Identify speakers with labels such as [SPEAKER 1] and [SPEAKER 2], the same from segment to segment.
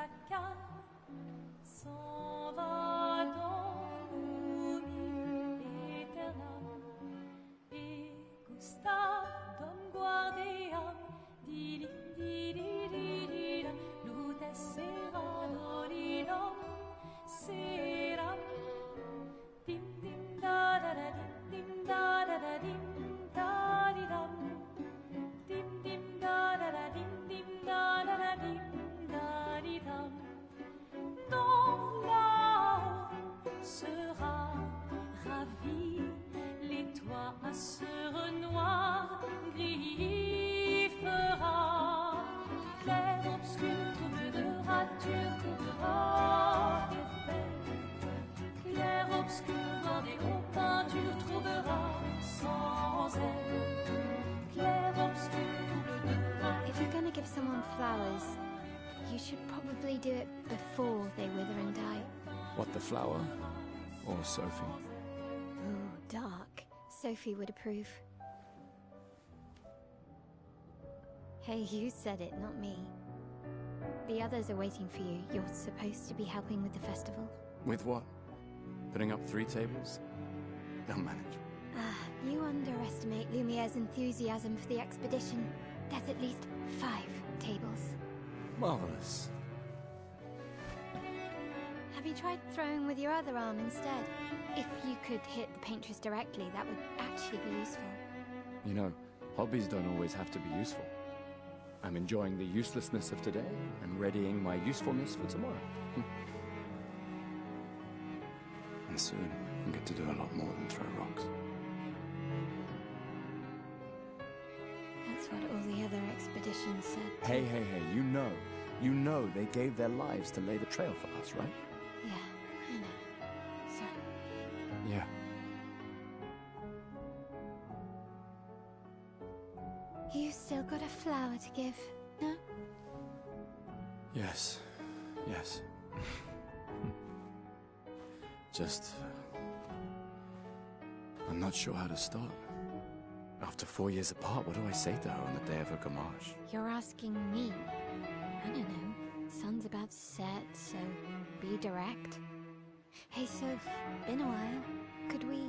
[SPEAKER 1] chacun s'en va dans l'oubli éternel. Et Gustave, Don Guardian, dilim, dilim, lutes sera dolidom, seram, dim dim da da da dim da da da dim da di dam, dim dim da da da dim da da da dim da di dam. Dans là sera ravi, les toits à sœur noire gris fera, clair obscur trouble de rature trouvera effet, clair obscur bordé aux peintures trouvera sans elle, clair obscur trouble de rature.
[SPEAKER 2] If you're gonna give someone flowers, you should probably do it before they wither and die.
[SPEAKER 3] What, the flower? Or Sophie?
[SPEAKER 2] Ooh, dark. Sophie would approve. Hey, you said it, not me. The others are waiting for you. You're supposed to be helping with the festival.
[SPEAKER 3] With what? Putting up 3 tables? They'll manage.
[SPEAKER 2] You underestimate Lumiere's enthusiasm for the expedition. There's at least 5 tables.
[SPEAKER 3] Marvelous.
[SPEAKER 2] Have you tried throwing with your other arm instead? If you could hit the paintress directly, that would actually be useful.
[SPEAKER 3] You know, hobbies don't always have to be useful. I'm enjoying the uselessness of today and readying my usefulness for tomorrow. And soon, I'll get to do a lot more than throw rocks.
[SPEAKER 2] That's what all the other expeditions said.
[SPEAKER 3] Hey, you know they gave their lives to lay the trail for us, right?
[SPEAKER 2] Yeah, I know. Sorry.
[SPEAKER 3] Yeah.
[SPEAKER 2] You still got a flower to give, no?
[SPEAKER 3] Yes. Just... I'm not sure how to start. After 4 years apart, what do I say to her on the day of her gamache?
[SPEAKER 2] You're asking me. I don't know. Sun's about to set, so be direct. Hey, Soph, been a while. Could we...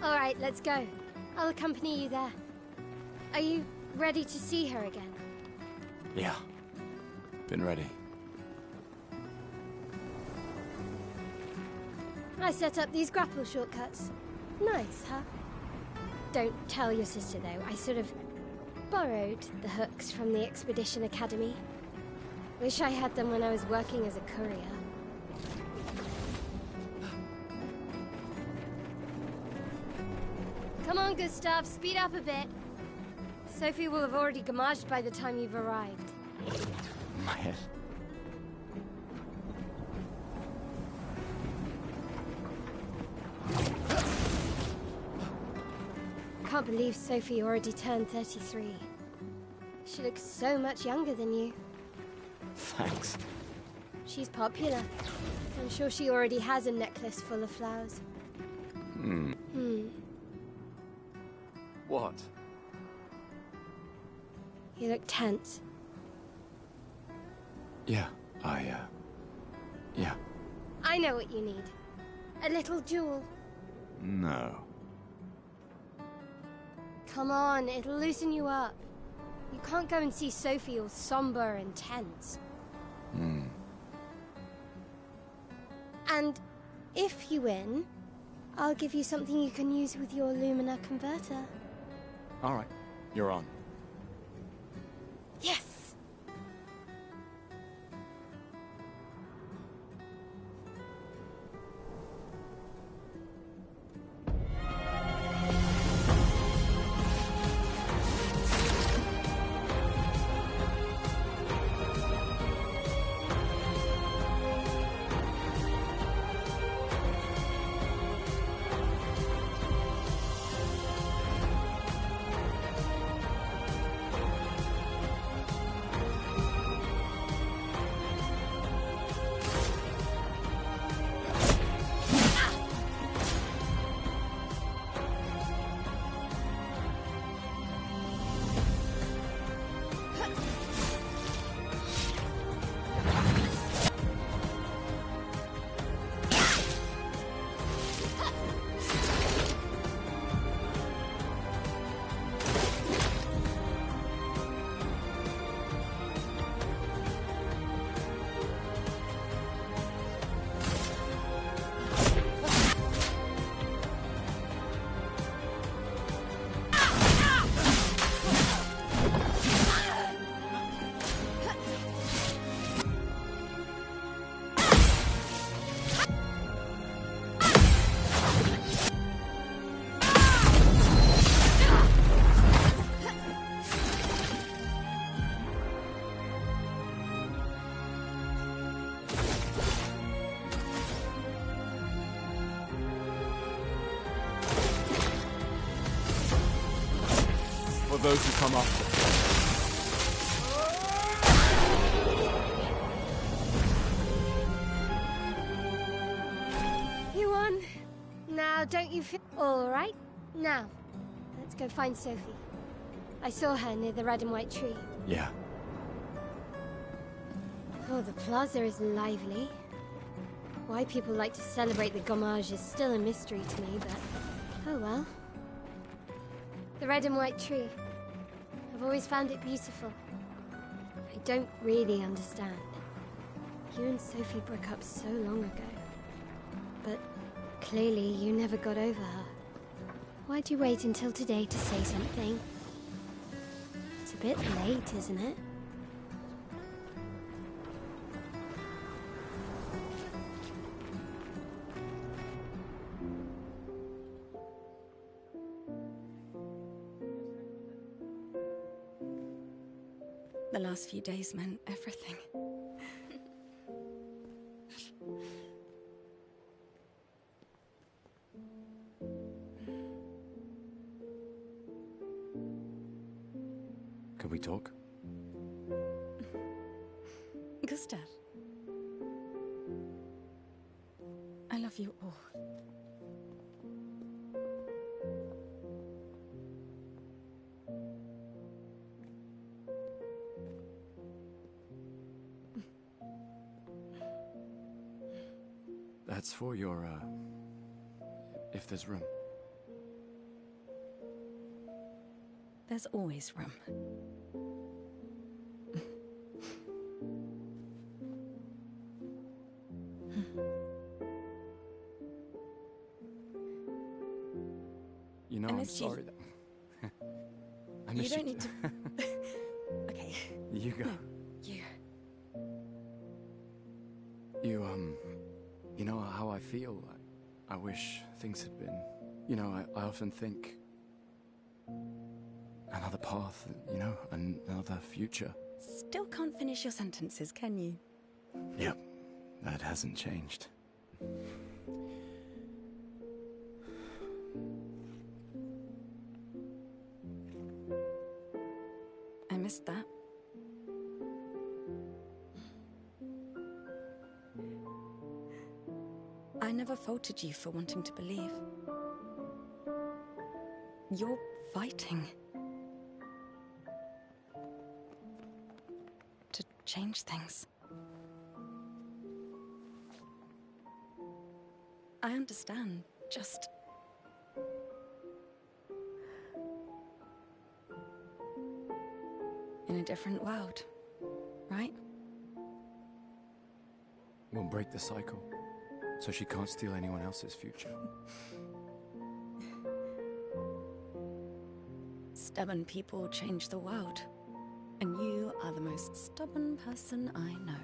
[SPEAKER 2] All right, let's go. I'll accompany you there. Are you ready to see her again?
[SPEAKER 3] Yeah. Been ready.
[SPEAKER 2] I set up these grapple shortcuts. Nice, huh? Don't tell your sister, though. I sort of borrowed the hooks from the Expedition Academy. Wish I had them when I was working as a courier. Come on, Gustav, speed up a bit. Sophie will have already gamaged by the time you've arrived.
[SPEAKER 3] My head.
[SPEAKER 2] Can't believe Sophie already turned 33. She looks so much younger than you.
[SPEAKER 3] Thanks.
[SPEAKER 2] She's popular. I'm sure she already has a necklace full of flowers.
[SPEAKER 3] What?
[SPEAKER 2] You look tense.
[SPEAKER 3] Yeah, yeah.
[SPEAKER 2] I know what you need. A little jewel.
[SPEAKER 3] No.
[SPEAKER 2] Come on, it'll loosen you up. You can't go and see Sophie all somber and tense. And if you win, I'll give you something you can use with your Lumina converter.
[SPEAKER 3] All right, you're on.
[SPEAKER 2] Yes!
[SPEAKER 3] For those who come after.
[SPEAKER 2] You won. Now, don't you feel... All right. Now, let's go find Sophie. I saw her near the red and white tree.
[SPEAKER 3] Yeah.
[SPEAKER 2] Oh, the plaza is lively. Why people like to celebrate the Gommage is still a mystery to me, but... oh well. The red and white tree. I've always found it beautiful. I don't really understand. You and Sophie broke up so long ago. But clearly you never got over her. Why'd you wait until today to say something? It's a bit late, isn't it?
[SPEAKER 4] The last few days meant everything.
[SPEAKER 3] Could we talk?
[SPEAKER 4] Gustav. I love you all.
[SPEAKER 3] That's for your, if there's room.
[SPEAKER 4] There's always room.
[SPEAKER 3] You know,
[SPEAKER 4] I
[SPEAKER 3] I'm
[SPEAKER 4] missed you.
[SPEAKER 3] sorry that... I
[SPEAKER 4] You
[SPEAKER 3] miss
[SPEAKER 4] don't
[SPEAKER 3] you
[SPEAKER 4] need to... Okay.
[SPEAKER 3] You go.
[SPEAKER 4] No, you.
[SPEAKER 3] You know how I feel? I wish things had been... You know, I often think... Another path, you know, another future.
[SPEAKER 4] Still can't finish your sentences, can you?
[SPEAKER 3] Yep, that hasn't changed.
[SPEAKER 4] I missed that. I never faulted you for wanting to believe. You're fighting to change things. I understand, just... in a different world, right?
[SPEAKER 3] We'll break the cycle. so she can't steal anyone else's future.
[SPEAKER 4] Stubborn people change the world. And you are the most stubborn person I know.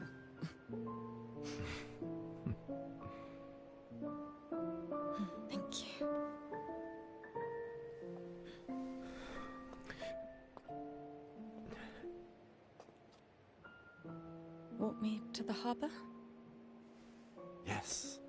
[SPEAKER 4] Thank you. Walk me to the harbor?
[SPEAKER 3] Yes.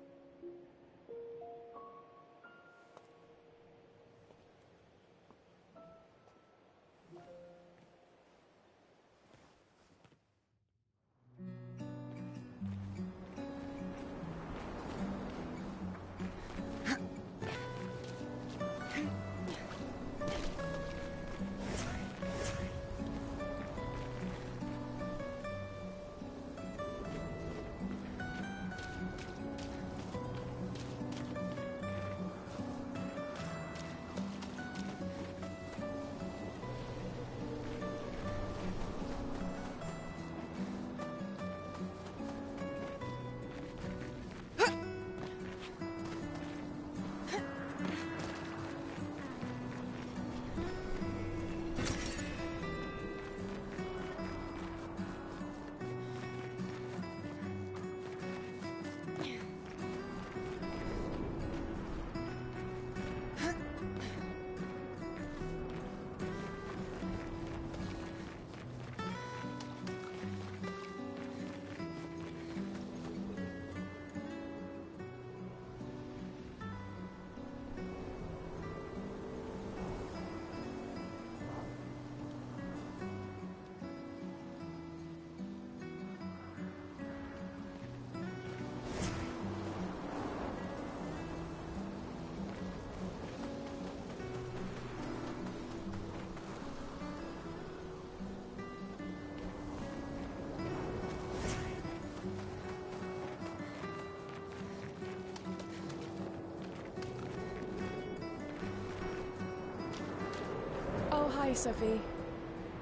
[SPEAKER 5] Hi, Sophie.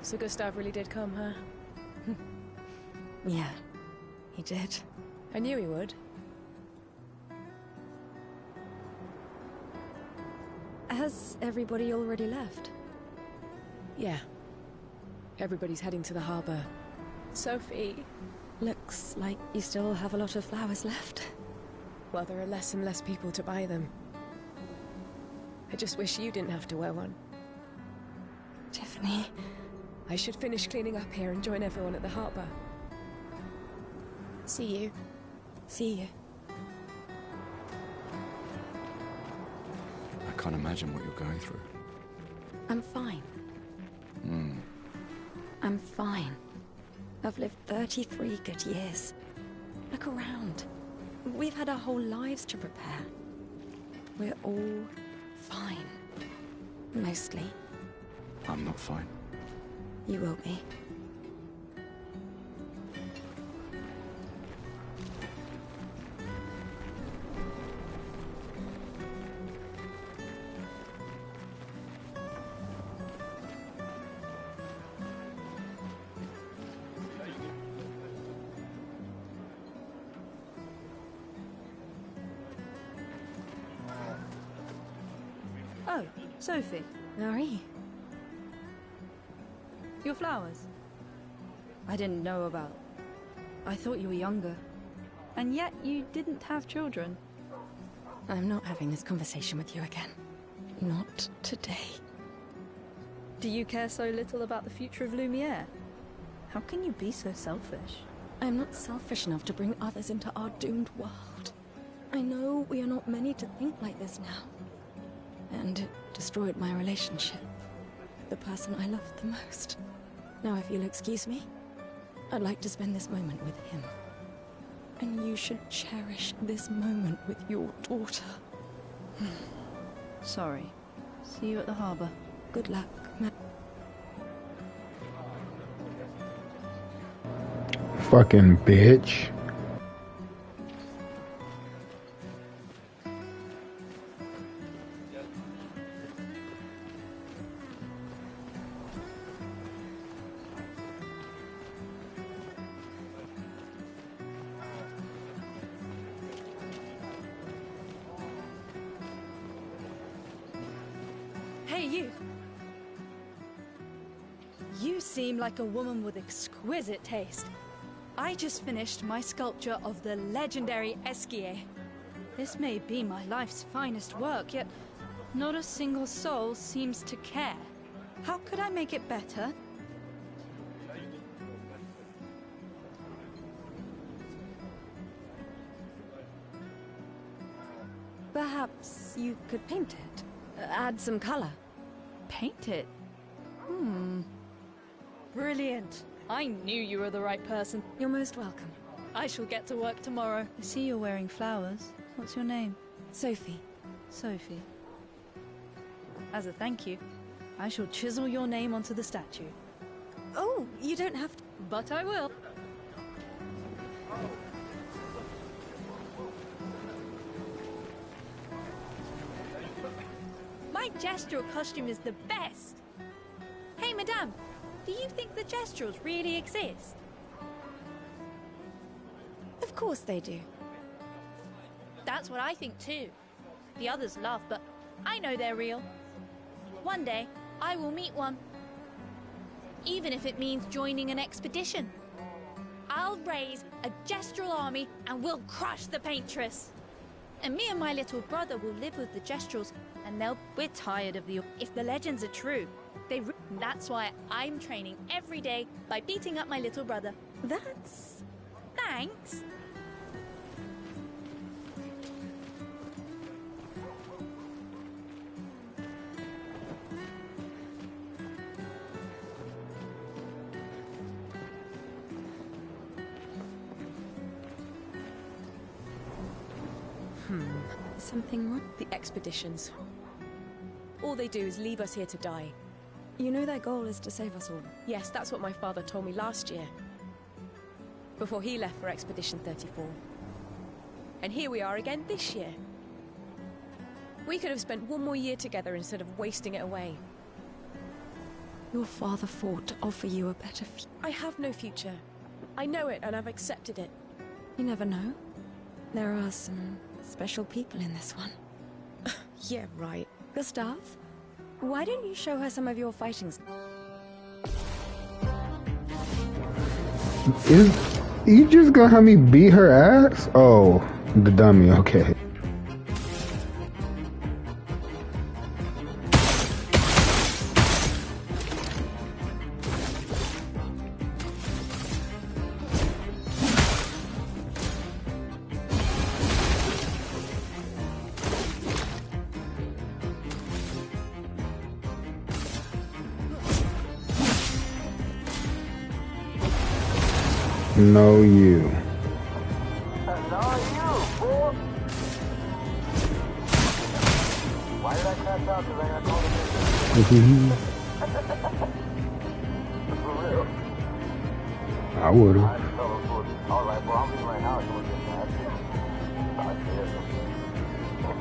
[SPEAKER 5] So Gustav really did come, huh?
[SPEAKER 4] Yeah, he did.
[SPEAKER 5] I knew he would.
[SPEAKER 4] Has everybody already left?
[SPEAKER 5] Yeah. Everybody's heading to the harbor. Sophie.
[SPEAKER 4] Looks like you still have a lot of flowers left.
[SPEAKER 5] Well, there are less and less people to buy them. I just wish you didn't have to wear one.
[SPEAKER 4] Tiffany.
[SPEAKER 5] I should finish cleaning up here and join everyone at the harbor. See you.
[SPEAKER 4] See you.
[SPEAKER 3] I can't imagine what you're going through.
[SPEAKER 4] I'm fine. I'm fine. I've lived 33 good years. Look around. We've had our whole lives to prepare. We're all fine. Mostly.
[SPEAKER 3] I'm not fine.
[SPEAKER 4] You will be.
[SPEAKER 6] Oh, Sophie.
[SPEAKER 4] Marie.
[SPEAKER 6] Your flowers? I didn't know about. I thought you were younger. And yet you didn't have children.
[SPEAKER 4] I'm not having this conversation with you again. Not today.
[SPEAKER 6] Do you care so little about the future of Lumiere? How can you be so selfish?
[SPEAKER 4] I'm not selfish enough to bring others into our doomed world. I know we are not many to think like this now. And it destroyed my relationship. The person I loved the most. Now, if you'll excuse me, I'd like to spend this moment with him. And you should cherish this moment with your daughter.
[SPEAKER 6] Sorry. See you at the harbor.
[SPEAKER 4] Good luck, ma-
[SPEAKER 7] Fucking bitch.
[SPEAKER 6] You seem like a woman with exquisite taste. I just finished my sculpture of the legendary Esquier. This may be my life's finest work, yet not a single soul seems to care. How could I make it better?
[SPEAKER 4] Perhaps you could paint it. Add some color.
[SPEAKER 6] Paint it? Brilliant. I knew you were the right person.
[SPEAKER 4] You're most welcome.
[SPEAKER 6] I shall get to work tomorrow. I see you're wearing flowers. What's your name?
[SPEAKER 4] Sophie.
[SPEAKER 6] Sophie. As a thank you, I shall chisel your name onto the statue.
[SPEAKER 4] Oh, you don't have to.
[SPEAKER 6] But I will. My gestural costume is the best! Hey, madame, do you think the gesturals really exist?
[SPEAKER 4] Of course they do.
[SPEAKER 1] That's what I think too. The others laugh, but I know they're real. One day, I will meet one. Even if it means joining an expedition. I'll raise a gestural army and we'll crush the paintress. And me and my little brother will live with the gesturals, and we're tired of if the legends are true. That's why I'm training every day by beating up my little brother.
[SPEAKER 4] That's...
[SPEAKER 1] Thanks.
[SPEAKER 4] Something wrong?
[SPEAKER 5] The expeditions. All they do is leave us here to die.
[SPEAKER 4] You know their goal is to save us all.
[SPEAKER 5] Yes, that's what my father told me last year. Before he left for Expedition 34. And here we are again this year. We could have spent one more year together instead of wasting it away.
[SPEAKER 4] Your father fought to offer you a better future.
[SPEAKER 5] I have no future. I know it, and I've accepted it.
[SPEAKER 4] You never know. There are some special people in this one.
[SPEAKER 5] Yeah, right.
[SPEAKER 4] Gustav, why don't you show her some of your fighting?
[SPEAKER 7] You just gonna have me beat her ass? Oh, the dummy, okay. No, you.
[SPEAKER 8] Why did I crash out? Because I got called a bitch. For real.
[SPEAKER 7] I would've.
[SPEAKER 8] Alright, well, I'm leaving right now. So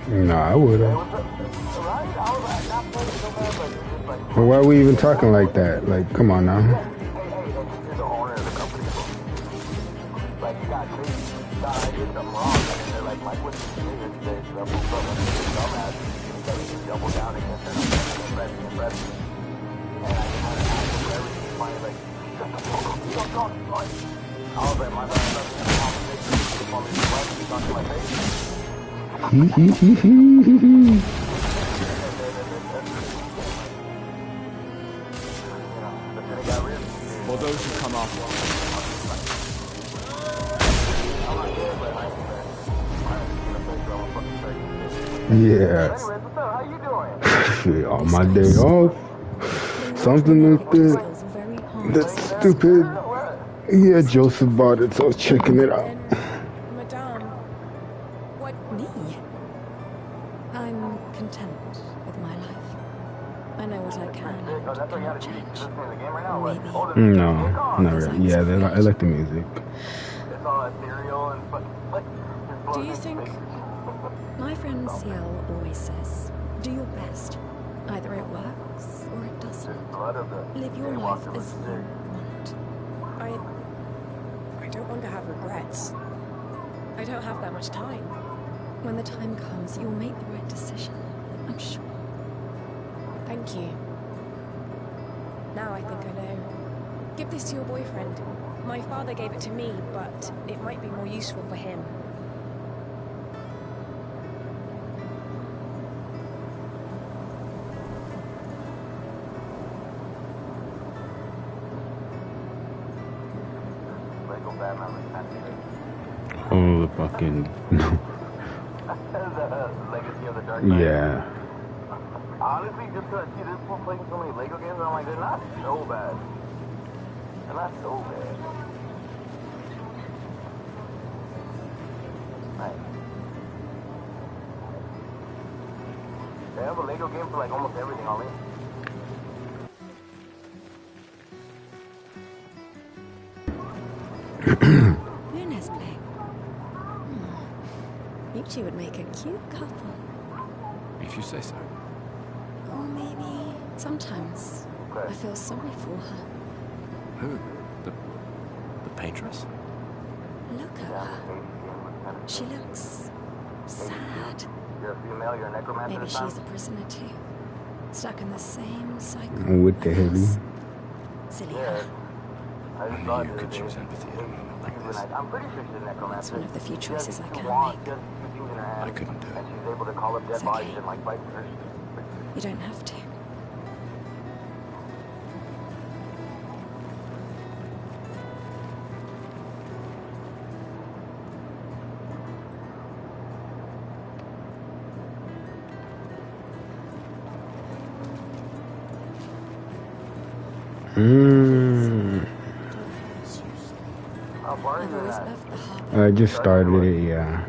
[SPEAKER 8] we're
[SPEAKER 7] No, I would've.
[SPEAKER 8] right? I was like, not playing so bad, but it's just like...
[SPEAKER 7] Well, why are we even talking like that? Like, come on now.
[SPEAKER 8] Hey, you're the owner of the company. Like, you got crazy. You thought I did something wrong. And they're like, Mike, what did you do today? So I'm dumbass. You double down against her. And impress me. And I kind of asked him for everything. Finally, like, shut the fuck up. You don't talk to me. I was like, my bad. I'm not in a conversation. You call me right. You talk to my face.
[SPEAKER 3] For those who come after.
[SPEAKER 7] Yeah. Shit, on my day off. Something like that. That's stupid. Yeah, Joseph bought it, so I was checking it out.
[SPEAKER 5] Madame, what?
[SPEAKER 4] Me? I'm content with my life. I know what I can and cannot change. Maybe.
[SPEAKER 7] No, not really. Yeah, I like the music.
[SPEAKER 8] It's all ethereal and but
[SPEAKER 5] Do you think...
[SPEAKER 4] My friend Ciel always says, do your best. Either it works or it doesn't. Live your life as you want.
[SPEAKER 5] I don't want to have regrets. I don't have that much time.
[SPEAKER 4] When the time comes, you'll make the right decision. I'm sure.
[SPEAKER 5] Thank you. Now I think I know. Give this to your boyfriend. My father gave it to me, but it might be more useful for him.
[SPEAKER 8] Lego Batman like
[SPEAKER 7] Oh, the fucking.
[SPEAKER 8] the Legacy of the Dark Knight.
[SPEAKER 7] Yeah.
[SPEAKER 8] Honestly, just to see this one playing so many Lego games, I'm like, they're not so bad. They're not so bad. Nice. They have a Lego game for like almost everything, Ollie.
[SPEAKER 4] Luna's playing. You two would make a cute couple.
[SPEAKER 3] If you say so.
[SPEAKER 4] Or maybe sometimes I feel sorry for her.
[SPEAKER 3] Who? The Patress?
[SPEAKER 4] Look at her. She looks sad.
[SPEAKER 8] You're a female, you're a necromancer
[SPEAKER 4] Maybe
[SPEAKER 8] this time?
[SPEAKER 4] she's a prisoner too. Stuck in the same cycle.
[SPEAKER 7] With the heavy.
[SPEAKER 4] Silly
[SPEAKER 8] Yeah.
[SPEAKER 4] her.
[SPEAKER 8] I just
[SPEAKER 3] Only
[SPEAKER 8] thought
[SPEAKER 3] you
[SPEAKER 8] the
[SPEAKER 3] could
[SPEAKER 8] other
[SPEAKER 3] choose
[SPEAKER 8] day,
[SPEAKER 3] empathy at a moment like
[SPEAKER 8] when
[SPEAKER 3] this.
[SPEAKER 8] I'm pretty sure she's a necromancer.
[SPEAKER 4] That's one of the few
[SPEAKER 8] She has
[SPEAKER 4] choices I
[SPEAKER 8] two
[SPEAKER 4] can
[SPEAKER 8] wands,
[SPEAKER 4] make.
[SPEAKER 8] she has two things in her hand,
[SPEAKER 3] I couldn't do it.
[SPEAKER 8] and she's able to call up dead
[SPEAKER 4] It's
[SPEAKER 8] bodies
[SPEAKER 4] okay.
[SPEAKER 8] and like fight for her.
[SPEAKER 4] You don't have to.
[SPEAKER 8] How far is
[SPEAKER 4] I've
[SPEAKER 8] it
[SPEAKER 4] always
[SPEAKER 8] at?
[SPEAKER 4] loved the harbor.
[SPEAKER 7] I just started it, yeah.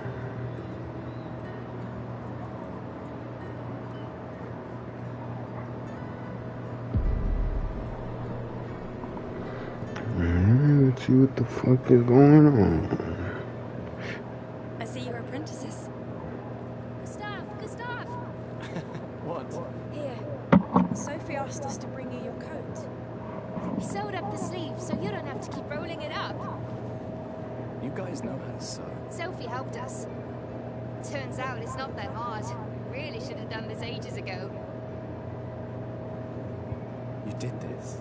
[SPEAKER 7] Let's see what the fuck is going on.
[SPEAKER 4] I see your apprentices.
[SPEAKER 1] Gustav!
[SPEAKER 3] What?
[SPEAKER 5] Here. Sophie asked us to bring you your coat.
[SPEAKER 1] We sewed up the sleeves so you don't have to keep rolling it up.
[SPEAKER 3] You guys know how to sew.
[SPEAKER 1] Sophie helped us. Turns out it's not that hard. Really should have done this ages ago.
[SPEAKER 3] You did this.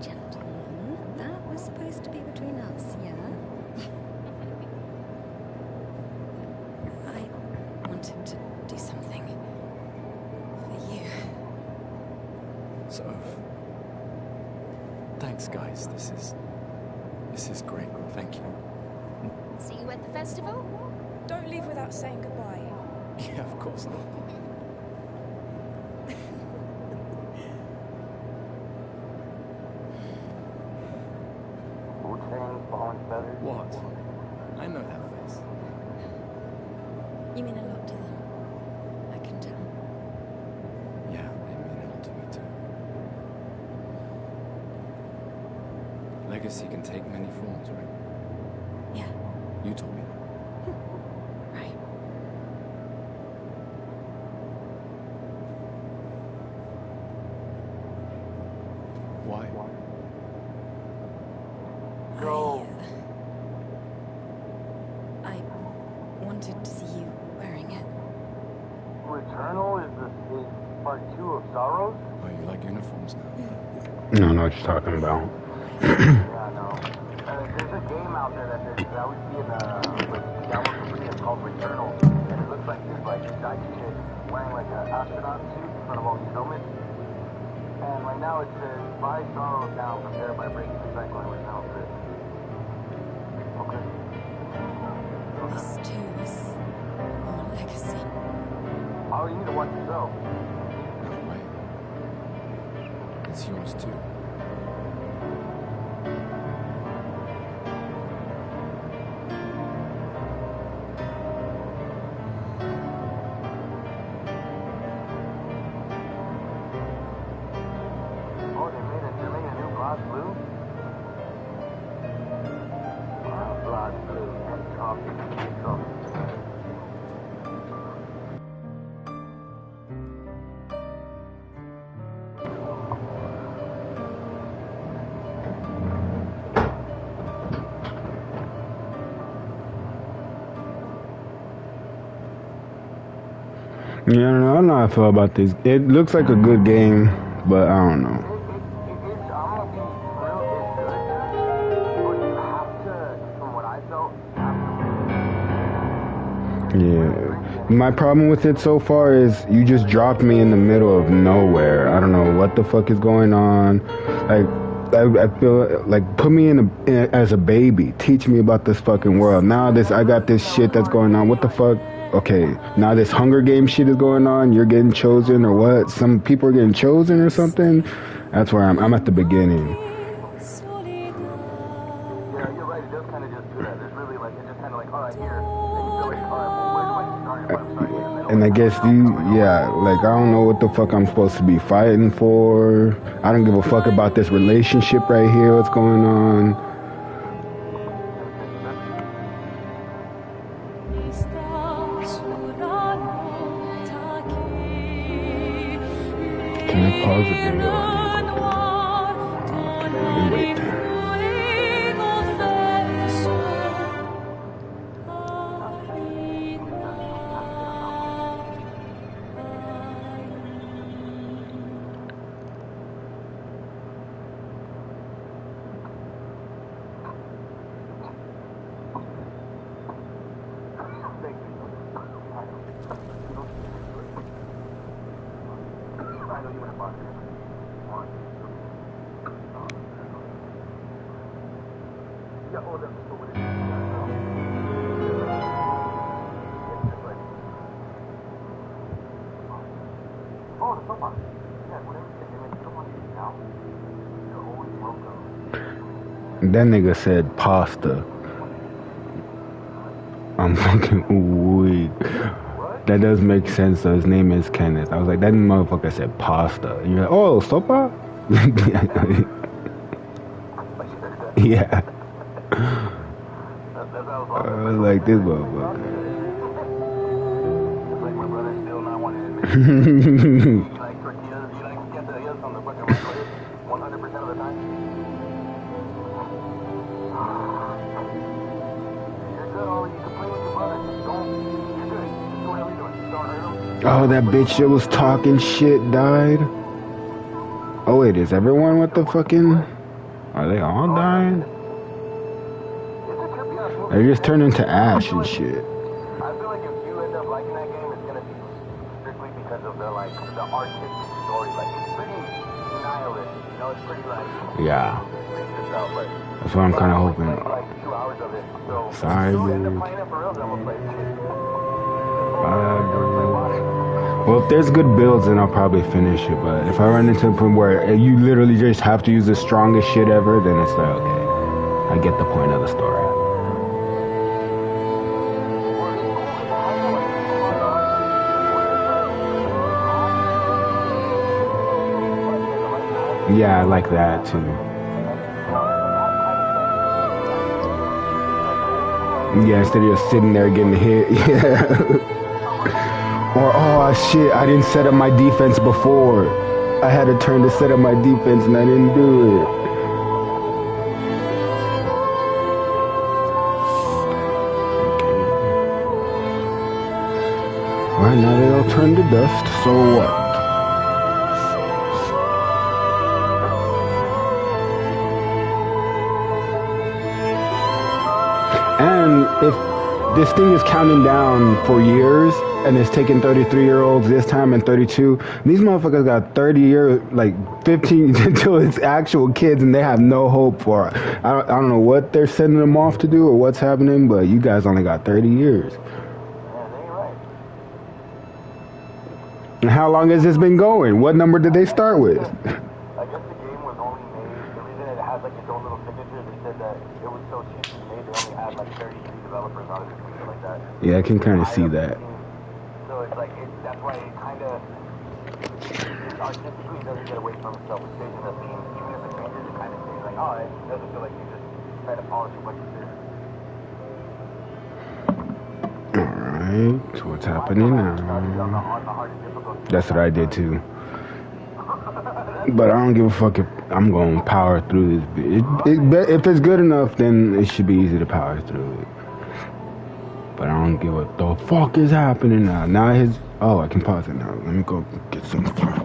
[SPEAKER 4] Gentlemen, that was supposed to be between us, yeah? I wanted to do something for you.
[SPEAKER 3] So, thanks guys. This is great. Thank you.
[SPEAKER 1] See you at the festival?
[SPEAKER 5] Don't leave without saying goodbye.
[SPEAKER 3] Yeah, of course not.
[SPEAKER 8] Wu-Tang, Fallen Feathers?
[SPEAKER 3] What? I know that face.
[SPEAKER 4] You mean a lot to them. I can tell.
[SPEAKER 3] Yeah, they mean a lot to me too. Legacy can take many forms, right?
[SPEAKER 4] Yeah,
[SPEAKER 3] You told me that.
[SPEAKER 4] right.
[SPEAKER 3] Why?
[SPEAKER 4] I wanted to see you wearing it.
[SPEAKER 8] Returnal is part 2 of Sorrows?
[SPEAKER 3] Oh, you like uniforms now?
[SPEAKER 7] I don't know what you're talking about.
[SPEAKER 8] Yeah, I know. There's a game out there that I always see in download for free. It's called Returnal, and it looks like this giant chick wearing like an astronaut suit in front of all these helmets. And right now it says buy Sorrows now, prepare by breaking the cycle and Returnal 3. Okay.
[SPEAKER 4] This too is your legacy.
[SPEAKER 8] Oh, you need to watch yourself.
[SPEAKER 3] No way. It's yours too.
[SPEAKER 8] Oh, they're making a new Blood Blue? Blood Blue. That's coffee.
[SPEAKER 7] Yeah, I don't know how I feel about this. It looks like a good game, but I don't know.
[SPEAKER 8] I'm gonna be real, it's good. But you have to, from what I felt, you have to.
[SPEAKER 7] Yeah. My problem with it so far is you just dropped me in the middle of nowhere. I don't know what the fuck is going on. Like, I feel like put me in as a baby. Teach me about this fucking world. Now I got this shit that's going on. What the fuck? Okay, now this Hunger Games shit is going on. You're getting chosen or what? Some people are getting chosen or something. That's where I'm at the beginning.
[SPEAKER 8] Yeah, you're right. It does kind of just do that. There's really like, it's just kind of like, all right, here. And you feel like, all right, well, where do I start? If I'm starting in the middle.
[SPEAKER 7] And I guess like, I don't know what the fuck I'm supposed to be fighting for. I don't give a fuck about this relationship right here. What's going on? Can I pause the video? Okay, wait. That nigga said pasta. I'm fucking weak. That does make sense. So his name is Kenneth. I was like, that motherfucker said pasta. And you're like, oh, sopa? Yeah. I was like, this motherfucker.
[SPEAKER 8] It's like my brother still not wanting to admit it. You like tortillas? You like quesadillas from the fucking microwave 100% of the time? You're good, Ollie. You can play with your brother. You're good. Just do whatever you're doing. Don't hurt him.
[SPEAKER 7] Oh, that bitch that was talking shit died. Oh wait, is everyone with the fucking... Are they all dying? They just turned into ash and shit.
[SPEAKER 8] I feel like if you end up liking that game, it's gonna be strictly because of the artistic story. Like, it's pretty nihilist, you know, it's pretty
[SPEAKER 7] Yeah. That's what I'm kind of hoping.
[SPEAKER 8] like 2 hours of it. So
[SPEAKER 7] Sorry,
[SPEAKER 8] if you end
[SPEAKER 7] dude.
[SPEAKER 8] up playing it for real, then we'll play it.
[SPEAKER 7] Well, if there's good builds, then I'll probably finish it. But if I run into a point where you literally just have to use the strongest shit ever, then it's like, okay, I get the point of the story. Yeah, I like that too. Yeah, instead of just sitting there getting hit. Yeah. Or, oh shit, I didn't set up my defense before. I had a turn to set up my defense and I didn't do it. Alright, now they all turned to dust, so what? And if this thing is counting down for years, and it's taking 33-year-olds this time and 32, these motherfuckers got 30 years, like 15 until it's actual kids, and they have no hope for it. I don't know what they're sending them off to do or what's happening, but you guys only got 30 years. And how long has this been going? What number did they start with?
[SPEAKER 8] I guess the game was only made, the reason it had like its own little signature, they said that it was so cheap to be made, they only had like 33 developers on it or something like that.
[SPEAKER 7] Yeah, I can kind of see that.
[SPEAKER 8] So it's like, that's why it kind of, artistically doesn't get away from itself. It stays in the theme, even if it changes, it kind of stays like, oh, it doesn't feel like you just try to polish a bunch of shit.
[SPEAKER 7] Alright, so what's happening now? That's what I did too. But I don't give a fuck if I'm going to power through this. If it's good enough, then it should be easy to power through it. But I don't give what the fuck is happening now. Now oh, I can pause it now. Let me go get some fun.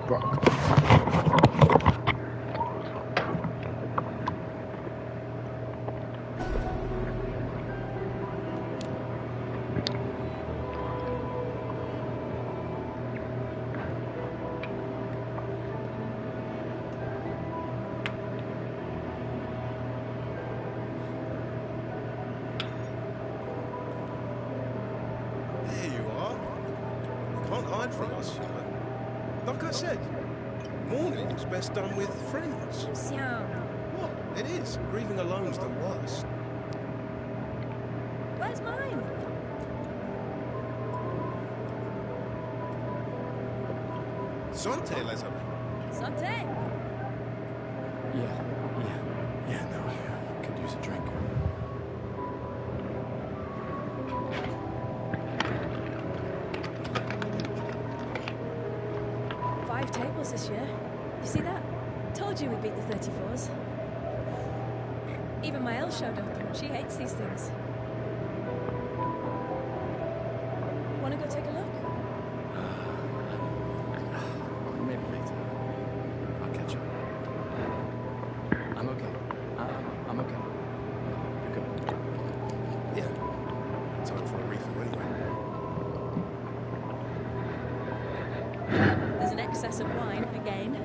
[SPEAKER 9] There you are. You can't hide from us, you know. Like I said, mourning's best done with friends. What? It is. Grieving alone's the worst.
[SPEAKER 5] Where's mine?
[SPEAKER 9] Santé, les amis.
[SPEAKER 5] Santé!
[SPEAKER 3] Yeah, no, I could use a drink.
[SPEAKER 5] Five tables this year. You see that? Told you we'd beat the 34s. Even my Elle showed up. She hates these things. Wanna go take a look?
[SPEAKER 3] Maybe later. I'll catch up. I'm okay. I'm okay. You're good.
[SPEAKER 9] Yeah. Time for a refill anyway.
[SPEAKER 5] There's an excess of wine, again.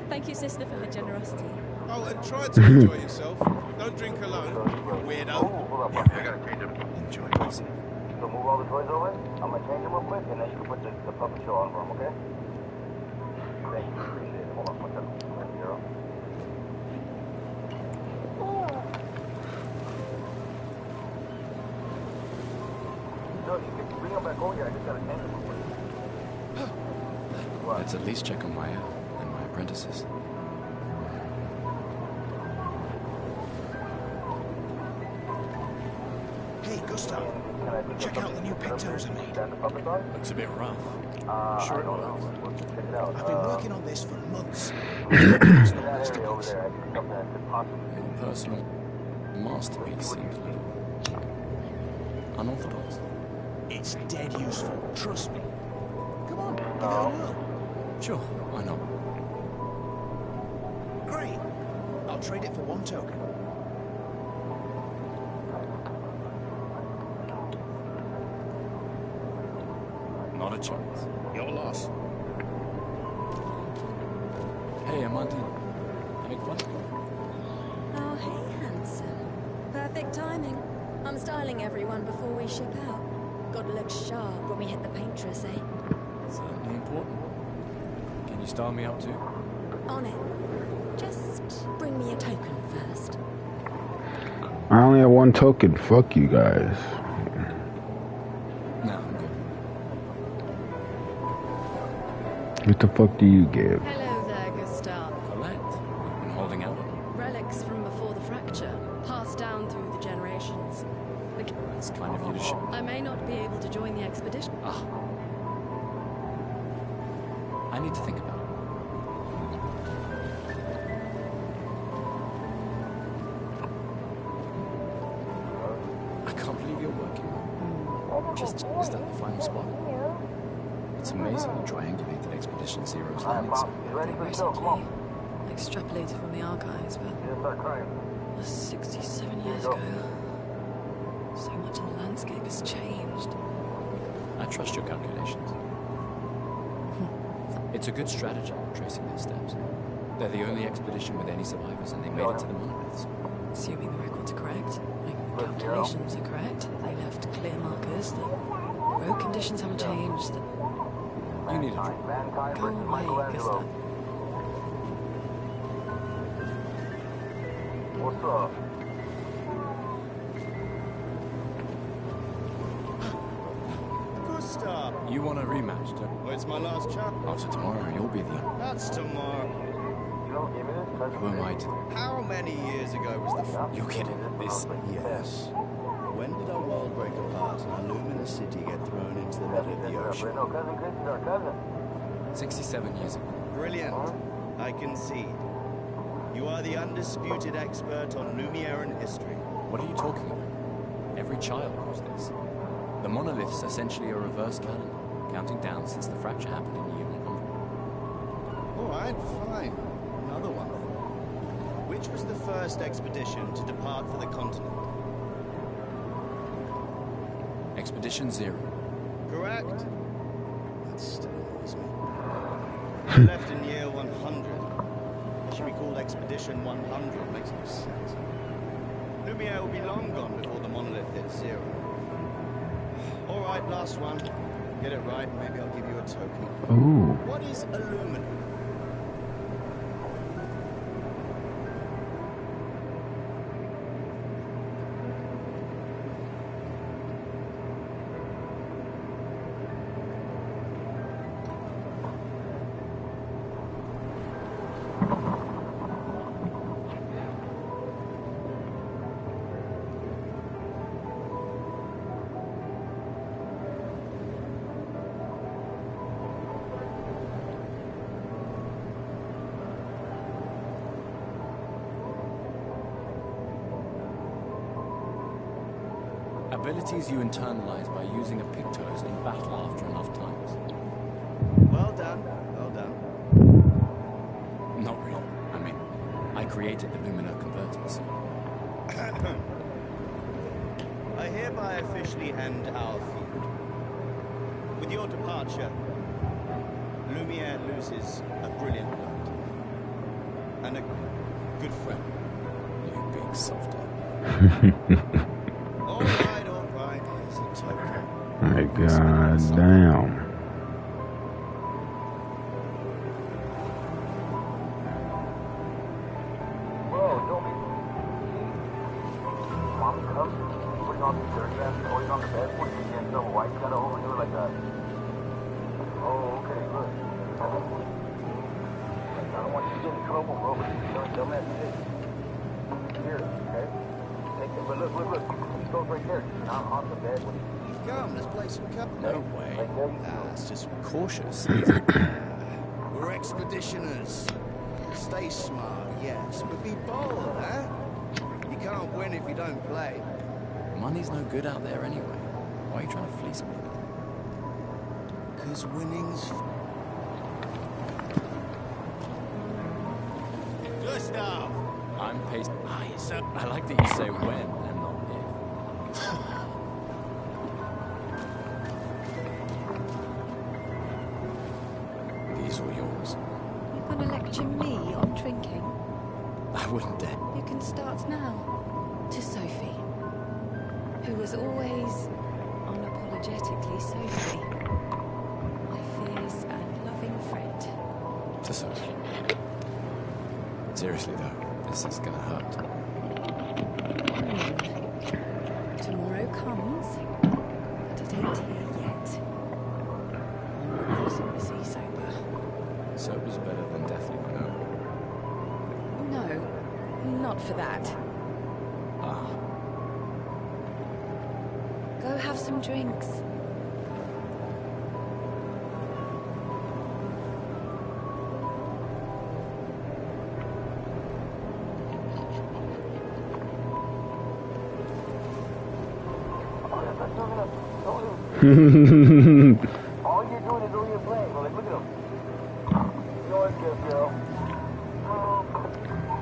[SPEAKER 5] Thank you, sister, for her generosity.
[SPEAKER 9] Oh, and try to enjoy yourself. Don't drink alone, you weirdo.
[SPEAKER 8] Hold up.
[SPEAKER 9] Yeah,
[SPEAKER 8] I gotta change them.
[SPEAKER 3] Enjoy yourself.
[SPEAKER 8] So move all the toys over. I'm gonna change them real quick, and then you can put the puppet show on for them, okay? Thank you. Appreciate it. Hold on one second. Zero. No, you can bring them back over here. I just gotta change them real quick. What?
[SPEAKER 3] Let's at least check on Maya and my apprentices.
[SPEAKER 9] Hey, Gustav.
[SPEAKER 8] Can I do
[SPEAKER 9] Check out the new pigtails I made.
[SPEAKER 8] Stand the puppet on?
[SPEAKER 3] Looks a bit rough.
[SPEAKER 8] Sure
[SPEAKER 3] it will.
[SPEAKER 8] Check it out.
[SPEAKER 9] I've been working on this for months.
[SPEAKER 8] that area over there. I think something that could possibly
[SPEAKER 3] Your personal masterpiece seems a little unorthodox.
[SPEAKER 9] It's dead useful. Trust me. Come on, give it a whirl.
[SPEAKER 3] Sure, why not?
[SPEAKER 9] Great. I'll trade it for one token.
[SPEAKER 3] Not a chance.
[SPEAKER 9] Your loss.
[SPEAKER 3] Hey, Amandine. Having fun?
[SPEAKER 4] Oh, hey, handsome. Perfect timing. I'm styling everyone before we ship out. Gotta look sharp when we hit the paintress, eh?
[SPEAKER 3] Certainly important. Can you style me up too?
[SPEAKER 4] On it. Just bring me a token first.
[SPEAKER 7] I only have one token. Fuck you guys.
[SPEAKER 3] No, I'm good.
[SPEAKER 7] What the fuck do you give?
[SPEAKER 10] Hello there, Gustav.
[SPEAKER 3] Colette, you've been holding out.
[SPEAKER 10] Relics from before the fracture, passed down through the generations.
[SPEAKER 3] That's kind of you to ship.
[SPEAKER 10] I may not be able to join the expedition.
[SPEAKER 3] Ah. I need to think about it. I can't believe you're working. Just, is that the final spot? It's amazing you triangulated Expedition Zero's landing
[SPEAKER 8] Bob,
[SPEAKER 3] site.
[SPEAKER 8] you ready for the show? Come on.
[SPEAKER 10] Extrapolated from the archives, but
[SPEAKER 8] You just start crying.
[SPEAKER 10] it was 67 years ago. So much of the landscape has changed.
[SPEAKER 3] I trust your calculations. It's a good strategy, tracing their steps. They're the only expedition with any survivors, and they made it to the monoliths.
[SPEAKER 10] Assuming the records are correct, like the calculations are correct, they left clear markers, the road conditions haven't changed, the...
[SPEAKER 3] You need a drink.
[SPEAKER 8] Mankind
[SPEAKER 10] Go
[SPEAKER 8] versus
[SPEAKER 10] away,
[SPEAKER 8] Michelangelo.
[SPEAKER 10] Gustav.
[SPEAKER 8] What's up?
[SPEAKER 9] Gustav.
[SPEAKER 3] You want a rematch, don't you?
[SPEAKER 9] Well, it's my last chance.
[SPEAKER 3] After tomorrow, you'll be the...
[SPEAKER 9] That's tomorrow.
[SPEAKER 8] You don't give me this?
[SPEAKER 3] Who am I to...
[SPEAKER 9] How many years ago was the
[SPEAKER 3] You're kidding. This...
[SPEAKER 11] Yes. When did our world break apart and our luminous city get thrown into the middle of the ocean?
[SPEAKER 8] No, cousin Chris is our cousin.
[SPEAKER 3] 67 years ago.
[SPEAKER 11] Brilliant. I concede. You are the undisputed expert on Lumiere history.
[SPEAKER 3] What are you talking about? Every child knows this. The monolith's essentially a reverse calendar, counting down since the fracture happened in year 100.
[SPEAKER 11] All right, fine. Another one then. Which was the first expedition to depart for the continent?
[SPEAKER 3] Expedition Zero.
[SPEAKER 11] Correct. That still annoys me. We left in year 100. It should be called Expedition 100. Makes no sense. Lumiere will be long gone before the monolith hits zero. All right, last one. Get it right, maybe I'll give you a token.
[SPEAKER 7] Ooh.
[SPEAKER 11] What is aluminum?
[SPEAKER 3] Abilities you internalize by using a Pictos in battle after enough times.
[SPEAKER 11] Well done, well done.
[SPEAKER 3] Not really. I mean, I created the Lumina converters.
[SPEAKER 11] I hereby officially end our feud. With your departure, Lumiere loses a brilliant knight. And a good friend.
[SPEAKER 3] You big softy.
[SPEAKER 11] All right, here's a token.
[SPEAKER 7] My god damn.
[SPEAKER 8] Whoa, don't be... Mom, come. Putting on these dirty ass toys on the bed for you can't tell why you gotta overdo it like that. Oh, okay, good. I don't want you to get in trouble, bro, but you're doing dumbass shit. Here, okay? Take it, but look. He goes right there. Not on the bed with you.
[SPEAKER 11] Come, let's play some cup.
[SPEAKER 3] No way.
[SPEAKER 11] It's just
[SPEAKER 3] Cautious.
[SPEAKER 11] we're expeditioners. Stay smart, yes, but be bold, huh? You can't win if you don't play.
[SPEAKER 3] Money's no good out there anyway. Why are you trying to fleece me?
[SPEAKER 11] Because winning's... Gustav!
[SPEAKER 3] I'm paced. I like that you say when and not if. These are yours.
[SPEAKER 4] You're gonna lecture me on drinking?
[SPEAKER 3] I wouldn't dare.
[SPEAKER 4] You can start now. To Sophie, who was always unapologetically Sophie. My fierce and loving friend.
[SPEAKER 3] To Sophie. Seriously though, this is gonna hurt.
[SPEAKER 4] Tomorrow comes, but it ain't here yet. I'm precipitately sober.
[SPEAKER 3] Sober's better than deathly no.
[SPEAKER 4] No, not for that.
[SPEAKER 3] Ah.
[SPEAKER 4] Go have some drinks.
[SPEAKER 8] All you're doing is doing your playing. Well, like, look at him. You always get, girl.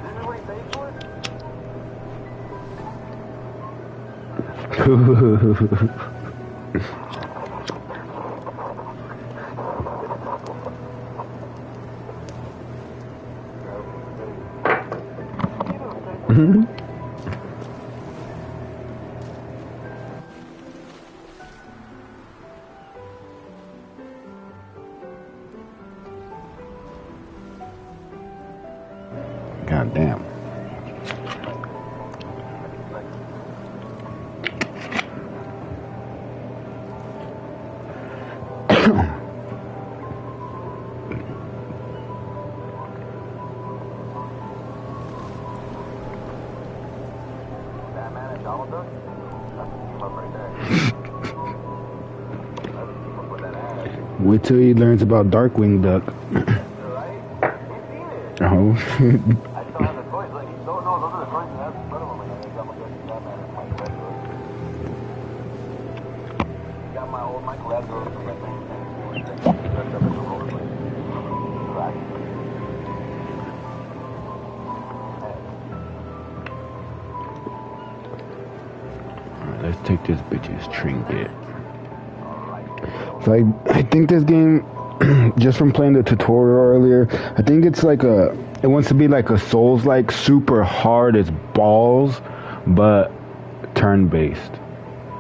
[SPEAKER 8] This is what he pays for it?
[SPEAKER 7] God damn.
[SPEAKER 8] Batman and Donald Duck? That's the team up right there. That's the team up with that ass.
[SPEAKER 7] Wait till he learns about Darkwing Duck. Oh.
[SPEAKER 8] I still have the toys. Like, no, those are the toys you have in front of him. Like, I got my Batman and Michael Redgrove. Got my old Michael Redgrove from like 1994. Dressed up as a rollerblade.
[SPEAKER 7] take this bitch's trinket. So I think this game, just from playing the tutorial earlier, I think it's like it wants to be like a Souls-like, super hard as balls, but turn-based.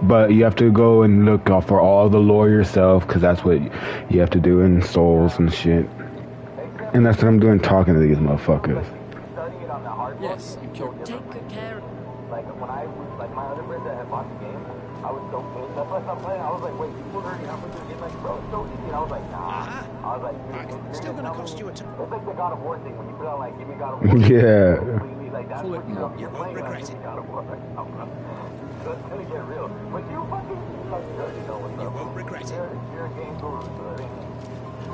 [SPEAKER 7] But you have to go and look out for all the lore yourself, because that's what you have to do in Souls and shit. And that's what I'm doing, talking to these motherfuckers.
[SPEAKER 3] Yes,
[SPEAKER 10] Take good care.
[SPEAKER 8] Like when I was like my other friends that had bought the game, I was so pissed. That's why I stopped playing. I was like, wait, people are already halfway through the game, like, bro, it's so easy. And I was like, nah. I was like,
[SPEAKER 9] It's still gonna cost you a ton.
[SPEAKER 8] It's like the God of War thing when you put on like, give me God of War.
[SPEAKER 7] Yeah.
[SPEAKER 8] Like that's what
[SPEAKER 9] You won't regret it.
[SPEAKER 8] God of War. So it's gonna get real. But you fucking like, you know what's up.
[SPEAKER 9] You won't regret it.
[SPEAKER 8] You're a game guru, so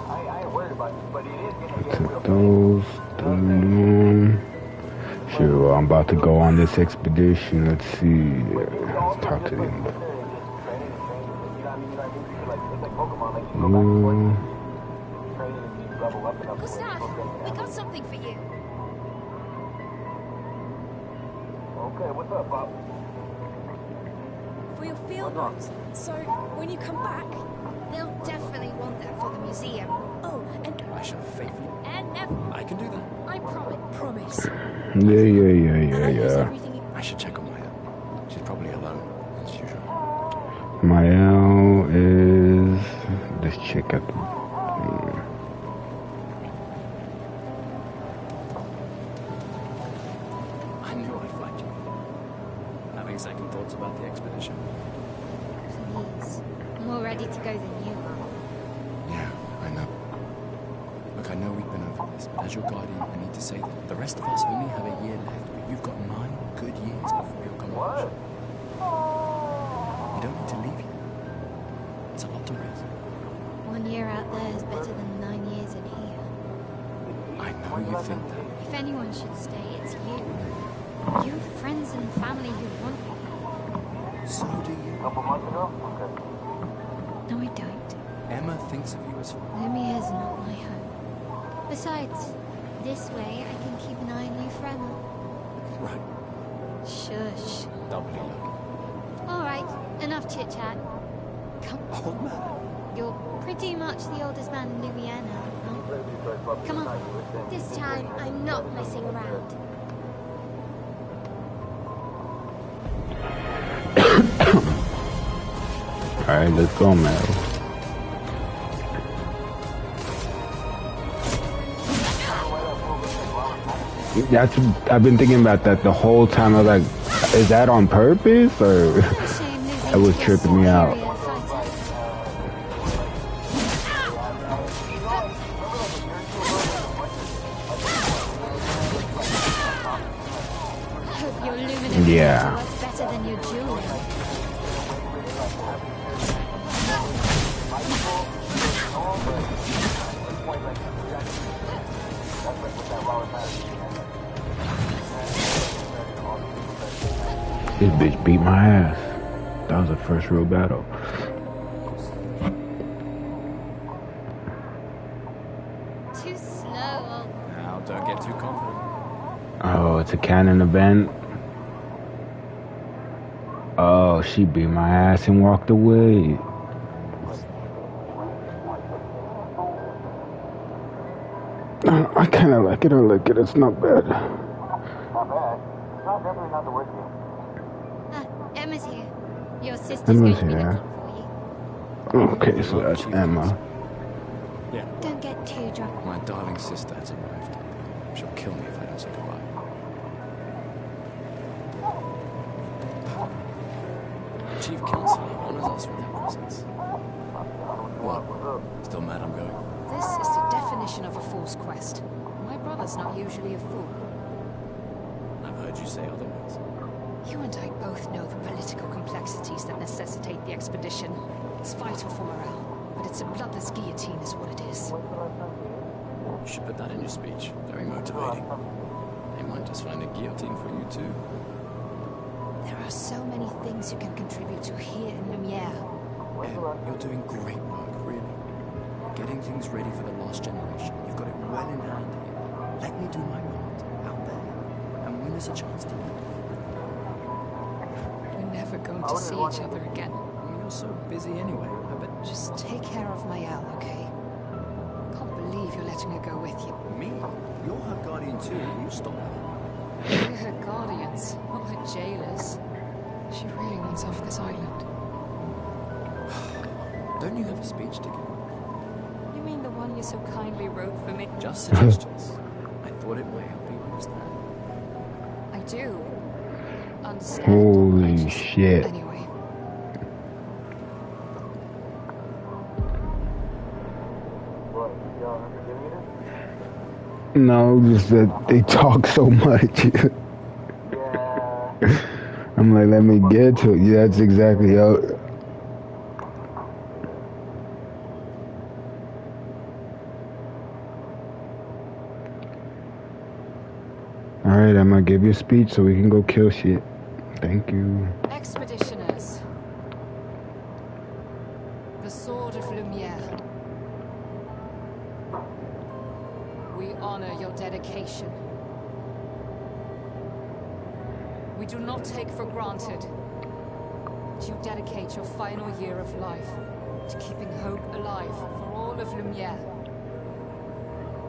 [SPEAKER 8] I ain't worried about you, but it is gonna get real.
[SPEAKER 7] Those. Sure, I'm about to go on this expedition. Let's see. Let's talk to them.
[SPEAKER 1] Gustav, we got something for you.
[SPEAKER 8] Okay, what's up, Bob?
[SPEAKER 5] For your field notes. So, when you come back...
[SPEAKER 1] They'll definitely want that for the museum.
[SPEAKER 5] Oh, and...
[SPEAKER 3] I shall have faith in you.
[SPEAKER 1] And never.
[SPEAKER 3] I can do that.
[SPEAKER 1] I promise.
[SPEAKER 5] Promise.
[SPEAKER 7] Yeah.
[SPEAKER 3] I should check on Maya. She's probably alone, as usual.
[SPEAKER 7] Mael is this chick at the...
[SPEAKER 3] I knew I'd find you. Having second thoughts about the expedition.
[SPEAKER 2] Please. I'm more ready to go than you are.
[SPEAKER 3] Yeah, I know. Look, I know we've been over this, but as your guardian, I need to say that the rest of us only have a year left, but you've got 9 good years before you'll come home. You don't need to leave yet. It's a lot to risk.
[SPEAKER 2] 1 year out there is better than 9 years in here.
[SPEAKER 3] I know you think that.
[SPEAKER 2] If anyone should stay, it's you. You have friends and family who want you.
[SPEAKER 3] So do you.
[SPEAKER 8] A couple months ago? Okay.
[SPEAKER 2] No, I don't.
[SPEAKER 3] Emma thinks of you as...
[SPEAKER 2] Lumiere's not my home. Besides, this way I can keep an eye on you forever.
[SPEAKER 3] Right.
[SPEAKER 2] Shush.
[SPEAKER 3] Doubly lucky.
[SPEAKER 2] Alright, enough chit-chat. Come
[SPEAKER 3] Old man.
[SPEAKER 2] You're pretty much the oldest man in Lumiere now, huh? Come on. This time, I'm not messing around.
[SPEAKER 7] Alright, let's go, man. That's, I've been thinking about that the whole time. I was like, is that on purpose, or that was tripping me out? Yeah.
[SPEAKER 2] Better than your jewelry.
[SPEAKER 7] This bitch beat my ass. That was the first real battle.
[SPEAKER 2] Too slow.
[SPEAKER 3] Now, don't get too confident.
[SPEAKER 7] Oh, it's a canon event. Oh, she beat my ass and walked away. I kind of like it. I like it. It's not bad.
[SPEAKER 8] Not bad. It's not definitely not the worst game.
[SPEAKER 2] Emma's here. Your sister's
[SPEAKER 7] Emma's
[SPEAKER 2] going to be
[SPEAKER 7] here.
[SPEAKER 2] looking for you.
[SPEAKER 7] Okay, so that's Emma.
[SPEAKER 3] Yeah.
[SPEAKER 2] Don't get too drunk.
[SPEAKER 3] My darling sister has arrived. She'll kill me if I don't say goodbye. Chief Counselor honors us with her presence. What? Still mad I'm going?
[SPEAKER 12] This is the definition of a fool's quest. My brother's not usually a fool.
[SPEAKER 3] I've heard you say otherwise.
[SPEAKER 12] You and I both know the political complexities that necessitate the expedition. It's vital for morale, but it's a bloodless guillotine is what it is.
[SPEAKER 3] You should put that in your speech. Very motivating. They might just find a guillotine for you too.
[SPEAKER 12] There are so many things you can contribute to here in Lumiere.
[SPEAKER 3] You're doing great work, really. Getting things ready for the lost generation. You've got it well in hand here. Let me do my part out there, and win us a chance to live.
[SPEAKER 12] When never going to see each other again.
[SPEAKER 3] You're so busy anyway, I bet.
[SPEAKER 12] Just take care of Mayel, okay? Can't believe you're letting her go with you.
[SPEAKER 3] Me? You're her guardian too. You stop that.
[SPEAKER 12] We're her guardians, not her jailers. She really wants off this island.
[SPEAKER 3] Don't you have a speech to give?
[SPEAKER 12] You mean the one you so kindly wrote for me?
[SPEAKER 3] Just suggestions. I thought it may help you understand.
[SPEAKER 12] I do. Understand.
[SPEAKER 7] Holy shit.
[SPEAKER 12] Anyway.
[SPEAKER 7] No, just that they talk so much. I'm like, let me get to it. Yeah, that's exactly how. Alright, I'm gonna give you a speech so we can go kill shit. Thank you.
[SPEAKER 12] Expeditioners. The Sword of Lumiere. We honor your dedication. We do not take for granted that you dedicate your final year of life to keeping hope alive for all of Lumiere.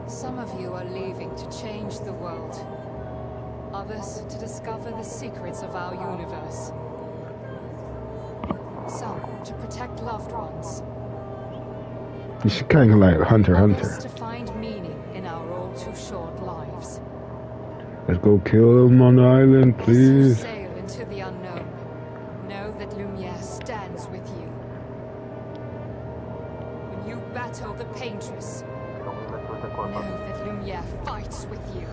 [SPEAKER 12] Some of you are leaving to change the world. Others to discover the secrets of our universe. Some to protect loved ones.
[SPEAKER 7] She's kind of like Hunter x
[SPEAKER 12] Others
[SPEAKER 7] Hunter.
[SPEAKER 12] to find meaning in our all too short lives.
[SPEAKER 7] Let's go kill them on the island,
[SPEAKER 12] As you
[SPEAKER 7] please.
[SPEAKER 12] sail into the unknown, know that Lumiere stands with you. When you battle the Paintress, know that Lumiere fights with you.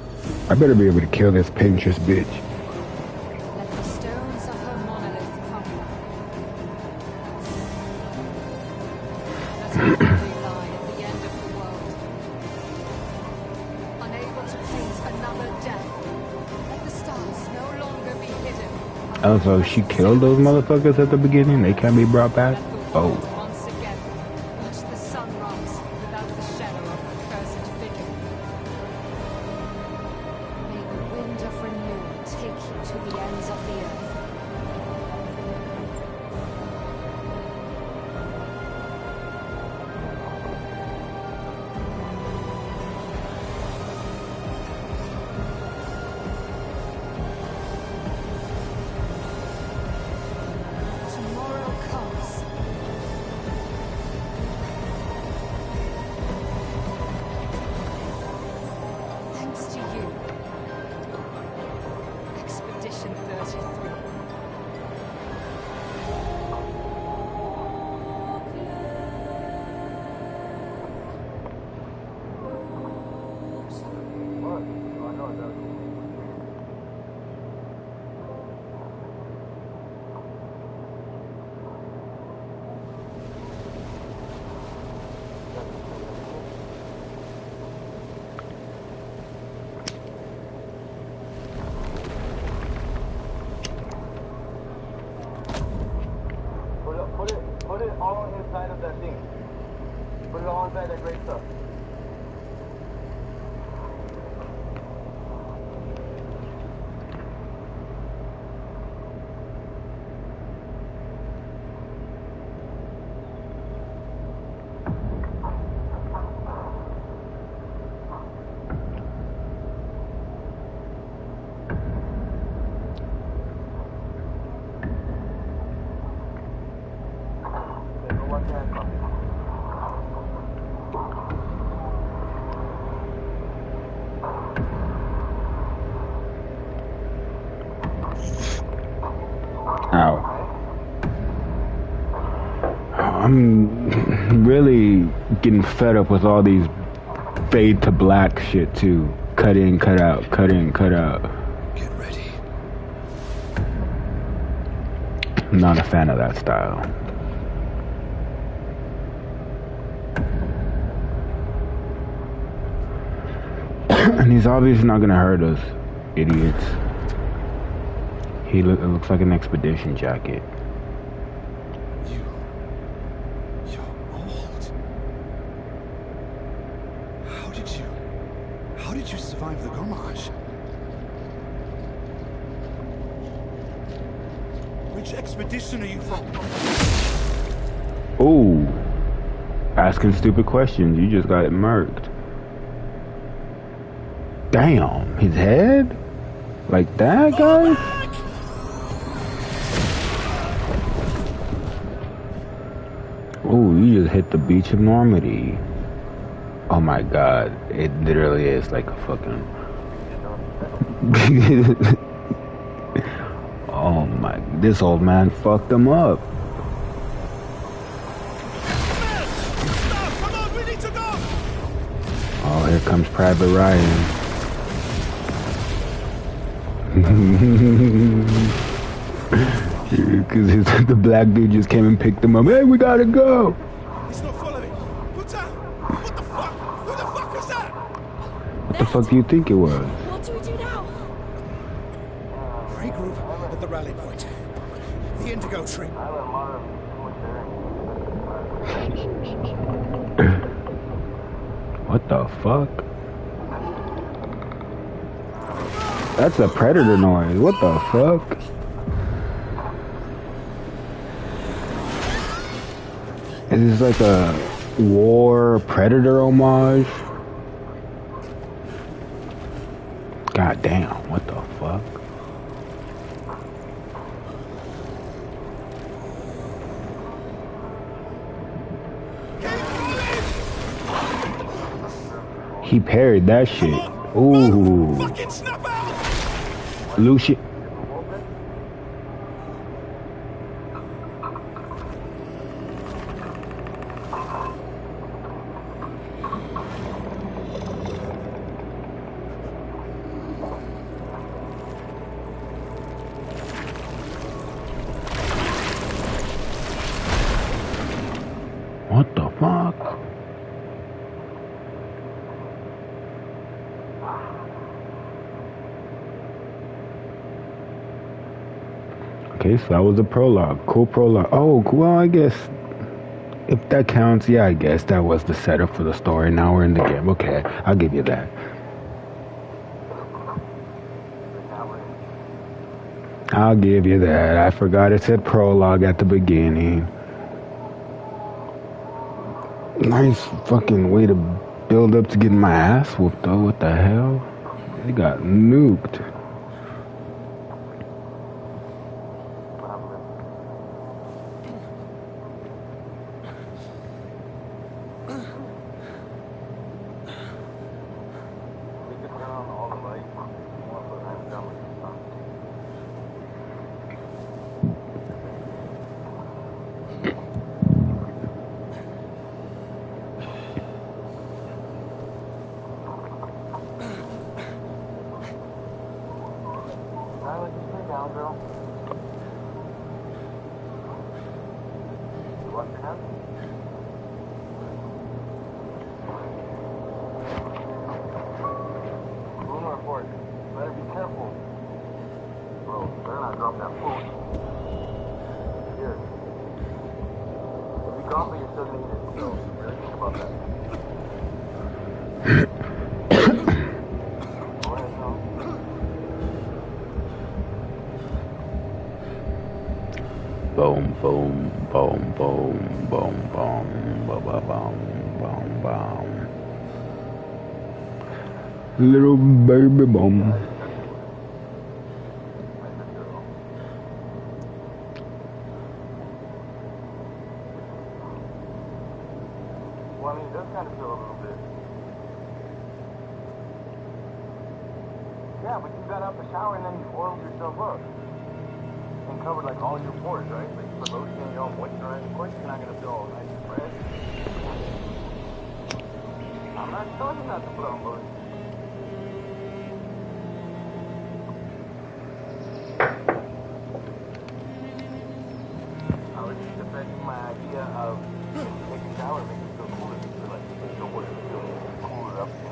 [SPEAKER 7] I better be able to kill this Pinterest bitch.
[SPEAKER 12] Let the stones of her monolith crumble. Let her body lie at the end of the world. Unable to paint another death. Let the stars no longer be hidden.
[SPEAKER 7] Also, she killed those motherfuckers at the beginning. They can't be brought back. Oh.
[SPEAKER 12] Once again, watch the sun rise without the shadow of the cursed figure. May the wind of renewal take you to the ends of the earth. Tomorrow comes. Thanks to you. Expedition 33.
[SPEAKER 8] Put it all inside of that thing. Put it all inside that great stuff.
[SPEAKER 7] Ow. I'm really getting fed up with all these fade to black shit too. Cut in, cut out, cut in, cut out.
[SPEAKER 3] Get ready.
[SPEAKER 7] I'm not a fan of that style. And he's obviously not gonna hurt us, idiots. It looks like an expedition jacket.
[SPEAKER 9] You're old. How did you survive the Gommage? Where'd Which expedition are you from?
[SPEAKER 7] Ooh. Asking stupid questions. You just got it murked. Damn. His head? Like that, guys? Ooh, you just hit the beach of Normandy. Oh my god. It literally is like a fucking... Oh my... This old man fucked him up. Oh, here comes Private Ryan. Because the black dude just came and picked him up. Hey, we gotta go!
[SPEAKER 9] It's not following. What's that? What the fuck? Who the fuck is that?
[SPEAKER 7] What the fuck do you think it was?
[SPEAKER 12] What do we do now?
[SPEAKER 9] Regroup at the rally point. The Indigo Tree.
[SPEAKER 7] What the fuck? That's a predator noise. What the fuck? Is this like a war predator homage? God damn, what the fuck? He parried that shit. Ooh. Lucian. What the fuck? Okay, so that was the prologue. Cool prologue. Oh, well, I guess if that counts, yeah, I guess that was the setup for the story. Now we're in the game. Okay, I'll give you that. I'll give you that. I forgot it said prologue at the beginning. Nice fucking way to build up to getting my ass whooped, though. What the hell? They got nuked. Boom, boom, boom, boom, boom, boom, boom, boom, boom, boom. Little baby boom.
[SPEAKER 8] Well, I mean, it does kind of feel a little bit. Yeah, but you got out the shower and then you oiled yourself up. And covered like all your pores, right? Like you put lotion in your own moisturizer. Of course you're not gonna feel all nice and fresh. I'm not telling you not to put on lotion. I was just defending my idea of taking a shower and making you feel cooler. You feel like you feel what it feels cooler up, you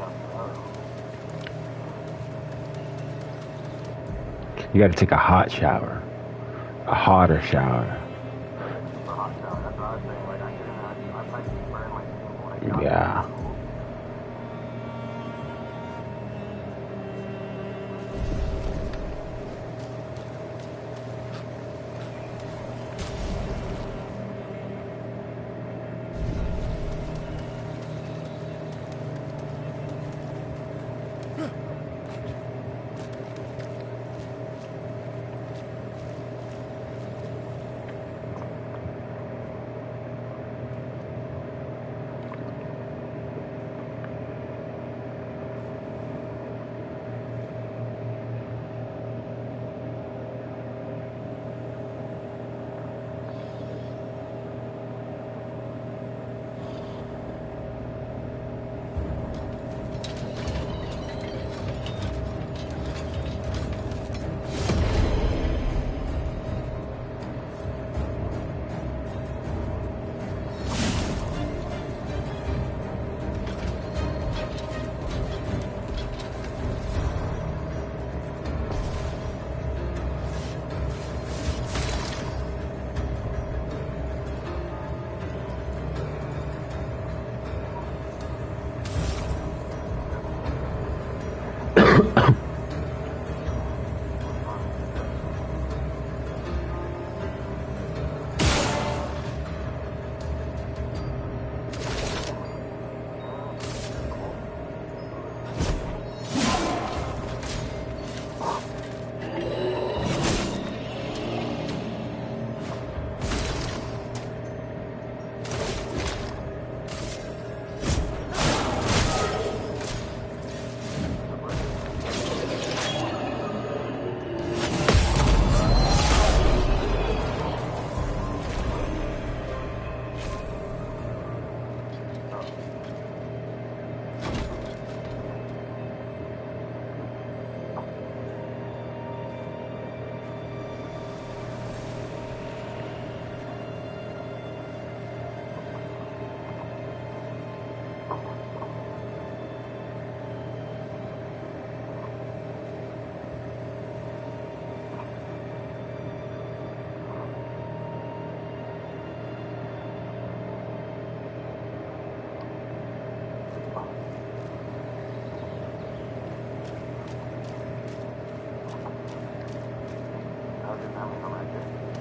[SPEAKER 8] know.
[SPEAKER 7] You gotta take a hot shower. A hotter shower. Yeah.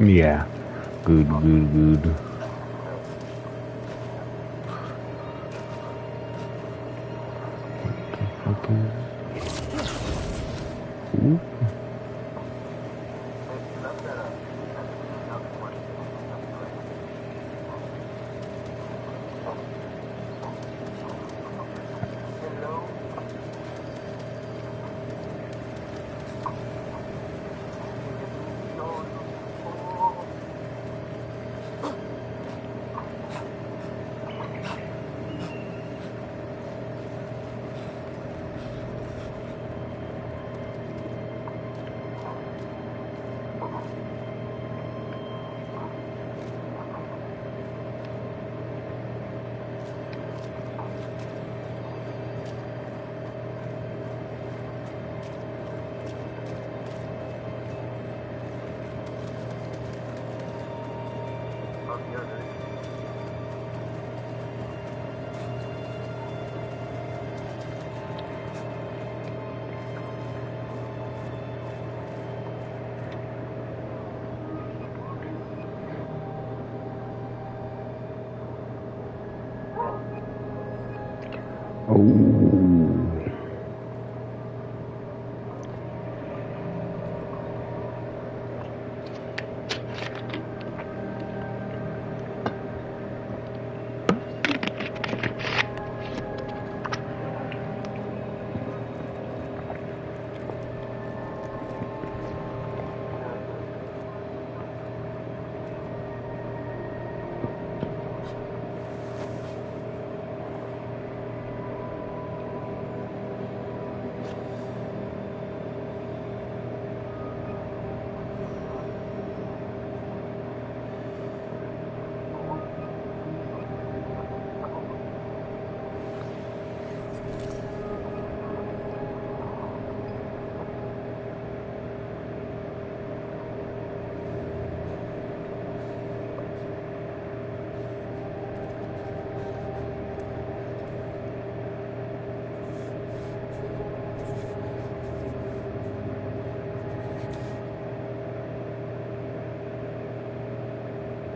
[SPEAKER 7] Yeah. Good, good, good. Okay. Ooh.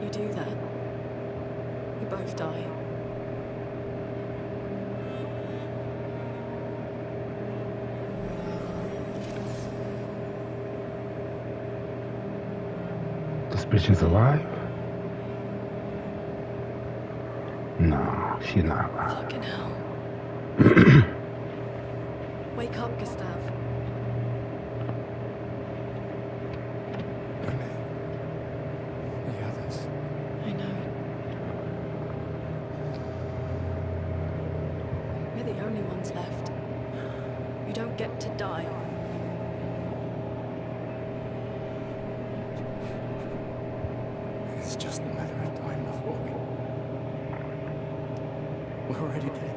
[SPEAKER 10] You do that, you both die.
[SPEAKER 7] This bitch is alive? No, she's not alive.
[SPEAKER 10] Fucking hell. Wake up, Gustav.
[SPEAKER 3] The others.
[SPEAKER 10] I know. We're the only ones left. You don't get to die.
[SPEAKER 3] It's just a matter of time before we're already dead.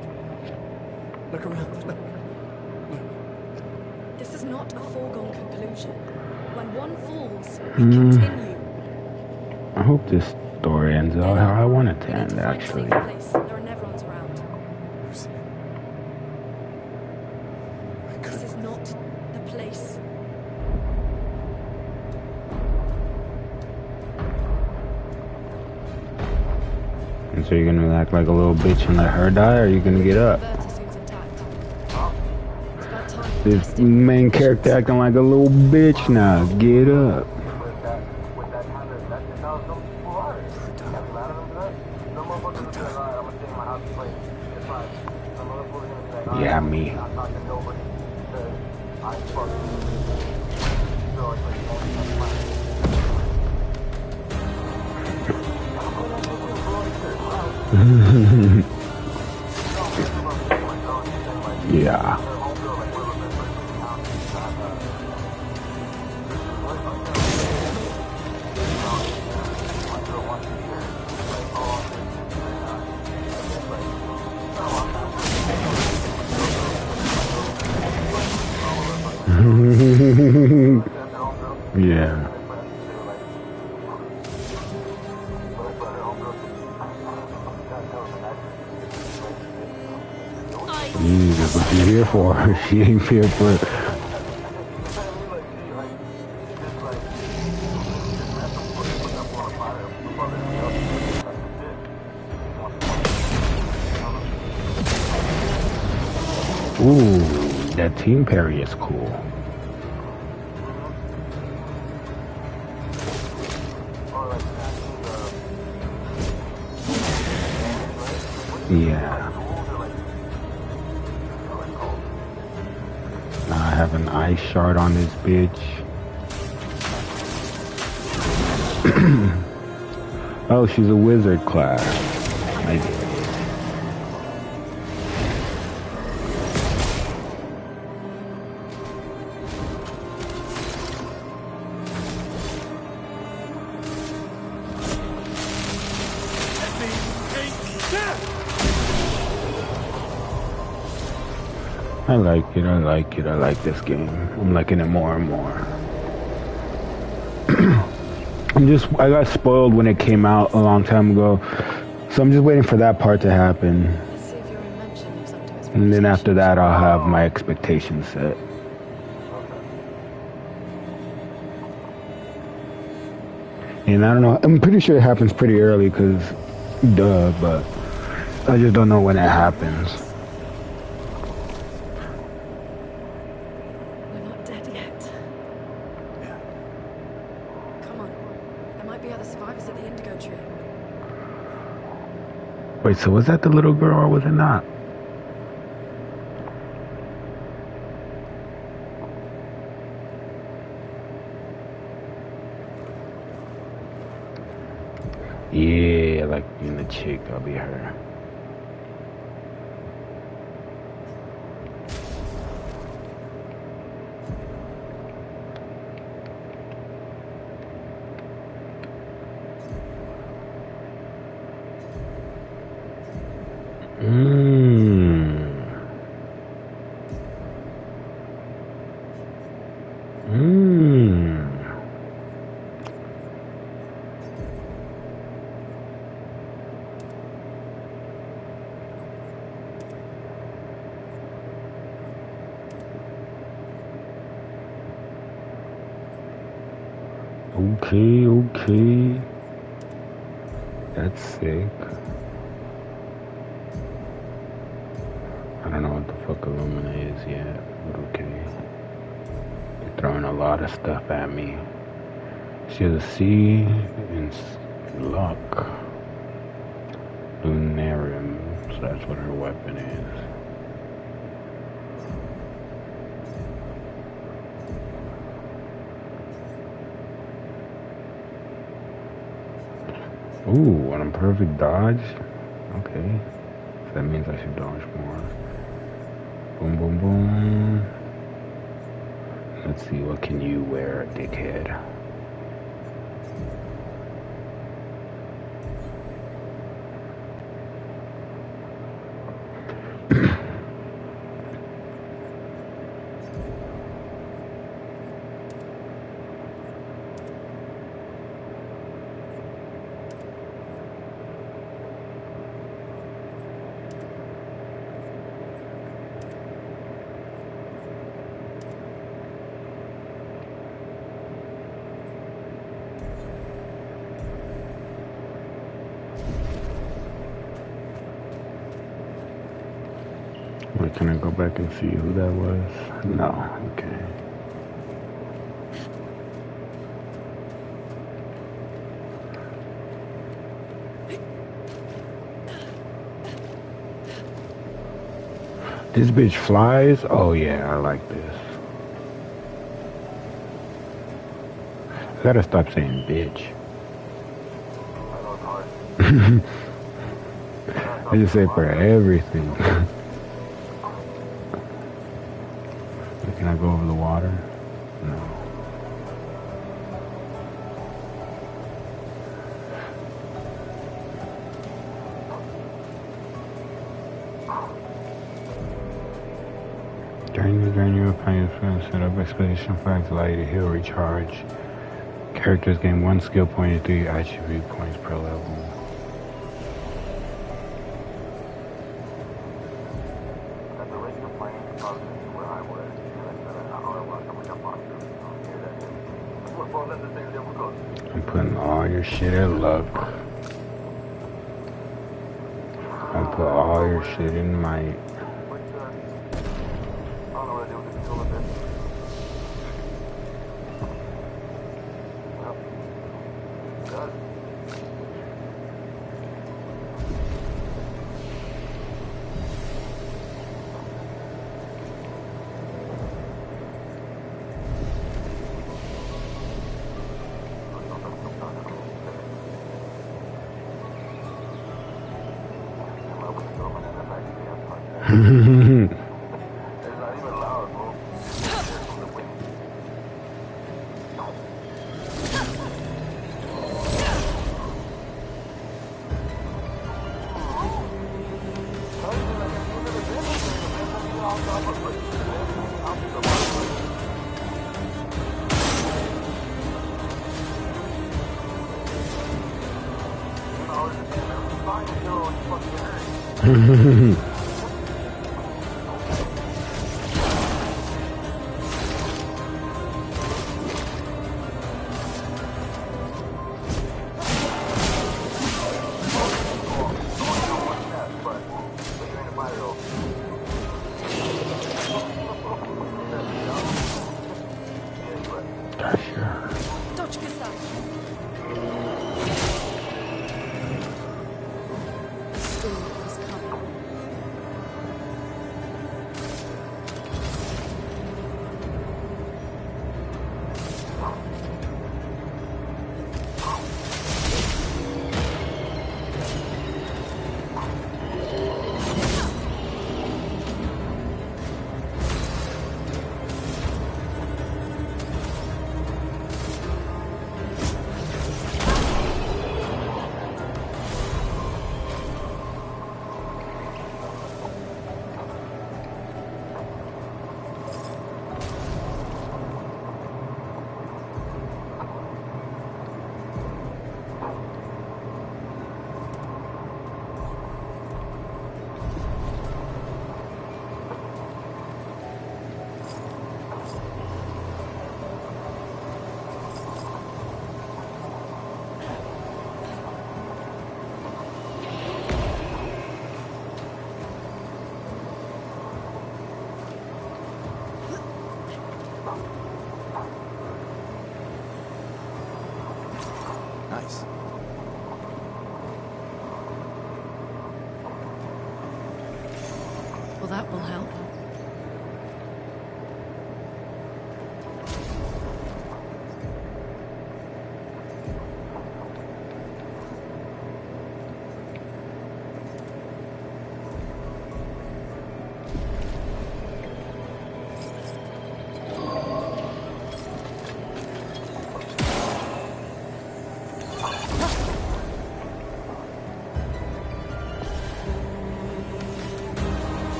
[SPEAKER 3] Look around. Look.
[SPEAKER 10] This is not a foregone conclusion. When one falls, we
[SPEAKER 7] continue.
[SPEAKER 10] continue.
[SPEAKER 7] I hope this story ends out how I want it to end, actually.
[SPEAKER 10] There are Nevrons around. This is not the place.
[SPEAKER 7] And so you're gonna act like a little bitch and let her die, or are you gonna get up? This main character acting like a little bitch now. Get up. Yeah, me. Yeah. Yeah. That's what she's here for. She ain't here for Ooh, that team parry is cool. Yeah. Now I have an ice shard on this bitch. Oh, she's a wizard class. I get it. I like it, I like it, I like this game. I'm liking it more and more. I got spoiled when it came out a long time ago, so I'm just waiting for that part to happen. And then after that, I'll have my expectations set. And I don't know, I'm pretty sure it happens pretty early, because, duh, but I just don't know when it happens. Wait, so was that the little girl or was it not? Yeah, like being the chick, I'll be her. Okay. That's sick. I don't know what the fuck Illumina is yet, but okay. They're throwing a lot of stuff at me. She has a C and luck. Lunarium, so that's what her weapon is. Ooh, on a perfect dodge? Okay. So that means I should dodge more. Boom, boom, boom. Let's see, what can you wear, dickhead? Wait, can I go back and see who that was? No, okay. This bitch flies? Oh yeah, I like this. I gotta stop saying bitch. I just say for everything. Can I go over the water? No. During your opponent's set up expedition flags allow you to heal recharge. Characters gain 1 skill point and 3 attribute points per level. I'm putting all your shit at luck. I put all your shit in might.
[SPEAKER 3] Nice.
[SPEAKER 10] Well, that will help.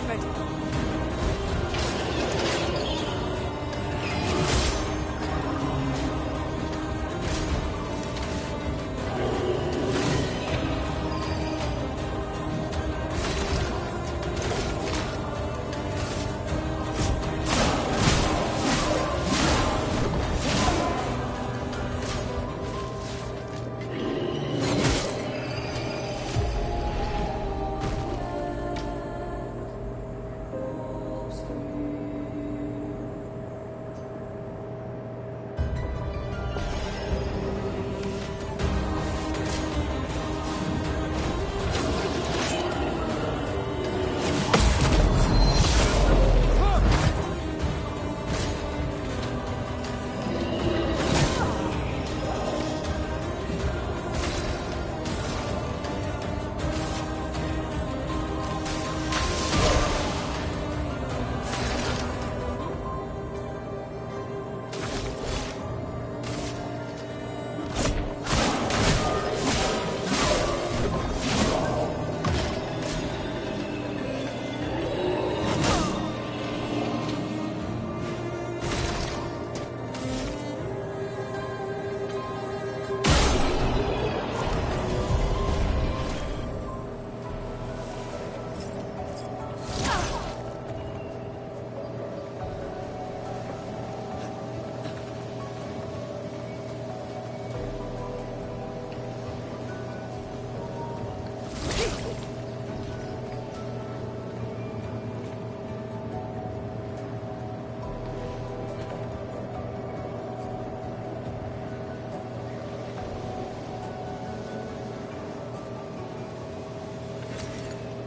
[SPEAKER 10] I'm ready.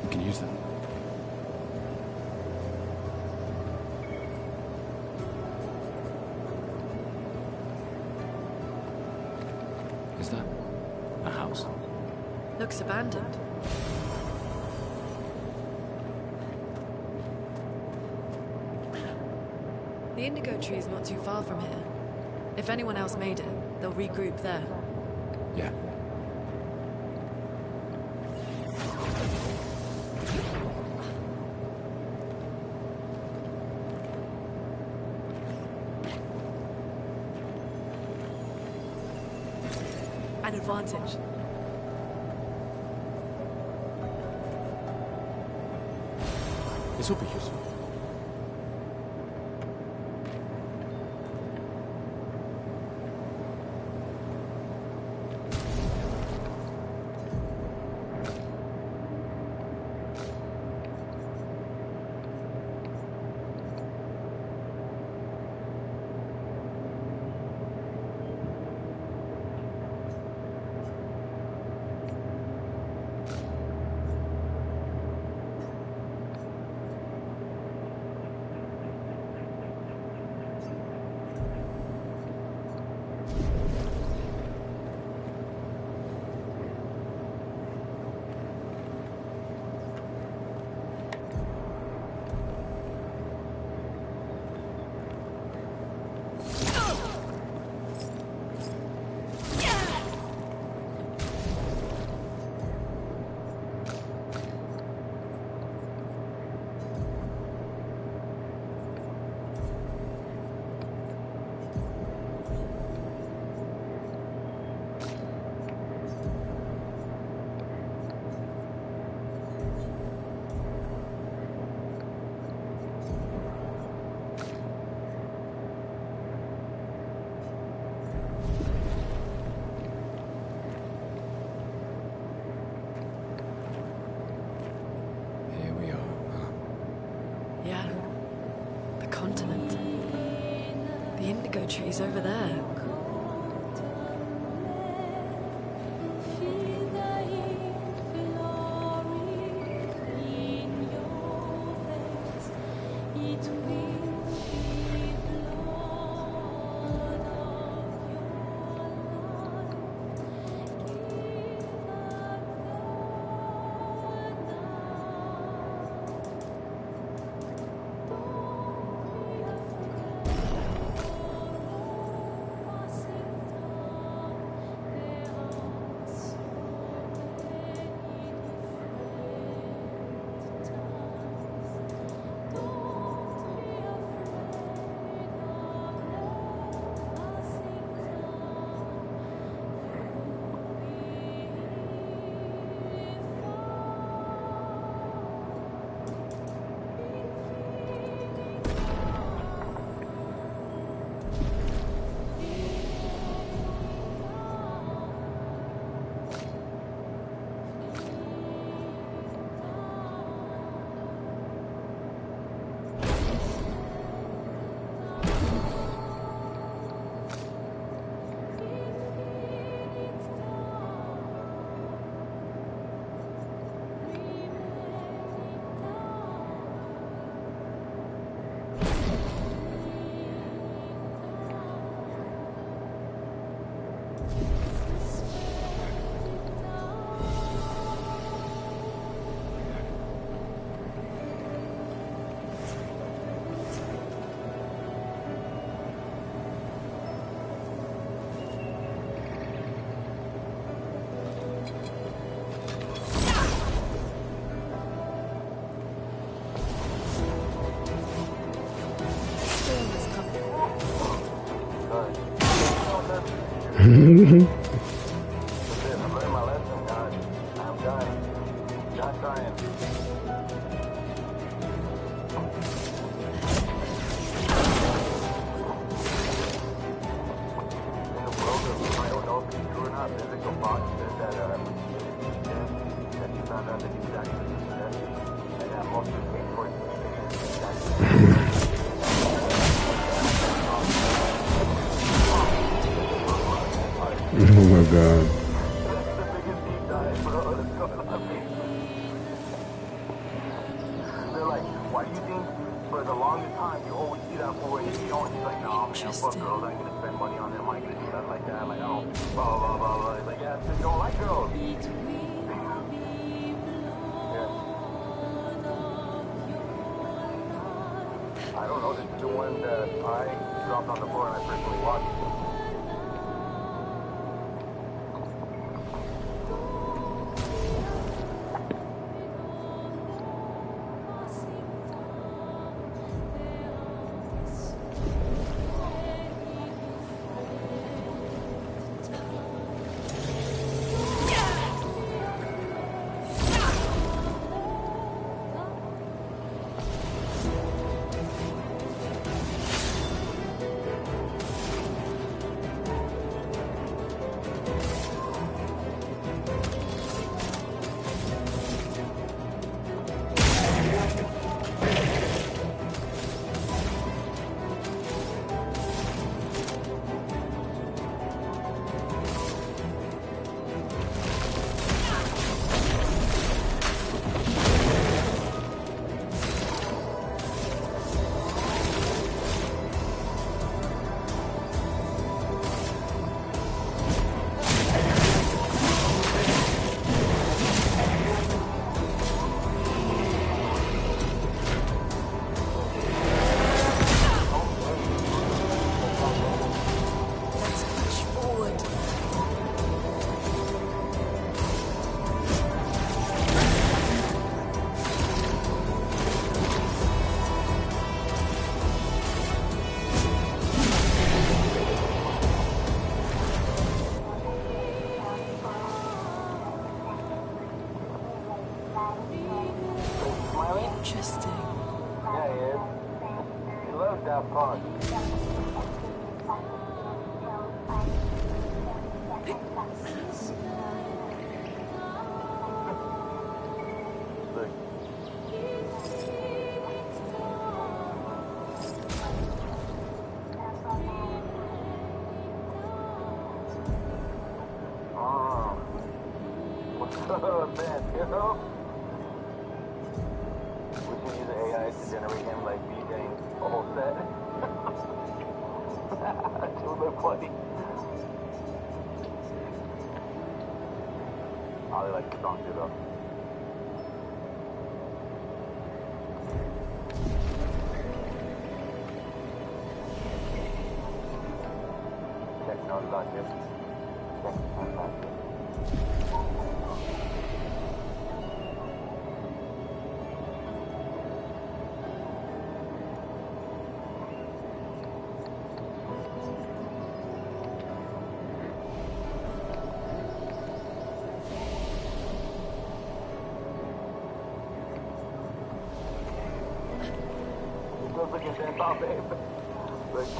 [SPEAKER 3] You can use that. Is that a house?
[SPEAKER 10] Looks abandoned. The indigo tree is not too far from here. If anyone else made it, they'll regroup there.
[SPEAKER 3] Yeah.
[SPEAKER 10] An advantage.
[SPEAKER 3] This will be useful.
[SPEAKER 10] Trees over there.
[SPEAKER 8] learned my lesson, God. I'm done. Not trying. In the world of, I don't know if it's true or not, physical Fox said that he found out that he was actually possessed, and that most of the case for
[SPEAKER 7] Oh my god.
[SPEAKER 8] They're like, why do you think for the longest time you always see that boy and you don't? He's like, no, man, fuck girls, I ain't gonna spend money on them, I ain't gonna do nothing like that. Like, oh, blah, blah, blah, blah. He's like, yeah, it's 'cause you don't like girls. I don't know, this is the one that I dropped on the floor and I personally watched.
[SPEAKER 10] Interesting.
[SPEAKER 8] Yeah, he is. He loves Daft Punk. Look. What's up, man? You know? We should use the AI to generate him like DJing a whole set. That would look funny. I really like the song too, though. Technologic. Look at that, babe. Like,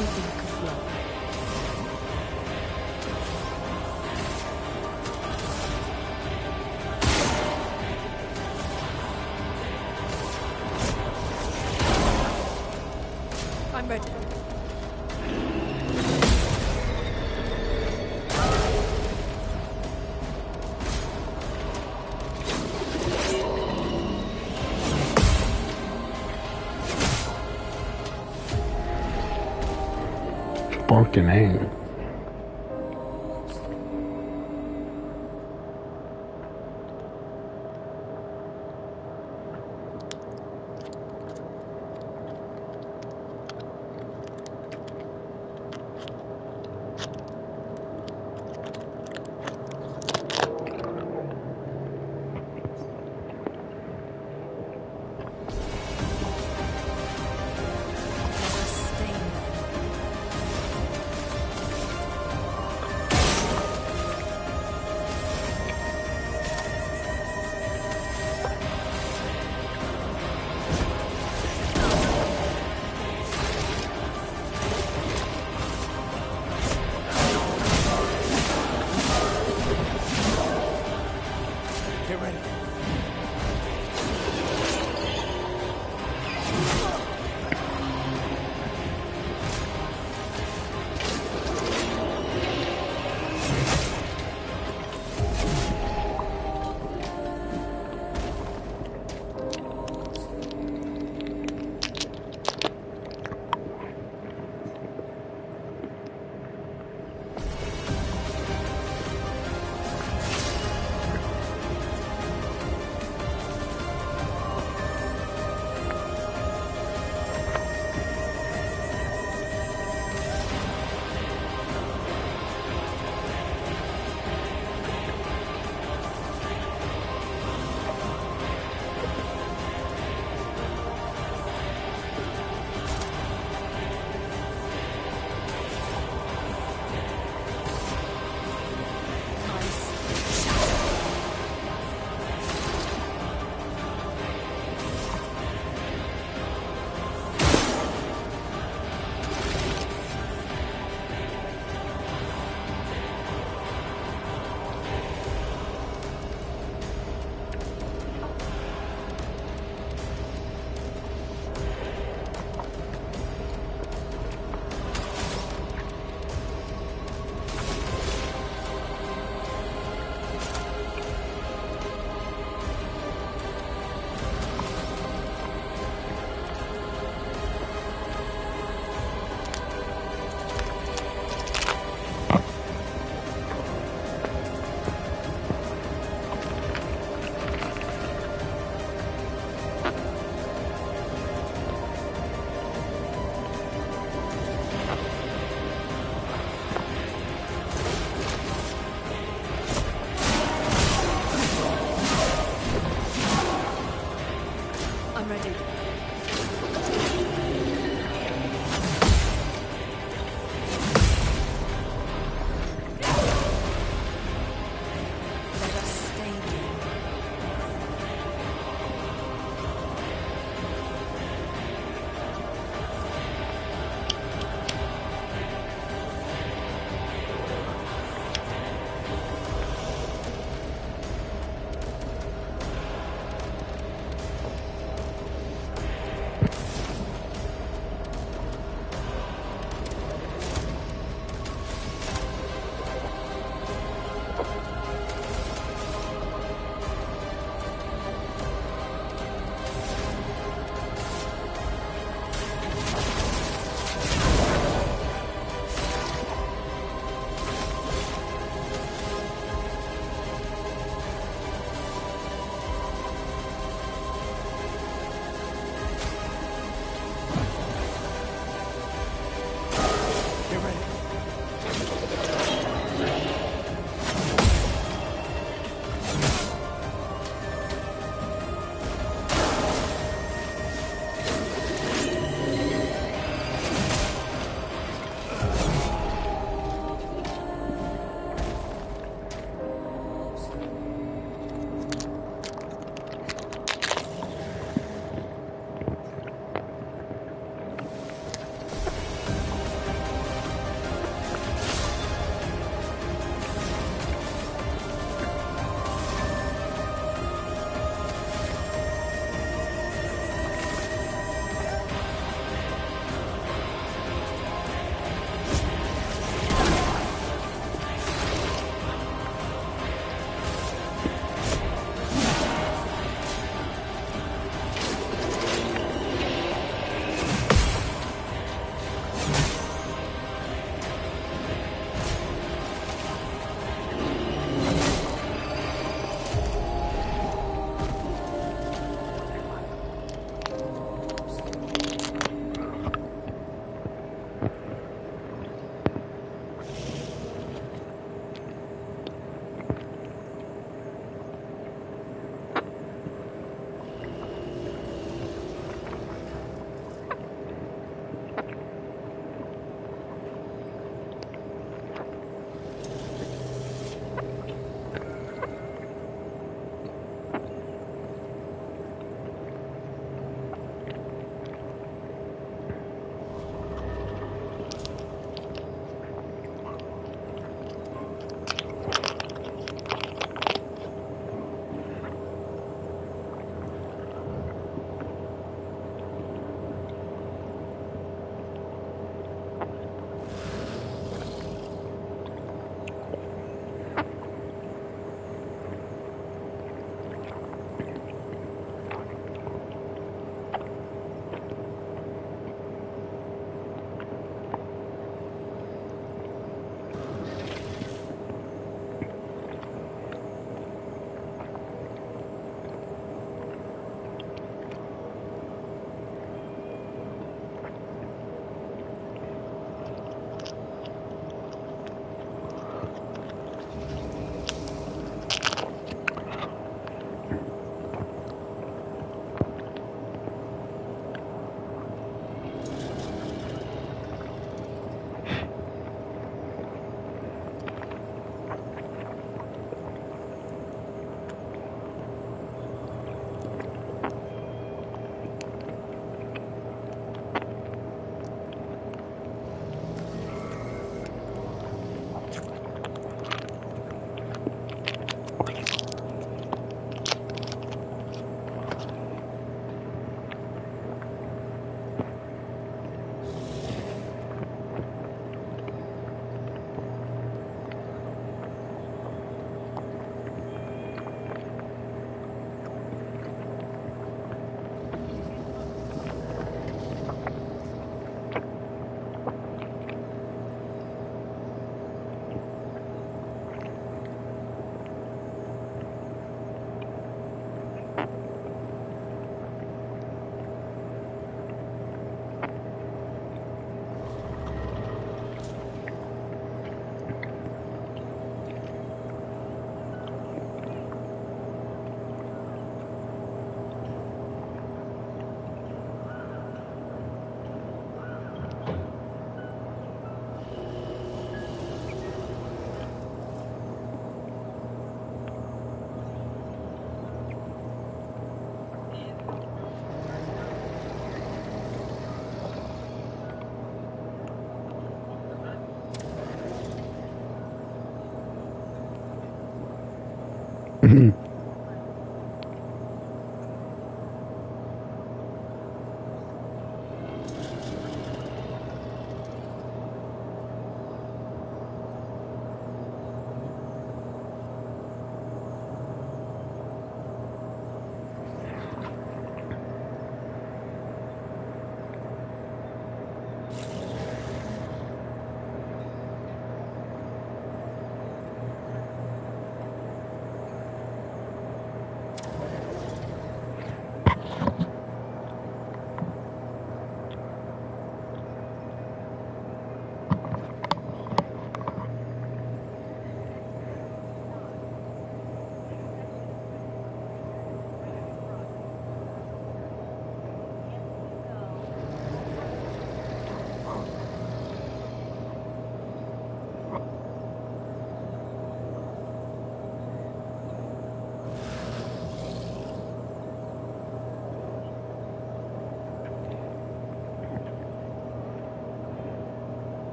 [SPEAKER 10] everything could flow. I'm ready.
[SPEAKER 7] Fucking aim.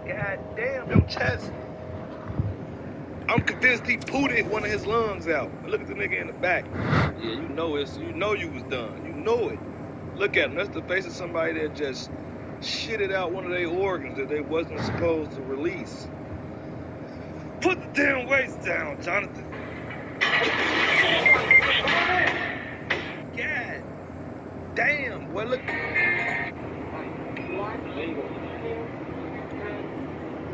[SPEAKER 9] God damn, your chest. I'm convinced he pooted one of his lungs out. Look at the nigga in the back. Yeah, you know you was done. You know it. Look at him. That's the face of somebody that just shitted out one of their organs that they wasn't supposed to release. Put the damn weights down, Jonathan. God damn, boy, look. 1, 2, 3,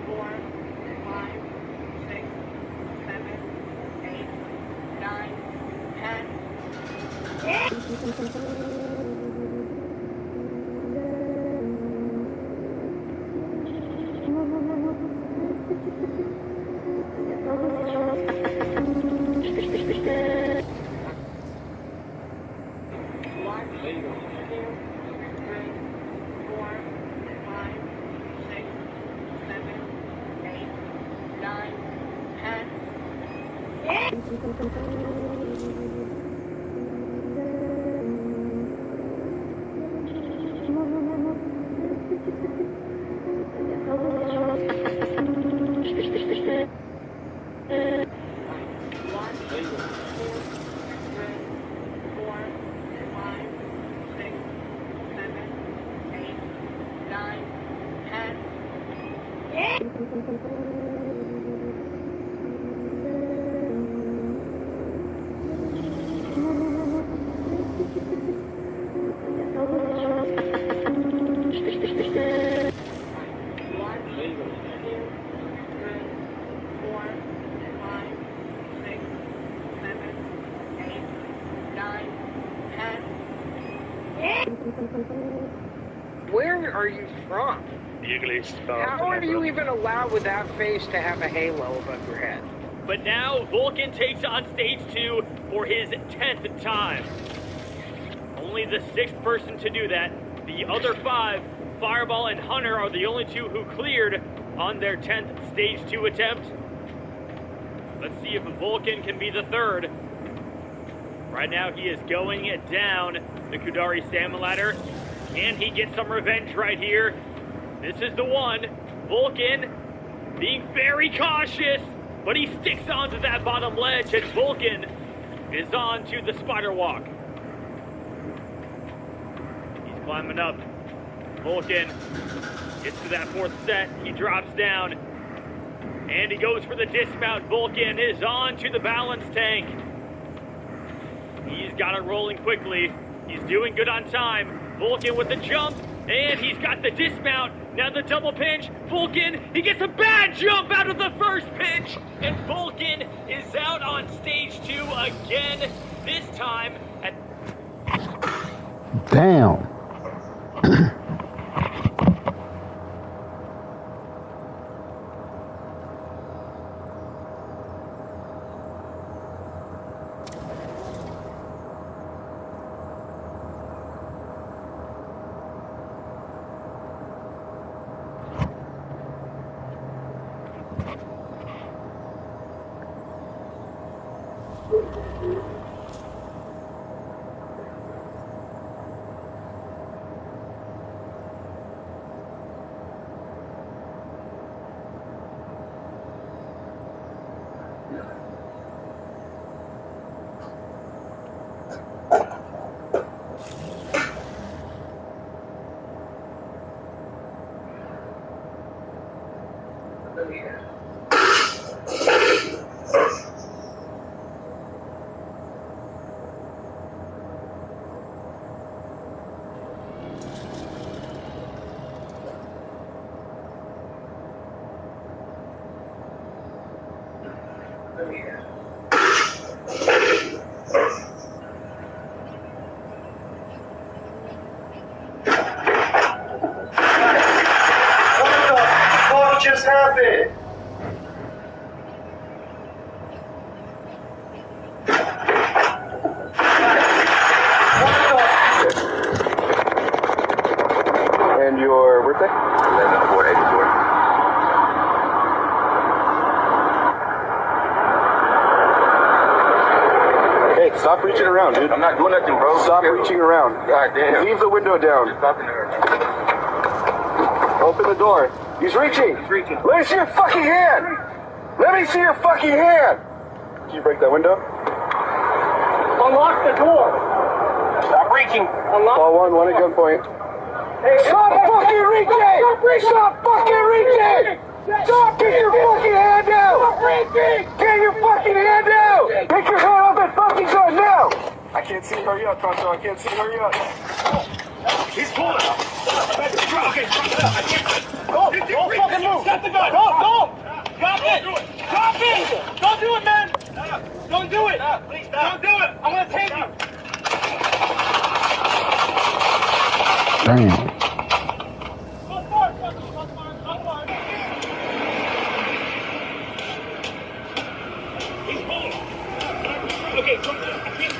[SPEAKER 9] 4, 5, 6, 7, 8, 9, 10.
[SPEAKER 13] Where are you from? How are you even allowed with that face to have a halo above your head?
[SPEAKER 14] But now, Vulcan takes on Stage 2 for his 10th time. Only the 6th person to do that. The other 5, Fireball and Hunter, are the only 2 who cleared on their 10th Stage 2 attempt. Let's see if Vulcan can be the 3rd. Right now, he is going down the Kudari Stamina ladder. Can he get some revenge right here? This is the one. Vulcan being very cautious, but he sticks onto that bottom ledge, and Vulcan is on to the spider walk. He's climbing up. Vulcan gets to that 4th set. He drops down, and he goes for the dismount. Vulcan is on to the balance tank. He's got it rolling quickly. He's doing good on time. Vulcan with the jump, and he's got the dismount. Now the double pinch. Vulcan, he gets a bad jump out of the first pinch, and Vulcan is out on Stage 2 again, this time at...
[SPEAKER 7] Damn.
[SPEAKER 8] What just happened? And your birthday? 11/4/84. Hey, stop reaching around, dude. I'm not doing nothing, bro. Stop reaching around. God damn. Leave the window down. Open the door. He's reaching. He's reaching. Let me see your fucking hand. Let me see your fucking hand. Did you break that window? Unlock the door. Stop reaching. Unlock. Call 1 at gunpoint. Hey, stop fucking reaching! Stop fucking reaching! Stop! Get your fucking hand out! Stop reaching! Get your fucking hand out! Take your hand off that fucking gun now! I can't see. Hurry up, Tonto. I can't see. Hurry up. He's pulling. Okay, I can't. Don't fucking move. Stop the gun. Don't. Drop it. Drop it. Don't do it, man. Don't do it. Please stop. Don't do it. I'm gonna take you.
[SPEAKER 7] Damn.
[SPEAKER 8] He's pulling. Okay, I can't.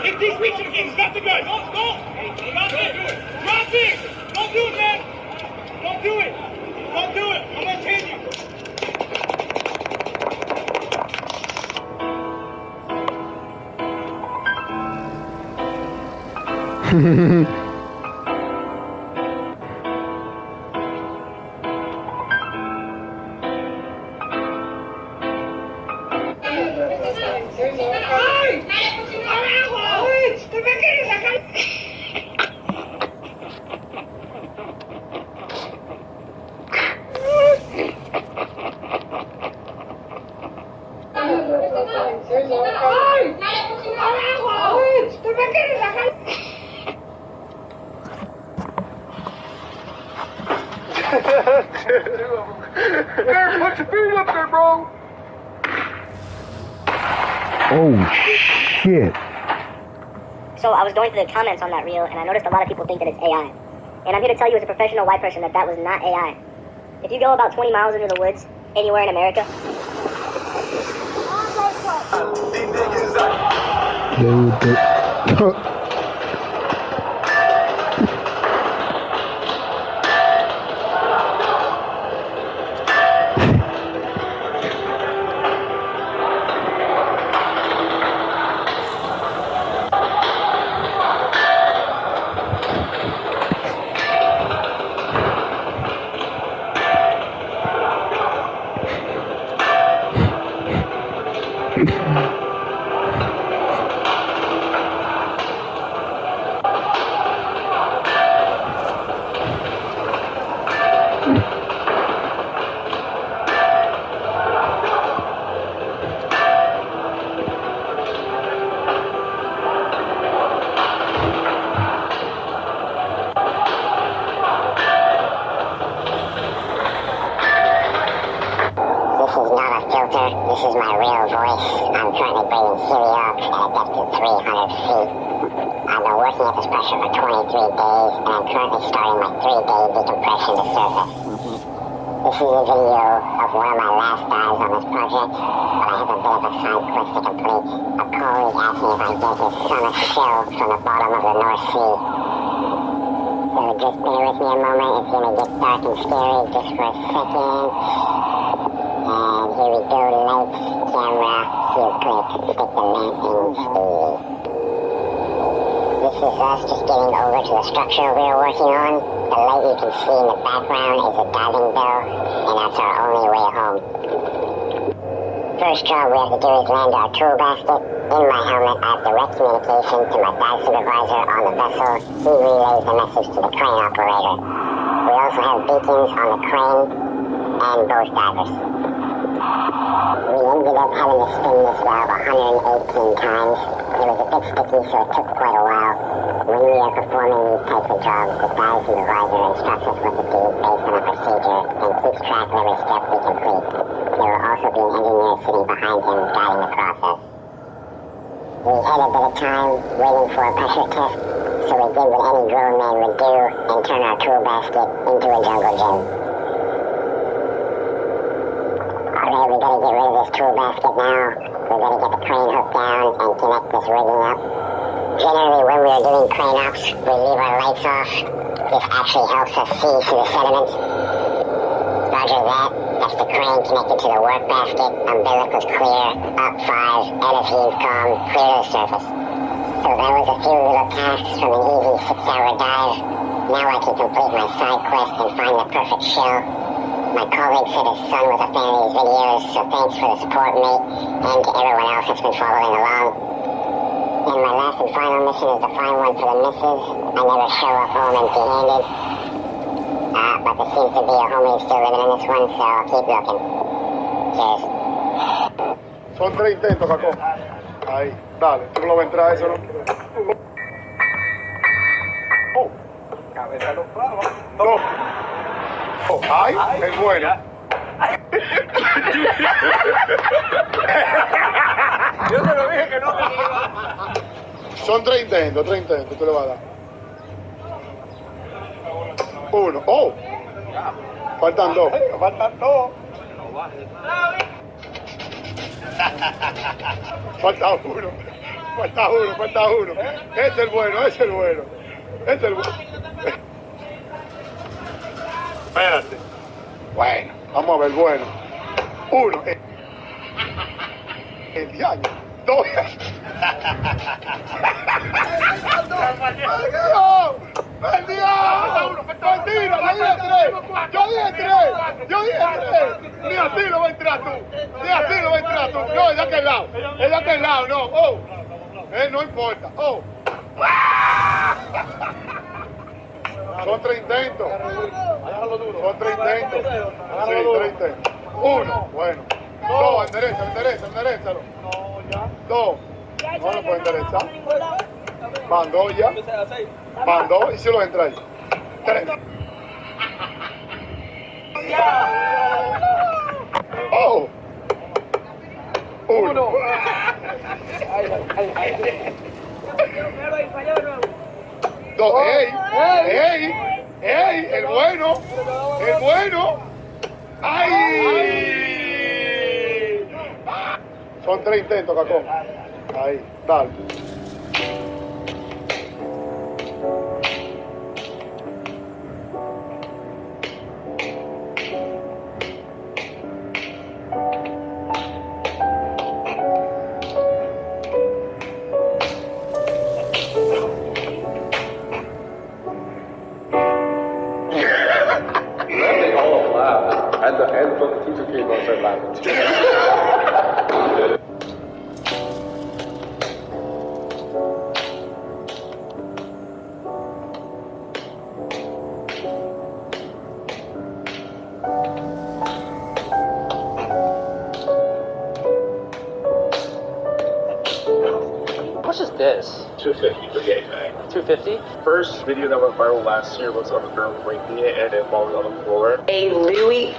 [SPEAKER 8] If he's reaching again, he's got the gun. Don't. Drop it. Drop it. Don't do it, man. Don't do it. Don't do it. I'm gonna take you.
[SPEAKER 15] Put your feet up there, bro.
[SPEAKER 7] Oh shit.
[SPEAKER 16] So I was going through the comments on that reel, and I noticed a lot of people think that it's AI. And I'm here to tell you as a professional white person that that was not AI. If you go about 20 miles into the woods, anywhere in America... This is my real voice. I'm currently breathing helium at a depth of 300 feet. I've been working at this pressure for 23 days, and I'm currently starting my 3-day decompression to surface. This is a video of one of my last dives on this project, but I have a bit of a side quest to complete. A colleague asked me if I'd get his son a shell from the bottom of the North Sea. So just bear with me a moment, it's gonna get dark and scary just for a second. And here we go, lights, camera, cue click, stick the mapping speed. This is us just getting over to the structure we are working on. The light you can see in the background is a diving bell, and that's our only way home. First job we have to do is land our tool basket. In my helmet, I have direct communication to my dive supervisor on the vessel. He relays the message to the crane operator. We also have beacons on the crane and both divers. We ended up having to spin this valve 118 times. It was a bit sticky, so it took quite a while. When we are performing these types of jobs, the dive supervisor instructs us what to do based on a procedure and keeps track of every step we complete. There will also be an engineer sitting behind him guiding the process. We had a bit of time waiting for a pressure test, so we did what any grown man would do and turn our tool basket into a jungle gym. Okay, we gotta get rid of this tool basket now. We gotta get the crane hooked down and connect this rigging up. Generally, when we are doing crane ops, we leave our lights off. This actually helps us see through the sediments. Roger that. That's the crane connected to the work basket. Umbilicals clear. Up 5. Edifuse calm. Clear to the surface. So that was a few little tasks from an easy 6-hour dive. Now I can complete my side quest and find the perfect shell. My colleague said his son was a fan of these videos, so thanks for the support, mate, and to everyone else that's been following along. And my last and final mission is to find one for the missus. I never show up home empty-handed. But there seems to be a homie still living in this one, so I'll keep looking. Cheers.
[SPEAKER 15] Son 3 intentos, Caco. Ahí, dale, tú no lo entras eso, ¿no? Oh, cabeza no clava. No. Oh, ay, es bueno. Yo te lo dije que no te iba. Son 3 intentos, tú le vas a dar. 1. Oh, faltan 2. Faltan 2. Falta uno. Es el bueno. Espérate. Bueno, vamos a ver, bueno. 1. El diaño. mandó. ¡Perdió! ¡Mentira! Yo dije tres. Ni así lo va a entrar tú. Ni así lo va a entrar tú. No, es de aquel lado. Es de aquel lado, no. Oh. No importa. Oh. Son 3 intentos. Son 3 intentos. Sí, 3 intentos. 1, bueno. 2, enderezalo. 2. No lo puede enderezar. Van 2 ya. Van 2 y si lo entra ahí. 3. Oh. 1. 2. ¡Ey! ¡El bueno! ¡Ay! Son 3 intentos, Cacón. Ahí, dale. And the teacher came on start laughing too.
[SPEAKER 17] How much is this?
[SPEAKER 15] $250 for gay bag.
[SPEAKER 17] $250?
[SPEAKER 15] First video that went viral last year was of a girl breaking it and it falling on the floor.
[SPEAKER 17] A Louis.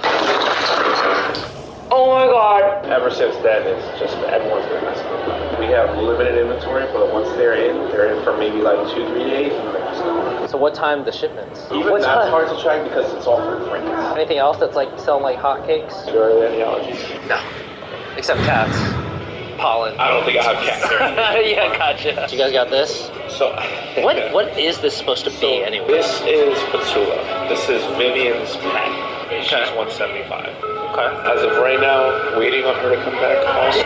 [SPEAKER 17] Oh my god.
[SPEAKER 15] Ever since then, it's just everyone's been messing with it. We have limited inventory, but once they're in for maybe like 2-3 days, and they're just gone.
[SPEAKER 17] So what time the shipments?
[SPEAKER 15] Even that's hard to track because it's all for friends.
[SPEAKER 17] Anything else that's like selling like hotcakes?
[SPEAKER 15] Sure, any allergies?
[SPEAKER 17] No. Except cats. Pollen.
[SPEAKER 15] I don't think I have cats there.
[SPEAKER 17] Yeah, gotcha. You guys got this?
[SPEAKER 15] So,
[SPEAKER 17] what is this supposed to be anyway?
[SPEAKER 15] This is Petula. This is Vivian's pet. She's 175.
[SPEAKER 17] Okay.
[SPEAKER 15] As of right now, waiting on her to come back. Also,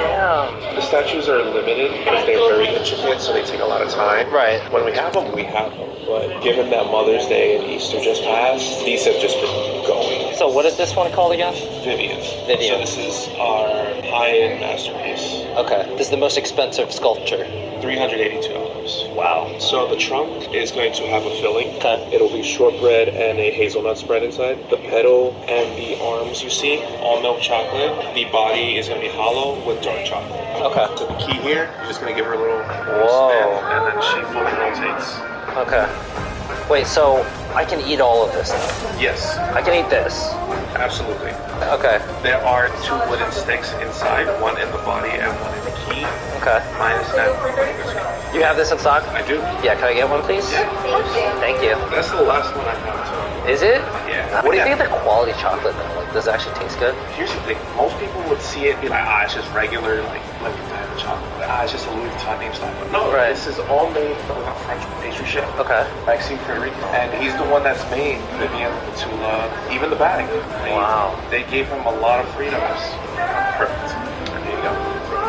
[SPEAKER 15] the statues are limited because they're very intricate, so they take a lot of time.
[SPEAKER 17] Right.
[SPEAKER 15] When we have them, we have them. But given that Mother's Day and Easter just passed, these have just been going.
[SPEAKER 17] So what is this one called again?
[SPEAKER 15] Vivian's.
[SPEAKER 17] Vivian.
[SPEAKER 15] So this is our high-end masterpiece.
[SPEAKER 17] Okay. This is the most expensive sculpture.
[SPEAKER 15] $382.
[SPEAKER 17] Wow.
[SPEAKER 15] So the trunk is going to have a filling.
[SPEAKER 17] Okay.
[SPEAKER 15] It'll be shortbread and a hazelnut spread inside. The petal and the arms you see, all milk chocolate. The body is going to be hollow with dark chocolate.
[SPEAKER 17] Okay.
[SPEAKER 15] So the key here, you're just going to give her a little
[SPEAKER 17] Whoa.
[SPEAKER 15] spin, and then she fully rotates.
[SPEAKER 17] Okay. Wait, so I can eat all of this now?
[SPEAKER 15] Yes.
[SPEAKER 17] I can eat this?
[SPEAKER 15] Absolutely.
[SPEAKER 17] Okay.
[SPEAKER 15] There are 2 wooden sticks inside, one in the body and one in the key.
[SPEAKER 17] Okay.
[SPEAKER 15] Minus that.
[SPEAKER 17] You have this in stock?
[SPEAKER 15] I do.
[SPEAKER 17] Yeah, can I get one, please?
[SPEAKER 15] Yeah.
[SPEAKER 17] Thank you.
[SPEAKER 15] That's the last one I have, too.
[SPEAKER 17] Is it?
[SPEAKER 15] Yeah.
[SPEAKER 17] What do you think of the quality chocolate, though? Like, does it actually taste good?
[SPEAKER 15] Here's the thing. Most people would see it and be like, it's just regular, like diamond chocolate. It's just a Louis Vuitton name style. But no,
[SPEAKER 17] right.
[SPEAKER 15] This is all made from a French pastry chef.
[SPEAKER 17] Okay.
[SPEAKER 15] Maxime Frederic. And he's the one that's made Vivian, Petula, even the bag. They gave him a lot of freedom. It's perfect. And there you go.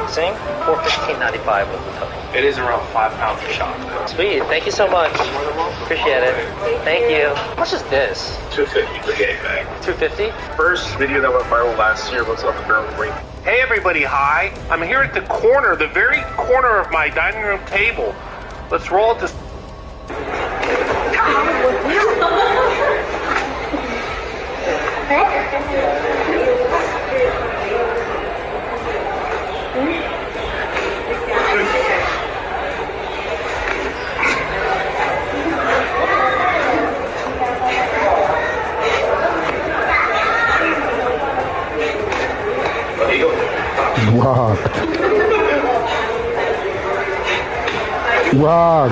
[SPEAKER 17] Sing? $415.95 with the total.
[SPEAKER 15] It is around 5 pounds per shot.
[SPEAKER 17] Sweet. Thank you so much. Appreciate it. Thank you. How much is this?
[SPEAKER 15] $250 for gay bag.
[SPEAKER 17] $250?
[SPEAKER 15] First video that went viral last year was of the girl breaking. Hey everybody, hi. I'm here at the corner, the very corner of my dining room table. Let's roll this.
[SPEAKER 7] Rock.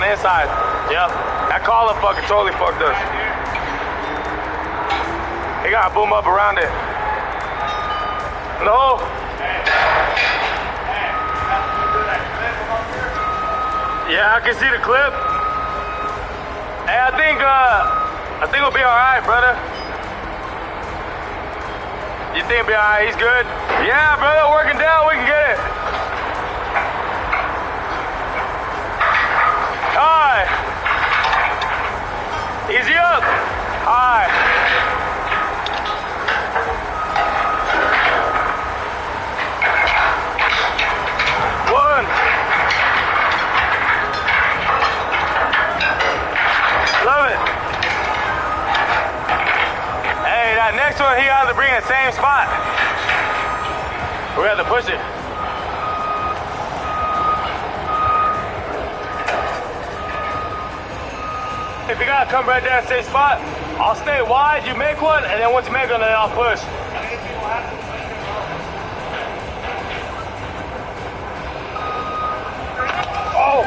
[SPEAKER 18] on the inside. Yep. That collar fucking totally fucked us. He gotta boom up around it. No. Yeah, I can see the clip. Hey, I think we'll be all right, brother. You think we'll be all right? He's good? Yeah, brother, working down, we can get it. All right. Easy up. All right. One. Love it. Hey, that next one, he got to bring the same spot. We have to push it. If you gotta come right there and same spot, I'll stay wide, you make one, and then once you make one, then I'll push. Oh!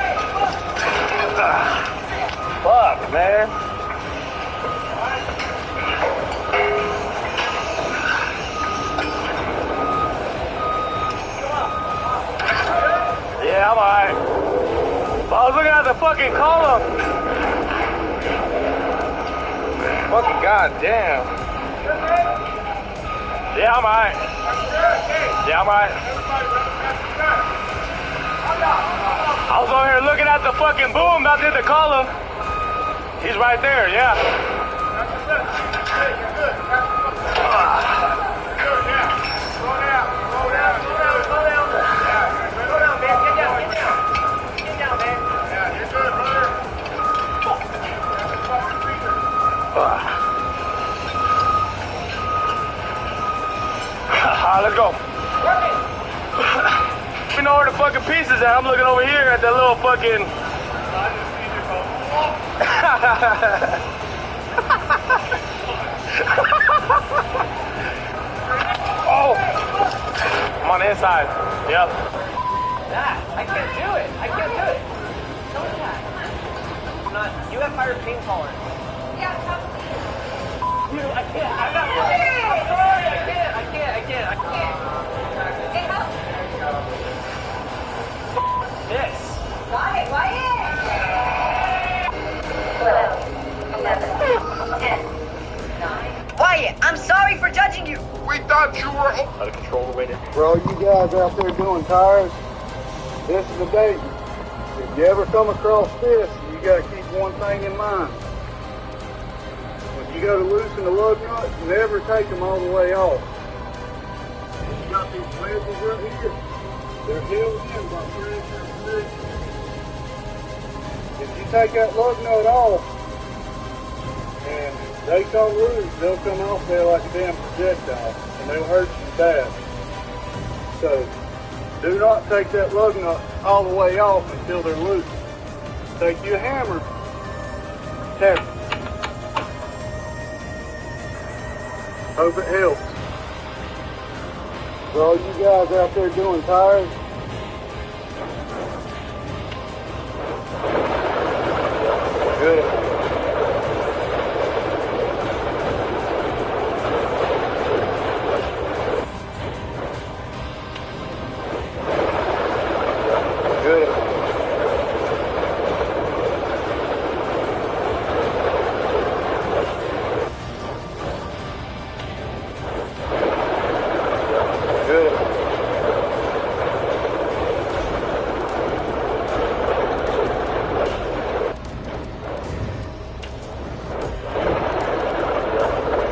[SPEAKER 18] Fuck, man. Yeah, I'm alright. But I was looking at the fucking column. Fucking goddamn. Yeah, I'm alright. Yeah, I'm alright. I was over here looking at the fucking boom out there, the column. He's right there, yeah. Let's go. We know where the fucking pieces at. I'm looking over here at that little fucking. Oh! I'm on the inside. Yep.
[SPEAKER 17] I can't do it. I can't do it. Don't do that. I'm not. You have higher pain tolerance. Yeah, you, I can't. I'm not. I'm sorry. I can't. Hey, help. This.
[SPEAKER 19] Wyatt. 12, 11, 10, 9. Wyatt, I'm sorry for judging you.
[SPEAKER 15] We thought you were
[SPEAKER 17] out of control the way to.
[SPEAKER 15] For all you guys out there doing tires, this is the day. If you ever come across this, you got to keep one thing in mind. When you go to loosen the lug nut, never take them all the way off. You got these wedges right here. They're held in by pressure and friction. If you take that lug nut off and they come loose, they'll come off there like a damn projectile and they'll hurt you bad. So do not take that lug nut all the way off until they're loose. Take you a hammer, tap it. Hope it helps. For all you guys out there doing tires, good.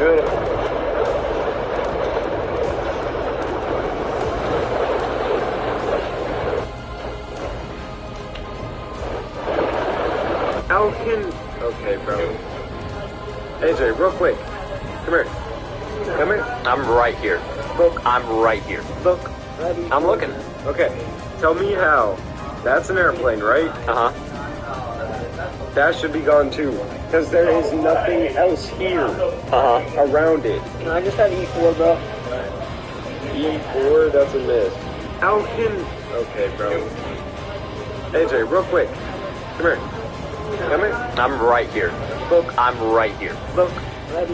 [SPEAKER 15] Good.
[SPEAKER 20] Okay, bro. AJ, real quick. Come here. Come here.
[SPEAKER 17] I'm right here.
[SPEAKER 20] Look.
[SPEAKER 17] I'm right here.
[SPEAKER 20] Look.
[SPEAKER 17] I'm looking.
[SPEAKER 20] Okay. Tell me how. That's an airplane, right?
[SPEAKER 17] Uh-huh.
[SPEAKER 20] That should be gone too. Because there is nothing else here. Around it.
[SPEAKER 17] Can I just have E4, bro?
[SPEAKER 20] E4? That's a miss. How can... Okay, bro. AJ, real quick. Come here. Come in.
[SPEAKER 17] I'm right here. Look, I'm right here. Look,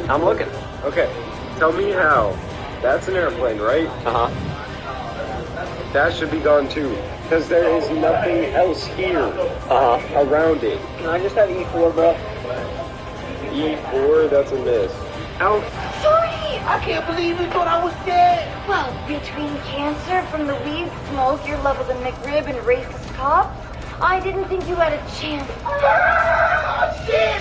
[SPEAKER 17] I'm looking.
[SPEAKER 20] Okay, tell me how. That's an airplane, right?
[SPEAKER 17] Uh-huh.
[SPEAKER 20] That should be gone too, because there is nothing else here around it.
[SPEAKER 17] Can I just have E4, bro?
[SPEAKER 20] E4, that's a miss. How?
[SPEAKER 19] Sorry! I can't believe you thought I was dead! Well, between cancer from the weed smoke, your love of the McRib, and racist cops, I didn't think you had a chance. Ah, shit,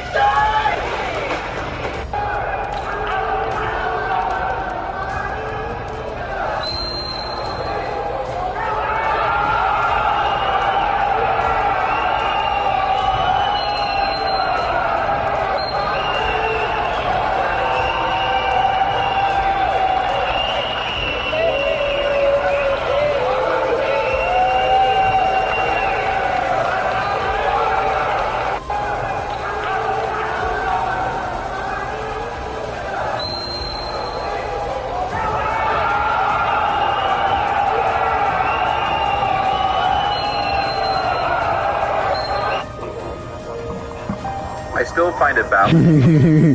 [SPEAKER 21] I still find it baffling.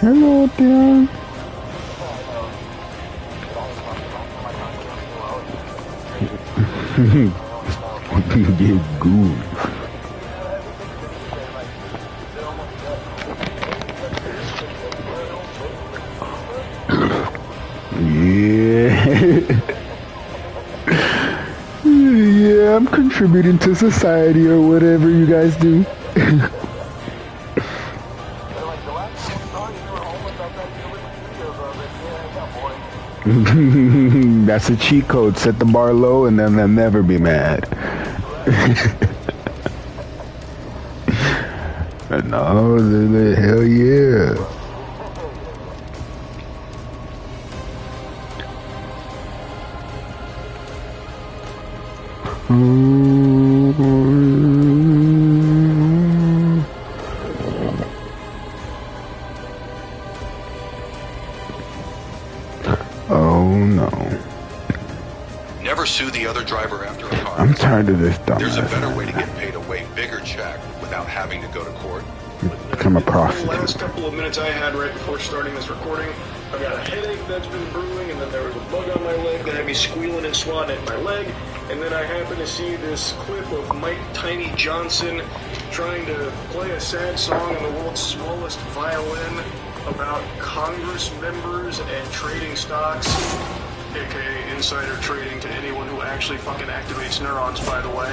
[SPEAKER 7] Hello, Dan. Get good. Yeah. Yeah, I'm contributing to society or whatever you guys do. That's a cheat code. Set the bar low and then they'll never be mad. No, hell yeah. Oh no.
[SPEAKER 22] Never sue the other driver after a car.
[SPEAKER 7] I'm tired of this dumbass.
[SPEAKER 22] There's a better way to get paid a way bigger check without having to go to court.
[SPEAKER 7] Become a
[SPEAKER 23] The
[SPEAKER 7] prostitute.
[SPEAKER 23] last couple of minutes I had right before starting this recording, I've got a headache that's been brewing, and then there was a bug on my leg that had me squealing and swatting at my leg, and then I happened to see this clip of Mike Tiny Johnson trying to play a sad song on the world's smallest violin about Congress members and trading stocks, aka insider trading to anyone who actually fucking activates neurons, by the way.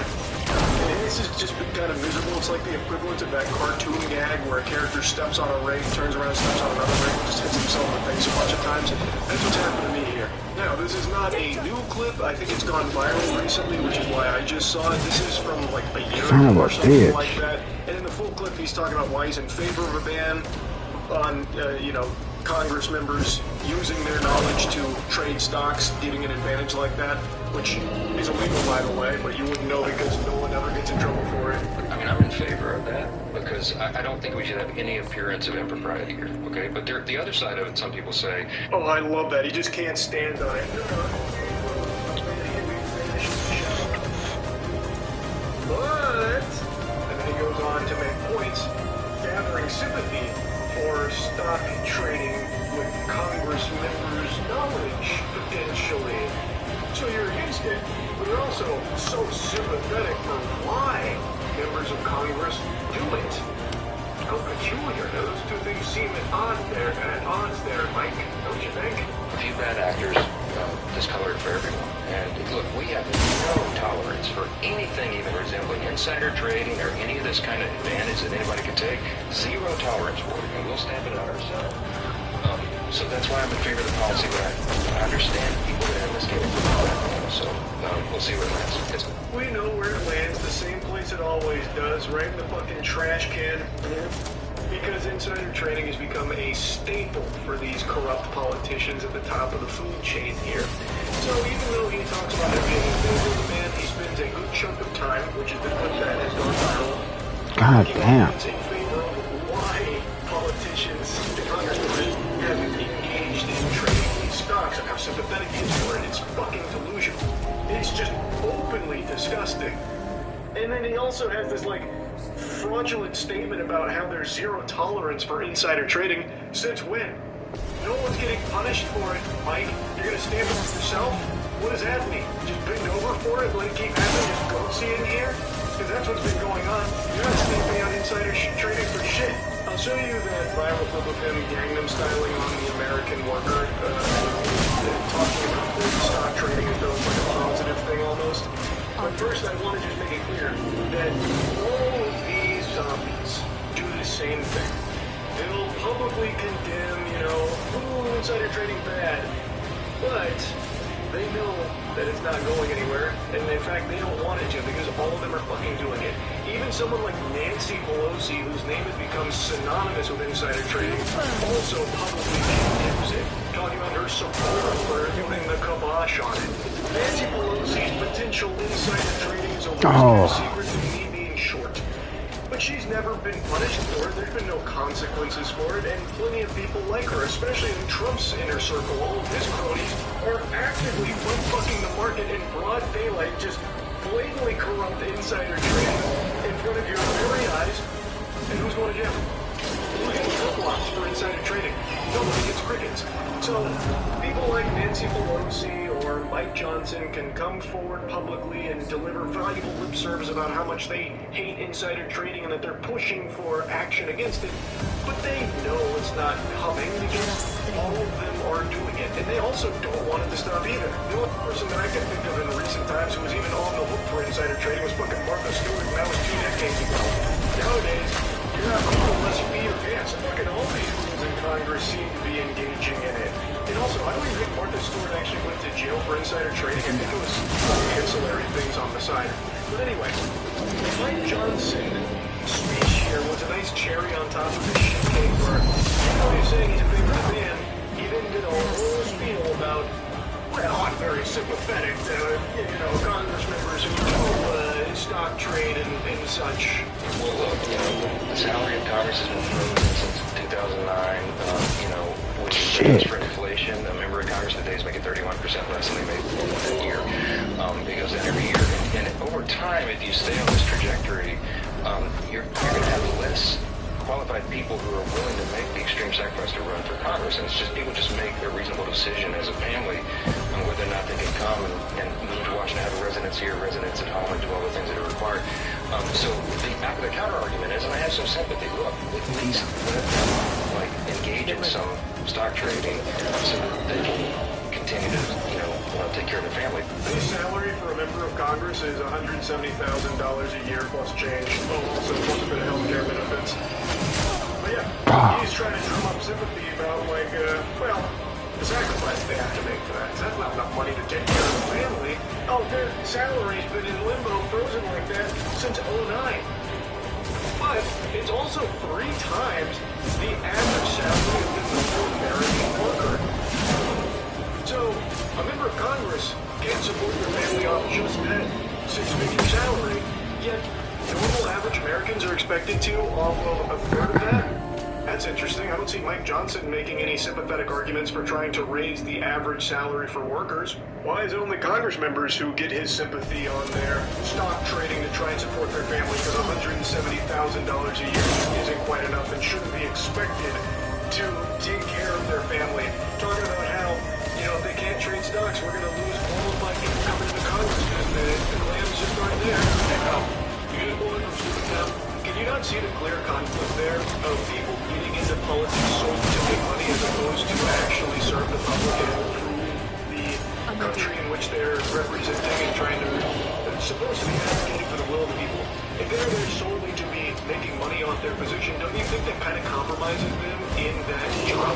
[SPEAKER 23] And this has just been kind of miserable. It's like the equivalent of that cartoon gag where a character steps on a ring, turns around, steps on another ring, just hits himself in the face a bunch of times. That's what's happened to me here. Now, this is not a new clip. I think it's gone viral recently, which is why I just saw it. This is from like a year
[SPEAKER 7] Son of
[SPEAKER 23] ago
[SPEAKER 7] a
[SPEAKER 23] or something
[SPEAKER 7] bitch.
[SPEAKER 23] like that. And in the full clip, he's talking about why he's in favor of a ban on, Congress members using their knowledge to trade stocks, getting an advantage like that, which is illegal, by the way, but you wouldn't know because no one ever gets in trouble for it.
[SPEAKER 24] I mean, I'm in favor of that because I don't think we should have any appearance of impropriety here, okay? But the other side of it, some people say,
[SPEAKER 23] Oh, I love that. He just can't stand on it. But, and then he goes on to make points, gathering sympathy for stock trading with Congress members' knowledge, potentially. So you're against it, but you're also so sympathetic for why members of Congress do it. How peculiar. Now, those two things seem at odds there, Mike, don't you think?
[SPEAKER 24] a few bad actors discolored for everyone. And look, we have no tolerance for anything even resembling insider trading or any of this kind of advantage that anybody can take. Zero tolerance for it, and we'll stamp it out ourselves. So that's why I'm in favor of the policy, but I understand people that have this capability. So we'll see where it lands.
[SPEAKER 23] We know where it lands, the same place it always does, right in the fucking trash can. Because insider trading has become a staple for these corrupt politicians at the top of the food chain here. So even though he talks about it being in favor of the man, he spends a good chunk of time, which is the clip that has gone viral.
[SPEAKER 7] God damn.
[SPEAKER 23] In favor of why politicians, the congressmen, have engaged in trading these stocks and how sympathetic he is for it. It's fucking delusional. It's just openly disgusting. And then he also has this, like, fraudulent statement about how there's zero tolerance for insider trading. Since when? No one's getting punished for it, Mike. You're gonna stand up for yourself? What does that mean? Just bend over for it, let it keep happening, just go see it here? Because that's what's been going on. You're not stamping out insider trading for shit. I'll show you that viral clip of him Gangnam styling on the American worker, talking about the stock trading as though it's like a positive thing almost. But first, I want to just make it clear that all of these zombies do the same thing. They'll publicly condemn, ooh, insider trading bad, but they know that it's not going anywhere, and in fact, they don't want it to because all of them are fucking doing it. Even someone like Nancy Pelosi, whose name has become synonymous with insider trading, also publicly condemns it, talking about her support for putting the kibosh on it. Nancy Pelosi's potential insider trading is a worse secret than me being short. But she's never been punished for it. There's been no consequences for it, and plenty of people like her, especially in Trump's inner circle. All of his cronies are actively fucking the market in broad daylight, just blatantly corrupt insider trading in front of your very eyes. And who's going to jail? Who's getting flip-flops for insider trading? Nobody gets crickets. So, people like Nancy Pelosi or Mike Johnson can come forward publicly and deliver valuable lip service about how much they hate insider trading and that they're pushing for action against it, but they know it's not coming because all of them are doing it, and they also don't want it to stop either. The only person that I can think of in recent times who was even on the hook for insider trading was fucking Martha Stewart, and that was 2 decades ago. Nowadays, you're not people unless you pee your pants, and fucking all these people in Congress seem to be engaging in it. And also, I don't even think Martha Stewart actually went to jail for insider trading. I think it was ancillary things on the side. But anyway, Mike Johnson speech here was a nice cherry on top of the shit cake where he's saying he's a big fan. He then did a whole spiel about, well, I'm very sympathetic to, Congress members who do stock trade and such.
[SPEAKER 21] Well, look, the salary of Congress has been frozen since 2009. When you adjust for inflation, a member of Congress today is making 31% less than they made that year. It goes down every year. And over time, if you stay on this trajectory, you're going to have less qualified people who are willing to make the extreme sacrifice to run for Congress. And it's just people just make a reasonable decision as a family on whether or not they can come and move to Washington, have a residence here, residence at home, and do all the things that are required. So the counter argument is, and I have some sympathy, look, at least let them engage in some stock trading so that they can continue to take care of their family.
[SPEAKER 23] The salary for a member of Congress is $170,000 a year plus change. Also plus a bit of health care benefits. But yeah, he's trying to drum up sympathy about the sacrifice they have to make for that. That's not enough money to take care of the family. Oh, their salary's been in limbo, frozen like that since '09. But it's also 3 times the average salary of the normal American worker. So, a member of Congress can't support their family off just that 6-figure salary, yet normal average Americans are expected to off of a third of that? That's interesting. I don't see Mike Johnson making any sympathetic arguments for trying to raise the average salary for workers. Why is it only Congress members who get his sympathy on their stock trading to try and support their family because $170,000 a year isn't quite enough and shouldn't be expected to take care of their family? Talking about how, if they can't trade stocks, we're going to lose qualified people coming to Congress because the lambs just aren't there. You just blow from stupid town. Can you not see the clear conflict there of people getting into politics solely to make money as opposed to actually serve the public and improve the country in which they're representing and trying to, they're supposed to be advocating for the will of the people? If they're there solely to be making money off their position, don't you think that kind of compromises them in that job?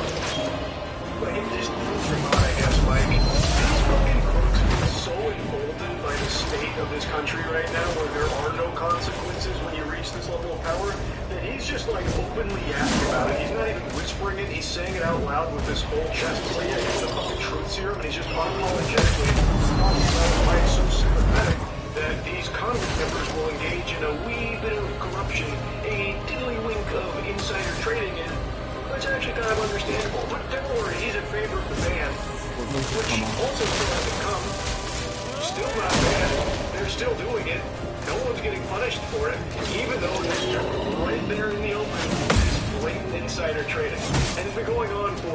[SPEAKER 23] But it just proves your mind, I guess, Mike. These fucking crooks are so emboldened by the state of this country right now where there are no consequences when you reach this level of power that he's just openly yapping about it. He's not even whispering it, he's saying it out loud with his whole chest. It's like, yeah, he's the fucking truth serum, and he's just unapologetically talking about why he's so sympathetic that these Congress members will engage in a wee bit of corruption, a tiddlywink of insider trading, and that's actually kind of understandable. But don't worry, he's in favor of the ban, which also still hasn't come. Still not bad. They're still doing it. No one's getting punished for it, even though there's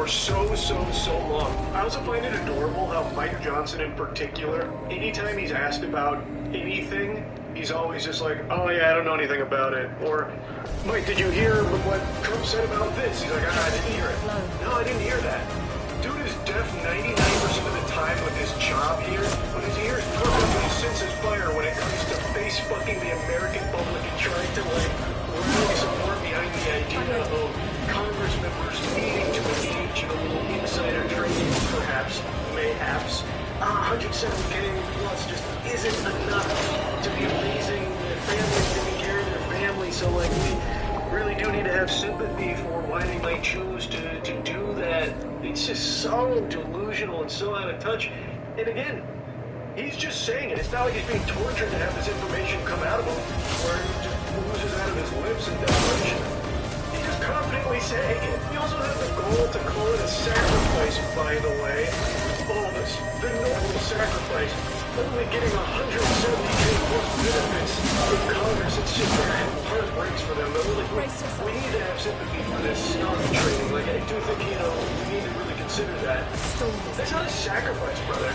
[SPEAKER 23] for so long. I also find it adorable how Mike Johnson in particular, anytime he's asked about anything, he's always just like, oh yeah, I don't know anything about it. Or, Mike, did you hear what Trump said about this? He's like, I didn't hear it. No, I didn't hear that. Dude is deaf 99% of the time with his job here, but his ears perfectly sense his fire when it comes to face fucking the American public and trying to like really support behind the idea of Congress members needing to engage in a little insider trading, perhaps, mayhaps. 170K plus just isn't enough to be raising their families, taking care of their family. So like we really do need to have sympathy for why they might choose to do that. It's just so delusional and so out of touch. And again, he's just saying it. It's not like he's being tortured to have this information come out of him where it just oozes out of his lips in desperation. He's just confidently saying it. He also has the goal to call it a sacrifice, by the way. All this, the noble sacrifice, only getting 170K plus benefits in Congress. It's just their heart breaks for them. But really, we need to have sympathy for this stock trading. Like, I do think, we need to really consider that. That's not a sacrifice, brother.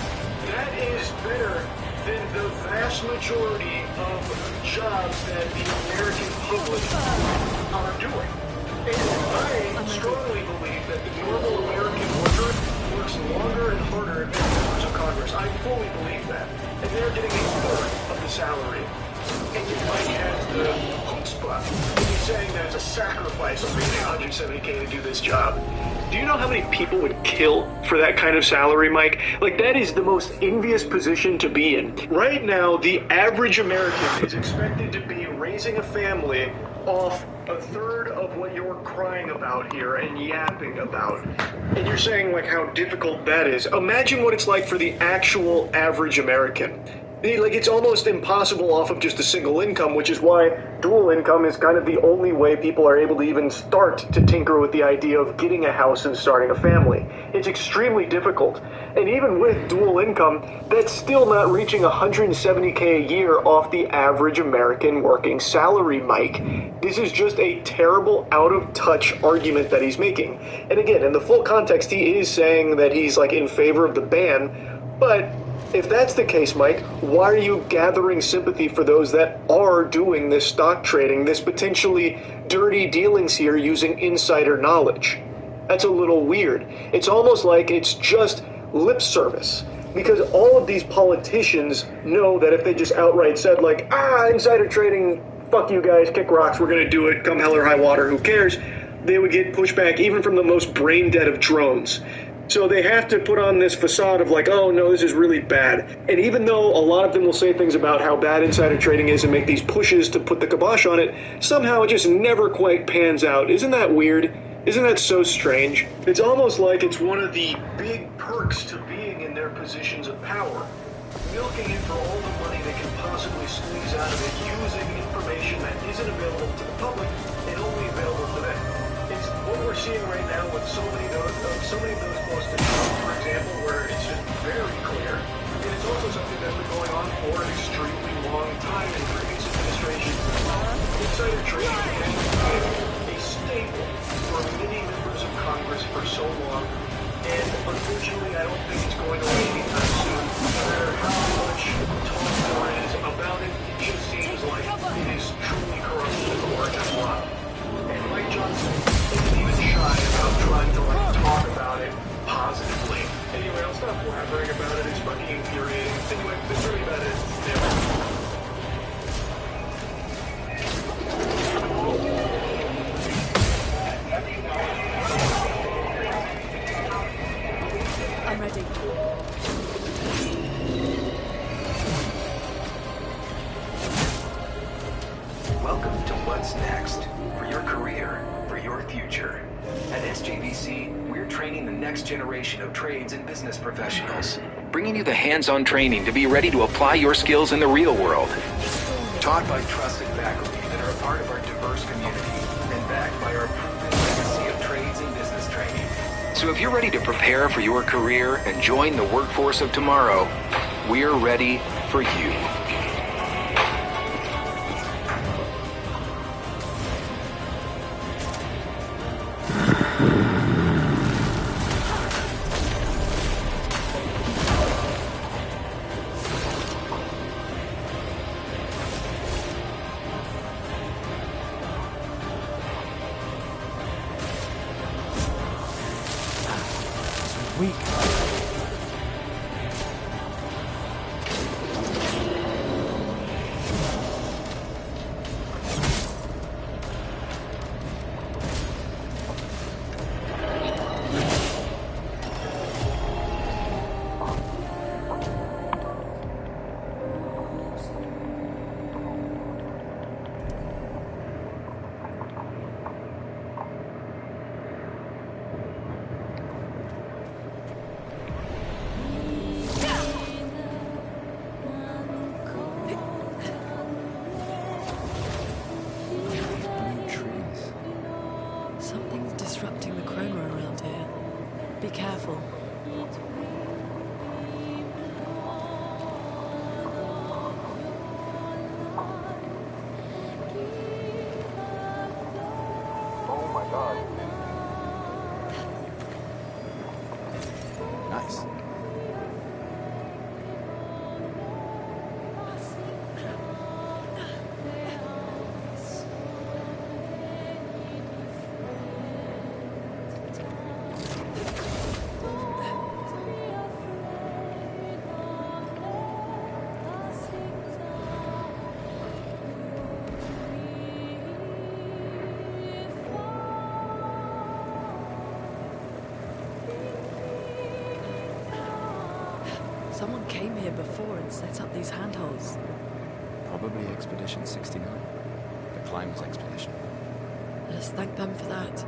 [SPEAKER 23] That is better than the vast majority of jobs that the American public are doing. And I strongly believe that the normal American worker works longer and harder than members of Congress. I fully believe that. And they're getting a third of the salary. And you might have the chutzpah to be saying that it's a sacrifice of paying 170K to do this job. Do you know how many people would kill for that kind of salary, Mike? Like, that is the most envious position to be in. Right now, the average American is expected to be raising a family off a third of what you're crying about here and yapping about. And you're saying, like, how difficult that is. Imagine what it's like for the actual average American. Like, it's almost impossible off of just a single income, which is why dual income is kind of the only way people are able to even start to tinker with the idea of getting a house and starting a family. It's extremely difficult. And even with dual income, that's still not reaching 170K a year off the average American working salary, Mike. This is just a terrible, out-of-touch argument that he's making. And again, in the full context, he is saying that he's, like, in favor of the ban, but if that's the case, Mike, why are you gathering sympathy for those that are doing this stock trading, this potentially dirty dealings here using insider knowledge? That's a little weird. It's almost like it's just lip service, because all of these politicians know that if they just outright said, like, insider trading, fuck you guys, kick rocks, we're going to do it, come hell or high water, who cares, they would get pushback even from the most brain dead of drones. So they have to put on this facade of like, oh no, this is really bad. And even though a lot of them will say things about how bad insider trading is and make these pushes to put the kibosh on it, somehow it just never quite pans out. Isn't that weird? Isn't that so strange? It's almost like it's one of the big perks to being in their positions of power. Milking it for all the money they can possibly squeeze out of it, using information that isn't available to the public and only available to them. It's what we're seeing right now with so many of those close to Trump, for example, where it's just very clear. And it's also something that's been going on for an extremely long time in previous administrations. Insider trading has been a staple for many members of Congress for so long. And unfortunately, I don't think it's going away anytime soon. No matter how much talk there is about it, it just seems like it is truly corrupt to the core as well. And Mike Johnson isn't even shy about trying to talk about it positively. Anyway, I'll stop blabbering about it. It's fucking infuriating. Anyway, that's really about it.
[SPEAKER 5] I'm ready.
[SPEAKER 1] Welcome to What's Next. For your career, for your future. At SJVC, we're training the next generation of trades and business professionals, bringing you the hands-on training to be ready to apply your skills in the real world. Taught by trusted faculty that are a part of our diverse community and backed by our proven legacy of trades and business training. So if you're ready to prepare for your career and join the workforce of tomorrow, we're ready for you.
[SPEAKER 3] weak.
[SPEAKER 10] Something's disrupting the chroma around here. Be careful.
[SPEAKER 8] Oh my god.
[SPEAKER 3] Nice.
[SPEAKER 10] Someone came here before and set up these handholds.
[SPEAKER 3] Probably Expedition 69. The Climbers Expedition.
[SPEAKER 10] Let us thank them for that.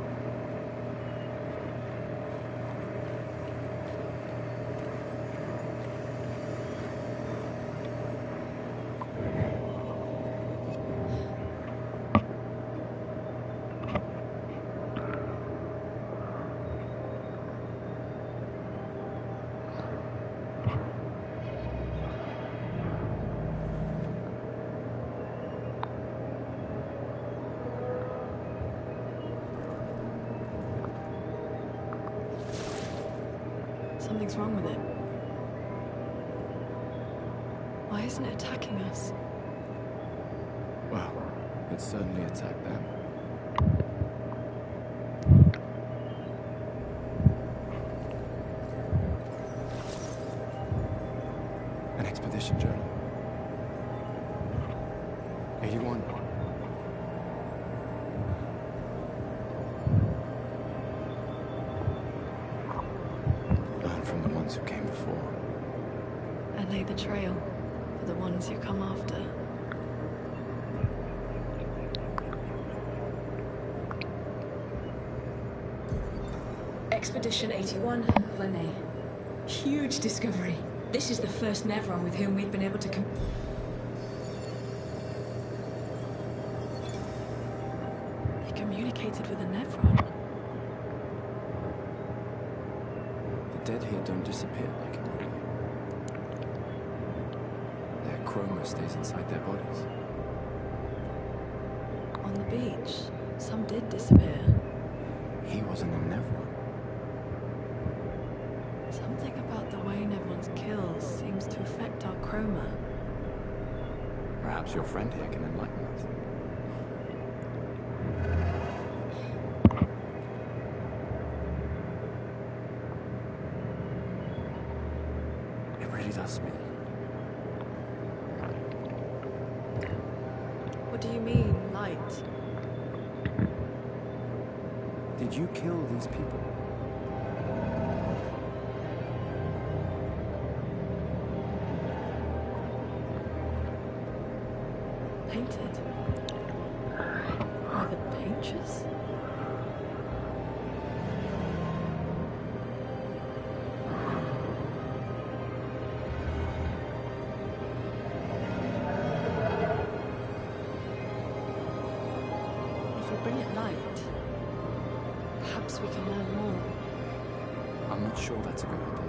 [SPEAKER 10] Something's wrong with it. Why isn't it attacking us?
[SPEAKER 3] Well, it certainly attacked them. An expedition journal. 81. Learn from the ones who came before.
[SPEAKER 10] And lay the trail for the ones who come after.
[SPEAKER 5] Expedition 81, Lene. Huge discovery. This is the first Nevron with whom we've been able to
[SPEAKER 10] They communicated with a Nevron.
[SPEAKER 3] The dead here don't disappear like in Romeo. Their chroma stays inside their bodies.
[SPEAKER 10] On the beach, some did disappear.
[SPEAKER 3] He wasn't a Nevron.
[SPEAKER 10] Something about the way Nevron's kills seems to affect our chroma.
[SPEAKER 3] Perhaps your friend here can enlighten us. It really does smell.
[SPEAKER 10] What do you mean, light?
[SPEAKER 3] Did you kill these people?
[SPEAKER 10] Painted? By the painters? If we bring it light, perhaps we can learn more.
[SPEAKER 3] I'm not sure that's a good idea.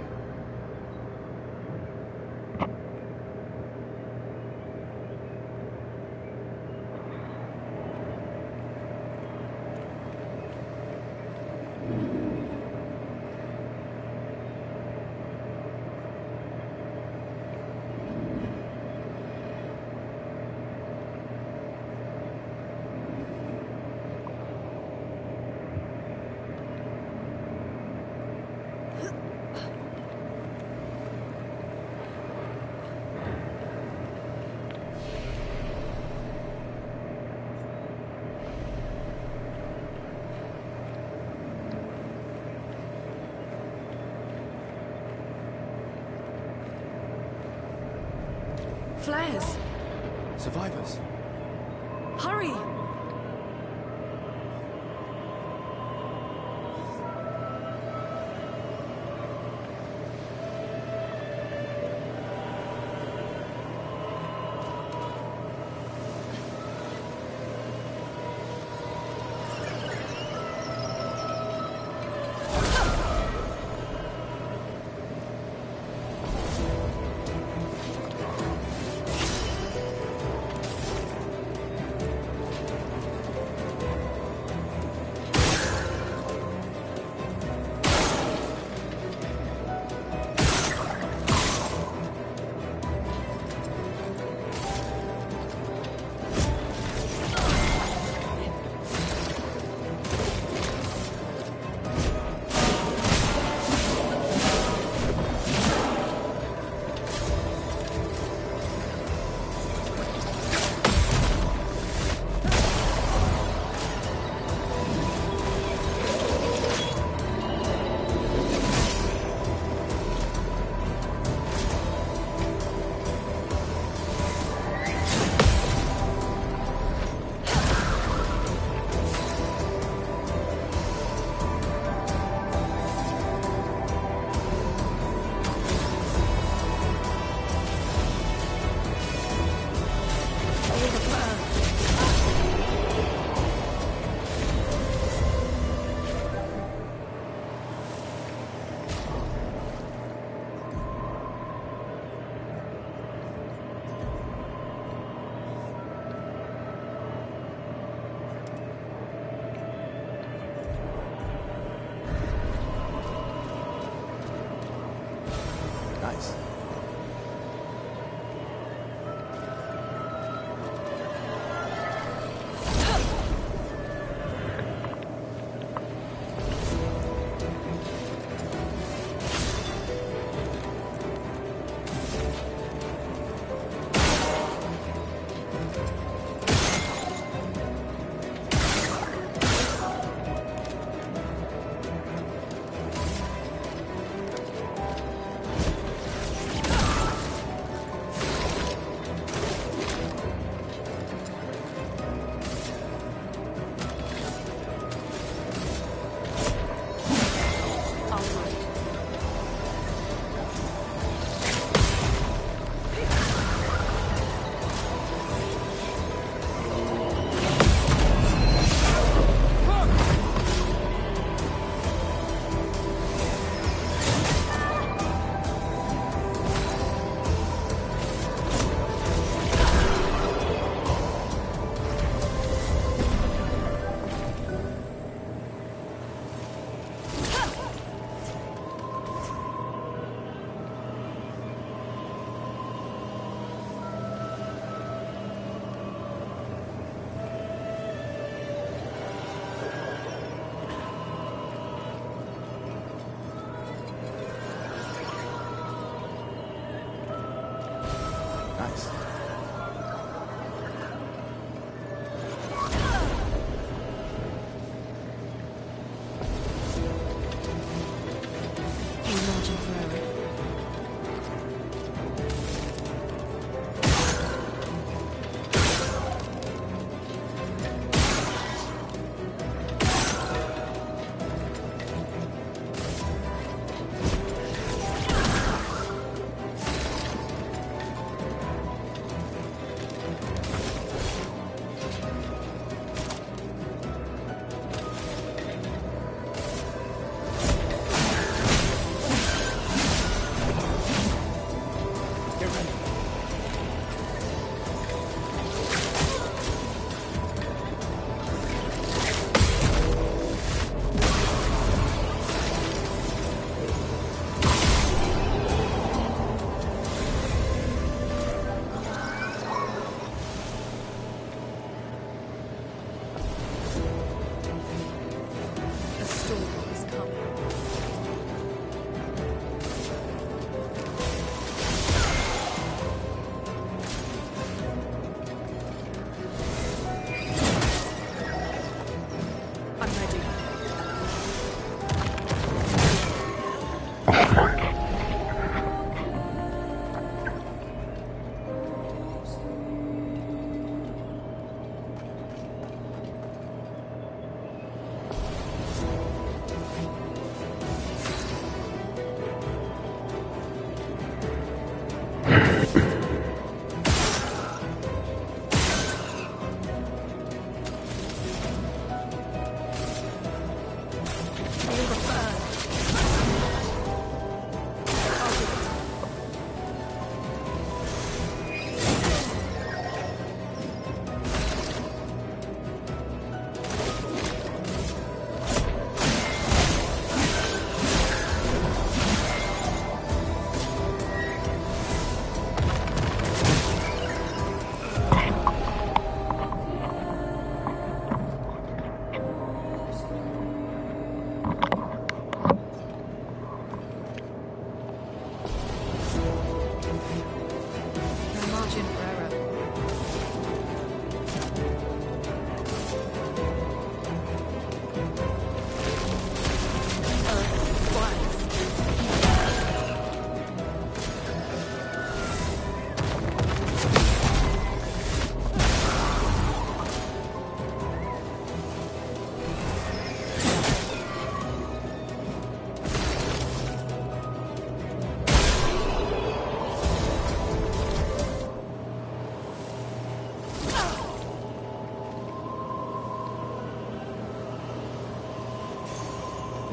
[SPEAKER 10] Flares.
[SPEAKER 3] Survivors.
[SPEAKER 10] Hurry!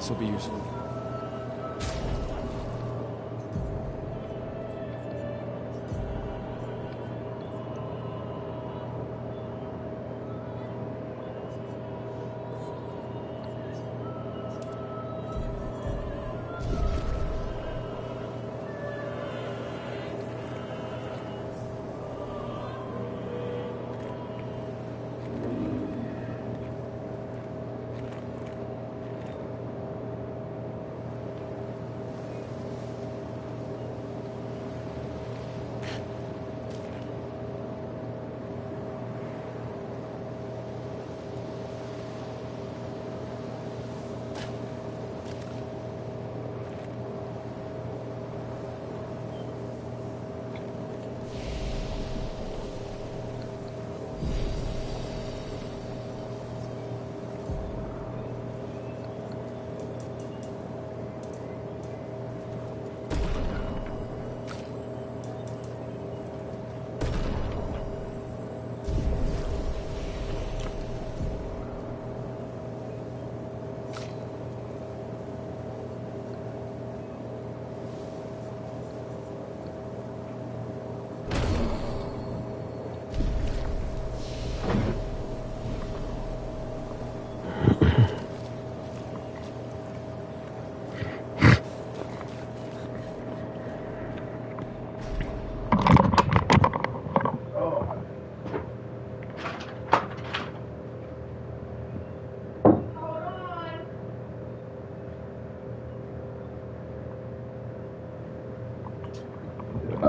[SPEAKER 3] This will be useful.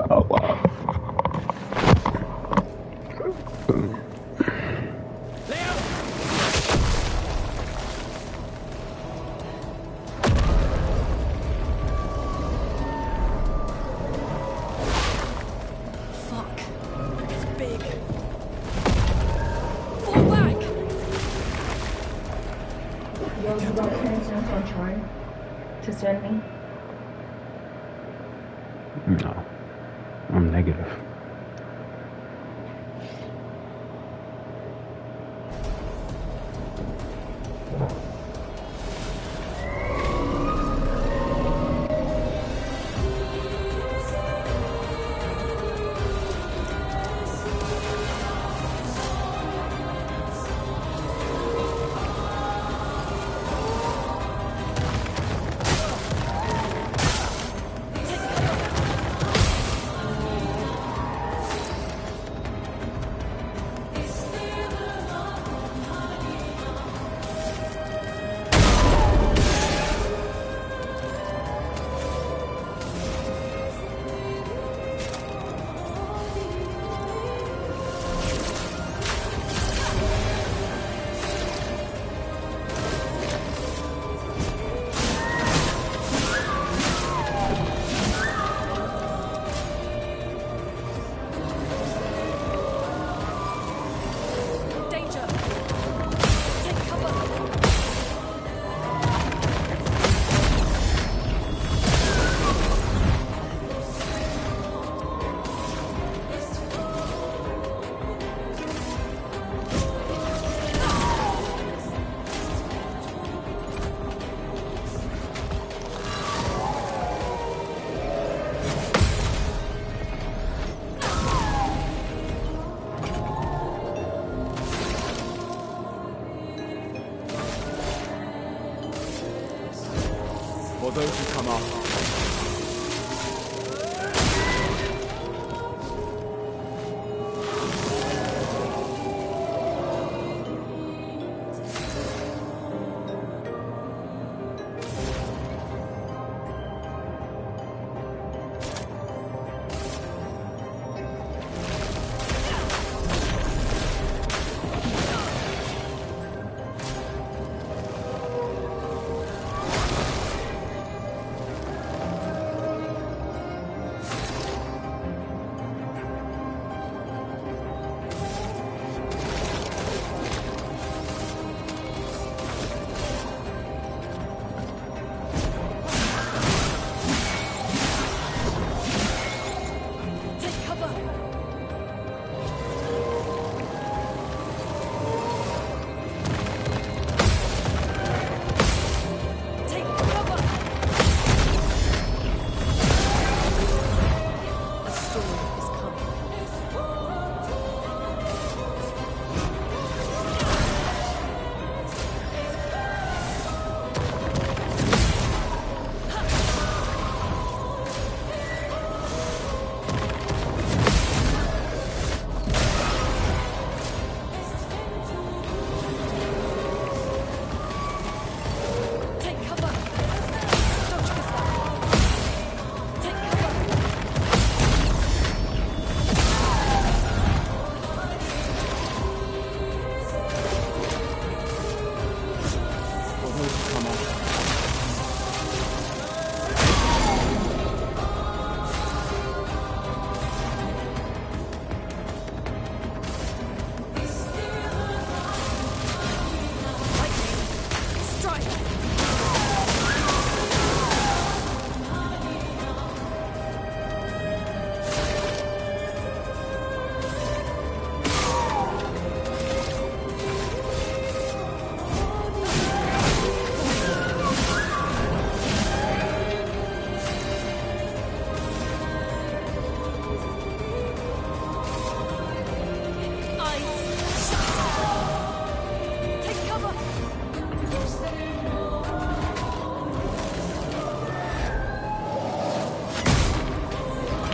[SPEAKER 7] Oh, wow.
[SPEAKER 10] Fuck. It's big. Fall back!
[SPEAKER 2] Yo, you got clearance on Troy to send me?
[SPEAKER 7] No. I'm negative.
[SPEAKER 3] For those who come after.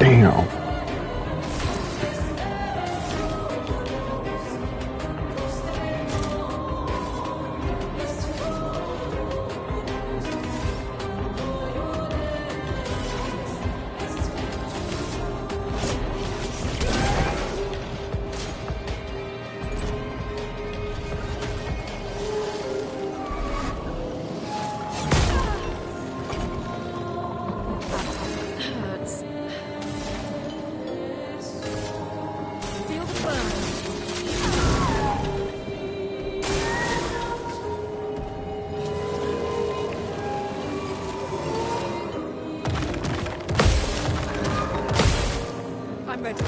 [SPEAKER 7] Damn.
[SPEAKER 10] I'm ready.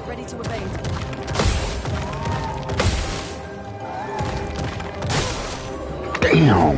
[SPEAKER 10] Ready to evade.
[SPEAKER 7] Damn.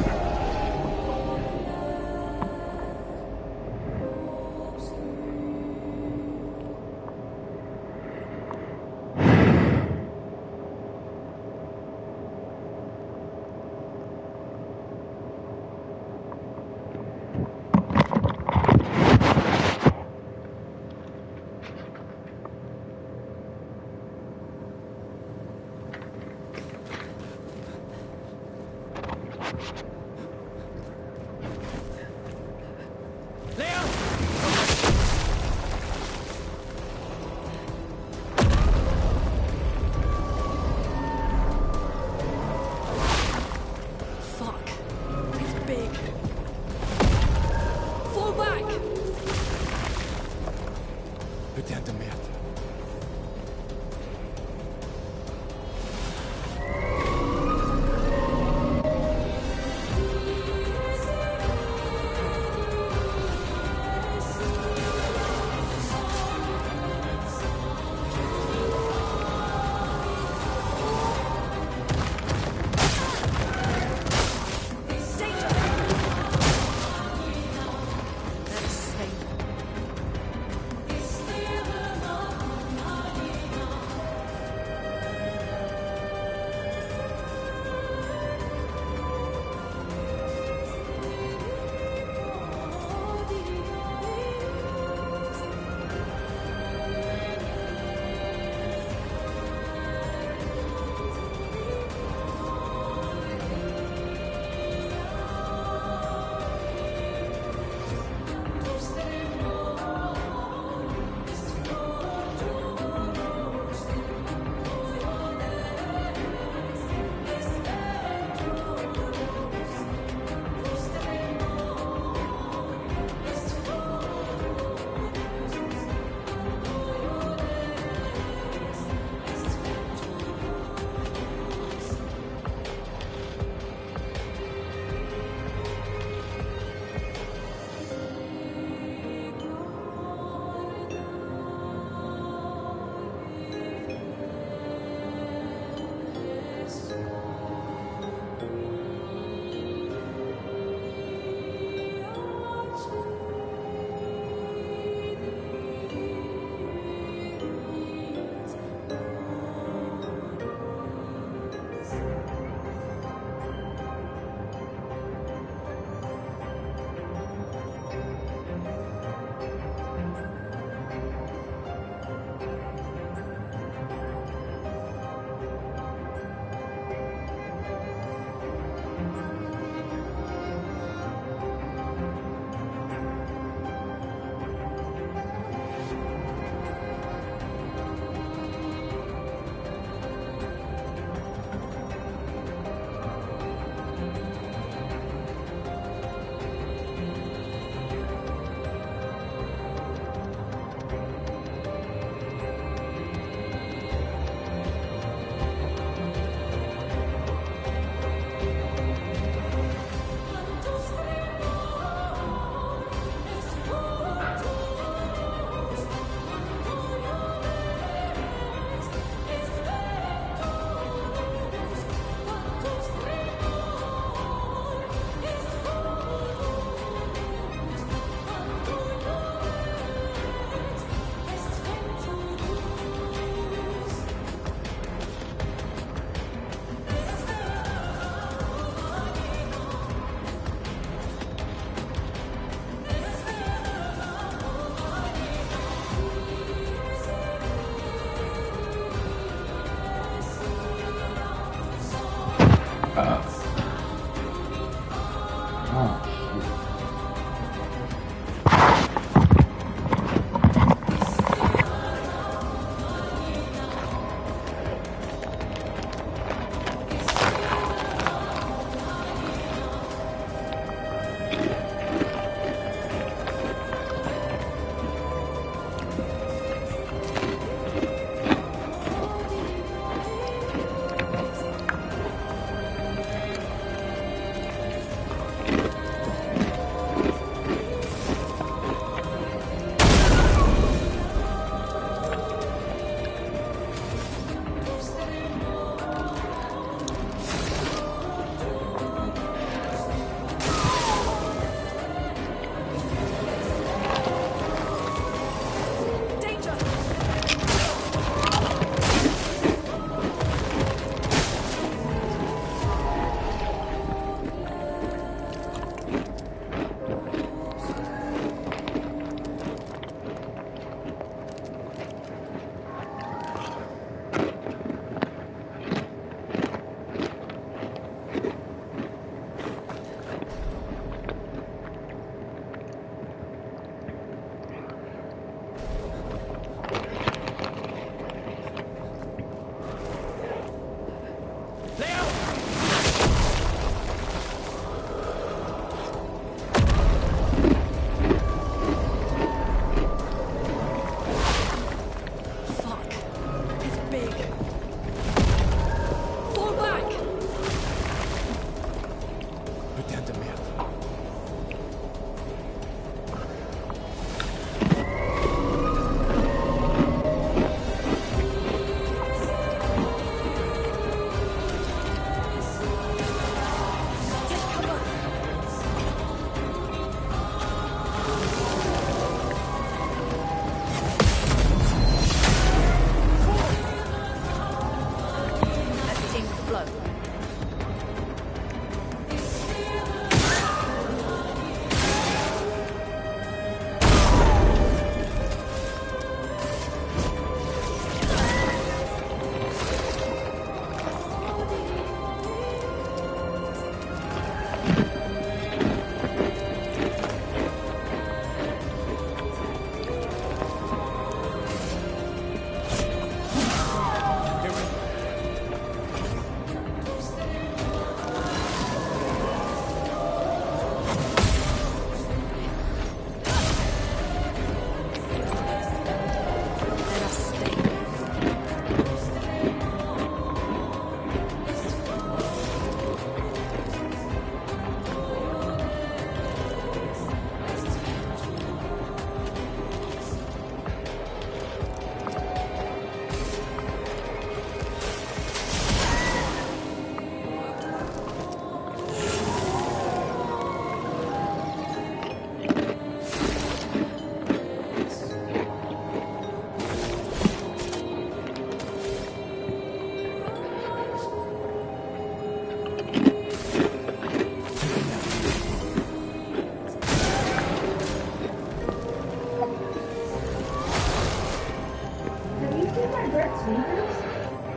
[SPEAKER 10] Fuck. It's big. Fall back!
[SPEAKER 3] Putain de merde.
[SPEAKER 10] That is safe.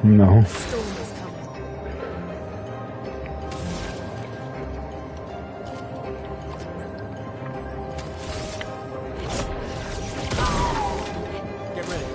[SPEAKER 7] No.
[SPEAKER 10] Storm is coming.
[SPEAKER 3] Get ready.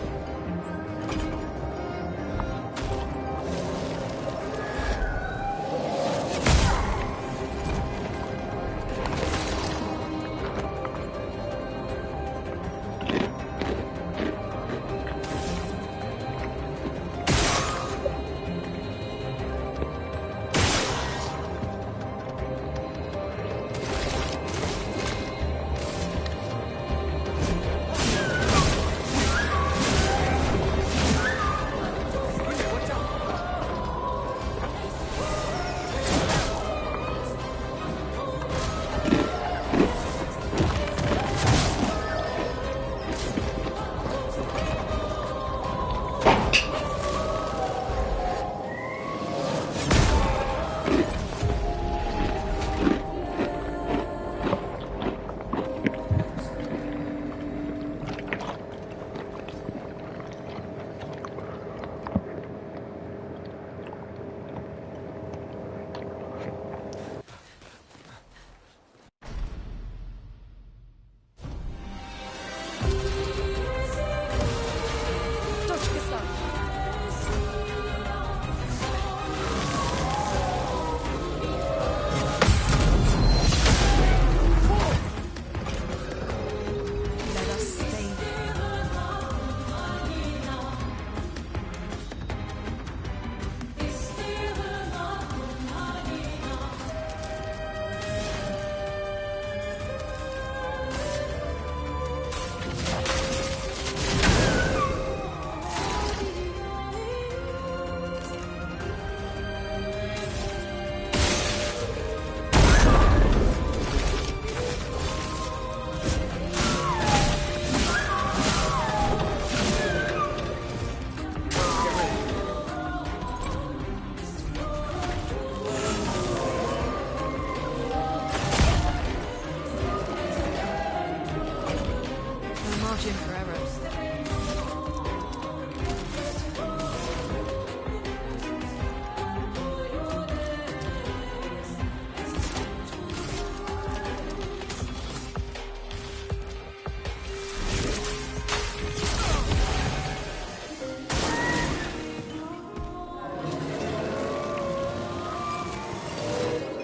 [SPEAKER 10] Margin for errors.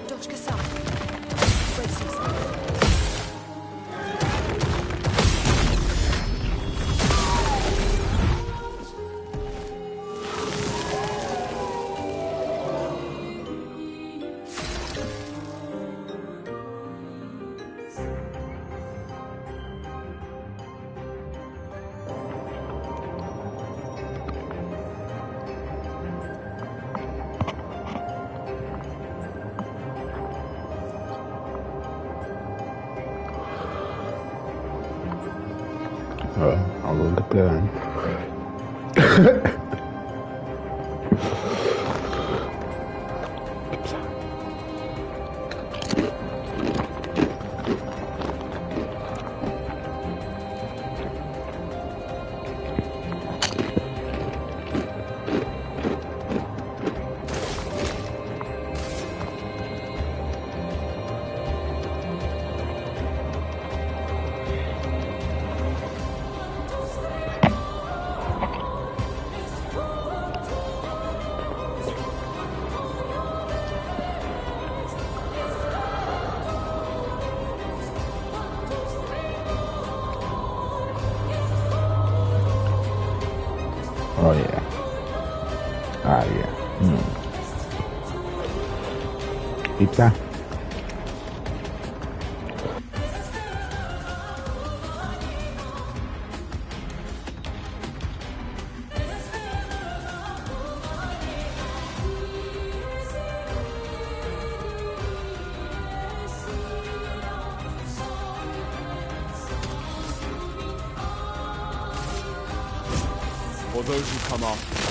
[SPEAKER 10] Dodge Kassam. Brace yourself.
[SPEAKER 7] I'll look at that. Oh yeah. Ah yeah. Pizza.
[SPEAKER 3] For those who come after.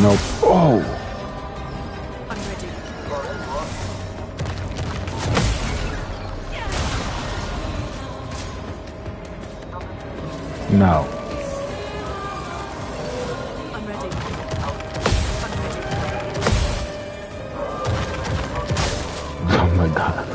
[SPEAKER 7] Nope. Oh.
[SPEAKER 10] I'm ready.
[SPEAKER 7] No.
[SPEAKER 10] I'm ready.
[SPEAKER 7] Oh my god.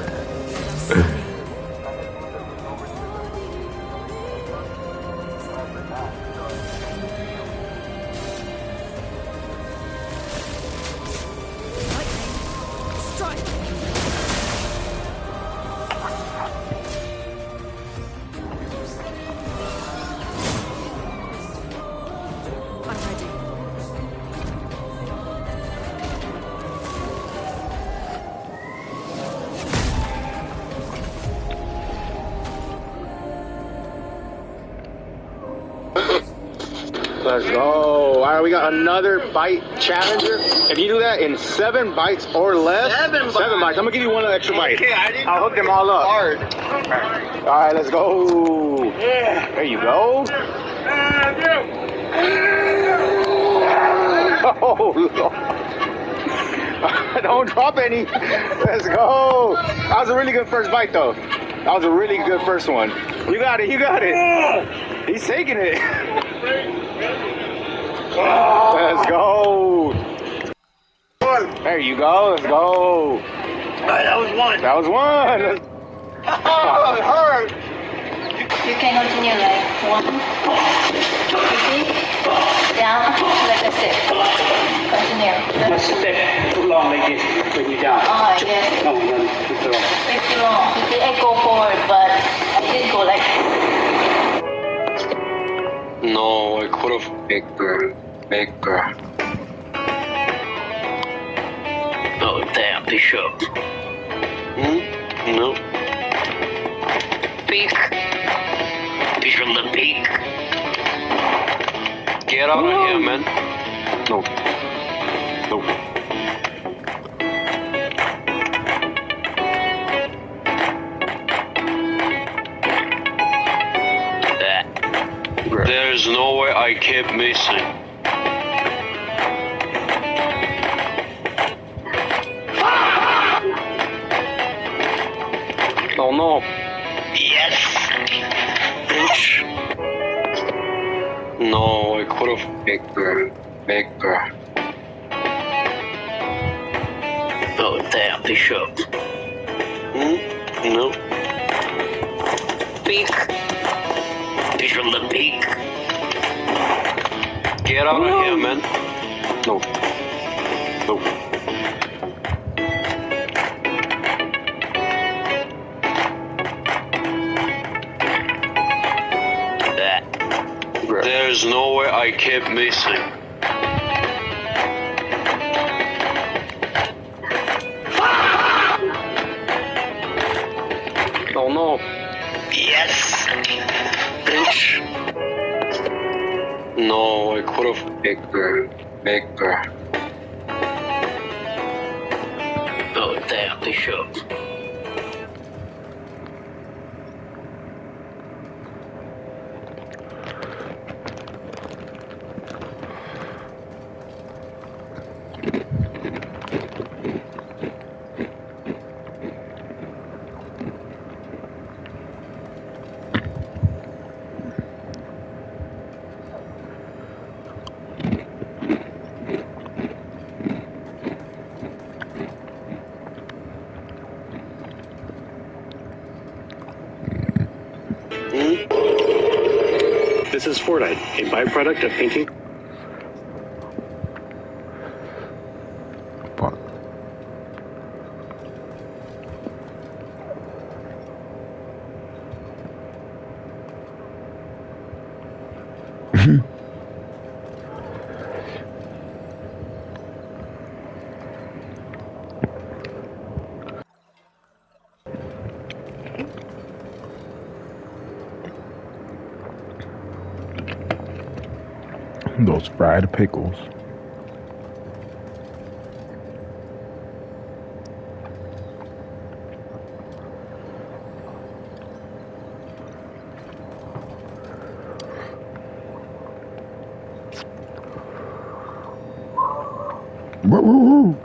[SPEAKER 15] Let's go. All right, we got another bite challenger. If you do that in 7 bites or less, 7 bites. I'm gonna give you one extra bite.
[SPEAKER 17] Okay,
[SPEAKER 15] I'll hook them all up.
[SPEAKER 17] Hard.
[SPEAKER 15] All right, let's go.
[SPEAKER 17] Yeah.
[SPEAKER 15] There you go. Oh, Lord. Don't drop any. Let's go. That was a really good first bite, though. That was a really good first one. You got it. You got it. He's taking it. Let's go. There you go. Let's go.
[SPEAKER 17] That was one.
[SPEAKER 15] That was one.
[SPEAKER 17] Oh, it hurt.
[SPEAKER 19] You can continue like 1, 50, down, like a stick. Continue.
[SPEAKER 17] A stick too long like this, bring you down.
[SPEAKER 19] Yes.
[SPEAKER 17] No, it's too long.
[SPEAKER 19] It's too long. You did go forward, but it didn't go like
[SPEAKER 20] No, I could have bigger.
[SPEAKER 17] Oh, damn, Bishop.
[SPEAKER 20] No.
[SPEAKER 17] Peek. Bishop the peak.
[SPEAKER 20] Get out of here, man. No. No. There's no way I kept missing. Oh no.
[SPEAKER 17] Yes.
[SPEAKER 20] Bitch. No, I could have bigger.
[SPEAKER 17] Oh, damn, Bishop.
[SPEAKER 20] No.
[SPEAKER 17] Peek. Bishop the peak.
[SPEAKER 20] Get out of here, man. No. No.
[SPEAKER 4] There's no way I kept missing. Oh no. Yes! Bitch. No, I could have Baker. Oh damn, they should. This is Fordite, a byproduct of painting.
[SPEAKER 7] Those fried pickles. Woo-hoo-hoo.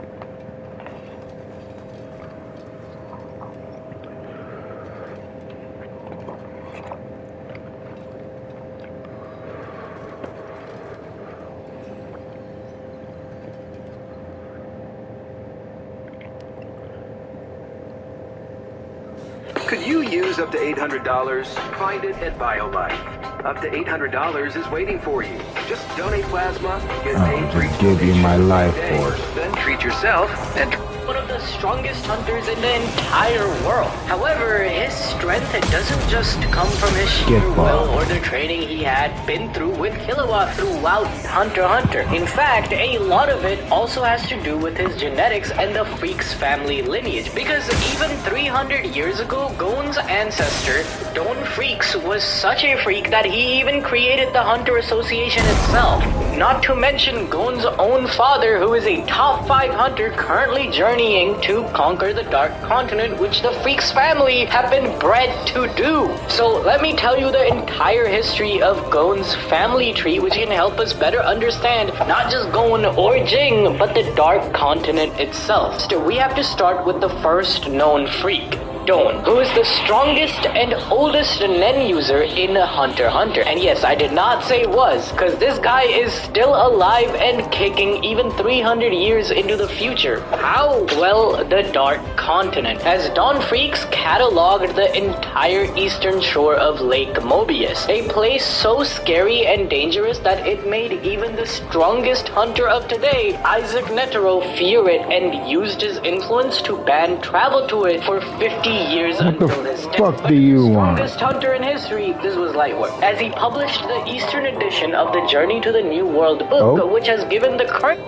[SPEAKER 1] Could you use up to $800? Find it at BioLife. Up to $800 is waiting for you. Just donate plasma, get paid for
[SPEAKER 7] Just give you my life force.
[SPEAKER 1] then treat yourself and
[SPEAKER 17] one of the strongest hunters in the entire world. However, his strength doesn't just come from his sheer will or the training he had been through with Killua throughout Hunter x Hunter. In fact, a lot of it also has to do with his genetics and the Freaks family lineage, because even 300 years ago, Gon's ancestor, Don Freaks, was such a freak that he even created the Hunter Association itself. Not to mention Gon's own father, who is a top 5 hunter currently journeying to conquer the Dark Continent, which the Freaks family have been bred to do. So let me tell you the entire history of Gon's family tree, which can help us better understand not just Gon or Jing, but the Dark Continent itself. So we have to start with the first known freak, Don, who is the strongest and oldest Nen user in Hunter x Hunter. And yes, I did not say was, because this guy is still alive and kicking even 300 years into the future. How? Well, the Dark Continent, as Don Freaks cataloged the entire eastern shore of Lake Mobius, a place so scary and dangerous that it made even the strongest hunter of today, Isaac Netero, fear it and used his influence to ban travel to it for 50 years until his death.
[SPEAKER 7] What the fuck do you want?
[SPEAKER 17] Strongest hunter in history, this was light work, as he published the Eastern edition of the Journey to the New World book, which has given the current...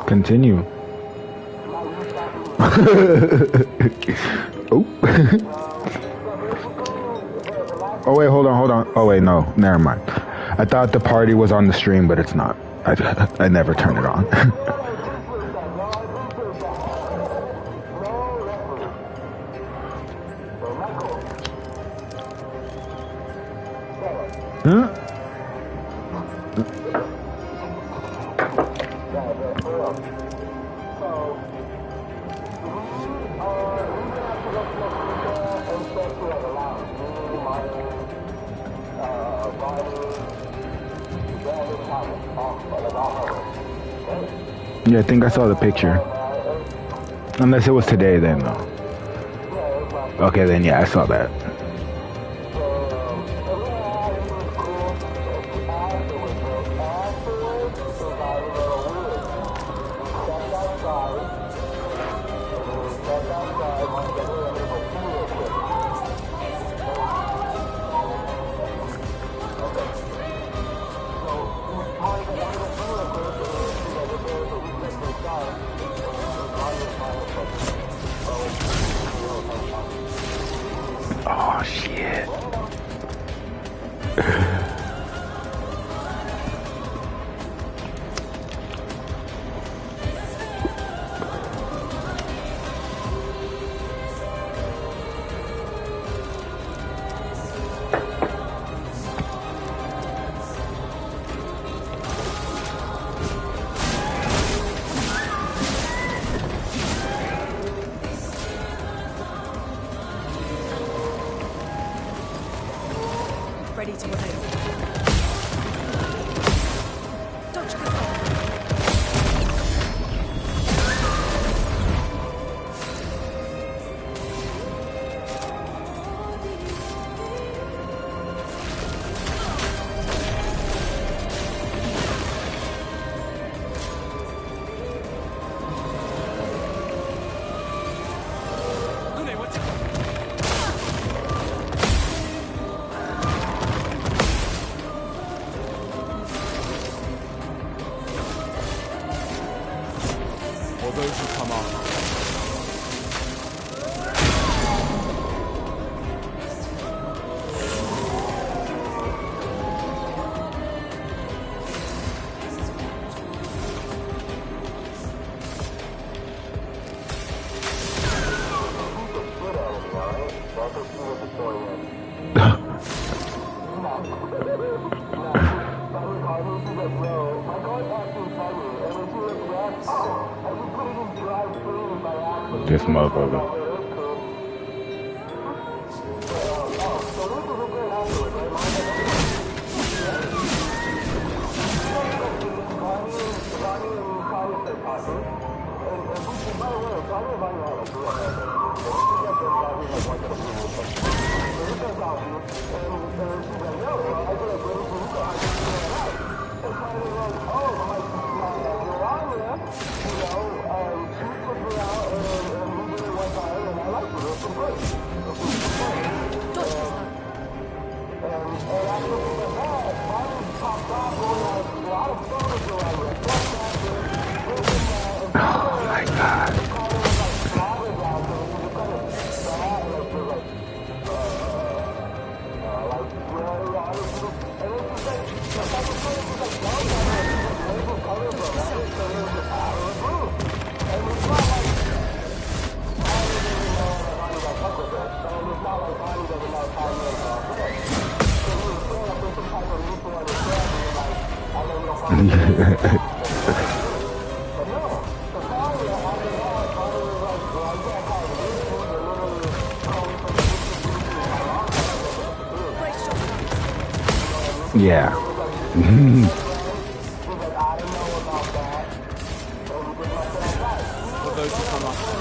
[SPEAKER 7] Continue. Oh. Oh wait, hold on. Oh wait, no, never mind. I thought the party was on the stream, but it's not. I never turned it on. Huh? Yeah, I think I saw the picture. Unless it was today then though. Okay, then yeah, I saw that.
[SPEAKER 10] ready to reveal. Dodge Cassandra.
[SPEAKER 3] For those who come after.
[SPEAKER 7] This motherfucker. Oh my god. Yeah.
[SPEAKER 3] For those who come after.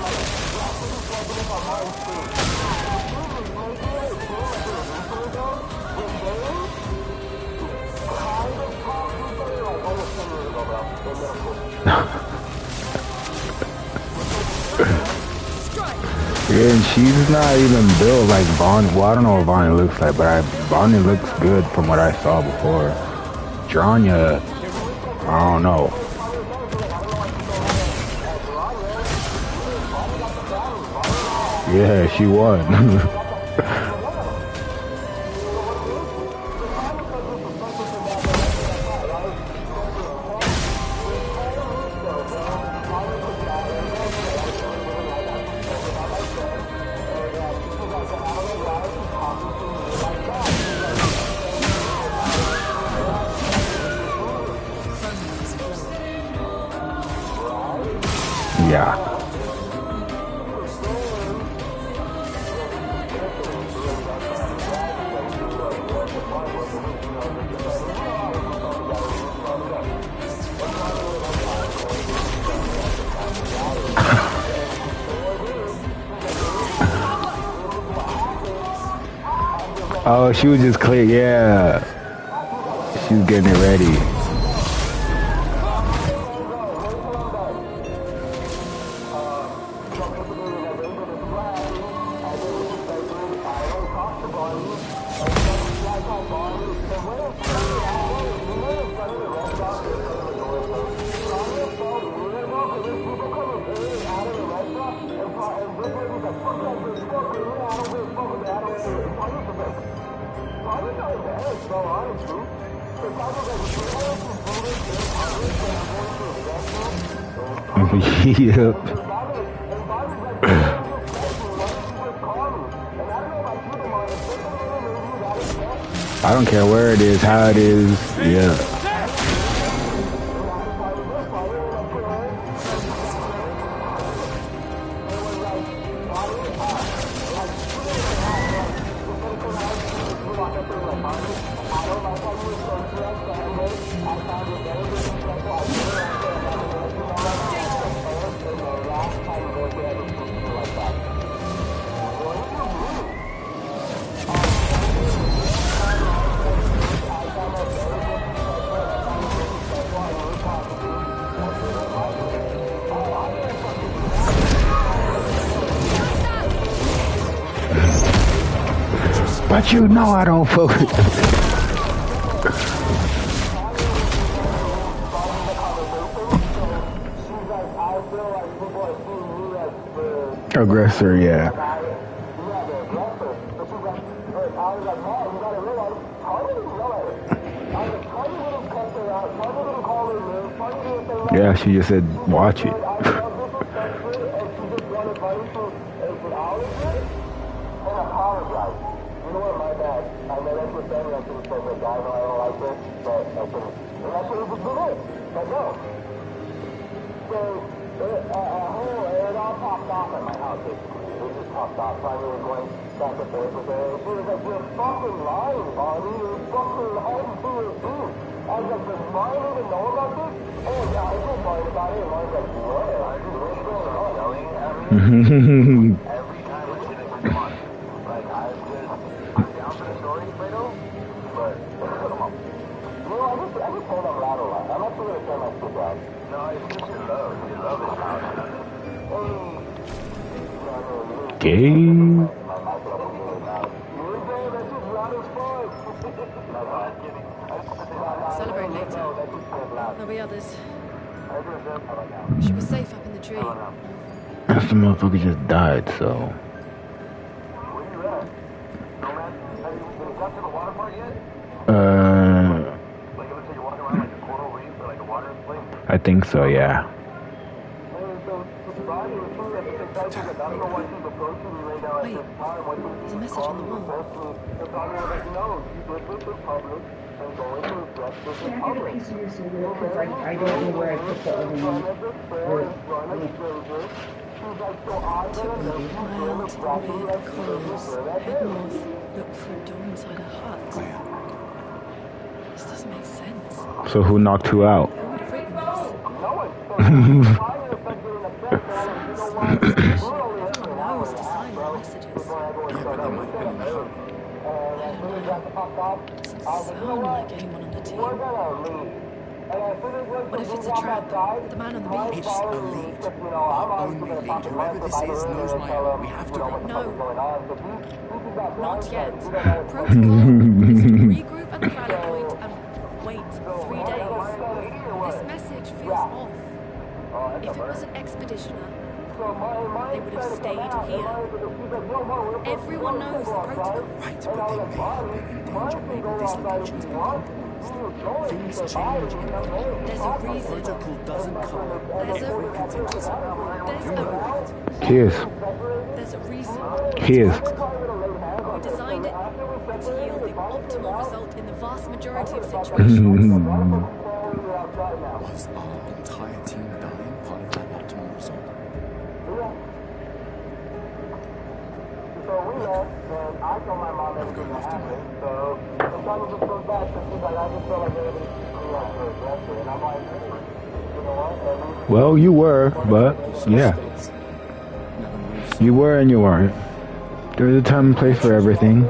[SPEAKER 7] Yeah, and she's not even built like Bonnie. Well, I don't know what Bonnie looks like, but Bonnie looks good from what I saw before. Dranya, I don't know. Yeah, she won. Yeah. Oh, she was just clear. Yeah. She was getting it ready. Yep. I don't care where it is, how it is, yeah. But you know I don't focus. Aggressor, yeah. Yeah, she just said, watch it.
[SPEAKER 8] It all popped off at my house. It just popped off. So I was going back and forth with her. She was like, you're fucking lying, Bonnie. You're fucking lying to your team. I was like, does Bonnie even know about this? Oh, yeah, I told Bonnie about it. And I was like, what? What's going on? Yelling at me? Every time I did it, come on. Like, I'm down for the story, Fredo. But, come on. You know, I just told them loud a lot. I'm actually going to turn my shit down. No, it's just your love. Your love is loud.
[SPEAKER 7] Game.
[SPEAKER 10] Celebrate later. There'll be others. She was safe up in the tree.
[SPEAKER 7] That motherfucker just died, so. I think so, yeah.
[SPEAKER 10] Wait, there's a message on the wall.
[SPEAKER 2] Can I get a piece of your cereal? Because I don't know where I put the other one.
[SPEAKER 10] Mild, weird corals. Head north. Look for a door inside a hut. This doesn't make sense.
[SPEAKER 7] So who knocked who out?
[SPEAKER 10] Who would have written this? Everyone knows to sign their messages.
[SPEAKER 3] Yeah, but they might have been in the hut.
[SPEAKER 10] Doesn't sound like anyone on the team. What if it's a trap? The man on the beach?
[SPEAKER 3] It's a lead. Our only lead. Whoever this is knows my own. We have to go.
[SPEAKER 10] No. Not yet. Protocol is to regroup at the rally point and wait 3 days. This message feels off. If it was an expeditioner, they would have stayed here. Everyone knows the protocol.
[SPEAKER 3] Right, but they may have been in danger. Maybe this location's been compromised. Things change in the
[SPEAKER 10] There's a reason.
[SPEAKER 3] protocol doesn't cover
[SPEAKER 10] There's
[SPEAKER 3] every contingency.
[SPEAKER 7] Cheers.
[SPEAKER 10] a reason.
[SPEAKER 7] Cheers.
[SPEAKER 10] We designed it to yield the optimal result in the vast majority of situations.
[SPEAKER 3] Was our entire team dying part of that optimal result? Never go left in my
[SPEAKER 7] Well, you were, but yeah. You were and you weren't. There's a time and place for everything.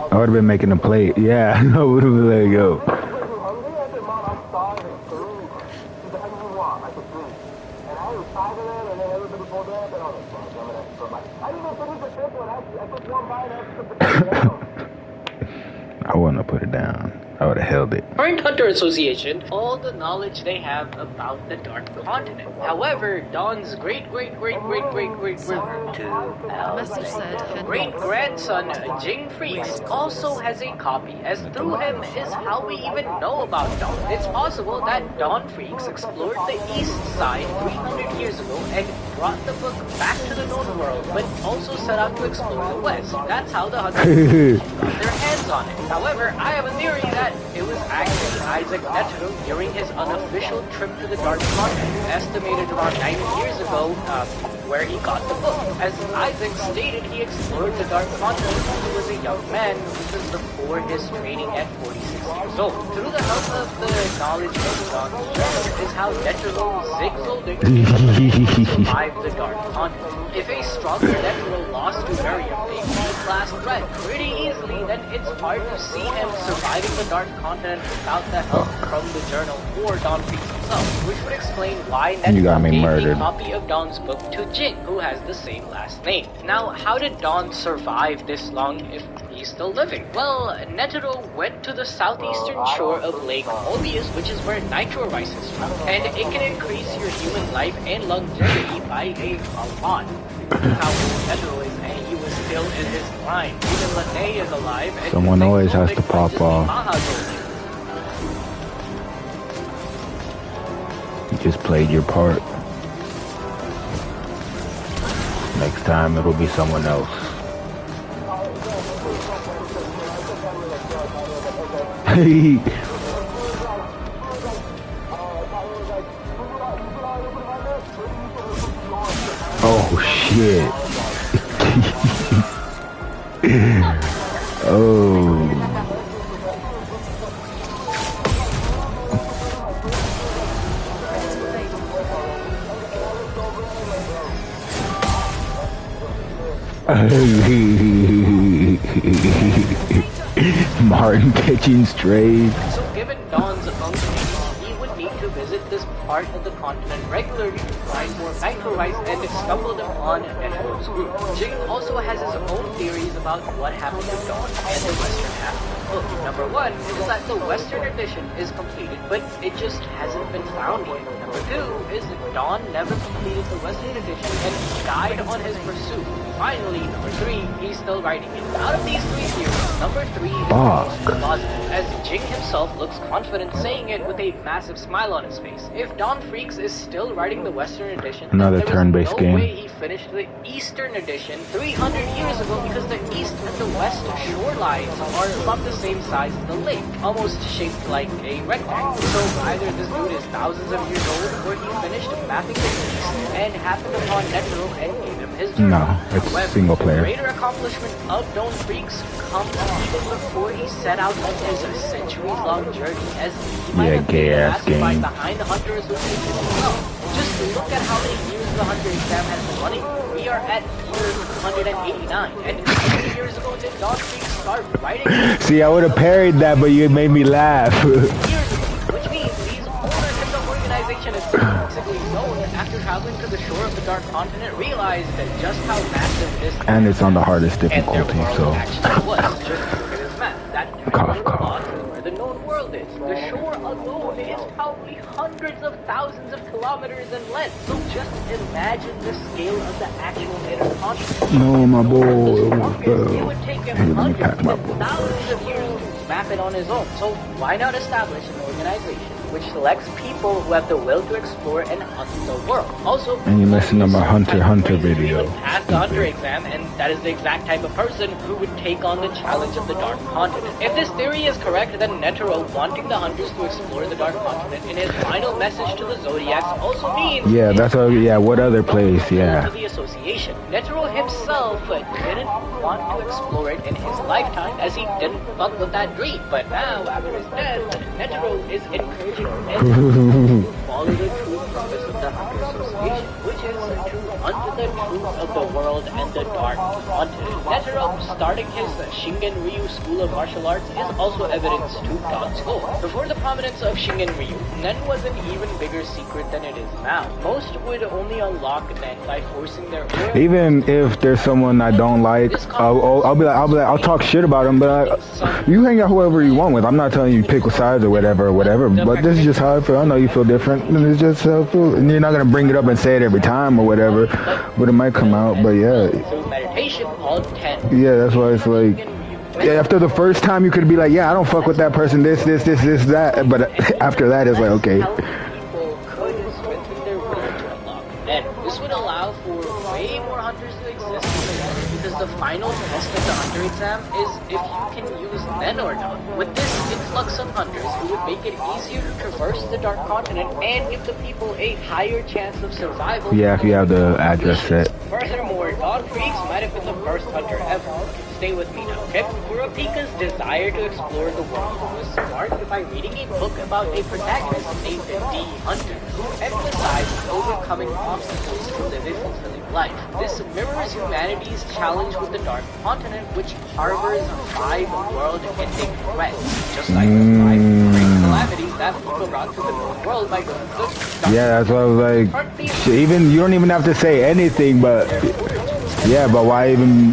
[SPEAKER 7] I would have been making a plate. Yeah, I would have been let it go. I wouldn't have put it down. I would have held it.
[SPEAKER 17] Current Hunter Association, all the knowledge they have about the Dark Continent. However, Don's great-grandson, Jing Freaks, also has a copy, as through him is how we even know about Don. It's possible that Don Freaks explored the east side 300 years ago and brought the book back to the known world, but also set out to explore the west. That's how the Hunters got their hands on it. However, I have a theory that it was actually Isaac Netero during his unofficial trip to the Dark Continent, estimated around 90 years ago, where he got the book. As Isaac stated, he explored the Dark Continent when he was a young man, even before his training at 46 years old. Through the help of the knowledge of Dawn's journal is how Netero Zigzoldic survived the Dark Continent. If a stronger Netero lost to Miriam, a B-class threat, pretty easily, then it's hard to see him surviving the Dark Continent without the help from the journal or Dawn Freaks himself, which would explain why Netero gave a copy of Dawn's book to Jing, who has the same last name. Now, how did Dawn survive this long if he's still living? Well, Netero went to the southeastern shore of Lake Mobius, which is where nitro rice is from, and it can increase your human life and longevity by a lot. How Netero is, and he was still in his prime. Even Lene is alive, and
[SPEAKER 7] someone always has to pop off. You just played your part. Next time it'll be someone else. Oh shit. Oh. Martin catching strays.
[SPEAKER 17] So given Dawn's uncle, he would need to visit this part of the continent regularly to find more nitro rice and stumbled upon Netero's group. Jing also has his own theories about what happened to Dawn and the western half of the book. Number one is that the western edition is completed, but it just hasn't been found yet. Number two is that Dawn never completed the western edition and died on his pursuit. Finally, number three, he's still writing it. Out of these three theories, number three is the most plausible, as Jing himself looks confident saying it with a massive smile on his face. If Dawn Freaks is still writing the Western edition,
[SPEAKER 7] another
[SPEAKER 17] then
[SPEAKER 7] turn-based
[SPEAKER 17] game. No way
[SPEAKER 7] game.
[SPEAKER 17] he finished the Eastern edition 300 years ago, because the East and the West shorelines are about the same size as the lake, almost shaped like a rectangle. So either this dude is thousands of years old, or he finished mapping the East and happened upon Netero and gave him his journal.
[SPEAKER 7] No, it's
[SPEAKER 17] However,
[SPEAKER 7] single player.
[SPEAKER 17] The greater accomplishment of Dawn Freaks comes even before he set out on his centuries-long journey, as he might have been classified behind the Hunter Association himself. Just look at how many years the Hunter exam has been running. We are at year 189, and how many years ago did Dawn Freaks start writing?
[SPEAKER 7] See, I would have parried that, but you made me laugh.
[SPEAKER 17] Which means these owners in the organization is basically known after traveling to the shore of the Dark Continent realized that just how massive this
[SPEAKER 7] And it's on the hardest difficulty, so.
[SPEAKER 17] was. Just look at his map. That
[SPEAKER 7] Cough, cough.
[SPEAKER 17] where the known world is. The shore alone is probably hundreds of thousands of kilometers in length. So just imagine the scale of the actual inner continent.
[SPEAKER 7] No, my boy.
[SPEAKER 17] It would take him
[SPEAKER 7] Hey, let me
[SPEAKER 17] hundreds
[SPEAKER 7] pack my
[SPEAKER 17] of thousands of years to map it on his own. So why not establish an organization which selects people who have the will to explore and hunt the world? Also,
[SPEAKER 7] And you're messing up my Hunter video.
[SPEAKER 17] pass the Hunter exam, and that is the exact type of person who would take on the challenge of the Dark Continent. If this theory is correct, then Netero wanting the Hunters to explore the Dark Continent in his final message to the Zodiacs also means
[SPEAKER 7] Yeah, that's a, yeah, what other place, yeah.
[SPEAKER 17] to the association. Netero himself didn't want to explore it in his lifetime, as he didn't fuck with that dream. But now, after his death, Netero is encouraging everyone to follow the true purpose of the Hunter Association, which is to hunt the truth of the world and the Dark Continent. Netero starting his Shingen Ryu School of Martial Arts is also evidence to Dawn's goal. Before the prominence of Shingen Ryu, Nen was an even bigger secret than it is now. Most would only unlock Nen by forcing their aura.
[SPEAKER 7] Even if there's someone I don't like, I'll be like, I'll talk shit about them, but you hang out whoever you want with. I'm not telling you pick sides or whatever, but this is just how I feel. I know you feel different, and it's just how I feel. And you're not gonna bring it up and say it every time or whatever, but it might come out. But yeah,
[SPEAKER 17] Through meditation on 10.
[SPEAKER 7] yeah, that's why it's like, yeah, after the first time you could be like, yeah, I don't fuck with that person, this, that, but after that it's like, okay.
[SPEAKER 17] People could strengthen their will to unlock Nen. This would allow for way more hunters to exist in the world, because
[SPEAKER 6] the final test of the hunter exam is if you can use men or not. With this influx of hunters, it would make it easier to traverse the Dark Continent and give the people a higher chance of survival.
[SPEAKER 7] Yeah, if you have the address set.
[SPEAKER 6] Furthermore, Dawn Freaks might have been the first hunter ever. Stay with me now, okay? Kurapika's desire to explore the world was sparked by reading a book about a protagonist named D. Hunter, who emphasized overcoming obstacles to live a fulfilling life. This mirrors humanity's challenge with the Dark Continent, which harbors 5 world-ending threats, just like the 5 great calamities that people brought to the known world by going to the
[SPEAKER 7] Yeah, that's what I was like. Shit, even you don't even have to say anything, but yeah, but why even?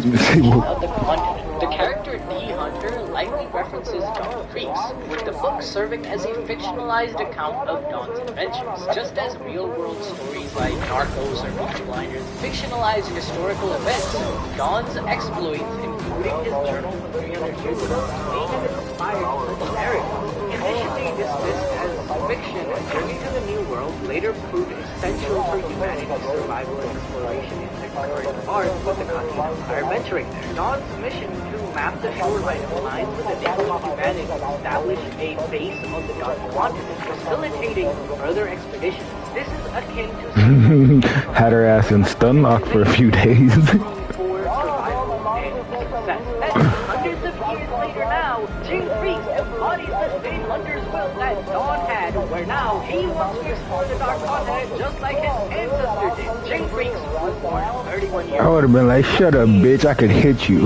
[SPEAKER 6] The character D. Hunter likely references Dawn Freaks, with the book serving as a fictionalized account of Dawn's adventures, just as real-world stories like Narcos or Peaky Blinders fictionalize historical events. Dawn's exploits, including his journal from 300 years ago, may have inspired the narrative. Initially dismissed as fiction, Journey to the New World later proved essential for humanity's survival and exploration in the current part with the Continental Empire venturing there. Dawn's mission to map the shoreline of lines with the nation of humanity establish a base on the Dark Continent, facilitating further expeditions. This is akin to
[SPEAKER 7] had her ass in stun lock for a few days.
[SPEAKER 6] Hundreds of years later now, Jing Freaks embodies the same hunter's will that Dawn had, where now he wants to explore the Dark Continent just like his ancestor did. Jing Freaks was born 31 years
[SPEAKER 7] I would have been like, shut up, bitch, I could hit you.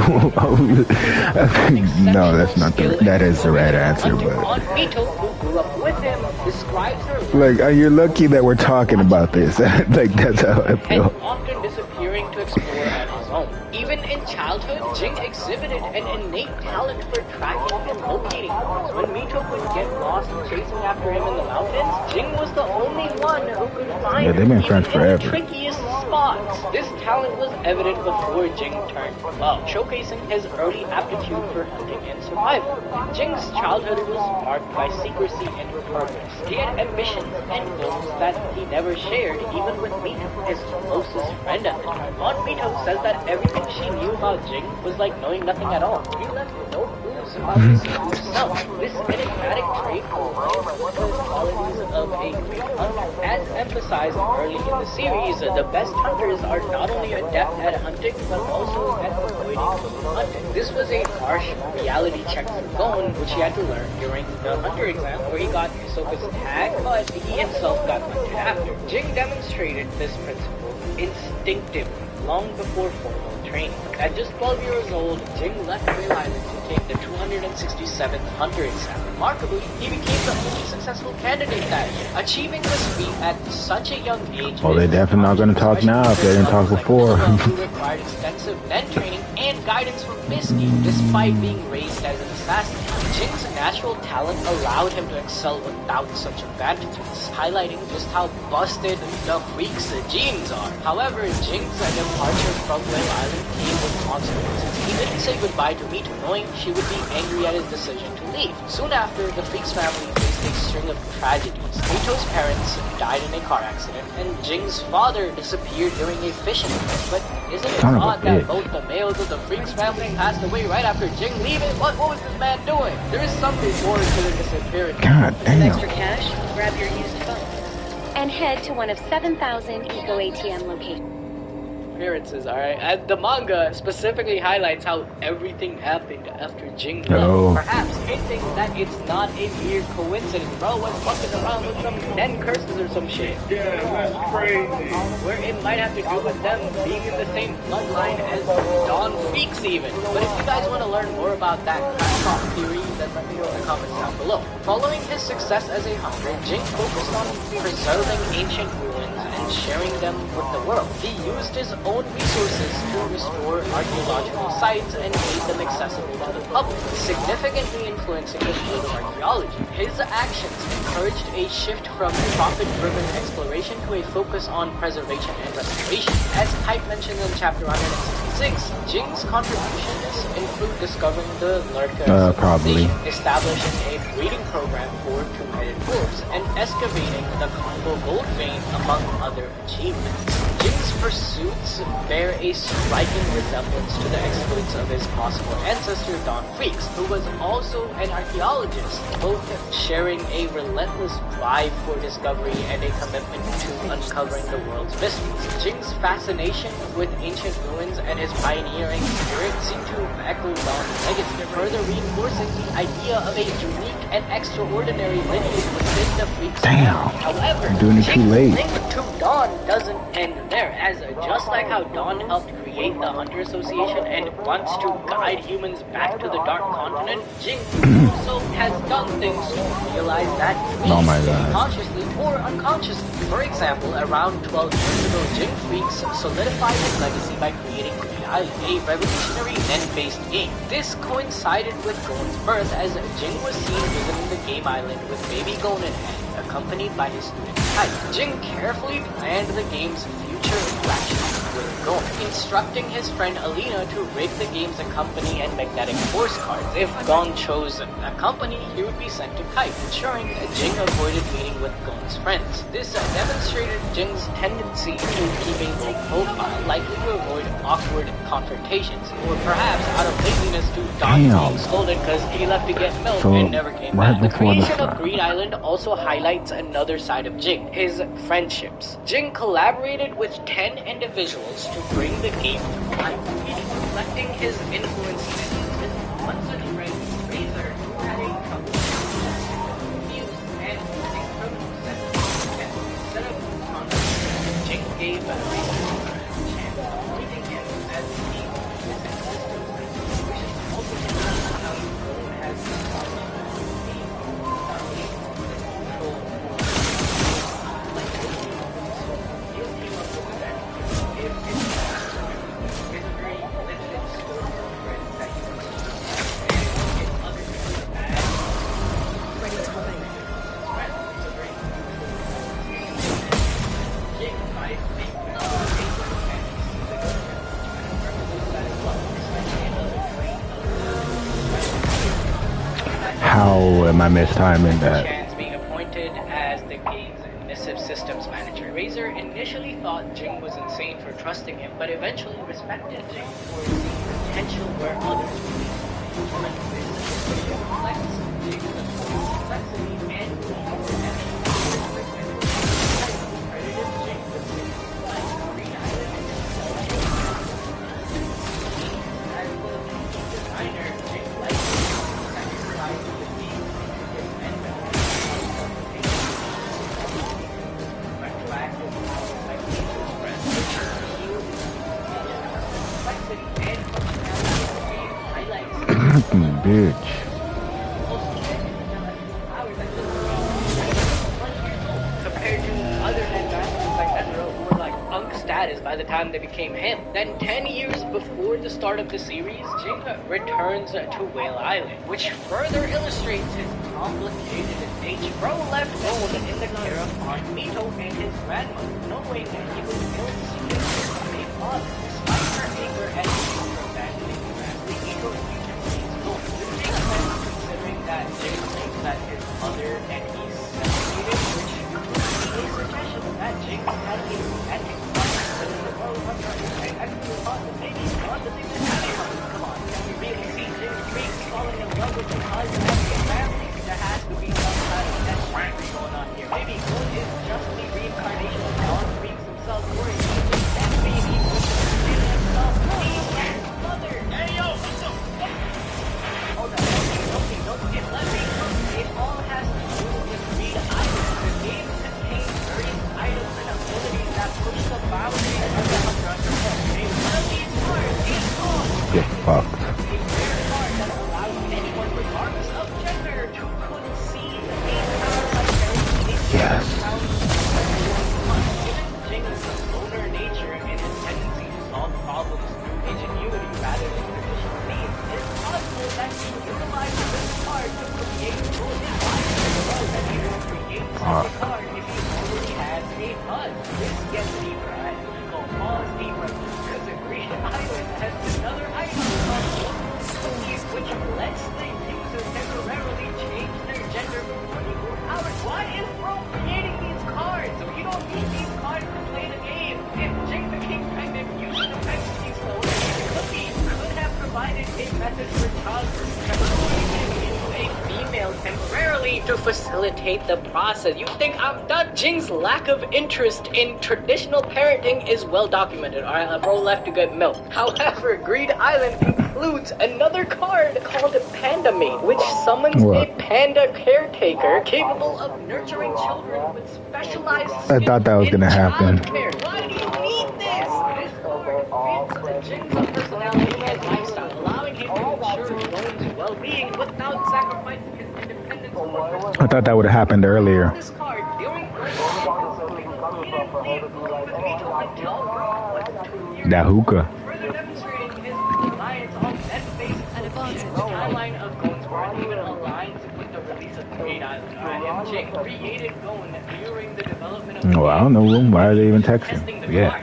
[SPEAKER 7] No, that's not that is the right answer, but
[SPEAKER 6] Mito, who grew up with him, describes her
[SPEAKER 7] like, you're lucky that we're talking about this. Like, that's how I feel.
[SPEAKER 6] often disappearing to explore on his own. Even in childhood, Jing exhibited an innate talent for tracking and locating others. When Mito would get lost chasing after him in the mountains, Jing was the only one who could find
[SPEAKER 7] Yeah, they've been
[SPEAKER 6] him
[SPEAKER 7] friends
[SPEAKER 6] even in
[SPEAKER 7] forever.
[SPEAKER 6] the trickiest spots. This talent was evident before Jing turned 12, showcasing his early aptitude for hunting and survival. Jing's childhood was marked by secrecy and purpose. He had ambitions and goals that he never shared, even with Mito, his closest friend at the time. Aunt Mito says that everything she knew about Jing was like knowing nothing at all. He left no clues about himself. This enigmatic trait aligns with the qualities of a great hunter. As emphasized early in the series, the best hunters are not only adept at hunting, but also at avoiding hunting. This was a harsh reality check for Gon, which he had to learn during the hunter exam, where he got Hisoka's tag, but he himself got hunted after. Jing demonstrated this principle instinctively, long before formal training. At just 12 years old, Jing left Whale Island to take the 267th hunter exam. Remarkably, he became the only successful candidate that year, achieving this feat at such a young age.
[SPEAKER 7] Well, they're definitely not going to talk now if they didn't talk before.
[SPEAKER 6] Who required extensive men training and guidance from Misty, despite being raised as an assassin. Jing's natural talent allowed him to excel without such advantages, highlighting just how busted the freaks' genes are. However, Jing's departure from Whale Island came with consequences. He didn't say goodbye to Mito, knowing she would be angry at his decision to leave. Soon after, the freak's family faced a string of tragedies. Mito's parents died in a car accident, and Jing's father disappeared during a fishing trip. But isn't it odd that both the males of the freak's family passed away right after Jing leaving? What was this man doing? There is something more to the disappearance.
[SPEAKER 7] God damn.
[SPEAKER 9] Extra cash, grab your used phone, and head to one of 7,000 Eco ATM locations.
[SPEAKER 6] Appearances, alright? The manga specifically highlights how everything happened after Jing left.
[SPEAKER 7] Oh.
[SPEAKER 6] Perhaps hinting that it's not a mere coincidence. Bro was fucking around with some Nen curses or some shit.
[SPEAKER 15] Yeah, that's crazy.
[SPEAKER 6] Where it might have to do with them being in the same bloodline as Dawn Freaks even. But if you guys want to learn more about that crash theory, then let me know in the comments down below. Following his success as a hunter, Jing focused on preserving ancient ruins and sharing them with the world. He used his own resources to restore archaeological sites and made them accessible to the public, significantly influencing the field of archaeology. His actions encouraged a shift from profit-driven exploration to a focus on preservation and restoration. As Hype mentioned in chapter 166, Jing's contributions include discovering the Lurka civilization, establishing a breeding program for two-headed wolves, and excavating the Congo gold vein, among other achievements. Jing's pursuits bear a striking resemblance to the exploits of his possible ancestor Don Freaks, who was also an archaeologist, both sharing a relentless drive for discovery and a commitment to uncovering the world's mysteries. Jing's fascination with ancient ruins and his pioneering spirit seem to echo Don's legacy, further reinforcing the idea of a unique and extraordinary lineage within the Freaks family. However,
[SPEAKER 7] I'm doing it too late.
[SPEAKER 6] Jing's link to Dawn doesn't end there, as just like how Dawn helped create the Hunter Association and wants to guide humans back to the Dark Continent, Jing also has done things to realize that
[SPEAKER 7] Oh my God.
[SPEAKER 6] consciously or unconsciously. For example, around 12 years ago, Jing Freaks solidified his legacy by creating Greed Island, a revolutionary net-based game. This coincided with Gon's birth, as Jing was seen visiting the game island with baby Gon in hand, accompanied by his student Kai. Jing carefully planned the game's future interactions with Gon, instructing his friend Alina to rig the game's company and magnetic force cards. If Gon chose a company, he would be sent to Kai, ensuring that Jing avoided meeting with Gon's friends. This demonstrated Jing's tendency to keep a low profile, likely to avoid awkward confrontations, or perhaps out of laziness to dodge being scolded because he left to get milk and never came back. The creation of Greed Island also highlights another side of Jing, his friendships. Jing collaborated with 10 individuals to bring the game to life, reflecting his influence with one such friend, Razor, who had a couple of views and a criminal sentence. Instead of conflict, Jing gave Razor a chance of leading him as the team with his systems, which is also how Gon has
[SPEAKER 7] How am I mistiming that?
[SPEAKER 6] Chance being appointed as the game's missive systems manager. Razor initially thought Jing was insane for trusting him, but eventually respected Jing for seeing potential where others were. This reflects Jing's complexity and credited Jing with Greed Island as the designer. Jing liked sacrifice the team and retroactive like Nature's friends. Complexity and functionality of the game highlights
[SPEAKER 7] Bitch.
[SPEAKER 6] compared to other advancements like Netero who were like unk status by the time they became him. Then 10 years before the start of the series, Jing returns to Whale Island, which further illustrates his complicated nature. Bro left Gon in the care of Aunt Mito and his grandmother, knowing that he was ill suited to a father. Despite her anger at Jing for abandoning the family, Mito's future seems Gon. This makes sense considering that Jing thinks that his mother and he separated, which a suggestion that Jing had a romantic partner in the world of I actually thought that maybe one of the things that happened. Come on, can we really see Jing Freaks falling in love with the cousin and the family? There has to be some kind of tension going on here. Maybe Gon is just the reincarnation of Don Freaks himself, or he is that baby with the skin himself. His mother! Hey yo, what's up? Hold on, okay, don't get let me. It all has to do with Greed Island. The game contains various items and abilities that push the boundaries of the Hunter under head. One of these cards is called
[SPEAKER 7] Get fucked.
[SPEAKER 6] a rare card that allows anyone, regardless of gender, to conceive a power like very
[SPEAKER 7] Yes.
[SPEAKER 6] Given Jing's loner nature and his tendency to solve problems through ingenuity rather than traditional means, it is possible that he utilized this card to create good advice that he will create such a card if he already has a HUD. This gets deeper, and we call pause deeper, because the Greed Island has another item called to facilitate the process. You think I'm done? Jing's lack of interest in traditional parenting is well documented. Alright, a bro left to get milk. However, Greed Island includes another card called Panda Mate, which summons a panda caretaker capable of nurturing children with specialized
[SPEAKER 7] I thought that was gonna happen.
[SPEAKER 6] care. Why do you need this? This card fits Jing's personality and lifestyle, allowing him to ensure Gone's well-being without sacrificing his independence.
[SPEAKER 7] I thought that would have happened earlier.
[SPEAKER 6] This card, during he didn't leave Gone with Mito until Gone was 2 years
[SPEAKER 7] That hookah.
[SPEAKER 6] further demonstrating his reliance on net-based advantage. The timeline of Gone's birth even aligns with the release of Greed Island. Jing created Gone during the development of
[SPEAKER 7] Well, I don't know why are they even texting. Yeah.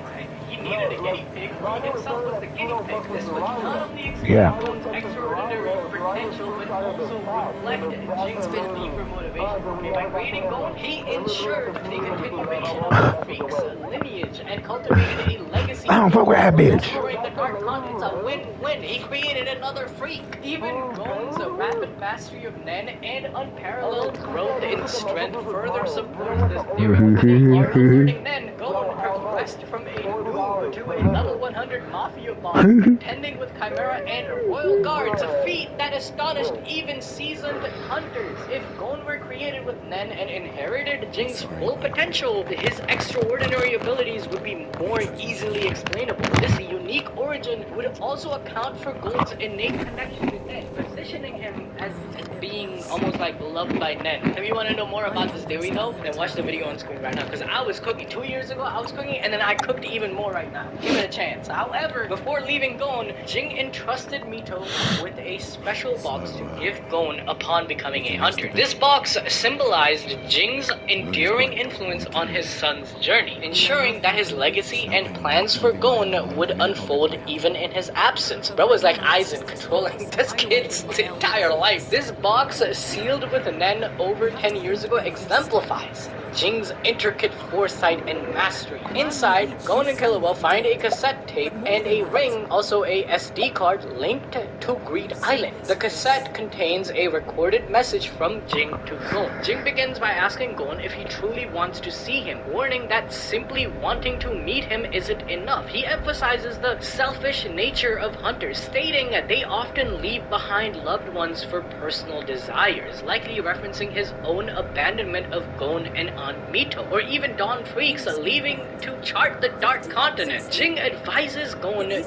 [SPEAKER 6] he needed a guinea pig. He himself was the guinea pig. This would not only explain
[SPEAKER 7] Yeah.
[SPEAKER 6] Gone's extraordinary potential, but also reflected Jing's deeper motivation. Okay, by creating Gone, he ensured the continuation of the freak's lineage and cultivated a legacy.
[SPEAKER 7] I don't fuck with that bitch.
[SPEAKER 6] Exploring the dark continents, a win-win. He created another freak. Even Gone's rapid mastery of Nen and unparalleled growth in strength further supports this theory. Learning Nen, Gone progressed from a noob to a level 100 mafia boss, contending with Chimera and Royal Guards, a feat that astonished even seasoned hunters. If Gone were created with Nen and inherited Jing's full potential, his extraordinary abilities would be more easily explainable. This unique origin would also account for Gone's innate connection to Nen, positioning him as being almost like loved by Nen. If you want to know more about this theory though, then watch the video on screen right now, because I was cooking 2 years ago, I was cooking, and then I cooked even more right now. Give it a chance. However, before leaving Gon, Jing entrusted Mito with a special box to give Gon upon becoming a hunter. This box symbolized Jing's enduring influence on his son's journey, ensuring that his legacy and plans for Gon would unfold even in his absence. Bro was like Aizen controlling this kid's entire life. This box, sealed with Nen over 10 years ago, exemplifies Jing's intricate foresight and mastery. Inside, Gon and Killua find a cassette tape and a ring, also a SD card linked to Greed Island. The cassette contains a recorded message from Jing to Gon. Jing begins by asking Gon if he truly wants to see him, warning that simply wanting to meet him isn't enough. He emphasizes the selfish nature of hunters, stating that they often leave behind loved ones for personal desires, likely referencing his own abandonment of Gon and Aunt Mito, or even Dawn Freaks leaving to chart the Dark Continent. Jing advises Gon to...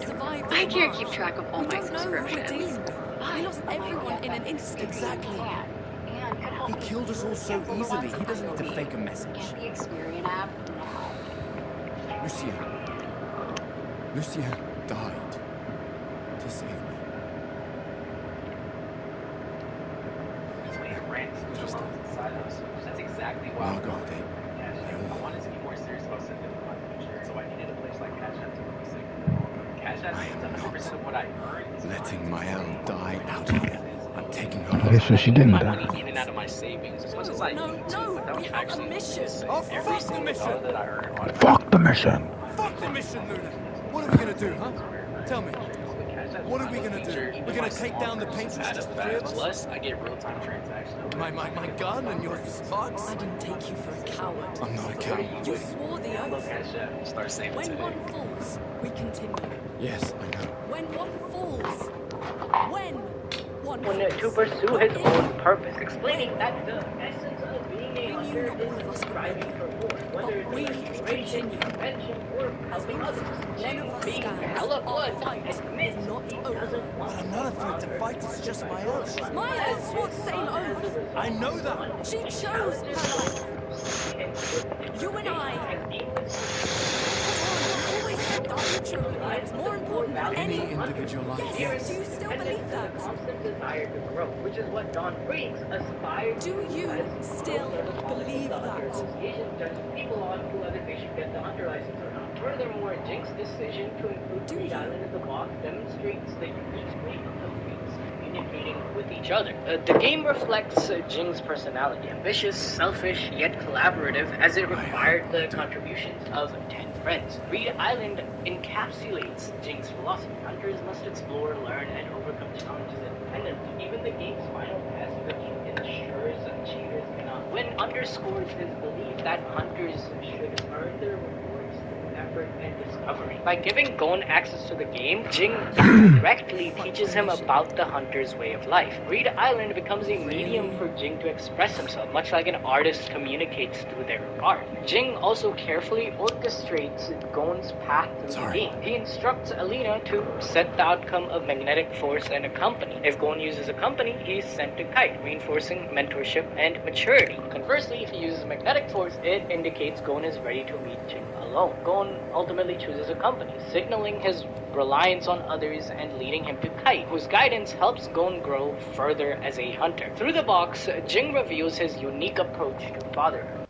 [SPEAKER 10] I can't keep track of all my subscriptions. We lost everyone in an instant. Exactly.
[SPEAKER 3] He killed us all so easily. He doesn't need to fake a message.
[SPEAKER 10] The Experian app?
[SPEAKER 3] Lucia died to save me.
[SPEAKER 11] That's exactly why I wanted to be more serious about sending my future, so I needed a place like Cash App to be sick. Cash App is 100% of what I earn.
[SPEAKER 3] Letting Mael die out here. I'm taking her.
[SPEAKER 7] I guess she didn't
[SPEAKER 11] my
[SPEAKER 7] die.
[SPEAKER 11] money in and out of my savings, as much as I need to, without actually
[SPEAKER 10] a mission.
[SPEAKER 11] every single dollar that I earn.
[SPEAKER 7] Fuck the mission.
[SPEAKER 3] Fuck the mission, Luna. What are we gonna do, huh? Tell me. What are we gonna do? We're gonna take down the painters, just the three of us?
[SPEAKER 11] Plus, I get real-time transactions.
[SPEAKER 3] My gun and your sparks?
[SPEAKER 10] I didn't take you for a coward.
[SPEAKER 3] I'm not a coward.
[SPEAKER 10] You swore the oath.
[SPEAKER 11] Start saving
[SPEAKER 10] When
[SPEAKER 11] today.
[SPEAKER 10] one falls, we continue.
[SPEAKER 3] Yes, I know.
[SPEAKER 10] When one falls, when one
[SPEAKER 6] to pursue his own purpose, explaining that the essence of being a hunter is striving for more, whether it's restoration, prevention, or helping others. Jing, being hella blood, admits he doesn't want
[SPEAKER 3] Another threat to fight is just my oath.
[SPEAKER 10] My oath swore the same oath.
[SPEAKER 3] I know that.
[SPEAKER 10] She chose her life. You and I. Always said the future of Lilia was more important than any
[SPEAKER 3] individual life.
[SPEAKER 10] Yes, do you still believe that?
[SPEAKER 6] constant desire to grow, which is what Dawn Freaks aspire to.
[SPEAKER 10] Do you still believe that?
[SPEAKER 6] Association judges people on whether they should get the hunter license or not. Furthermore, Jink's decision to include Greed Island in the box demonstrates the unique way of the Freaks communicating with each other. The game reflects Jing's personality, ambitious, selfish, yet collaborative, as it required the contributions of 10 friends. Greed Island encapsulates Jing's philosophy. Hunters must explore, learn, and overcome challenges independently. Even the game's final task, the king ensures that cheaters cannot win, underscores his belief that hunters should earn their rewards through effort and discovery. By giving Gon access to the game, Jing directly teaches him about the hunter's way of life. Reed Island becomes a medium for Jing to express himself, much like an artist communicates through their art. Jing also carefully orchestrates Gon's path through the game. He instructs Alina to set the outcome of magnetic force and a company. If Gon uses a company, he's sent to Kite, reinforcing mentorship and maturity. Conversely, if he uses magnetic force, it indicates Gon is ready to meet Jing alone. Gon ultimately chooses a company, signaling his reliance on others and leading him to Kite, whose guidance helps Gon grow further as a hunter. Through the box, Jing reveals his unique approach to fatherhood.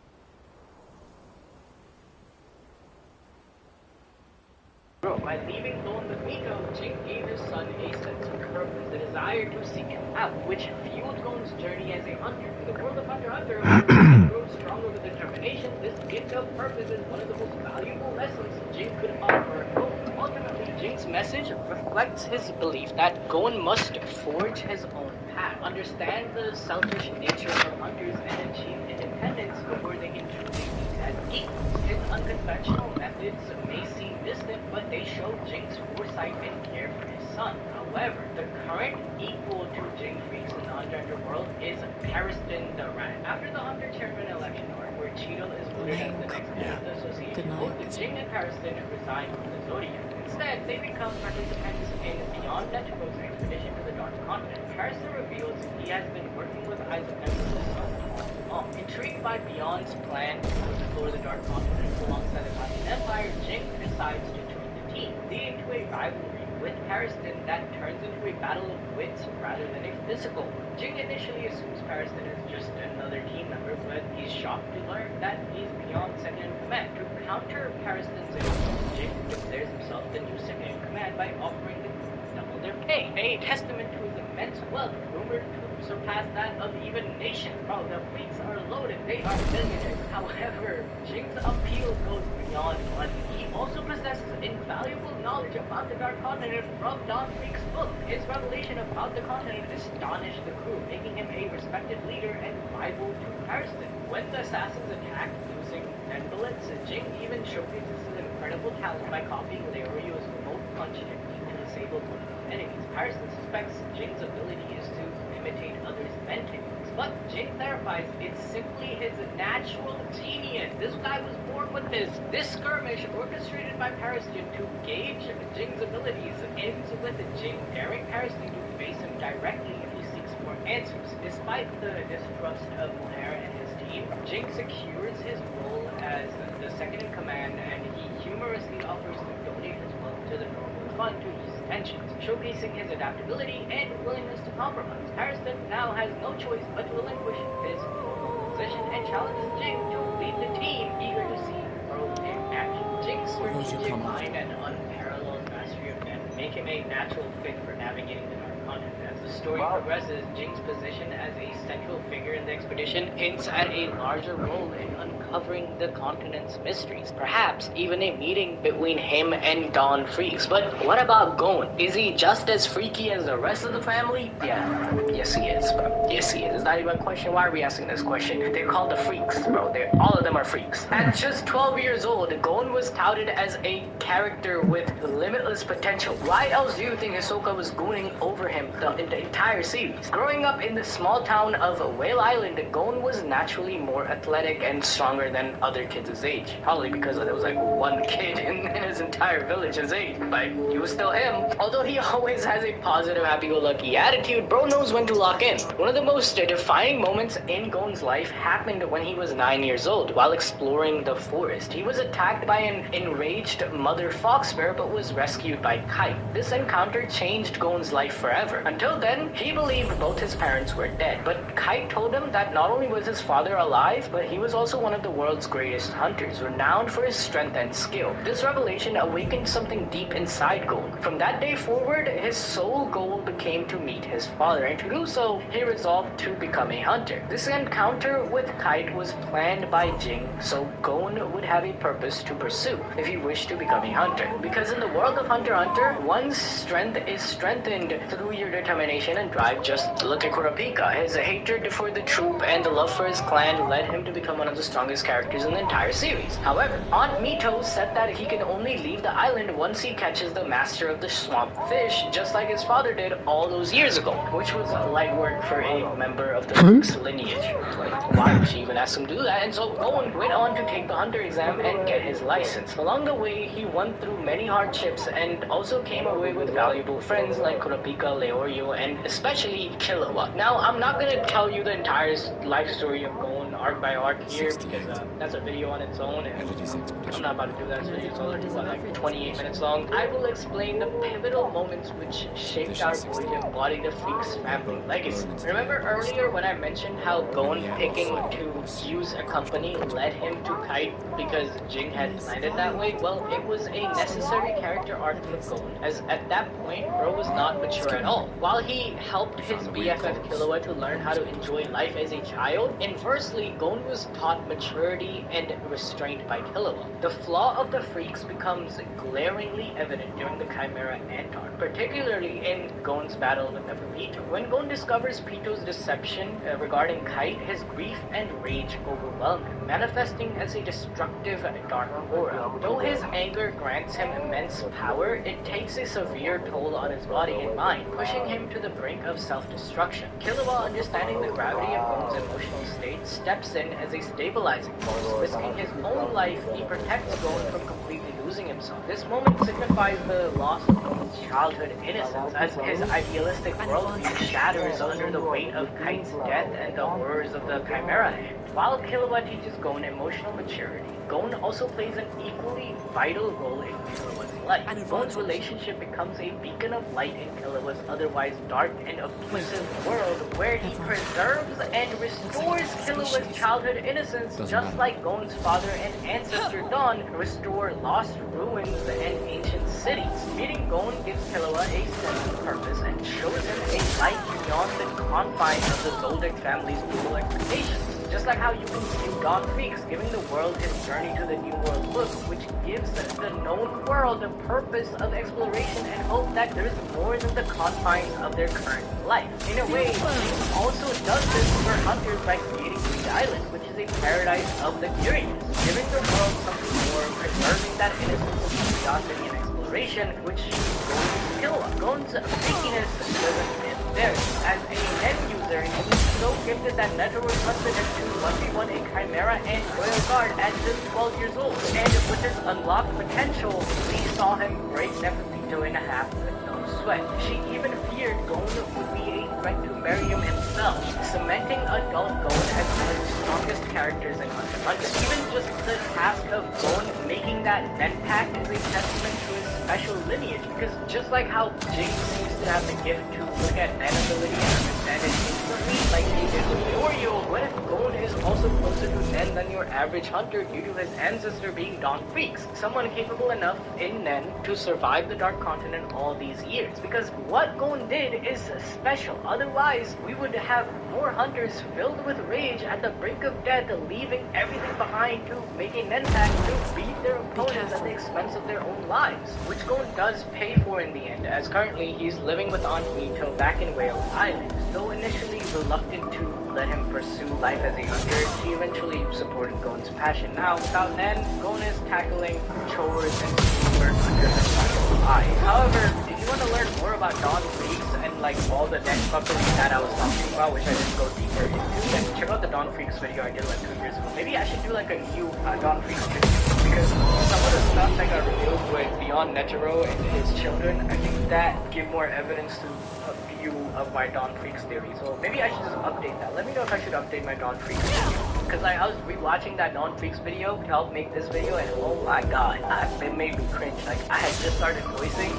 [SPEAKER 6] By leaving Gon with Miko, Jing gave his son a sense of purpose, the desire to seek him out, which fueled Gon's journey as a hunter. In the world of Hunter x Hunter, where grows stronger with determination, this gift of purpose is one of the most valuable lessons Jing could offer Gon. Ultimately, Jing's message reflects his belief that Gon must forge his own path, understand the selfish nature of hunters, and achieve independence before they can truly meet as equals. His unconventional methods may seem distant, but they show Jing's foresight and care for his son. However, the current equal to Jing freaks in the Hunter x Hunter world is Pariston the Rat. After the Hunter chairman election arc, where Cheetle is voted as the next head of the association, both Jing and Pariston resign from the Zodiac. Instead, they become participants in Beyond Neteco's expedition to the Dark Continent. Pariston reveals he has been working with Isaac Neteco's son all along. Intrigued by Beyond's plan to explore the Dark Continent alongside the Galactic Empire, Jing decides to join the team, leading to a rivalry with Pariston that turns into a battle of wits rather than a physical one. Jing initially assumes Pariston is just another team member, but he's shocked to learn that he's Beyond's second in command. To counter Pariston's influence, Jing declares himself the new second in command by offering the crew double their pay, a testament to his immense wealth, rumored to surpass that of even nations. Bro, the freaks are loaded, they are millionaires. However, Jing's appeal goes beyond money. He also possesses invaluable knowledge about the Dark Continent from Don Freak's book. His revelation about the continent astonished the crew, making him a respected leader and rival to Pariston. When the assassins attacked using 10 bullets, Jing even showcases his incredible talent by copying Leorio's remote punch technique to disable one of his enemies. Pariston suspects Jing's ability is to imitate others' men techniques, but Jing clarifies it's simply his natural genius. This guy was born with this. This skirmish, orchestrated by Pariston to gauge Jing's abilities, ends with Jing daring Pariston to face him directly if he seeks more answers. Despite the distrust of Mohair and his team, Jing secures his role as the second in command, and he humorously offers to donate his wealth to the normal fund to ease tensions, showcasing his adaptability and willingness to compromise. Pariston now has no choice but to relinquish his normal position and challenges Jing to lead the team, eager to see growth in action. Jing's strategic mind and unparalleled mastery of death make him a natural fit for navigating the Dark Continent. As the story progresses, Jing's position as a central figure in the expedition hints at a larger role in uncovering the continent's mysteries. Perhaps even a meeting between him and Don Freaks. But what about Gon? Is he just as freaky as the rest of the family? Yeah, yes he is, bro. Yes he is. It's not even a question. Why are we asking this question? They're called the Freaks, bro. All of them are freaks. At just 12 years old, Gon was touted as a character with limitless potential. Why else do you think Hisoka was gooning over him in the entire series? Growing up in the small town of Whale Island, Gon was naturally more athletic and stronger than other kids his age. Probably because there was like one kid in his entire village his age, but he was still him. Although he always has a positive, happy-go-lucky attitude, bro knows when to lock in. One of the most defining moments in Gon's life happened when he was 9 years old, while exploring the forest. He was attacked by an enraged mother fox bear, but was rescued by Kite. This encounter changed Gon's life forever. Until then, he believed both his parents were dead, but Kite told him that not only was his father alive, but he was also one of the world's greatest hunters, renowned for his strength and skill. This revelation awakened something deep inside Gon. From that day forward, his sole goal became to meet his father, and to do so, he resolved to become a hunter. This encounter with Kite was planned by Jing, so Gon would have a purpose to pursue if he wished to become a hunter. Because in the world of Hunter x Hunter, one's strength is strengthened through your determination and drive, just look at Kurapika. His hatred for the troop and the love for his clan led him to become one of the strongest characters in the entire series. However, Aunt Mito said that he can only leave the island once he catches the master of the swamp fish, just like his father did all those years ago, which was light work for a member of the Freaks lineage. Like, why would she even ask him to do that? And so Gon went on to take the hunter exam and get his license. Along the way, he went through many hardships and also came away with valuable friends like Kurapika, Leorio, and especially Killua. Now, I'm not gonna tell you the entire life story of Gon arc by arc here because that's a video on its own, and I'm not about to do that. So it's already like 28 minutes long. I will explain the pivotal moments which shaped our boy to embody the Freaks family legacy. Remember earlier when I mentioned how Gon picking to use a company led him to Kite because Jing had designed it that way? Well, it was a necessary character arc for Gon, as at that point, Bro was not mature at all. While he helped his BFF Killua to learn how to enjoy life as a child, inversely, Gon was taught maturity and restraint by Killua. The flaw of the Freaks becomes glaringly evident during the Chimera Ant arc, particularly in Gon's battle with Nefertiti. When Gon discovers Pito's deception regarding Kite, his grief and rage overwhelm him, manifesting as a destructive dark aura. Though his anger grants him immense power, it takes a severe toll on his body and mind, pushing him to the brink of self-destruction. Killua, understanding the gravity of Gon's emotional state, steps in as a stabilizing force. Risking his own life, he protects Gon from completely losing himself. This moment signifies the loss of Gon's childhood innocence, as his idealistic worldview shatters under the weight of Kite's death and the horrors of the Chimera Ant. While Killua teaches Gon emotional maturity, Gon also plays an equally vital role in Killua's life. Gon's relationship becomes a beacon of light in Killua's otherwise dark and abusive world, where he preserves and restores Killua's childhood innocence, just like Gon's father and ancestor Dawn restore lost ruins and ancient cities. Meeting Gon gives Killua a sense of purpose and shows him a light beyond the confines of the Zoldyck family's brutal expectations. Just like how you can see Dawn Freaks giving the world his journey to the New World book, which gives the known world a purpose of exploration and hope that there is more than the confines of their current life. In a way, he also does this for hunters by creating Greed Island, which is a paradise of the curious, giving the world something more, preserving that innocence of curiosity and exploration, which Gon is Killua. Gon's fakiness doesn't end there. As a Nen user, he was so gifted that Netero trusted him to 1v1 a Chimera and Royal Guard at just 12 years old. And with his unlocked potential, we saw him break Nefertito in half with no sweat. She even feared Gon would be a threat to Miriam himself, cementing adult Gon as one of the strongest characters in Hunter x Hunter. Even just the task of Gon making that Nen pact is a testament to his special lineage, because just like how Jing seems to have the gift to look at Nen ability and understand it instantly, like he did with Leorio, what if Gon is also closer to Nen than your average hunter due to his ancestor being Dawn Freaks, someone capable enough in Nen to survive the Dark Continent all these years? Because what Gon did is special. Otherwise, we would have more hunters filled with rage at the brink of death, leaving everything behind to make a Nen pact to beat their opponents at the expense of their own lives, which Gon does pay for in the end, as currently he's living with Aunt Mito back in Whale Island. Though initially reluctant to let him pursue life as a hunter, she eventually supported Gon's passion. Now, without Nen, Gon is tackling chores and schoolwork under her father's eye. However, if you want to learn more about Dawn Freaks and like all the Nen fuckery that I was talking about, which I didn't go deeper into, then check out the Dawn Freaks video I did like 2 years ago. Maybe I should do like a new Dawn Freaks video, because some of the stuff that got revealed with Beyond Netero and his children, I think that give more evidence to a view of my Dawn Freaks theory. So maybe I should just update that. Let me know if I should update my Dawn Freaks video, because I was rewatching that Dawn Freaks video to help make this video, and oh my god, it made me cringe. Like, I had just started voicing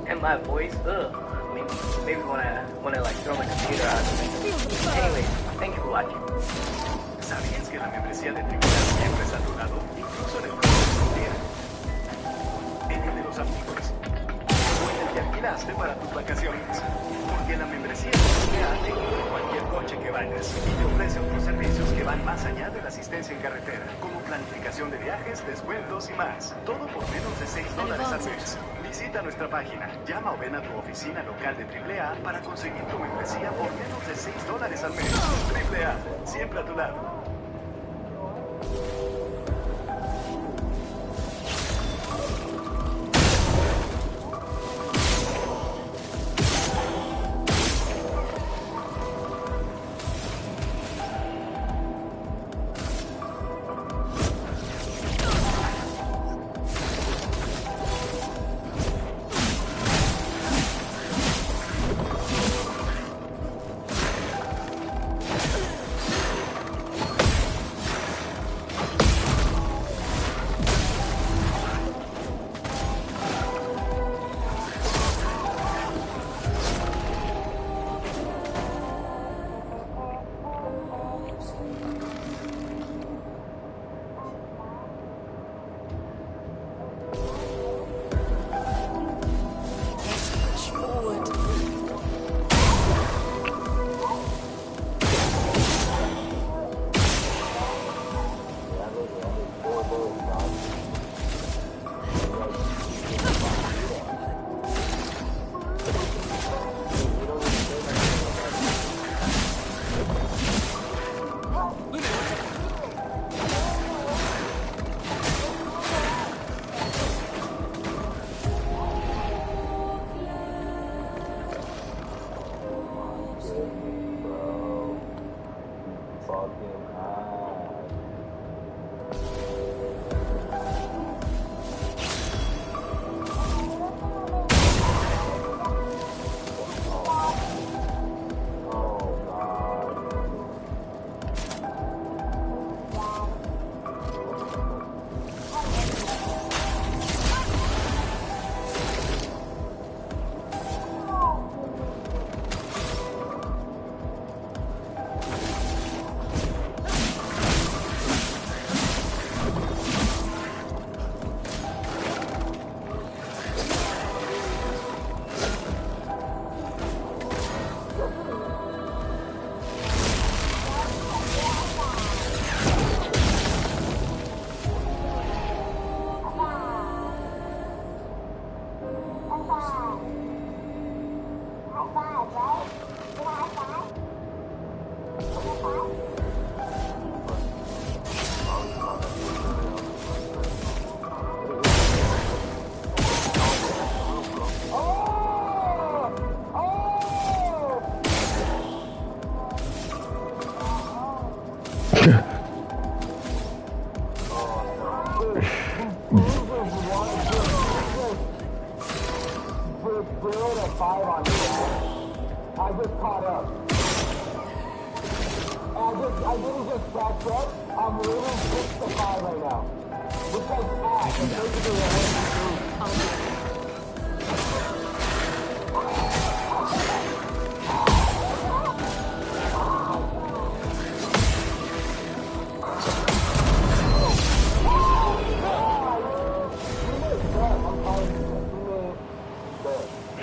[SPEAKER 6] and my voice, maybe wanna like throw my computer out. Anyways, thank you for watching.
[SPEAKER 11] ¿Sabías que la membresía de Tribunal siempre es a tu lado? Incluso en el próximo día. En el de los amigos. O en el que alquilaste para tus vacaciones. Porque la membresía te incluye cualquier coche que vayas y te ofrece otros servicios que van más allá de la asistencia en carretera, como planificación de viajes, descuentos y más. Todo por menos de $6 al mes. Visita nuestra página, llama o ven a tu oficina local de AAA para conseguir tu membresía por menos de $6 al mes. AAA, siempre a tu lado.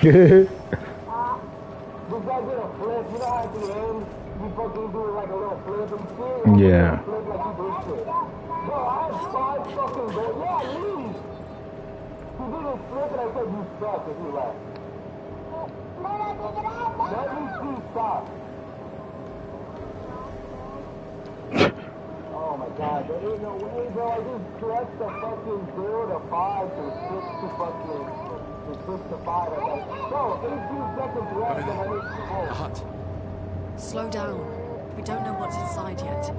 [SPEAKER 7] Yeah.
[SPEAKER 8] This guy did a flip. You know how at the end you fucking do like a little flip and shit?
[SPEAKER 7] Yeah.
[SPEAKER 8] Flip like you did shit. Bro, I had 5 fucking goals. Yeah, leave. He didn't flip and I said you suck if you left. Let me see, stop. Oh my god, there ain't no way, bro. I just pressed the fucking 0 to 5 to 6 to fucking... to 6 to 5. I was like, bro, 18 seconds left and I need 2 goals.
[SPEAKER 3] The hut.
[SPEAKER 10] Slow down. We don't know what's inside yet.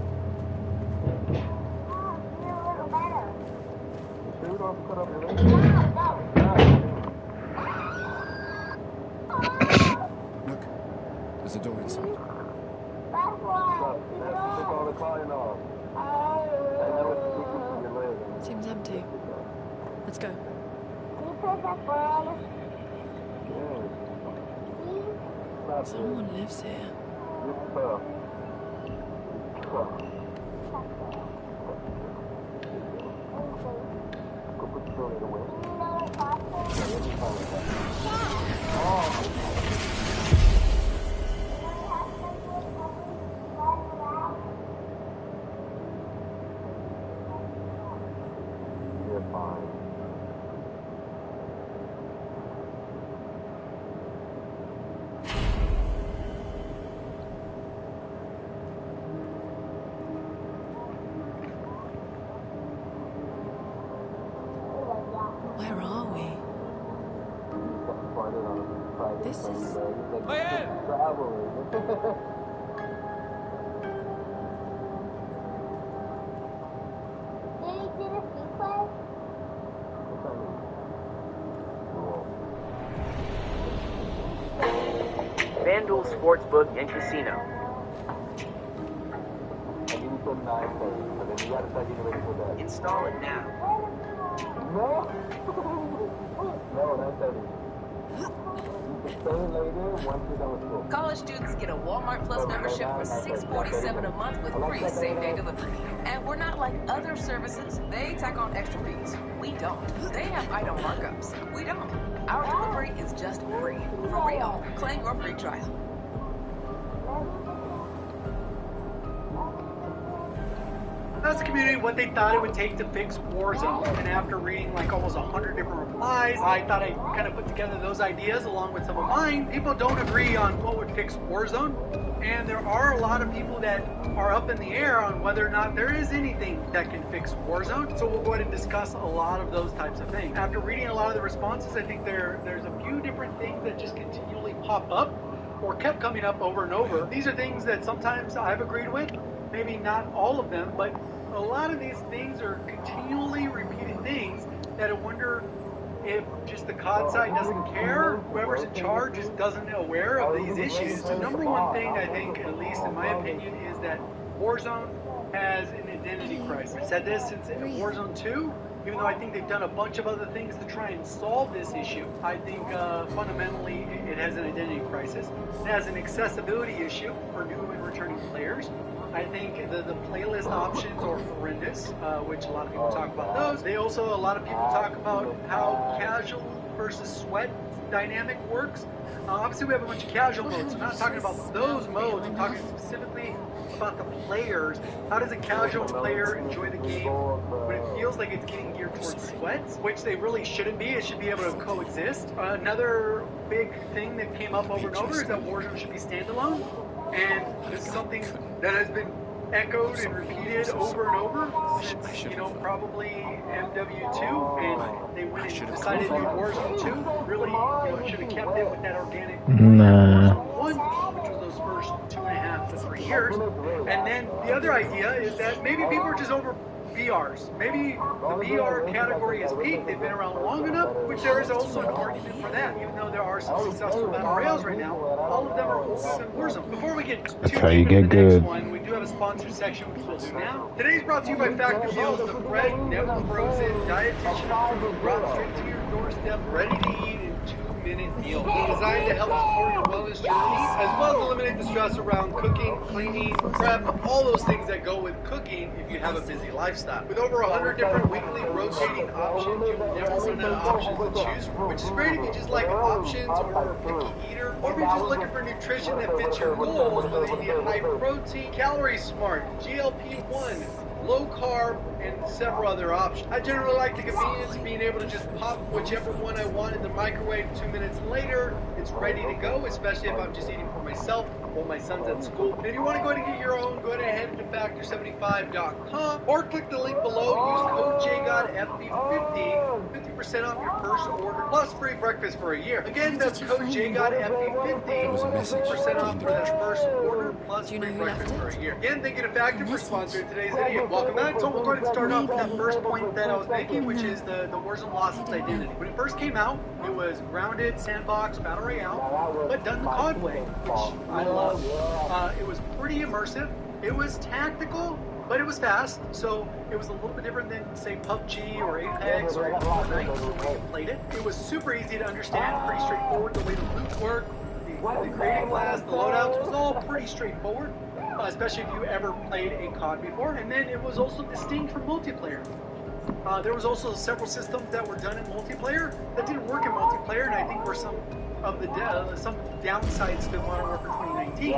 [SPEAKER 3] Look, there's a door inside.
[SPEAKER 10] Seems empty. Let's go. Someone lives here.
[SPEAKER 8] You're fine.
[SPEAKER 10] This is...
[SPEAKER 17] FanDuel Sportsbook and Casino. Install it now.
[SPEAKER 8] No, 9:30.
[SPEAKER 12] College students get a Walmart Plus membership for $6.47 a month with free same-day delivery. And we're not like other services. They tack on extra fees. We don't. They have item markups. We don't. Our delivery is just free. For real. Claim your free trial.
[SPEAKER 11] Asked the community what they thought it would take to fix Warzone, and after reading like almost 100 different replies, I thought I'd kind of put together those ideas along with some of mine. People don't agree on what would fix Warzone, and there are a lot of people that are up in the air on whether or not there is anything that can fix Warzone, so we'll go ahead and discuss a lot of those types of things. After reading a lot of the responses, I think there's a few different things that just continually pop up or kept coming up over and over. These are things that sometimes I've agreed with, maybe not all of them, but a lot of these things are continually repeated things that I wonder if just the COD side doesn't care, whoever's in charge just doesn't aware of these issues. The number one thing I think, at least in my opinion, is that Warzone has an identity crisis. I've said this since Warzone 2, even though I think they've done a bunch of other things to try and solve this issue. I think fundamentally it has an identity crisis. It has an accessibility issue for new and returning players. I think the playlist options are horrendous, which a lot of people talk about those. They also, a lot of people talk about how casual versus sweat dynamic works. Obviously we have a bunch of casual modes. I'm not talking about those modes. I'm talking specifically about the players. How does a casual player enjoy the game when it feels like it's getting geared towards sweats, which they really shouldn't be. It should be able to coexist. Another big thing that came up over and over is that Warzone should be standalone. And this is something that has been echoed and repeated over and over since, you know, probably MW2, and they went and decided to do Warzone 2. Really, you know, should have kept it with that organic Warzone 1, which was those first 2.5 to 3 years. And then the other idea is that maybe people are just over VRs. Maybe the VR category has peaked. They've been around long enough, which there is also an argument for that. Even though there are some successful battle royales right now, all of them are older than Warzone. Before we get too deep into the next one, we do have a sponsor section, which we'll do now. Today's brought to you by Factor Meals, the bread, never frozen, dietitian, brought straight to your doorstep, ready to eat in 2-minute meal. Designed to help support your wellness journey, as well as eliminate the stress around cooking, cleaning, prep, all those things that go with cooking if you have a busy lifestyle. With over 100 different weekly rotating options, you will never run out of options to choose from, which is great if you just like options or a picky eater, or if you're just looking for nutrition that fits your goals, whether you need high protein, calorie smart, GLP-1, low carb, and several other options. I generally like the convenience of being able to just pop whichever one I want in the microwave. 2 minutes later, it's ready to go, especially if I'm just eating for myself while my son's at school. And if you want to go ahead and get your own, go ahead and head to Factor75.com or click the link below. Use code JGODFB50, 50% off your first order, plus free breakfast for a year. Again, that's code JGODFB50, 50% off for that first order, plus free breakfast for a year. Again, thank you to Factor for sponsoring today's video. Welcome back. So we'll go ahead and start off with that first point that I was making, which is the Warzone lost its identity. When it first came out, it was grounded, sandbox, battle royale, but done the COD way, which I love. It was pretty immersive. It was tactical, but it was fast, so it was a little bit different than, say, PUBG or Apex or Fortnite, the way you played it. It was super easy to understand, pretty straightforward, the way the loot worked, the creating class, the loadouts, was all pretty straightforward, especially if you ever played a COD before. And then it was also distinct from multiplayer. There was also several systems that were done in multiplayer that didn't work in multiplayer, and I think were some of the some downsides to Modern Warfare 2019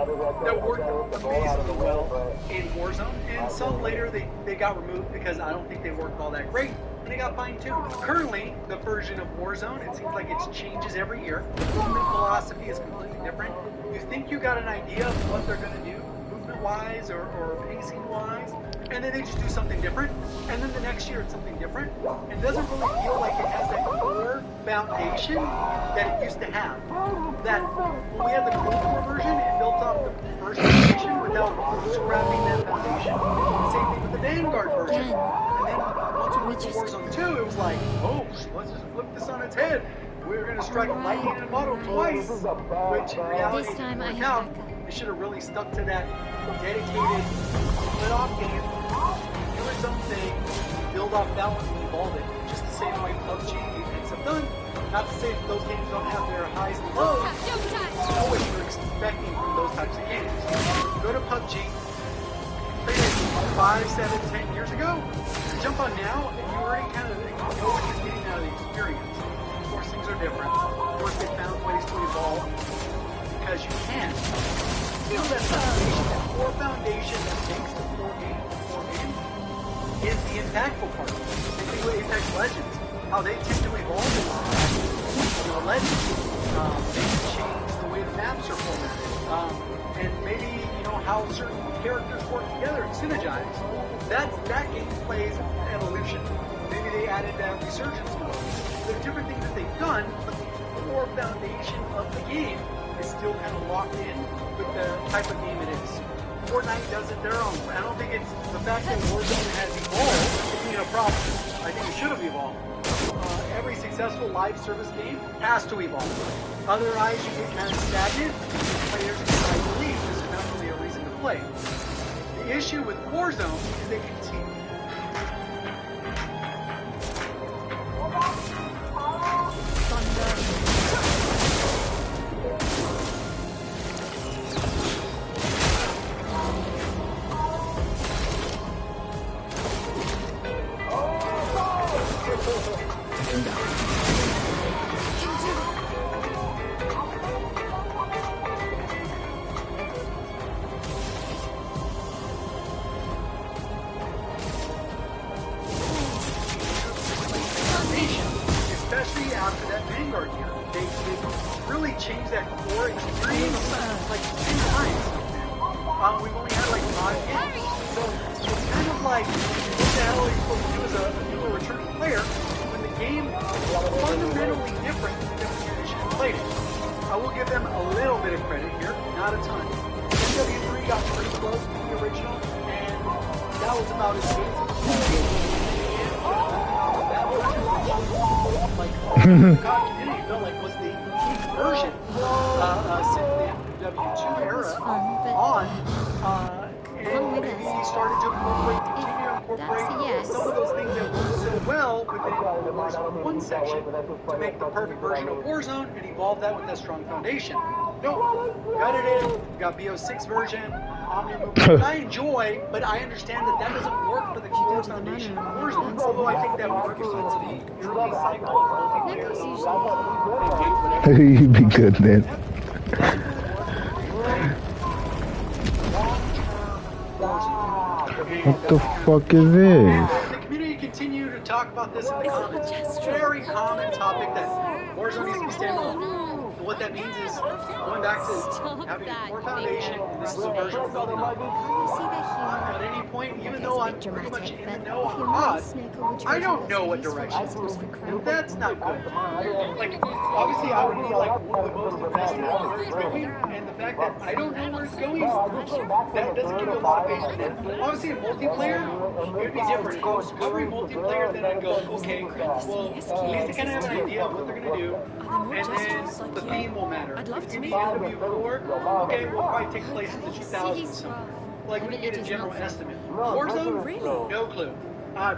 [SPEAKER 11] that worked amazingly well in Warzone, and some later they got removed because I don't think they worked all that great, and they got fine-tuned. Currently, the version of Warzone, it seems like it changes every year. The movement philosophy is completely different. You think you got an idea of what they're going to do, movement-wise or pacing-wise, and then they just do something different, and then the next year it's something different, and it doesn't really feel like it has that core foundation that it used to have. That when we had the Cold War version, it built off the first foundation without scrapping that foundation. Same thing with the Vanguard version. And then once we went to Warzone 2, it was like, oh, let's just flip this on its head. We're going to strike lightning in a bottle twice, which in reality didn't work out. They should have really stuck to that dedicated split-off game, do its own thing, build off that one and evolve it, just the same way PUBG and Apex have done. Not to say that those games don't have their highs and lows, you know what you're expecting from those types of games. Go to PUBG, play it 5, 7, 10 years ago, jump on now, and you already kind of know what you're getting out of the experience. Of course, things are different. Of course, they found ways to evolve, because you can. Feel that foundation, that core foundation that makes the core game is the impactful part. Same thing with Apex Legends. How they tend to evolve in Legends. They can change the way the maps are formatted. And maybe, how certain characters work together and synergize. That game plays evolution. Maybe they added that resurgence to it. There are different things that they've done, but the core foundation of the game is still kind of locked in with the type of game it is. Fortnite does it their own way. I don't think it's the fact that Warzone has evolved isn't a problem. I think it should have evolved. Every successful live service game has to evolve. Otherwise, you get kind of stagnant. Players decide to leave. This is not really a reason to play. The issue with Warzone is they continue. To make the perfect version of Warzone and evolve that with that strong foundation. No, got it in, got BO6 version, Omni movement. I enjoy, but I understand that doesn't work for the core foundation of Warzone. Although I think that works for the early cycle of multiplayer.
[SPEAKER 7] You'd be good then. What the fuck is this?
[SPEAKER 11] Continue to talk about this in the comments. Very common topic that Warzone needs to be standalone. What that means is going back to having a core foundation, and this is a version of building up. At any point, even though I'm pretty much in the know on COD, I don't know what direction to go. And that's not good. Like, obviously I would be like one of the most invested in where it's going, and the fact that I don't know where it's going, that doesn't give you a lot of faith in it. Obviously in multiplayer, it would be different. If it was covering multiplayer, then I'd go, okay, well, at least I kind of have an idea of what they're going to do, and then the theme will matter. If it's MW4, okay, will probably take place in the 2000s. Like, we get a general estimate. Warzone? No clue.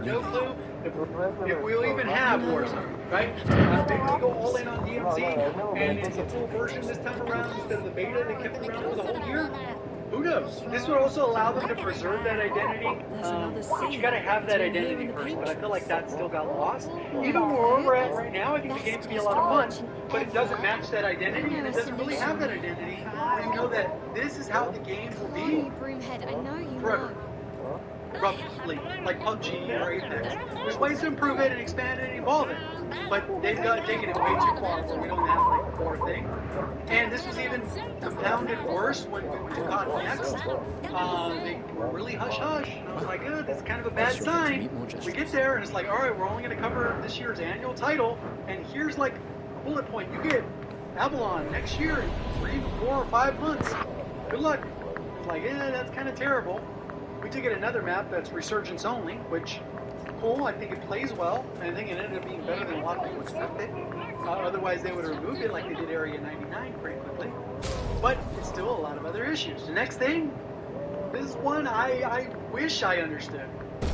[SPEAKER 11] No clue if we'll even have Warzone, right? Maybe we go all in on DMZ, and it's a full version this time around instead of the beta they kept around for the whole year. Who knows? This would also allow them to preserve that identity, but you gotta have that identity first, but I feel like that still got lost. Even where we're at right now, I think the game can be a lot of fun, but it doesn't match that identity, and it doesn't really have that identity, where you know that this is how the game will be forever. Roughly, like PUBG or Apex. There's ways to improve it and expand it and evolve it, but they've got taken it way too far where we don't have like 4 thing. And this was even compounded worse when we went to Con Next. They were really hush-hush. And I was like, this is kind of a bad sign. We get there, and it's like, all right, we're only going to cover this year's annual title, and here's like a bullet point. You get Avalon next year in 3, 4, or 5 months. Good luck. It's like, that's kind of terrible. We did get another map that's Resurgence only, which cool. I think it plays well, and I think it ended up being better than a lot of people expected. Otherwise, they would have removed it like they did Area 99 pretty quickly. But it's still a lot of other issues. The next thing, this is one I wish I understood.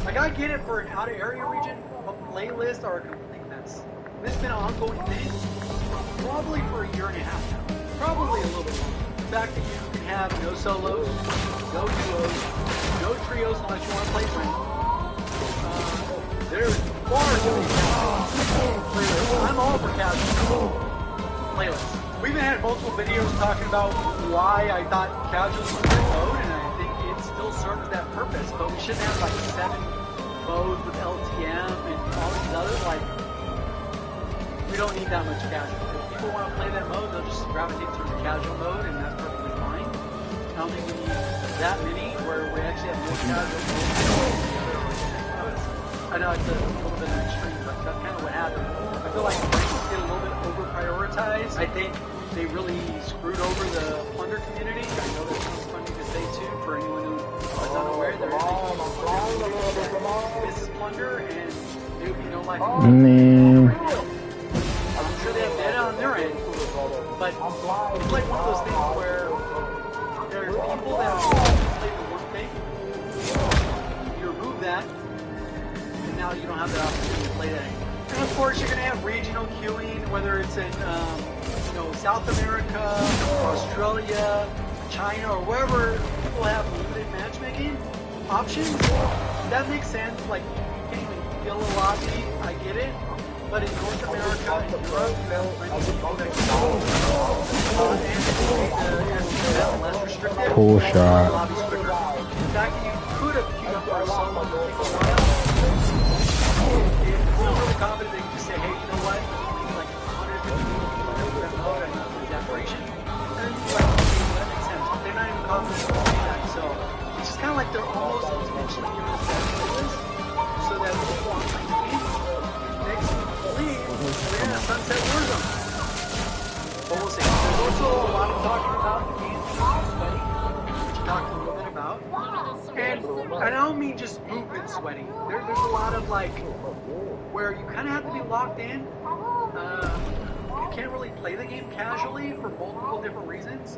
[SPEAKER 11] Like, I get it for an out-of-area region, but playlists are a complete mess. This has been an ongoing thing, probably for a year and a half now. Probably a little bit longer. The fact that you can have no solos, no duos, no trios unless you want to play friends. There's far too many playlists. I'm all for casual playlists. We even had multiple videos talking about why I thought casual was a good mode, and I think it still serves that purpose, but we shouldn't have like 7 modes with LTM and all these others. Like, we don't need that much casual. If people want to play that mode, they'll just gravitate towards the casual mode, and that's perfectly fine. I don't think we need that many where we actually have more casual modes. I know it's a little bit extreme, but that's kind of what happened. I feel like rankings get a little bit over-prioritized. I think they really screwed over the plunder community. I know that's funny to say too, for anyone who is unaware. This is plunder, and there would be no life.
[SPEAKER 7] Man.
[SPEAKER 11] I'm sure they have data on their end, but it's like one of those things where there's people that play the one thing. You remove that. Now you don't have the opportunity to play that anymore. And of course, you're going to have regional queuing, whether it's in South America, Australia, China, or wherever people have limited matchmaking options. That makes sense. Like, you can't even fill a lobby. I get it. But in North America and Europe, you have plenty of people that can go. And less restricted.
[SPEAKER 7] Cool shot.
[SPEAKER 11] Lobbies quicker. In fact, you could have queued up for a solo to take a while. If you're really confident, they can just say, hey, you know what? Like 150 people that mode, I need the evaporation. And then you're like, okay, that makes sense. But they're not even confident to say that. So it's just kind of like they're almost intentionally giving us that list so that people aren't playing the game. Next league, we're going to sunset Warzone. But we'll see. There's also a lot of talking about the game sweating, which you talked a little bit about. And I don't mean just movement sweating. There's a lot of like where you kind of have to be locked in. You can't really play the game casually for multiple different reasons.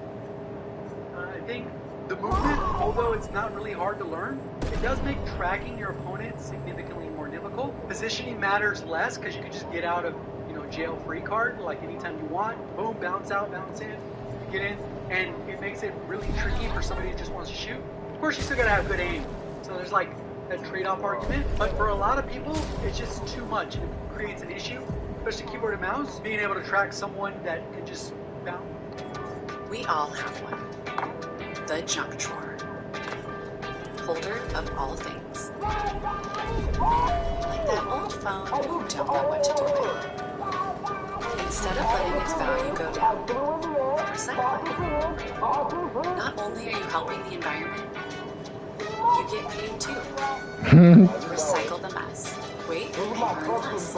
[SPEAKER 11] I think the movement, although it's not really hard to learn, it does make tracking your opponent significantly more difficult. Positioning matters less because you can just get out of jail free card like anytime you want. Boom, bounce out, bounce in, get in, and it makes it really tricky for somebody who just wants to shoot. Of course, you still gotta have good aim. So there's like a trade-off argument, but for a lot of people, it's just too much. It creates an issue, especially keyboard and mouse, being able to track someone that can just bounce.
[SPEAKER 13] We all have one. The junk drawer. Holder of all things. Like that old phone you don't know what to do with. Instead of letting its value go down, recycle it. Not only are you helping the environment, you get paid too. Recycle the mess. Wait and earn less.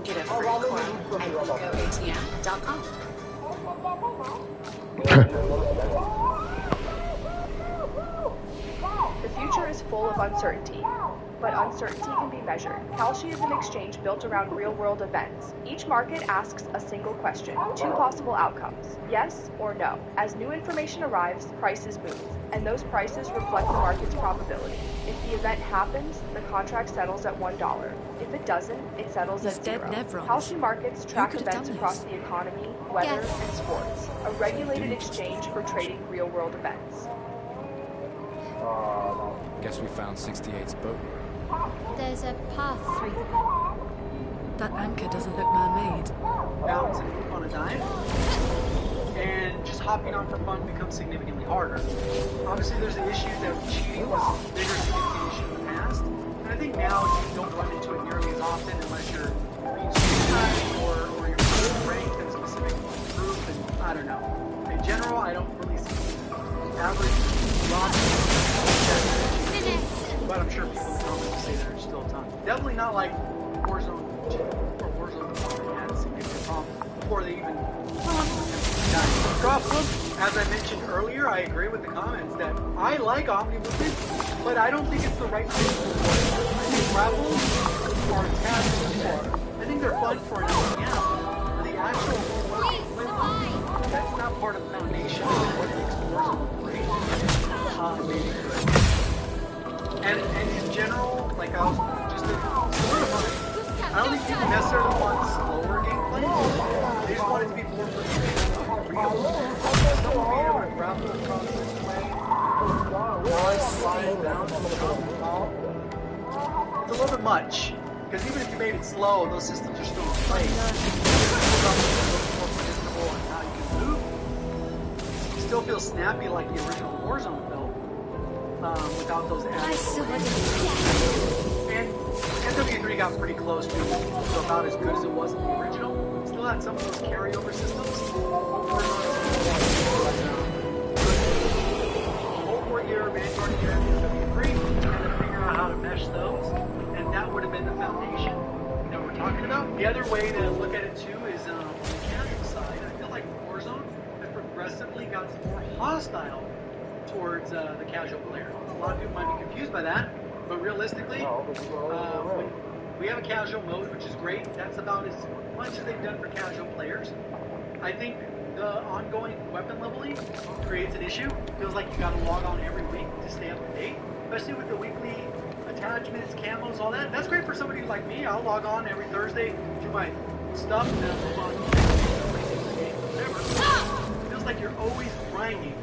[SPEAKER 13] Get a free quote at ecoatm.com.
[SPEAKER 14] The future is full of uncertainty, but uncertainty can be measured. Kalshi is an exchange built around real-world events. Each market asks a single question, 2 possible outcomes, yes or no. As new information arrives, prices move, and those prices reflect the market's probability. If the event happens, the contract settles at $1. If it doesn't, it settles at $0. Kalshi markets track events across the economy, weather, and sports. A regulated exchange for trading real-world events.
[SPEAKER 3] Guess we found 68's boat.
[SPEAKER 10] There's a path through the boat.
[SPEAKER 16] That anchor doesn't look man-made.
[SPEAKER 11] Bounce and move on a dime, and just hopping on for fun becomes significantly harder. Obviously, there's the issue that cheating was a bigger significant issue in the past, and I think now you don't run into it nearly as often unless you're being scrutinized or you're ranked in a specific
[SPEAKER 18] I don't know. In general, I don't really see average roster, but I'm sure people in the comments will say there's still a ton. Definitely not like Warzone 2 or Warzone 3 had a significant problem before they even dropped them. As I mentioned earlier, I agree with the comments that I like Omni movement, but I don't think it's the right thing for it. I think grapples are attached to that. I think they're fun for an LPM. The actual that's not part of the foundation of what makes Warzone great. And in general, like I was just I don't think people necessarily want slower gameplay. They just want it to be more real. Someone being able to grapple across this way, slide down, it's a little bit much. Because even if you made it slow, those systems are still in place. You still feel snappy like the original Warzone felt, without those ads. And MW3 got pretty close to about as good as it was in the original. Still had some of those carryover systems. Cold War year, Vanguard year, MW3, and to figure out how to mesh those, and that would have been the foundation that we're talking about. The other way to look at it too is on the mechanical side. I feel like Warzone has progressively gotten more hostile towards the casual player. A lot of people might be confused by that, but realistically, we have a casual mode, which is great. That's about as much as they've done for casual players. I think the ongoing weapon leveling creates an issue. It feels like you got to log on every week to stay up to date, especially with the weekly attachments, camos, all that. That's great for somebody like me. I'll log on every Thursday, do my stuff, and then I'll move on to the game, whatever. It feels like you're always grinding.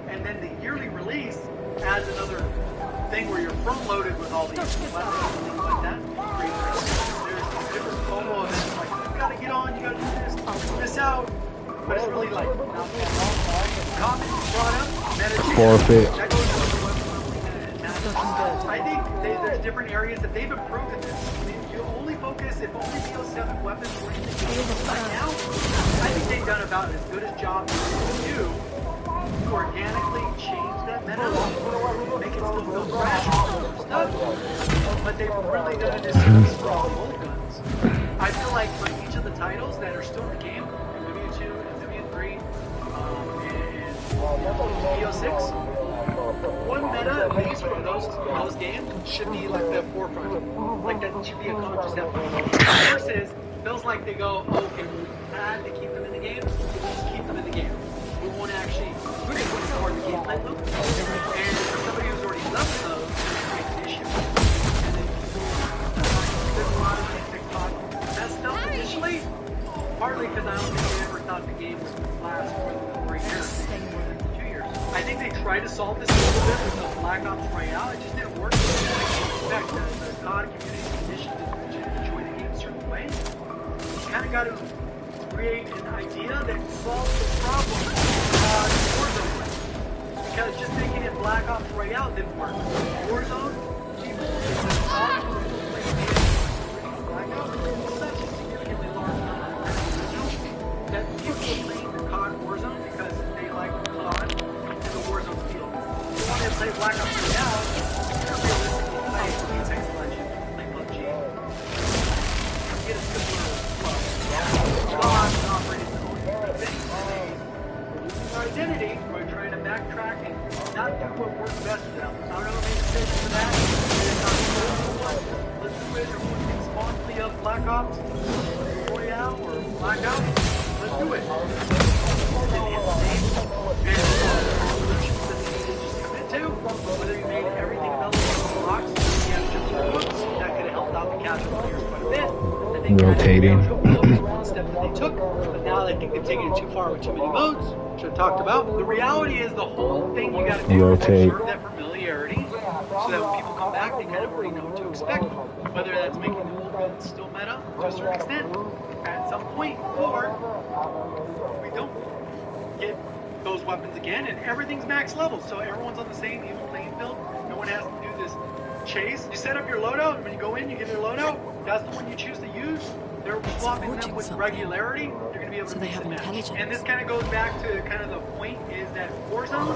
[SPEAKER 18] And then the yearly release adds another thing where you're front-loaded with all these weapons and things like that. There's different FOMO events, like, you gotta get on, you gotta do this, don't miss out. But it's really like, not bad. Comment brought up, meditation.
[SPEAKER 7] Forfeit.
[SPEAKER 18] That goes to the weapon leveling and I think there's different areas that they've improved in this. I mean, you only focus, if only BO7 weapons were in the game right now, I think they've done about as good a job as they can do to organically change that meta, make it still feel fresh, stuff, but they've really done a disservice for all the old guns. I feel like for each of the titles that are still in the game, MW2, MW3, and BO6, one meta, at least from those games, should be like the forefront. Like that should be a conscious effort. Versus, feels like they go, okay, we had to keep them in the game, just keep them in the game. We won't actually put it toward the gameplay loop. And for somebody who's already left those, it's an issue. And then there's a lot of TikTok messed up initially, partly because I don't think they ever thought the game would last more than 3 years, maybe more than 2 years. I think they tried to solve this a little bit with the Black Ops Royale. It just didn't work. In fact, the COD community conditioned to enjoy the game a certain way. You kind of got to create an idea that solves the problem Warzone with. Because just making it Black Ops Royale didn't work. Warzone, people, Black Ops is such a significantly large number that people are playing the COD Warzone because they like COD and the Warzone feel. If you want to play Black Ops Royale, you're realistically playing Apex Legends, play PUBG. Get a similar flow. God operated their own identity, we're trying to backtrack and not do what works best for them. I don't know if they decision for that. Let's do it. Everyone can spawn the Black Ops Royale or Blackout. Let's do it. And solutions that they need to just commit to, whether you made everything available in the box, you have different books, that could have helped out the casual players quite a bit. I think
[SPEAKER 7] rotating.
[SPEAKER 18] One step that they took, but now they think they've taken it too far with too many modes, which I've talked about. The reality is the whole thing you got to do is preserve that familiarity so that when people come back, they kind of already know what to expect. Whether that's making the old guns still meta to a certain extent at some point, or we don't get those weapons again and everything's max level, so everyone's on the same even playing field. No one has to do this chase. You set up your loadout, and when you go in, you get your loadout. That's the one you choose to use. they're swapping them with regularity, they're going to be able to mix and match. And this kind of goes back to kind of the point is that Warzone.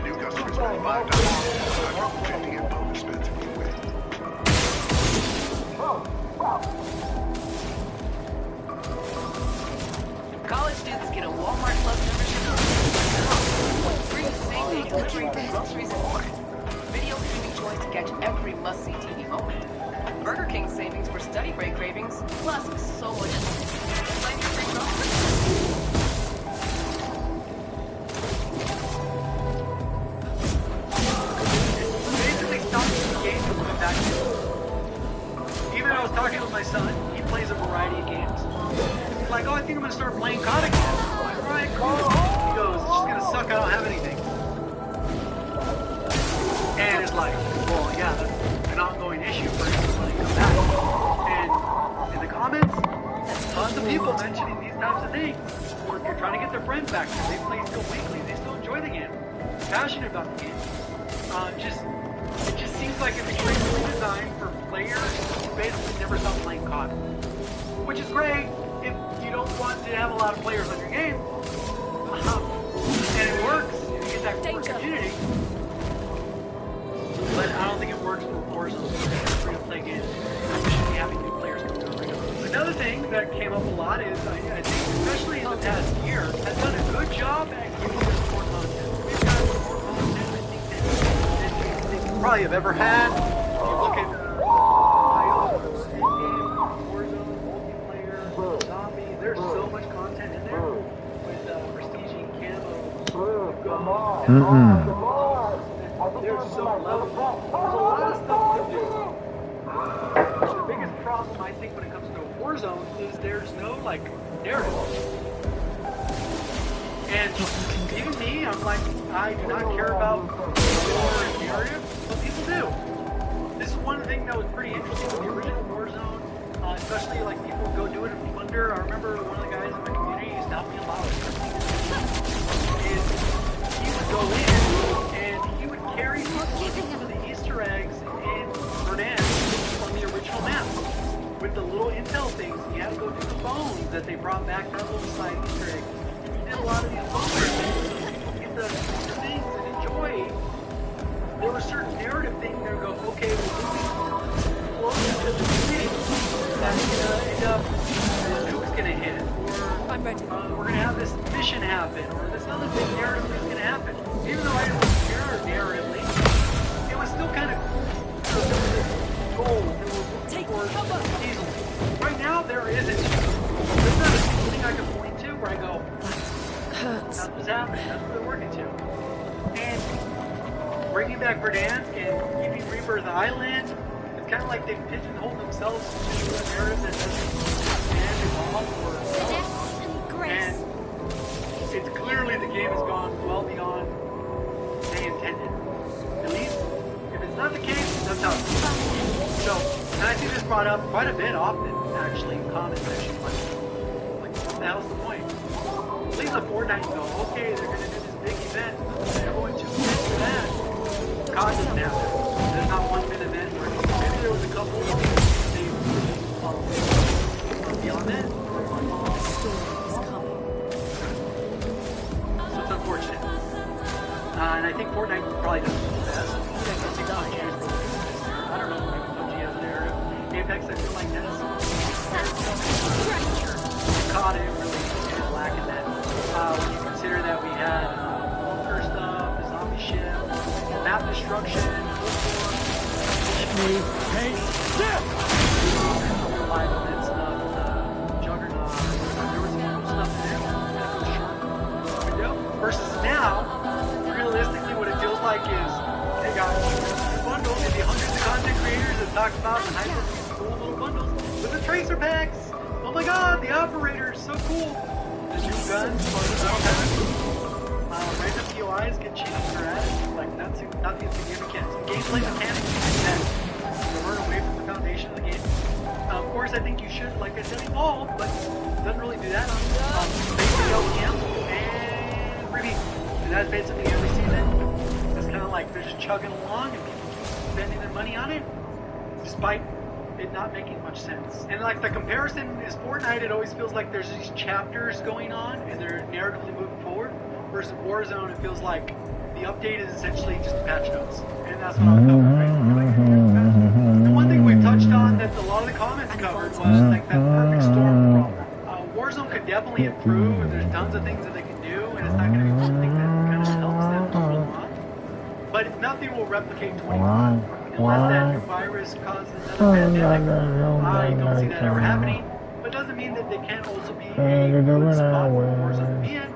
[SPEAKER 11] New customers spend $5 and bonus spends if you win.
[SPEAKER 12] College students get a Walmart Plus membership with free same-day delivery for groceries and more. Video streaming choice to catch every must-see TV moment. Burger King savings for study break cravings, plus so much more. Claim your free groceries.
[SPEAKER 18] Basically stopping the game from coming back to. Even I was talking with my son, he plays a variety of games. He's like, oh, I think I'm going to start playing COD again. I'm like, all right, cool. He goes, it's just going to suck, I don't have anything. And it's like, well, yeah, that's an ongoing issue for him when he comes back. And in the comments, tons of people mentioning these types of things. Or they're trying to get their friends back. They play still weekly, they still enjoy the game. Passionate about the game. It just seems like it's extremely designed for players who basically never stop playing COD. Which is great if you don't want to have a lot of players on your game. And it works if you get that core community. But I don't think it works for Warzone. It's free to play games. We should be having new players come to it. Another thing that came up a lot is, I think, especially in the past year, has done a good job at giving us more content. We've got more content, I think, than we probably have ever had. You look at Warzone, multiplayer, zombies, there's so much content in there with prestiging camo, there's so level. There's a lot of stuff to do. The biggest problem I think when it comes to Warzone is there's no like narrative. And even me, I'm like, I do not care about your narrative, but people do. This is one thing that was pretty interesting with the original Warzone, especially like people go do it in Plunder. I remember one of the guys in the community used to help me a lot with and he would go in and he would carry some of the Easter eggs in Verdansk on the original map. With the little intel things, you had to go do the bones that they brought back, that little side Easter egg. You did a lot of these bones things so people get the things and enjoy. There were certain narrative things that would go, okay, we're moving closer to the city that's gonna end up, the nuke's gonna hit, or I'm ready. We're gonna have this mission happen, or this other big narrative that's gonna happen. Even though I didn't care narratively, it was still kind of gold that we're moving towards easily. Right now, there isn't. There's not a single thing I can point to where I go, that's what's happening, that's what they're working to. And bringing back Verdansk and keeping Rebirth Island, it's kind of like they've pigeonholed themselves into a narrative that doesn't stand involved or and it's clearly the game has gone well beyond they intended. At least, if it's not the case, that's how it's done. So, and I see this brought up quite a bit often, actually, in comment sections, like what the hell's the point? Leave the Fortnite and go, okay, they're going to do this big event, they're going to event for that. COD doesn't have that. There's not one big event where maybe there was a couple of they beyond that. So it's unfortunate. And I think Fortnite probably doesn't do the best. I don't know, maybe PUBG has there. Apex, I feel like has. COD really kind of lacking that. When you consider that we had bunker stuff, the zombie ship, map destruction, live event stuff, Juggernaut, there was some stuff there. Versus now, realistically, what it feels like is, hey guys, bundles, maybe hundreds of content creators that talk about the hype of these cool little bundles with the tracer packs. Oh my god, the operator is so cool. The new guns, random POIs get changed or added. Like, that's not insignificant. Some gameplay mechanics that run away from the foundation of the game. Of course, I think you should, like I said, evolve, but it doesn't really do that. Basic LPM and repeat. that basically every season. It's kind of like they're just chugging along and people keep spending their money on it, despite it not making much sense. And like the comparison is Fortnite, it always feels like there's these chapters going on and they're narratively moving forward, versus Warzone, it feels like the update is essentially just patch notes. And that's what I'm covering. The one thing we've touched on that a lot of the comments covered was like that perfect storm problem. Warzone could definitely improve, and there's tons of things that they can do, and it's not going to be one thing that kind of helps them to roll on. But nothing will replicate 21 unless that new virus causes another pandemic. I don't see that ever happening, but it doesn't mean that they can't also be a good spot for Warzone to be in.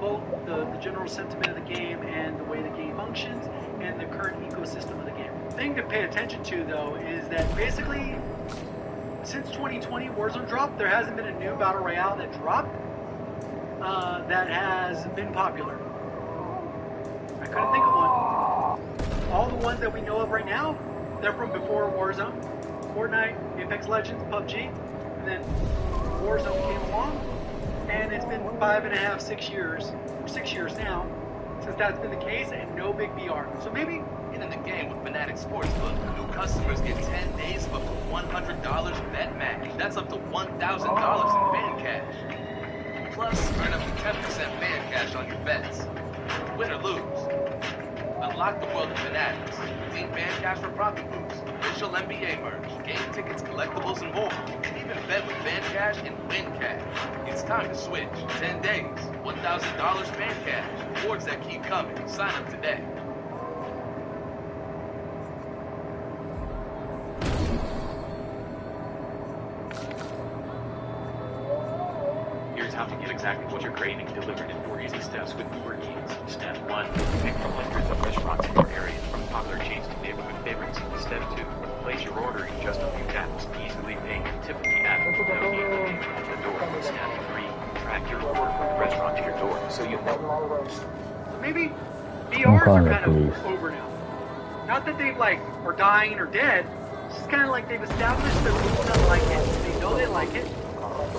[SPEAKER 18] Both the general sentiment of the game and the way the game functions and the current ecosystem of the game. The thing to pay attention to, though, is that basically since 2020 Warzone dropped, there hasn't been a new Battle Royale that dropped that has been popular. I couldn't think of one. All the ones that we know of right now, they're from before Warzone. Fortnite, Apex Legends, PUBG, and then Warzone came along, and it's been 5.5, 6 years, 6 years now, since that's been the case, and no big BR. So maybe
[SPEAKER 21] in the game with Fnatic Sportsbook, new customers get 10 days of $100 bet match. That's up to $1,000 in fan cash. Plus, earn up to 10% fan cash on your bets. Win or lose. Unlock the world of Fanatics. Redeem fan cash for profit boosts, official NBA merch, game tickets, collectibles, and more. And even bet with fan cash and win cash. It's time to switch. 10 days, $1,000 fan cash. Rewards that keep coming. Sign up today.
[SPEAKER 11] Here's how to get exactly what you're craving delivered in 4 easy steps with Uber Eats. Step 1. Pick from hundreds of restaurants in your area, from popular chains to neighborhood favorites. Step 2. Place your order in just a few taps. Easily pay and tip with the app. No need waiting at the door. Step 3. Track your order from the restaurant to your door so you know.
[SPEAKER 18] So maybe BRs are kind of over now. Not that they are dying or dead. It's just kind of like they've established that people don't like it. They know they like it,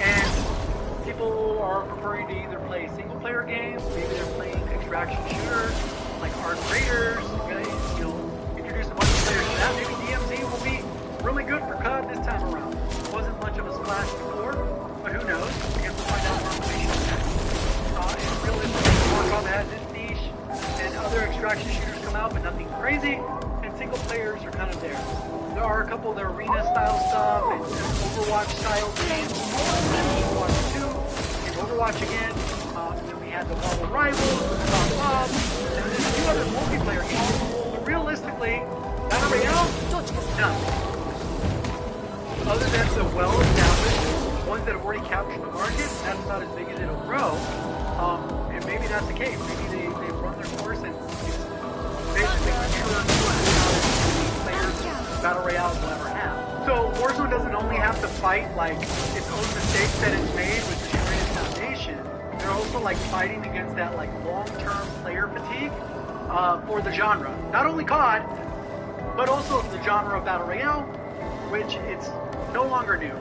[SPEAKER 18] and people are preferring to either play single-player games, maybe they're playing extraction shooters, like Arc Raiders, introduce a bunch of players to that. Maybe DMZ will be really good for COD this time around. It wasn't much of a splash before, but who knows? We have to find out more information next. And realistically, Warcraft has its niche, and other extraction shooters come out, but nothing crazy, and single players are kind of there. There are a couple of the arena-style stuff, and Overwatch-style games, Overwatch 2, and Overwatch again, and then we had the Marvel Rivals, Bob, and there's a few other multiplayer games. But realistically, Battle Royale, none. Other than the well-established ones that have already captured the market, that's about as big as it'll grow. And maybe that's the case. Maybe they've run their course and it's basically mature players Battle Royale will ever have. So Warzone doesn't only have to fight its own mistakes that it's made with destroying its foundation. They're also fighting against that long-term player fatigue for the genre. Not only COD, but also the genre of Battle Royale, which it's no longer new.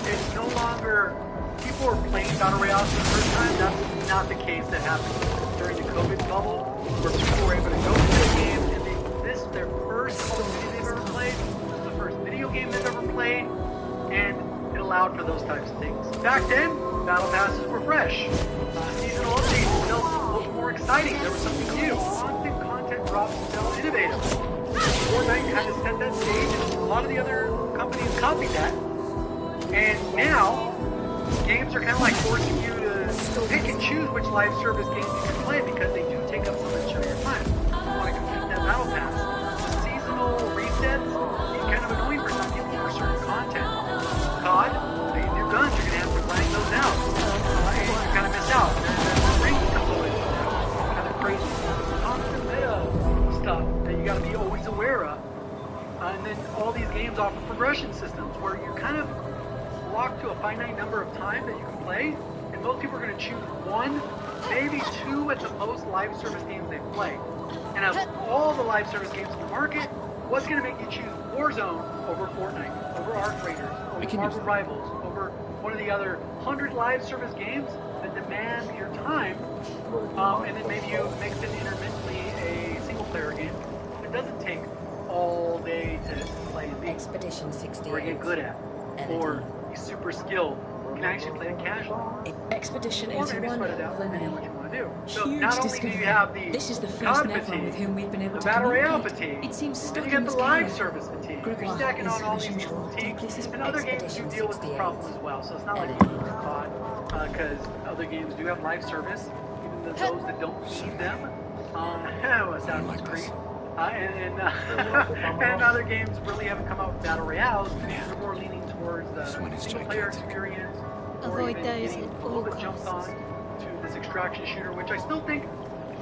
[SPEAKER 18] It's no longer people are playing Battle Royale for the first time. That's not the case that happened during the COVID bubble, where people were able to go to the game and this is their first Call of Duty they've ever played. This is the first video game they've ever played, and it allowed for those types of things. Back then, battle passes were fresh. Seasonal updates looked more exciting. There was something new. Constant content drops felt innovative. Fortnite kind of set that stage, and a lot of the other companies copied that. And now, games are kind of forcing you to pick and choose which live service games you can play because they do take up so much of your time. You want to complete that battle pass. The seasonal resets is kind of annoying for some people for certain content. COD, the new guns, you're going to have to grind those out. And you kind of miss out. There's a ring component to that. Kind of crazy. Constant meta stuff that you got to be always aware of. And then all these games offer progression systems where you're kind of locked to a finite number of time that you can play, and most people are going to choose one, maybe two at the most live service games they play. And of all the live service games in the market, what's going to make you choose Warzone over Fortnite, over Arc Raiders, over Marvel Rivals, over one of the other 100 live service games that demand your time, and then maybe you mix in intermittently a single player game that doesn't take all day to play and beat,
[SPEAKER 5] Expedition 68.
[SPEAKER 18] or get good at, or be super skilled, can actually play it casually.
[SPEAKER 5] Expedition
[SPEAKER 18] Or maybe
[SPEAKER 5] 81
[SPEAKER 18] spread it out depending on what you want to do. So
[SPEAKER 5] Huge
[SPEAKER 18] not only do
[SPEAKER 5] discovery.
[SPEAKER 18] you have the
[SPEAKER 5] This is the first
[SPEAKER 18] COD
[SPEAKER 5] Never
[SPEAKER 18] fatigue,
[SPEAKER 5] with whom we've been able
[SPEAKER 18] the
[SPEAKER 5] to
[SPEAKER 18] Battle Royale
[SPEAKER 5] communicate.
[SPEAKER 18] fatigue,
[SPEAKER 5] It seems
[SPEAKER 18] then
[SPEAKER 5] stuck
[SPEAKER 18] you get
[SPEAKER 5] in
[SPEAKER 18] the
[SPEAKER 5] the
[SPEAKER 18] live
[SPEAKER 5] sky.
[SPEAKER 18] service fatigue. You're
[SPEAKER 5] Gridlock
[SPEAKER 18] stacking
[SPEAKER 5] is
[SPEAKER 18] on all these
[SPEAKER 5] usual.
[SPEAKER 18] fatigues,
[SPEAKER 5] This is
[SPEAKER 18] and other games do
[SPEAKER 5] Expedition
[SPEAKER 18] deal with the
[SPEAKER 5] 68.
[SPEAKER 18] problem as well. So it's not like you COD, because other games do have live service, even though those that don't need them. Assassin's Creed. And other games really haven't come out with battle royales. They're more leaning towards the single player experience, or
[SPEAKER 22] Avoid
[SPEAKER 18] even
[SPEAKER 22] those
[SPEAKER 18] getting
[SPEAKER 22] at
[SPEAKER 18] a little
[SPEAKER 22] all
[SPEAKER 18] bit jumped on
[SPEAKER 22] costs.
[SPEAKER 18] to this extraction shooter, which I still think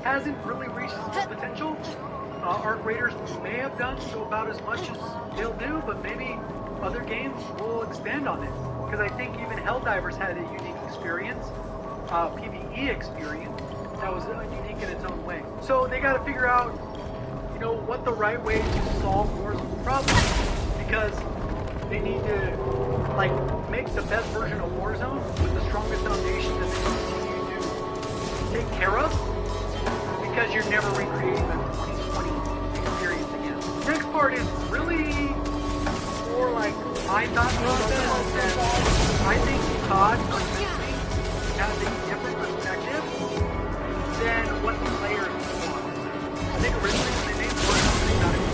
[SPEAKER 18] hasn't really reached its full potential. Arc Raiders may have done so about as much as they'll do, but maybe other games will expand on this. Because I think even Helldivers had a unique experience, PvE experience, that was unique in its own way. So they got to figure out, you know, what the right way to solve Warzone's problem, because they need to, like, make the best version of Warzone with the strongest foundation that they continue to take care of, because you're never recreating the 2020 experience again. The next part is really more like my thought process, that I think COD has a different perspective than what the players want. I think originally when they made Warzone, they thought it was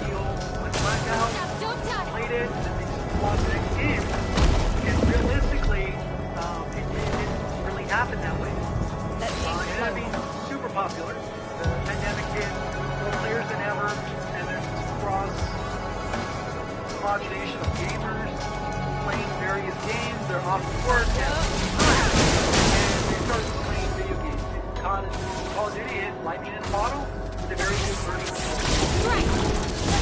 [SPEAKER 18] deal with Blackout, played it, and then they just watched the next game. And realistically, it didn't really happen that way. It ended up being super popular. The pandemic hit, more players than ever, and there's this cross-modulation of gamers playing various games. They're off to work, and they start playing video games. Call of Duty hit lightning in a bottle with a very good version of Call of Duty.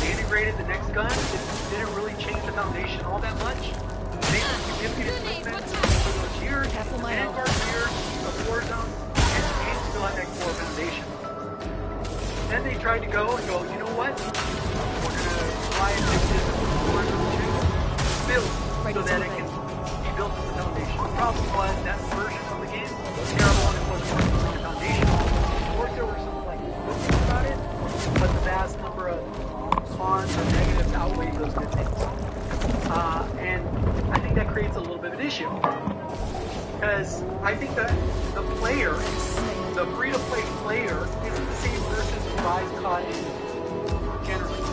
[SPEAKER 18] They integrated the next gun. It didn't really change the foundation all that much. They made significant improvements over those years, the Vanguard years of Warzone, and the game still had that core foundation. Then they tried to go, you know what? We're going to try and make this Warzone 2 built so that it can be built on the foundation. The problem was that version of the game was terrible and it wasn't working on the foundation. Of course, there were some like good things about it, but the vast number of cons or negatives outweighed those good things. And I think that creates a little bit of an issue. Because I think that the player, the free-to-play player, isn't the same person who buys COD generally.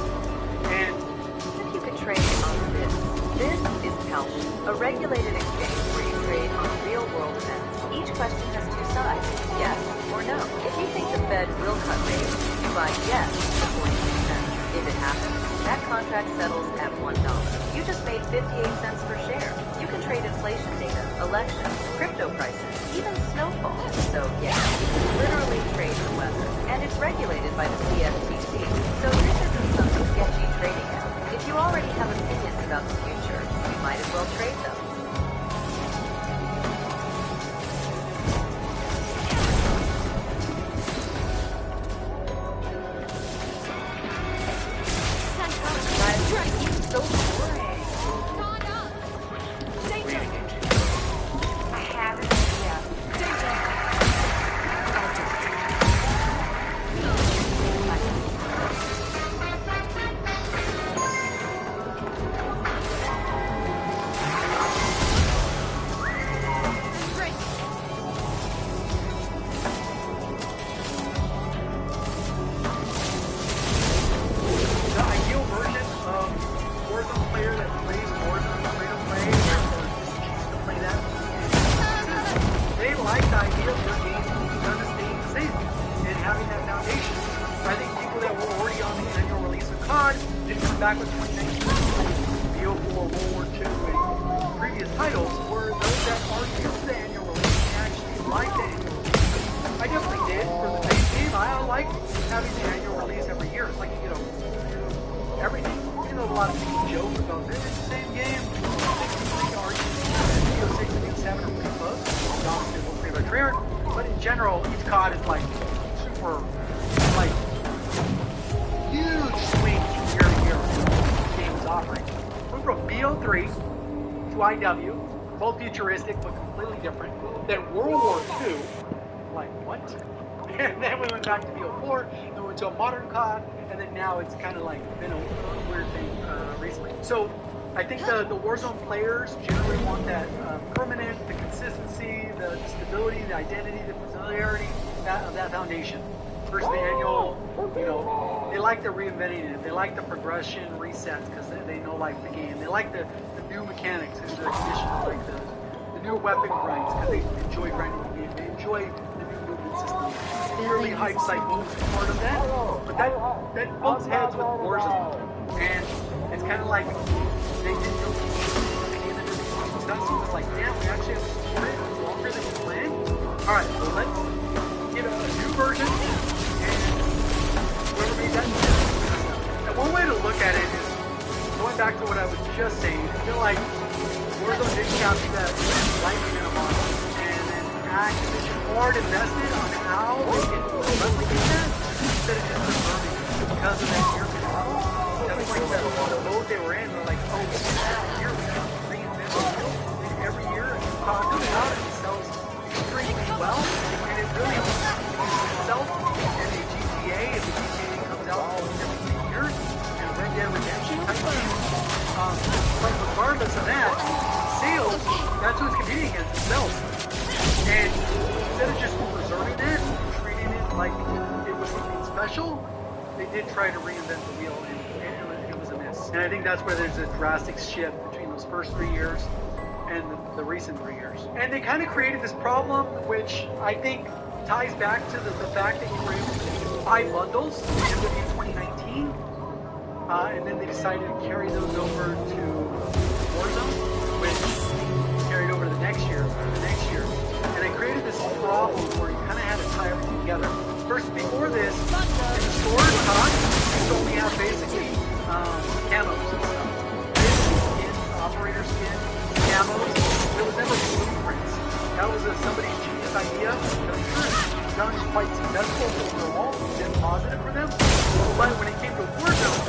[SPEAKER 18] And
[SPEAKER 23] if you could trade on this. This is Kalshi, a regulated exchange where you trade on real-world events. Each question has two sides, yes or no. If you think the Fed will cut rates, you buy yes for 46 cents. If it happens, that contract settles at $1. You just made 58 cents per share. You can trade inflation data, elections, crypto prices, even snowfall. So yeah, you can literally trade the weather. And it's regulated by the CFTC. So this isn't some sketchy trading app. If you already have opinions about the future, you might as well trade them. So boring. I haven't. Yeah.
[SPEAKER 18] The ideal version of Warzone player that plays Warzone free to play or chooses to play that, they like the idea of their game kind of staying the same and having that foundation. I think people that were already on the annual release of COD didn't come back with 2019, BO4, World War II, and previous titles were those that are new to the annual release and actually like the annual release. I definitely did for the base game. I like having the annual release every year. It's like you get everything. You know, a lot of people joke about this. It's the same game. They can argue that BO6 and BO7 are pretty close. Obviously, we'll play by career. But in general, each COD is like super, like, huge swing BO3 to IW, both futuristic but completely different. Then World War II, like what? And then we went back to BO4, then we went to a modern COD, and then now it's kind of like been a weird thing recently. So I think the Warzone players generally want that permanent, the consistency, the stability, the identity, the familiarity of that foundation. Versus the annual, you know, they like the reinventing it. They like the progression resets because they know like the game. They like the new mechanics and the additions, like the new weapon grinds because they enjoy grinding the game. They enjoy the new movement system. Clearly, hype cycle is part of that, but that bumps heads with Warzone, and it's kind of like they didn't know stuff. So it's like, damn, we actually have to support it longer than we planned. All right, well let's get a new version. And one way to look at it is, going back to what I was just saying, I feel like Warzone did capture that light minimum, and then Activision hard invested on how they can replicate that instead of just preserving it because of that year minimum. That's like the mode they were in. They're like, oh, this year we can reinvent the wheel. Every year it's talked about it sells extremely well, and it really itself and a GTA, if the GTA comes out every 2 years, and Red Dead Redemption type thing. But regardless of that, sales, that's what it's competing against, itself. And instead of just preserving that, treating it like it was something special, they did try to reinvent the wheel, and it was a miss. And I think that's where there's a drastic shift between those first 3 years and the recent 3 years. And they kind of created this problem, which I think ties back to the fact that you were able to buy bundles in 2019, and then they decided to carry those over to Warzone, which carried over to the next year, and they created this problem where you kind of had to tie everything together. First, before this, in the stores, you only have basically camos and stuff. Skin, operator skin, camos. There was never blueprints. That was somebody's genius idea. I'm sure it's done quite successful overall, and positive for them. But when it came to Warzone,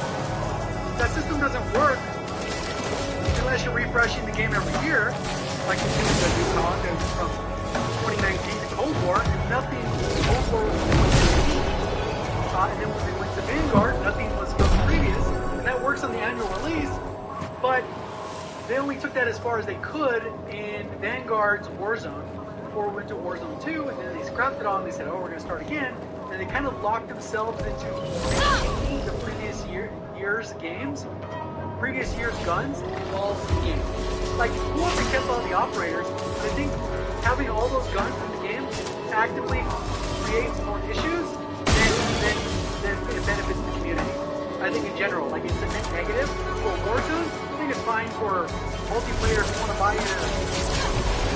[SPEAKER 18] that system doesn't work unless you're refreshing the game every year, like you do with the new content from 2019 to Cold War, and nothing Cold War was 2019. And then when they went to Vanguard, nothing was from the previous, and that works on the annual release, but they only took that as far as they could in Vanguard's Warzone before we went to Warzone 2, and then they scrapped it all and they said, oh, we're going to start again. And they kind of locked themselves into maintaining the previous year's games, previous year's guns, and all the games. Like, who wants to keep all the operators? I think having all those guns in the game actively creates more issues than it benefits the community. I think in general, like, it's a net negative for Warzone. I think it's fine for multiplayer who want to buy your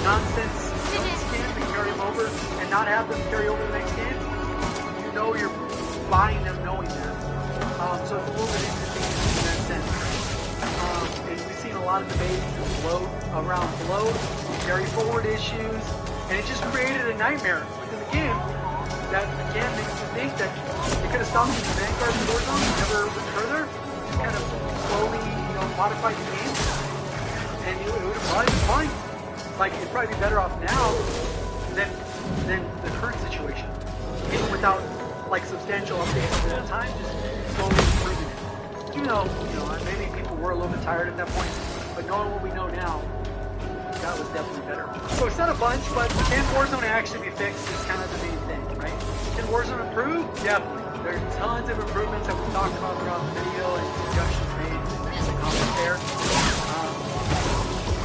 [SPEAKER 18] nonsense skin to carry them over and not have them carry over the next game. You know you're buying them knowing that. So it's a little bit interesting in that sense. And we've seen a lot of debate around bloat, carry forward issues, and it just created a nightmare within the game that, again, makes you think that it could have stopped in Vanguard and Warzone, never went further, just kind of slowly, modified the game, and it would have probably been fine. Like, it'd probably be better off now than the current situation. Even without, like, substantial updates over that time, just slowly improving it. You know, maybe people were a little bit tired at that point, but knowing what we know now, that was definitely better. So it's not a bunch, but can Warzone actually be fixed is kind of the main thing, right? Can Warzone improve? Definitely. There's tons of improvements that we talked about throughout the video and suggestions made in the comments there.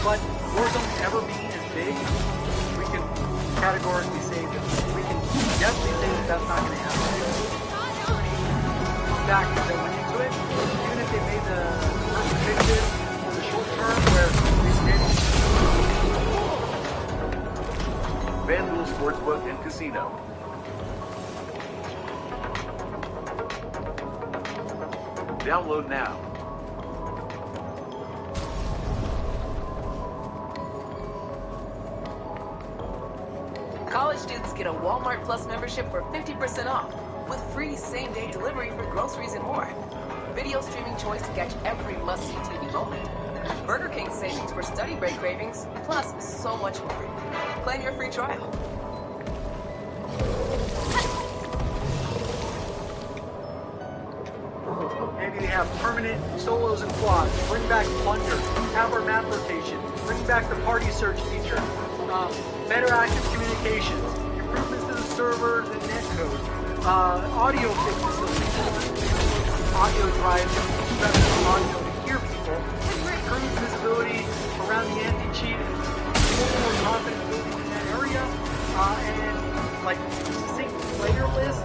[SPEAKER 18] But Warzone ever being as big, we can categorically say that we can definitely say that that's not going to happen. Factors that went into it, even if they made the fixes for the short term where they did.
[SPEAKER 11] FanDuel Sportsbook and Casino. Download now.
[SPEAKER 12] College students get a Walmart Plus membership for 50% off, with free same-day delivery for groceries and more. Video streaming choice to catch every must-see TV moment. Burger King savings for study break cravings, plus so much more. Claim your free trial.
[SPEAKER 18] Maybe they have permanent solos and quads. Bring back plunder. Have our map rotation. Bring back the party search feature. Better active communications. Improvements to the servers and netcode. Audio fixes so people audio drives better audio to hear people. Improved visibility around the anti-cheat and more confident building in that area. And like sync player list.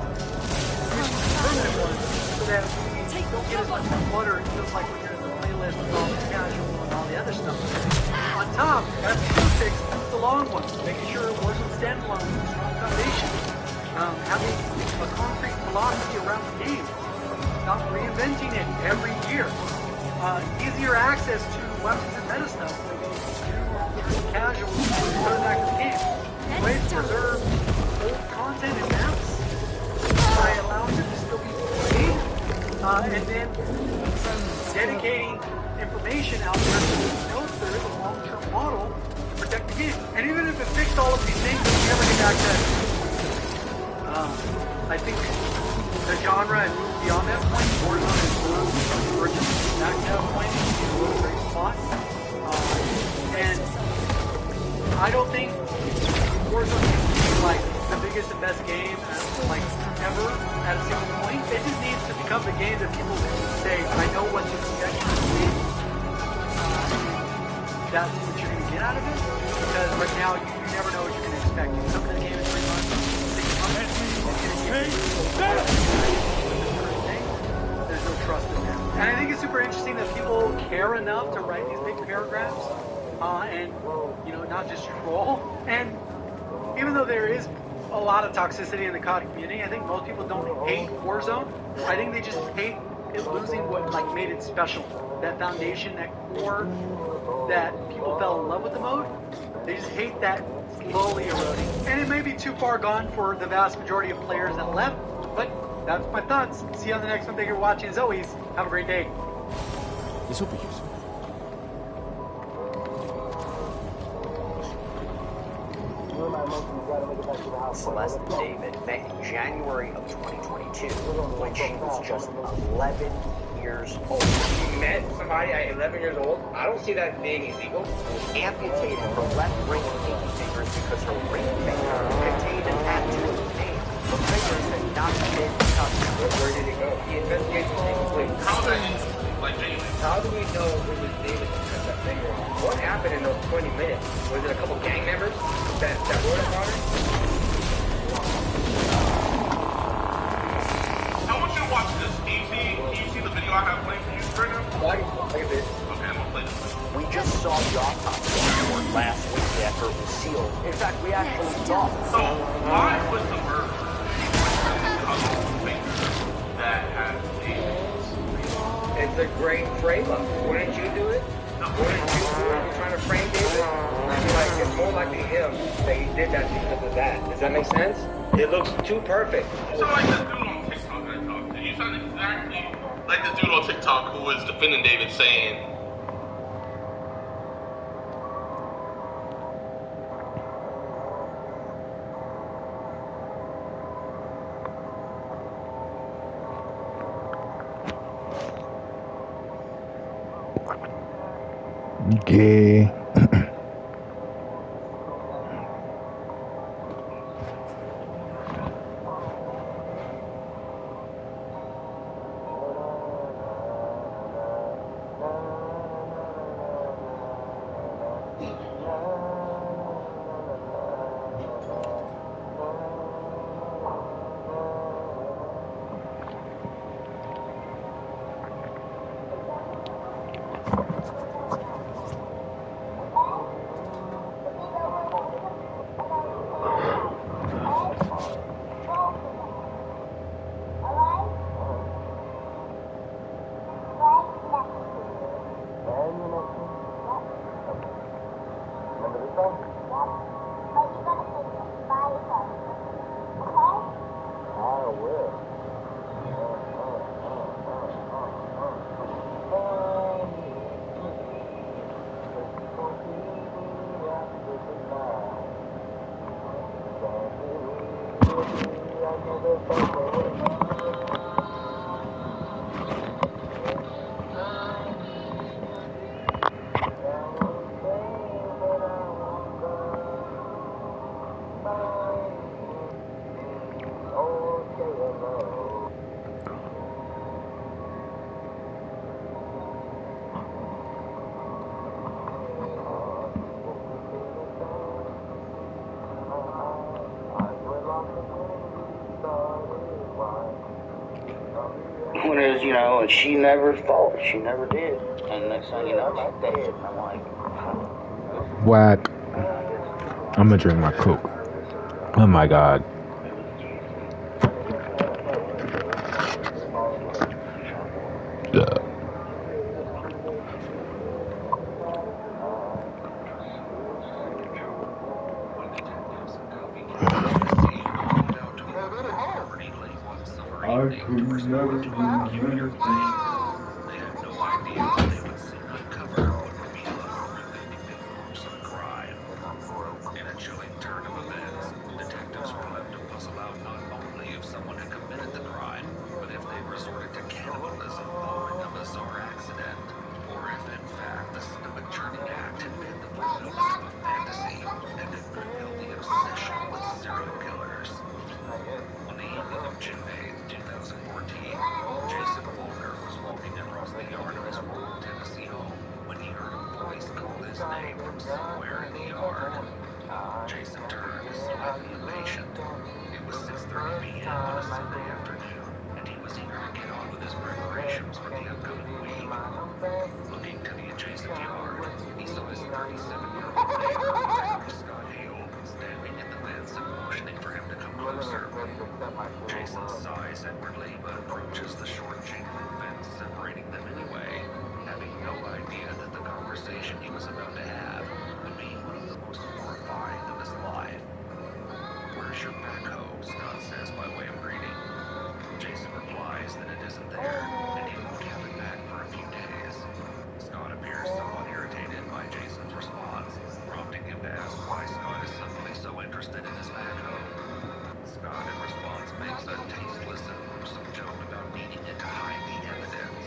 [SPEAKER 18] Permanent ones so that don't get as much clutter. It feels like when you're in the playlist with all the casual and all the other stuff. On top, that's the fix, the long ones, making sure it wasn't standalone with a strong foundation. Having a concrete philosophy around the game, not reinventing it every year. Easier access to weapons and meta stuff, like casual, return back to the game. Ways to preserve old content and maps by allowing them to still be played. And then dedicating information out there so we know that there is a long-term model to protect the game. And even if it fixed all of these things, we never get access. I think the genre and move beyond that point, Warzone is just back to that point, in a really great spot. And I don't think Warzone needs to be like the biggest and best game like ever at a single point. It just needs to become the game that people say, I know what to expect from the game. That's what you're going to get out of it. Because right now, you never know what you're going to expect. You come to the game in 3 months, 6 months, there's no trust in that. And I think it's super interesting that people care enough to write these big paragraphs and, you know, not just troll. And even though there is a lot of toxicity in the COD community, I think most people don't hate Warzone. I think they just hate it losing what like made it special. That foundation, that core, that people fell in love with the mode. They just hate that slowly eroding. And it may be too far gone for the vast majority of players that left, but that's my thoughts. See you on the next one. Thank you for watching. As always, have a great day.
[SPEAKER 3] This will be useful.
[SPEAKER 5] Celeste David met in January of 2022 when she was just 11 years old.
[SPEAKER 17] She met somebody at 11 years old? I don't see that being illegal.
[SPEAKER 5] Amputated her left ring and pinky fingers because her ring finger contained a tattoo of the name. Her fingers had not been touched.
[SPEAKER 17] Where did it go? The investigation is complete. How do we know it was David that cut that finger off? What happened in those 20 minutes? Was it a couple gang members that wrote about her?
[SPEAKER 19] I want you to watch this. Can you see the video I have playing for you right now?
[SPEAKER 17] Like this.
[SPEAKER 19] Okay, I'm gonna play this.
[SPEAKER 5] We just saw the autopsy report last week after it was sealed. In fact, we actually saw it.
[SPEAKER 19] So, why was the murder that has
[SPEAKER 17] It's a great frame up. Wouldn't you do it?
[SPEAKER 19] No.
[SPEAKER 17] Wouldn't you do it? You're trying to frame David? I feel like it's more likely him that he did that because of that. Does that make sense? It looks too perfect.
[SPEAKER 19] So like the dude on TikTok I talked to, you sound exactly like the dude on TikTok who was defending David saying,
[SPEAKER 7] gay.
[SPEAKER 8] and she never thought. She never did. And next thing you know, she's dead. And I'm like,
[SPEAKER 7] Whack. I'm gonna drink my Coke. Oh my god.
[SPEAKER 4] I could never do many things.
[SPEAKER 1] Jason's sighs inwardly, but approaches the short chain link fence separating them anyway, having no idea that the conversation he was about to have would be one of the most horrifying of his life. "Where's your backhoe?" Scott says by way of greeting. Jason replies that it isn't there, and he won't have it back for a few days. Scott appears somewhat irritated by Jason's response, prompting him to ask why Scott is suddenly so interested in his backhoe. Scott, in response, makes a tasteless and gruesome joke about needing it to hide the evidence.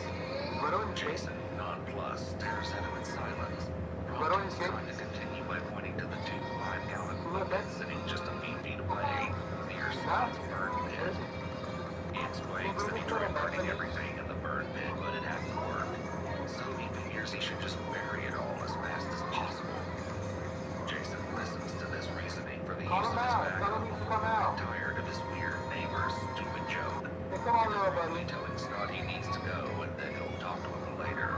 [SPEAKER 1] Jason, nonplussed, stares at him in silence, prompting Scott to continue by pointing to the two 5-gallon buckets sitting just a few feet away, near Scott's burn pit. He explains that he tried burning everything in the burn pit, but it hadn't worked, so he figures he should just bury it all as fast as possible. Jason listens to this reasoning for the use of his backhoe, tired of his weird neighbor's stupid joke, finally telling Scott he needs to go and then he'll talk to him later.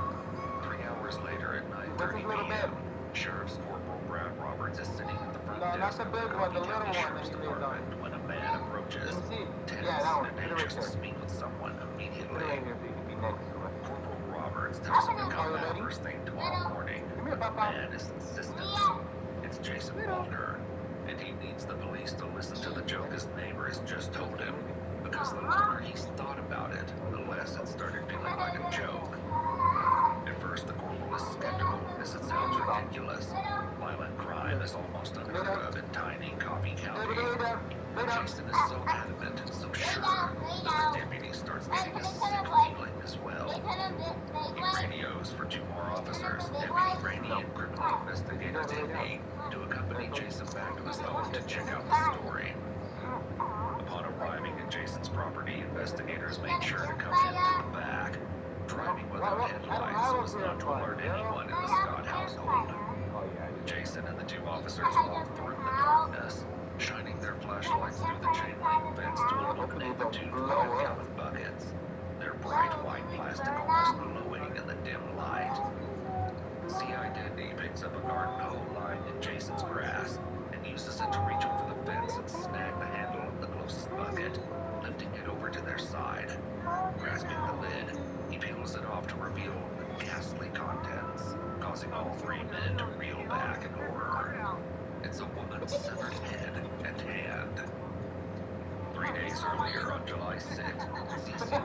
[SPEAKER 1] 3 hours later at 9:30 p.m., Sheriff's Corporal Brad Roberts is sitting at the front desk of the County Sheriff's Department when a man approaches, tense and anxious to speak with someone immediately. Corporal Roberts tells him to come back first thing tomorrow morning. The man is insistent. It's Jason Walker, and he needs the police to listen to the joke his neighbor has just told him, because the longer he's thought about it, the less it started feeling like a joke. At first, the corporal is skeptical, as it sounds ridiculous. Violent crime is almost unheard of in tiny Coffee County. But Jason is so adamant and so sure that the deputy starts getting a sick feeling as well. He radios for 2 more officers, Deputy Rainey and criminal investigator Whitney, to accompany Jason back to his home to check out the story. Upon arriving at Jason's property, investigators made sure to come in to the back. Driving without headlights so as not to alert anyone in the Scott household. Jason and the 2 officers walked through the darkness, shining their flashlights through the chain link fence to illuminate the 2 5-gallon buckets, their bright white plastic almost glowing in the dim light. C.I. Dendy picks up a garden hoe lying in Jason's grass and uses it to reach over the fence and snag the handle of the closest bucket, lifting it over to their side. Grasping the lid, he peels it off to reveal the ghastly contents, causing all 3 men to reel back in horror. It's a woman's severed head and hand. 3 days earlier, on July 6th, CCTV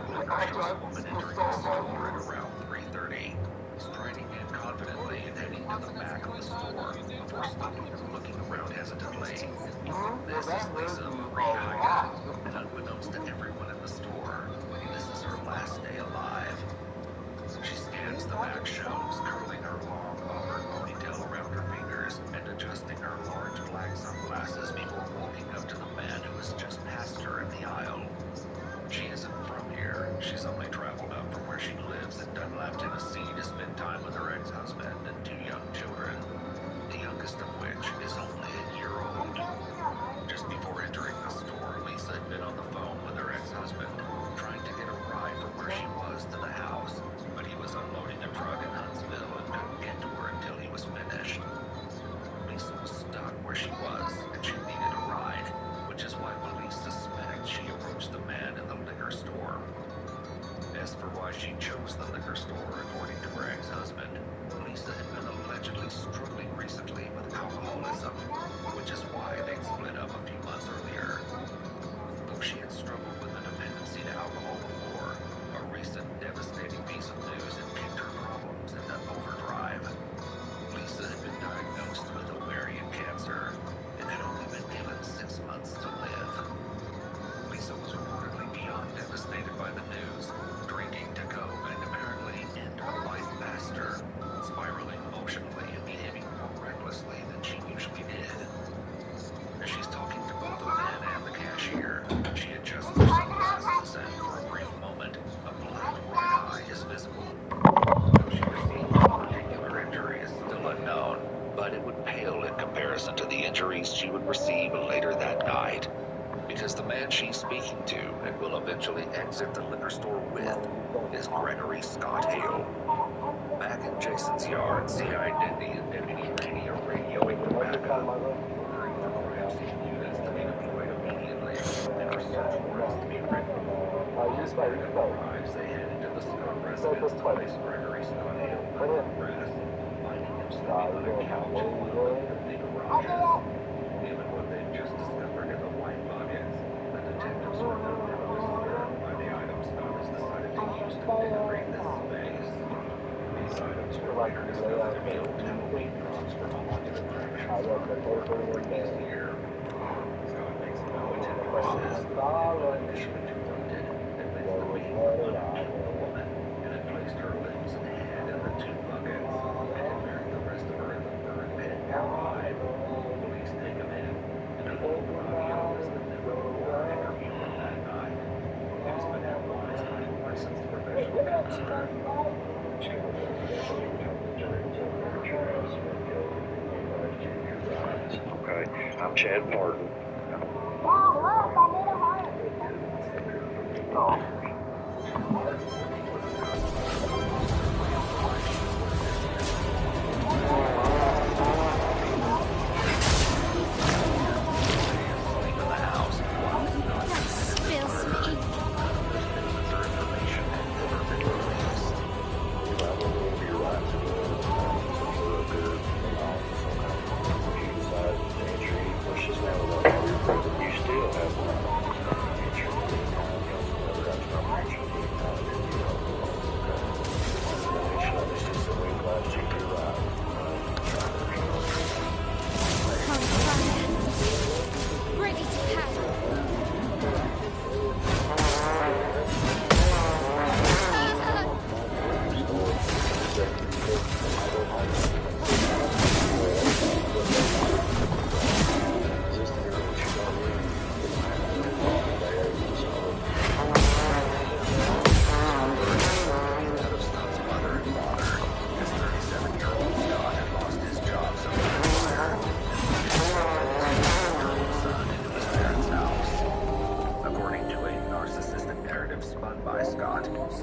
[SPEAKER 1] footage of a woman entering the store at around 3:30, striding in confidently and heading to the back of the store before stopping and looking around hesitantly. This is Lisa Marie Haga, and unbeknownst to everyone in the store, this is her last day alive. She scans the back shelves, curling her long auburn ponytail around her fingers and adjusting her large black sunglasses before walking up to the man who has just passed her in the aisle. She isn't from here. She's only traveled up from where she lives in Dunlap, Tennessee to spend time with her ex-husband and 2 young children, the youngest of which is only a year old. Just before entering the store, Lisa had been on the phone with her ex-husband, trying to get a ride from where store, according to her ex-husband. Lisa had been allegedly struggling recently with alcoholism, which is why they'd split up a few months earlier. Though she had struggled with a dependency to alcohol before, a recent devastating piece of news had kicked her problems into overdrive. Lisa had been diagnosed with ovarian cancer and had only been given 6 months to live. Lisa was reportedly beyond devastated by the news, drinking to cope and apparently end her life faster, spiraling emotionally and behaving more recklessly than she usually did. As she's talking to both the man and the cashier, she adjusts her sunglasses and for a brief moment, a black right eye is visible. How she received the particular injury is still unknown, but it would pale in comparison to the injuries she would receive later that night. Because the man she's speaking to and will eventually exit the liquor store with is Gregory Scott Hale. Back in Jason's yard, CI Dendy and Deputy Randy are radioing the backup, ordering for forensic units to be deployed immediately and for search warrants to be written. As backup arrives, they head into the Scott residence to place Gregory Scott Hale under arrest, finding him sleeping on a couch in one of the empty garages. Given what they've just discovered in the white buckets, the detectives were no doubt disturbed by the items Scott has decided to use to decorate this space. These items were later discovered to be hotel weed drops from a haunted attraction for the previous year. Scott makes no attempt to resist, but initially confronted, admits the weed was unknown to the woman and had placed her limbs and head in the 2 buckets and had buried the rest of her in the burn pit nearby. Police take him in, and a full audio is the never before interview from that night. It has been analyzed by a licensed professional counselor.
[SPEAKER 8] Okay, I'm Chad Martin.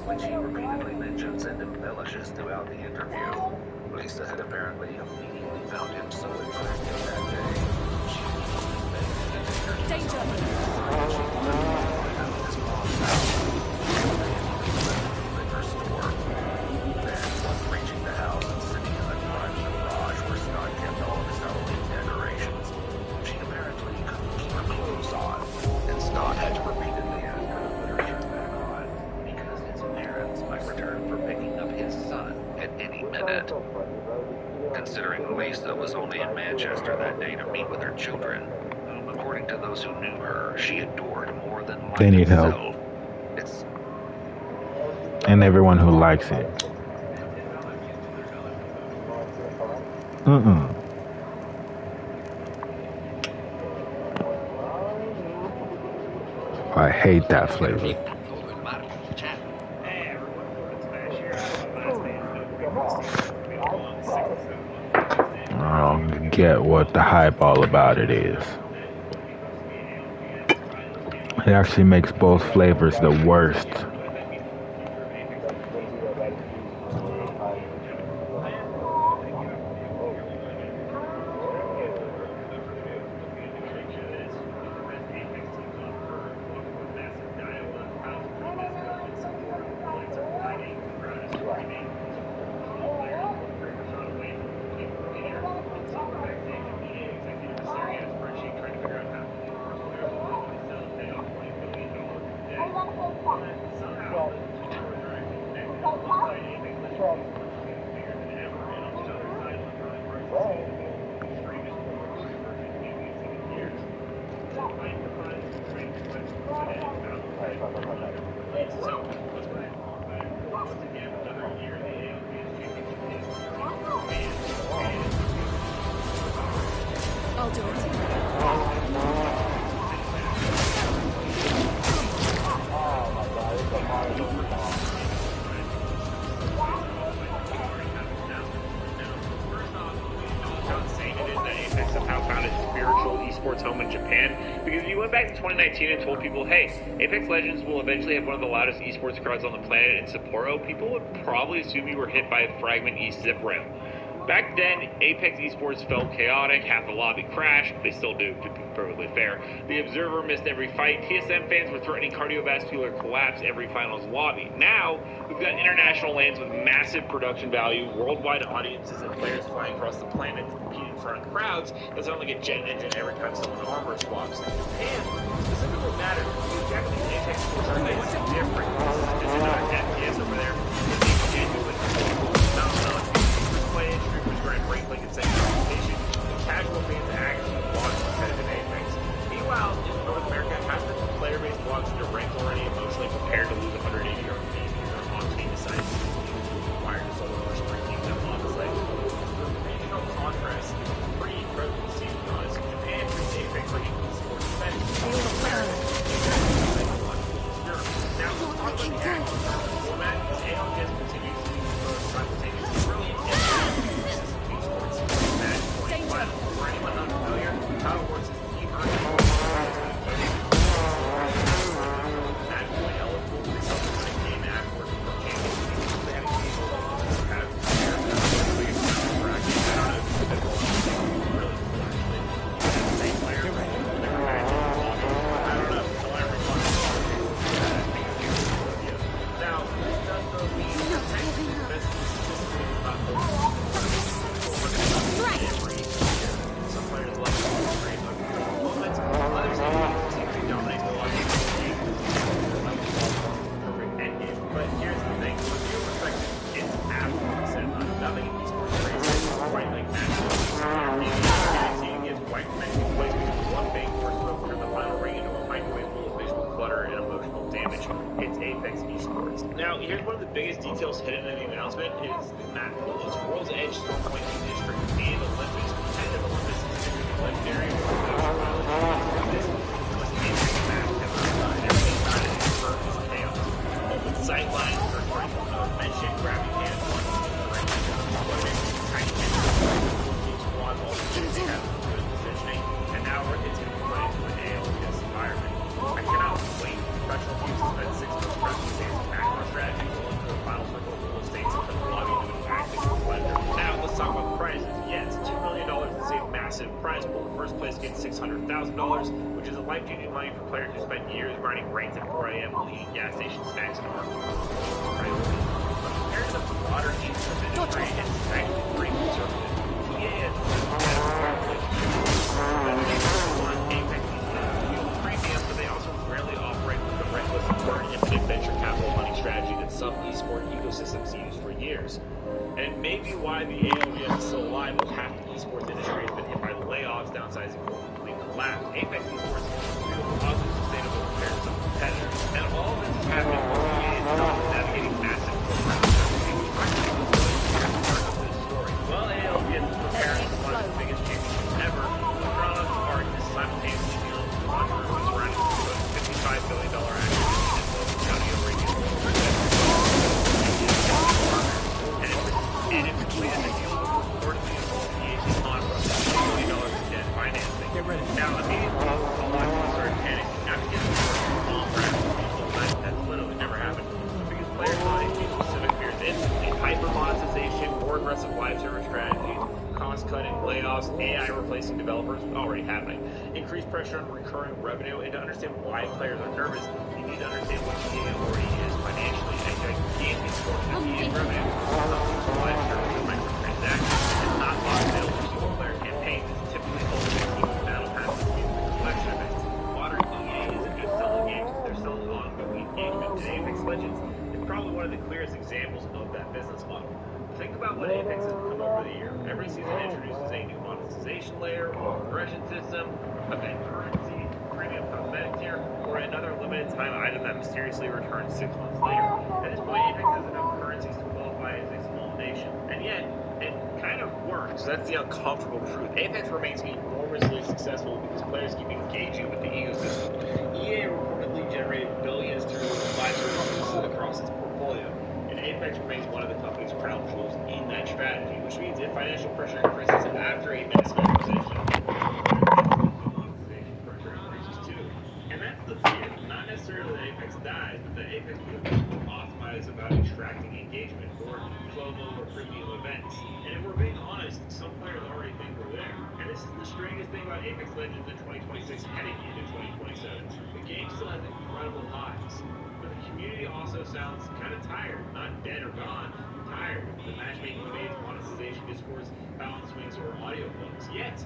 [SPEAKER 1] Which he repeatedly mentions and embellishes throughout the interview. Lisa had apparently immediately found him so attractive that day. She immediately begged him to take her to his mom's house. Liquor store. Then, once reaching the house and sitting in the grimy garage where Scott kept all of his Halloween decorations, she apparently couldn't keep her clothes on, and Scott had to repeatedly ask her to put her shirt back on. Parents might return for picking up his son at any minute. Considering Lisa was only in Manchester that day to meet with her children, whom, according to those who knew her, she adored more than life
[SPEAKER 7] They need help.
[SPEAKER 1] itself.
[SPEAKER 7] And everyone who likes it. I hate that flavor. I don't get what the hype all about it is. It actually makes both flavors the worst.
[SPEAKER 10] I'll do it.
[SPEAKER 2] Somehow found its spiritual esports home in Japan, because if you went back to 2019 and told people, hey, Apex Legends will eventually have one of the loudest esports crowds on the planet in Sapporo, people would probably assume you were hit by a Fragment East zip rail. Back then, Apex Esports felt chaotic, half the lobby crashed, they still do, to be perfectly fair. The Observer missed every fight, TSM fans were threatening cardiovascular collapse every finals lobby. Now, we've got international lanes with massive production value, worldwide audiences, and players flying across the planet to compete in front of crowds that suddenly get jet engine every time someone armor swaps. And, specifically matters, because Japanese Apex Sports are much different. This is not FPS over there, it's a genuine phenomenon. Play streamers grind rank like it's a competition, and casual fans actually watch competitive Apex. Meanwhile, in North America, half the player-based blogs that are ranked already emotionally prepared to lose 180 or their on-team decides to require to solo push for teams that losses like the regional contrast is pretty incredible to see, to be honest. Japan treats Apex like an esports event. Now, let's talk about the actual format. ALGS continues to simultaneously brilliant and esports match point final. For anyone unfamiliar, how it works is the team match point eligible to become the winning game afterwards for championship. They have a game have same player. I don't know. Now, does those mean the best some players love to trade moments, others seem to dominate the lobby perfect endgame. But here's the thing, from your perspective, it's absolutely set on nothing esports races quite like that. Seeing gives quite many ways between one big force will turn the final ring into a microwave full of visual clutter and emotional damage. It's Apex Esports. Now, here's one of the biggest details hidden in the announcement is the map. It's World's Edge, Stormpoint District, and Olympus. Pretend Olympus is a legendary this was the Apex map ever designed. Everything about it is perfect chaos. Open sight lines for mention, grabbing hands, exploding, tiny each squad all they have good positioning, and now it's going to be put into an ALGS environment. I cannot wait. Professional teams spend 6 months practicing macro strategy to look for the final circle of Google States and put the lobby into an active splendor. Now, let's talk about prizes. Yes, $2 million is a massive prize pool. First place gets $600,000, which is a life-changing money for players who spent years grinding ranks at 4 a.m. while eating gas station snacks and armor. But compared to the broader esports industry, it's actually pretty conservative. EA premium, but they also rarely operate with the reckless and burn infinite venture capital money strategy that some esport ecosystems use for years. And it may be why the ALGS is still alive, while half the esports industry has been hit by layoffs, downsizing, or complete collapse. Apex Esports is real positive, sustainable compared to some competitors. And all of this is happening while EA is navigating massive corporate story. Well, ALGS is preparing for one of the biggest championships ever. Toronto's part is simultaneously dealing with controversy surrounding the $55 billion acquisition in local Saudi Arabia. And if it's clear that deal will reportedly involve the Asian non-Russia $1 million in debt financing. Now, immediately, a lot of people started panicking. Not to get into small practical people, that's literally never happened. Because players thought a few specific fears instantly. Hyper-monetization, more aggressive live server strategies, cost-cutting, layoffs, AI replacing developers, already happening. Increased pressure on recurring revenue, and to understand why players are nervous, you need to understand what EA already is financially, and a gigantic portion of EA's revenue not what Apex has become over the year. Every season introduces a new monetization layer, or progression system, event currency, premium cosmetic tier, or another limited time item that mysteriously returns 6 months later. At this point, Apex has enough currencies to qualify as a small nation, and yet it kind of works. That's the uncomfortable truth. Apex remains enormously successful because players keep engaging with the ecosystem. EA reportedly generated billions through live services across its portfolio, and Apex remains one of the company's crown jewels in that strategy, which means if financial pressure increases after a massive acquisition, monetization pressure increases too. And that's the fear. Not necessarily that Apex dies, but that Apex becomes more optimized about extracting engagement or promo or premium events. And if we're being honest, some players already think we're there. And this is the strangest thing about Apex Legends in 2026 heading into 2027. The game still has incredible highs, but the community also sounds kind of tired. Not dead or gone, tired. The matchmaking debates, monetization discourse, balance swings, or audio bugs. Yet,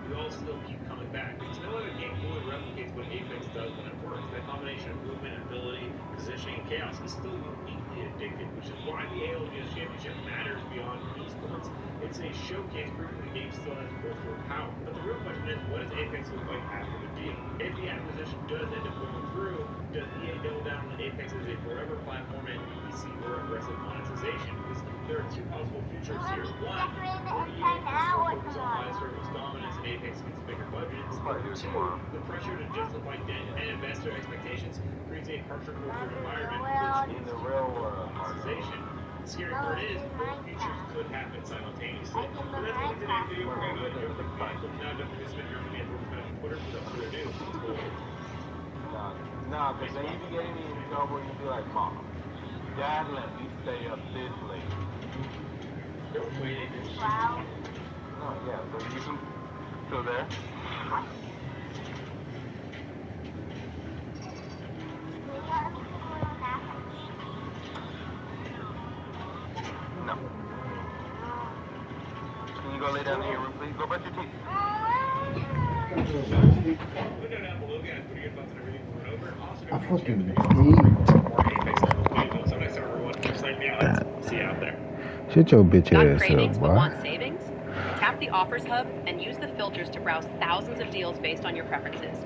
[SPEAKER 2] we all still keep coming back, because no other game fully replicates what Apex does when it works. That combination of movement, ability, positioning, and chaos is still uniquely addictive, which is why the ALDS Championship matters beyond esports. It's a showcase proving the game still has cultural power. But the real question is, what does Apex look like after the deal? If the acquisition does end up going through, does EA double down that Apex is a forever platform and PC or aggressive monetization? Because there are two possible futures here. One, where EA can still focus on live service dominance and Apex gets bigger budgets. Or two, the pressure to justify debt and investor expectations creates a harsher corporate environment, which leads to monetization. The scary part is, both futures could happen simultaneously. But that's what today's video. We're going to go ahead and go for the now. Don't forget to submit your opinion on Twitter. Without further ado, let's go over.
[SPEAKER 8] Nah, because then you be getting me in trouble and you be like, Mom, Dad let me stay up this late.
[SPEAKER 2] Don't wait.
[SPEAKER 8] No, yeah, so you can still there? No. Can you go lay down in your room, please? Go brush your teeth.
[SPEAKER 7] I fucking hate that. Shut your bitch ass up, boy.
[SPEAKER 9] Want savings? Tap the Offers Hub and use the filters to browse thousands of deals based on your preferences.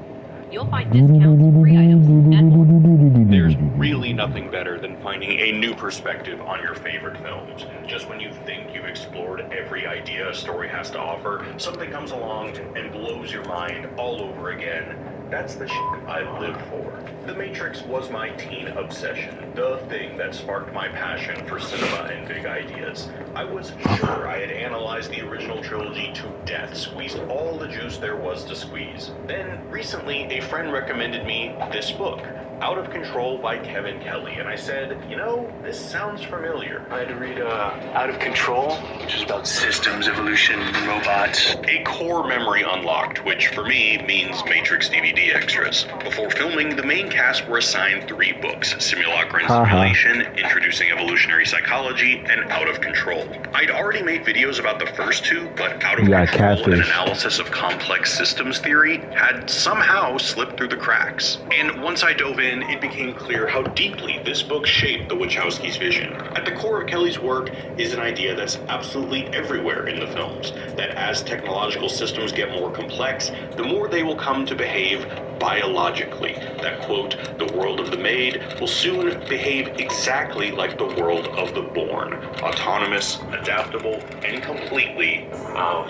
[SPEAKER 9] You'll find discounts, free items, and
[SPEAKER 20] there's really nothing better than finding a new perspective on your favorite films. Just when you think you've explored every idea a story has to offer, something comes along and blows your mind all over again. That's the shit I live for. The Matrix was my teen obsession, the thing that sparked my passion for cinema and big ideas. I was sure I had analyzed the original trilogy to death, squeezed all the juice there was to squeeze. Then, recently, a friend recommended me this book, Out of Control by Kevin Kelly, and I said, you know, this sounds familiar.
[SPEAKER 11] I had to read Out of Control, which is about systems, evolution, robots.
[SPEAKER 20] A core memory unlocked, which for me means Matrix DVD extras. Before filming, the main cast were assigned 3 books, Simulacra and Simulation, Introducing Evolutionary Psychology, and Out of Control. I'd already made videos about the first 2, but Out of Control, an analysis of complex systems theory, had somehow slipped through the cracks. And once I dove in, it became clear how deeply this book shaped the Wachowskis' vision. At the core of Kelly's work is an idea that's absolutely everywhere in the films, that as technological systems get more complex, the more they will come to behave biologically. That, quote, the world of the made will soon behave exactly like the world of the born. Autonomous, adaptable, and completely out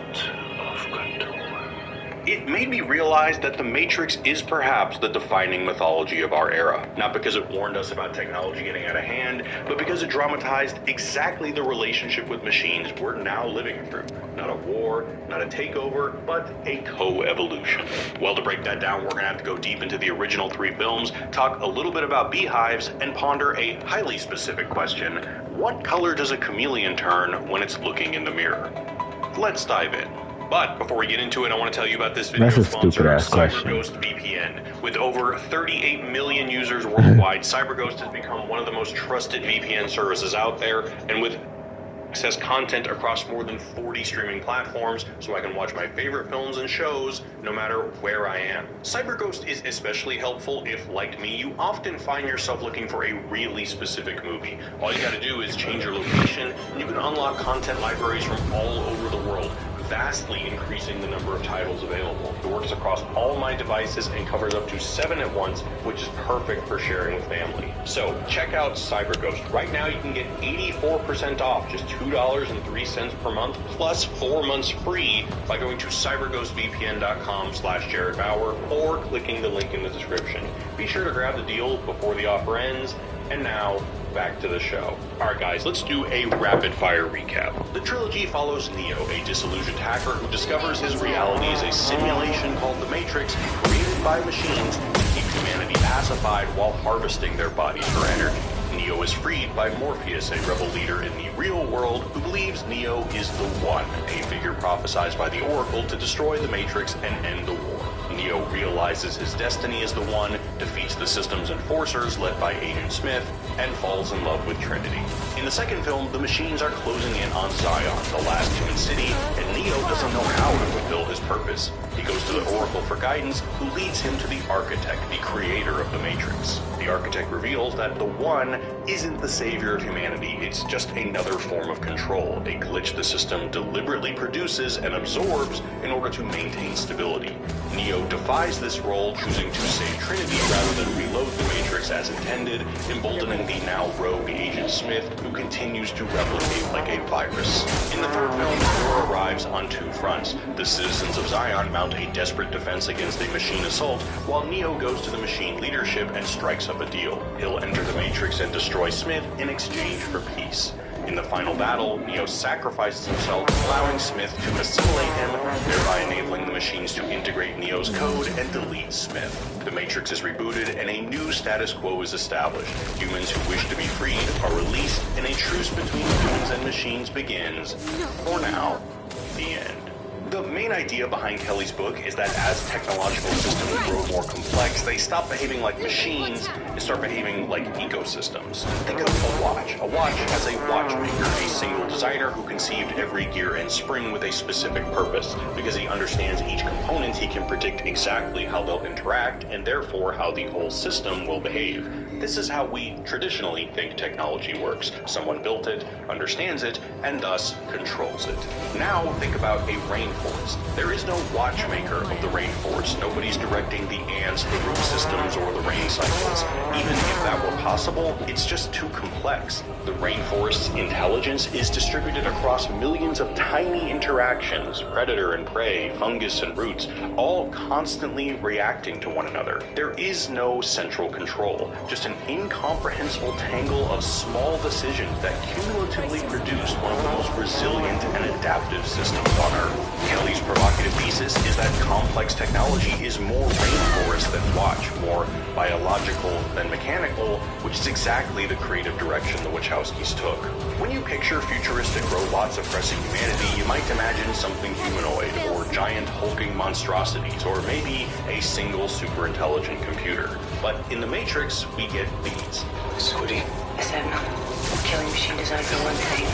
[SPEAKER 20] of control. It made me realize that The Matrix is perhaps the defining mythology of our era. Not because it warned us about technology getting out of hand, but because it dramatized exactly the relationship with machines we're now living through. Not a war, not a takeover, but a co-evolution. Well, to break that down, we're gonna have to go deep into the original 3 films, talk a little bit about beehives, and ponder a highly specific question. What color does a chameleon turn when it's looking in the mirror? Let's dive in. But before we get into it, I want to tell you about this video sponsor, CyberGhost VPN. With over 38 million users worldwide, CyberGhost has become one of the most trusted VPN services out there, and with access content across more than 40 streaming platforms, so I can watch my favorite films and shows no matter where I am. CyberGhost is especially helpful if, like me, you often find yourself looking for a really specific movie. All you gotta do is change your location simulation, and you can unlock content libraries from all over the world, vastly increasing the number of titles available. It works across all my devices and covers up to 7 at once, which is perfect for sharing with family. So check out CyberGhost. Right now you can get 84% off, just $2.03 per month, plus 4 months free by going to cyberghostvpn.com/Jared Bauer or clicking the link in the description. Be sure to grab the deal before the offer ends. And now, back to the show. Alright guys, let's do a rapid fire recap. The trilogy follows Neo, a disillusioned hacker who discovers his reality is a simulation called the Matrix, created by machines to keep humanity pacified while harvesting their bodies for energy. Neo is freed by Morpheus, a rebel leader in the real world who believes Neo is the One, a figure prophesized by the Oracle to destroy the Matrix and end the war. Neo realizes his destiny as the One, defeats the system's enforcers led by Agent Smith, and falls in love with Trinity. In the second film, the machines are closing in on Zion, the last human city, and Neo doesn't know how to fulfill his purpose. He goes to the Oracle for guidance, who leads him to the Architect, the creator of the Matrix. The Architect reveals that the One isn't the savior of humanity, it's just another form of control, a glitch the system deliberately produces and absorbs in order to maintain stability. Neo defies this role, choosing to save Trinity rather than reload the Matrix as intended, emboldening the now rogue Agent Smith, who continues to replicate like a virus. In the third film, the war arrives on 2 fronts. The citizens of Zion mount a desperate defense against a machine assault, while Neo goes to the machine leadership and strikes up a deal. He'll enter the Matrix and destroy Smith in exchange for peace. In the final battle, Neo sacrifices himself, allowing Smith to assimilate him, thereby enabling the machines to integrate Neo's code and delete Smith. The Matrix is rebooted and a new status quo is established. Humans who wish to be freed are released, and a truce between humans and machines begins. For now, the end. The main idea behind Kelly's book is that as technological systems grow more complex, they stop behaving like machines and start behaving like ecosystems. Think of a watch. A watch has a watchmaker, a single designer who conceived every gear and spring with a specific purpose. Because he understands each component, he can predict exactly how they'll interact and therefore how the whole system will behave. This is how we traditionally think technology works. Someone built it, understands it, and thus controls it. Now think about a rainforest. There is no watchmaker of the rainforest. Nobody's directing the ants, the root systems, or the rain cycles. Even if that were possible, it's just too complex. The rainforest's intelligence is distributed across millions of tiny interactions, predator and prey, fungus and roots, all constantly reacting to one another. There is no central control, just an incomprehensible tangle of small decisions that cumulatively produce one of the most resilient and adaptive systems on Earth. Kelly's provocative thesis is that complex technology is more rainforest than watch, more biological than mechanical, which is exactly the creative direction the Wachowskis took. When you picture futuristic robots oppressing humanity, you might imagine something humanoid, or giant hulking monstrosities, or maybe a single super-intelligent computer. But in the Matrix, we get these.
[SPEAKER 13] Scooty. I said no. Killing machine designed for one thing.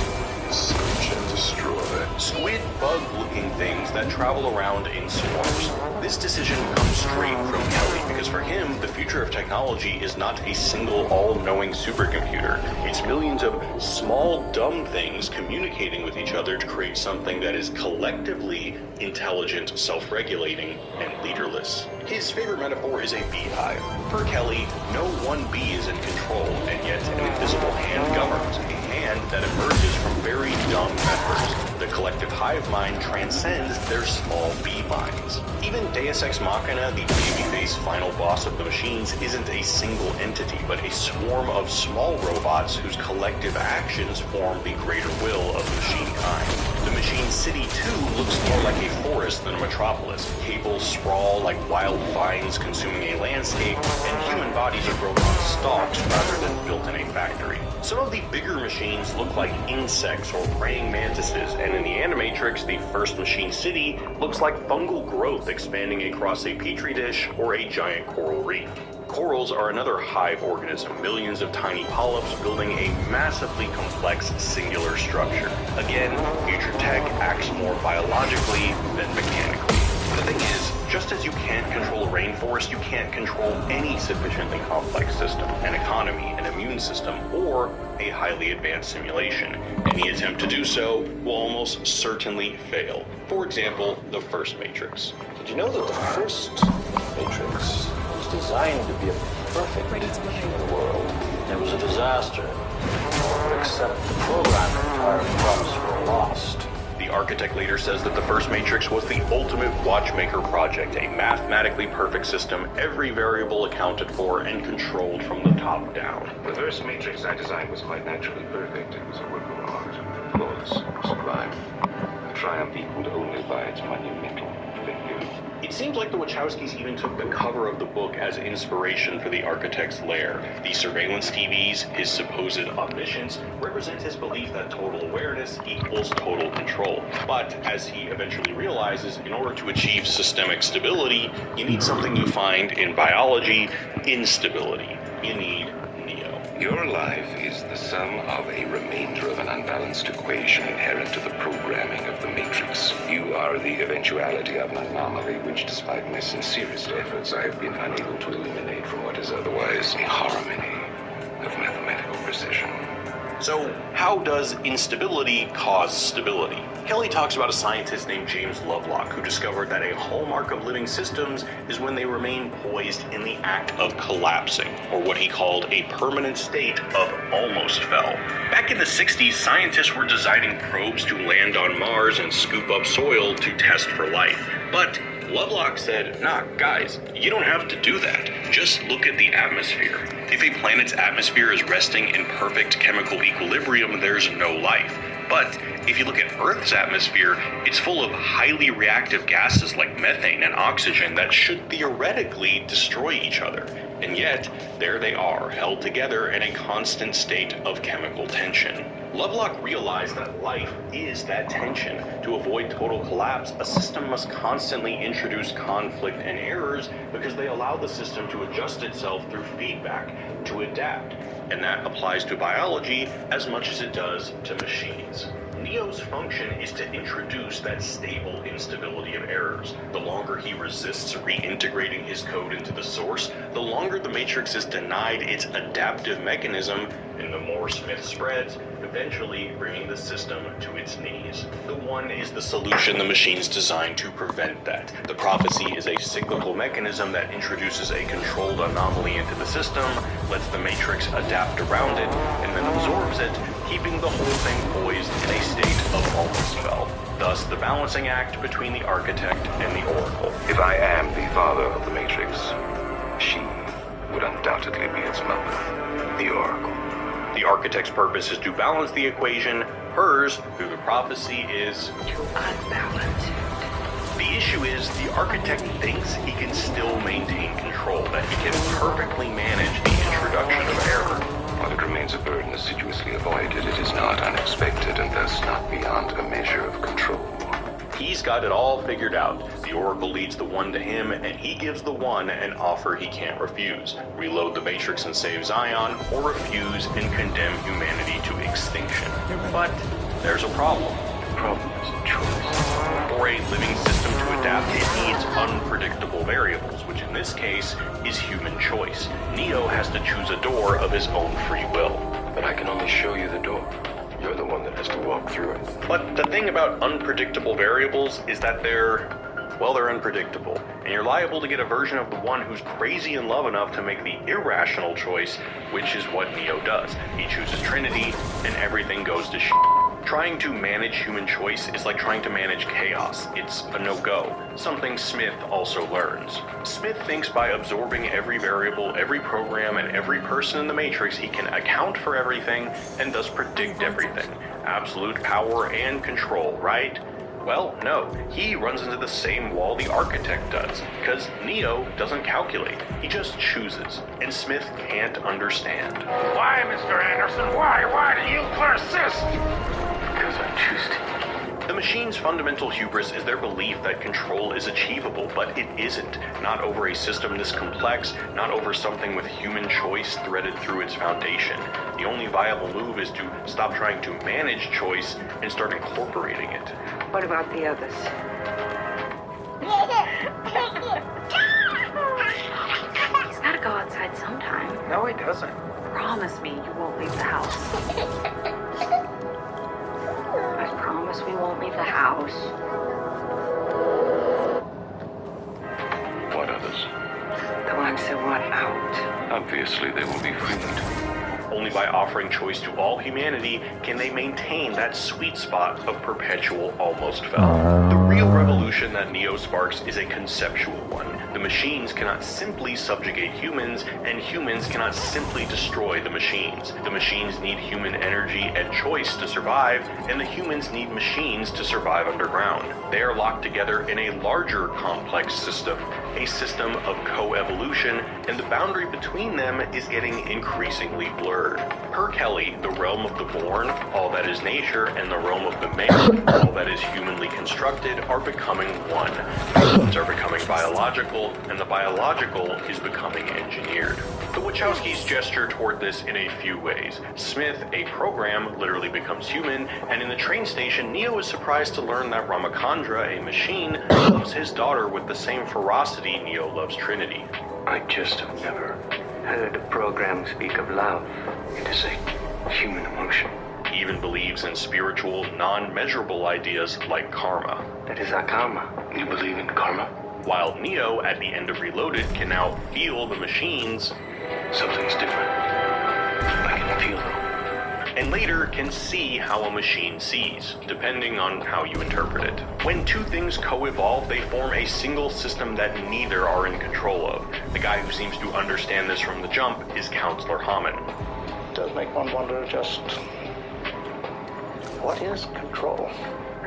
[SPEAKER 20] Search and destroy. Squid bug-looking things that travel around in swarms. This decision comes straight from Kelly because for him, the future of technology is not a single all-knowing supercomputer. It's millions of small, dumb things communicating with each other to create something that is collectively intelligent, self-regulating, and leaderless. His favorite metaphor is a beehive. For Kelly, no one bee is in control, and yet an invisible hand governs, a hand that emerges from very dumb members. The collective hive mind transcends their small bee minds. Even Deus Ex Machina, the babyface final boss of the machines, isn't a single entity, but a swarm of small robots whose collective actions form the greater will of machine kind. The machine city, too, looks more like a forest than a metropolis. Cables sprawl like wild vines consuming a landscape, and human bodies are grown on stalks rather than built in a factory. Some of the bigger machines look like insects or praying mantises, and in the Animatrix, the first machine city looks like fungal growth expanding across a petri dish or a giant coral reef. Corals are another hive organism, millions of tiny polyps building a massively complex singular structure. Again, future tech acts more biologically than mechanically. The thing is, just as you can't control a rainforest, you can't control any sufficiently complex system, an economy, an immune system, or a highly advanced simulation. Any attempt to do so will almost certainly fail. For example, the first Matrix.
[SPEAKER 6] Did you know that the first Matrix was designed to be a perfect human world? It was a disaster. Except the program and entire props were lost.
[SPEAKER 20] The architect later says that the first Matrix was the ultimate watchmaker project, a mathematically perfect system, every variable accounted for and controlled from the top down.
[SPEAKER 15] The first Matrix I designed was quite naturally perfect. It was a work of art, flawless, sublime. A triumph equaled only by its monumental failure.
[SPEAKER 20] It seems like the Wachowskis even took the cover of the book as inspiration for the architect's lair. The surveillance TVs, his supposed omniscience, represent his belief that total awareness equals total control. But, as he eventually realizes, in order to achieve systemic stability, you need something you find in biology: instability. You need Neo.
[SPEAKER 15] Your life is the sum of a remainder of an unbalanced equation inherent to the programming of the Matrix. You are the eventuality of an anomaly which, despite my sincerest efforts, I have been unable to eliminate from what is otherwise a harmony of mathematical precision.
[SPEAKER 20] So, how does instability cause stability? Kelly talks about a scientist named James Lovelock who discovered that a hallmark of living systems is when they remain poised in the act of collapsing, or what he called a permanent state of almost fell. Back in the 60s, scientists were designing probes to land on Mars and scoop up soil to test for life. But Lovelock said, nah, guys, you don't have to do that. Just look at the atmosphere. If a planet's atmosphere is resting in perfect chemical equilibrium, there's no life. But if you look at Earth's atmosphere, it's full of highly reactive gases like methane and oxygen that should theoretically destroy each other. And yet, there they are, held together in a constant state of chemical tension. Lovelock realized that life is that tension. To avoid total collapse, a system must constantly introduce conflict and errors because they allow the system to adjust itself through feedback, to adapt. And that applies to biology as much as it does to machines. Neo's function is to introduce that stable instability of errors. The longer he resists reintegrating his code into the source, the longer the Matrix is denied its adaptive mechanism, and the more Smith spreads, eventually bringing the system to its knees. The One is the solution the machine's designed to prevent that. The prophecy is a cyclical mechanism that introduces a controlled anomaly into the system, lets the Matrix adapt around it, and then absorbs it, keeping the whole thing poised in a state of almost fell. Thus, the balancing act between the architect and the oracle.
[SPEAKER 15] If I am the father of the Matrix, she would undoubtedly be its mother, the oracle.
[SPEAKER 20] The architect's purpose is to balance the equation. Hers, through the prophecy, is to unbalance it. The issue is, the architect thinks he can still maintain control, that he can perfectly manage the introduction of error.
[SPEAKER 15] While it remains a burden assiduously avoided, it is not unexpected and thus not beyond a measure of control.
[SPEAKER 20] He's got it all figured out. The Oracle leads the One to him, and he gives the One an offer he can't refuse. Reload the Matrix and save Zion, or refuse and condemn humanity to extinction. But there's a problem.
[SPEAKER 15] The problem is a choice.
[SPEAKER 20] For a living system to adapt, it needs unpredictable variables, which in this case is human choice. Neo has to choose a door of his own free will.
[SPEAKER 15] But I can only show you the door. You're the one that has to walk through it.
[SPEAKER 20] But the thing about unpredictable variables is that they're unpredictable. And you're liable to get a version of the One who's crazy in love enough to make the irrational choice, which is what Neo does. He chooses Trinity, and everything goes to shit. Trying to manage human choice is like trying to manage chaos. It's a no-go, something Smith also learns. Smith thinks by absorbing every variable, every program, and every person in the Matrix, he can account for everything and thus predict everything. Absolute power and control, right? Well, no. He runs into the same wall the architect does, because Neo doesn't calculate. He just chooses, and Smith can't understand.
[SPEAKER 22] Why, Mr. Anderson? Why? Why do you persist?
[SPEAKER 15] Because I choose to.
[SPEAKER 20] The machine's fundamental hubris is their belief that control is achievable, but it isn't. Not over a system this complex, not over something with human choice threaded through its foundation. The only viable move is to stop trying to manage choice and start incorporating it.
[SPEAKER 24] What about the others?
[SPEAKER 11] No, he doesn't.
[SPEAKER 13] Promise me you won't leave the house. I promise we won't leave the house.
[SPEAKER 15] What others?
[SPEAKER 13] The ones who want out.
[SPEAKER 15] Obviously, they will be freed.
[SPEAKER 20] Only by offering choice to all humanity can they maintain that sweet spot of perpetual almost fell. The real revolution that Neo sparks is a conceptual one. The machines cannot simply subjugate humans, and humans cannot simply destroy the machines. The machines need human energy and choice to survive, and the humans need machines to survive underground. They are locked together in a larger complex system, a system of co-evolution, and the boundary between them is getting increasingly blurred. Per Kelly, the realm of the born, all that is nature, and the realm of the made, all that is humanly constructed, are becoming one. Humans are becoming biological, and the biological is becoming engineered. The Wachowskis gesture toward this in a few ways. Smith, a program, literally becomes human, and in the train station, Neo is surprised to learn that Ramachandra, a machine, loves his daughter with the same ferocity Neo loves Trinity.
[SPEAKER 15] I just have never heard a program speak of love. It is a human emotion.
[SPEAKER 20] He even believes in spiritual, non-measurable ideas like karma.
[SPEAKER 15] That is our karma. You believe in karma?
[SPEAKER 20] While Neo, at the end of Reloaded, can now feel the machines.
[SPEAKER 15] Something's different. I can feel them.
[SPEAKER 20] And later can see how a machine sees, depending on how you interpret it. When two things co-evolve, they form a single system that neither are in control of. The guy who seems to understand this from the jump is Counselor Hammond.
[SPEAKER 6] It does make one wonder just what is control?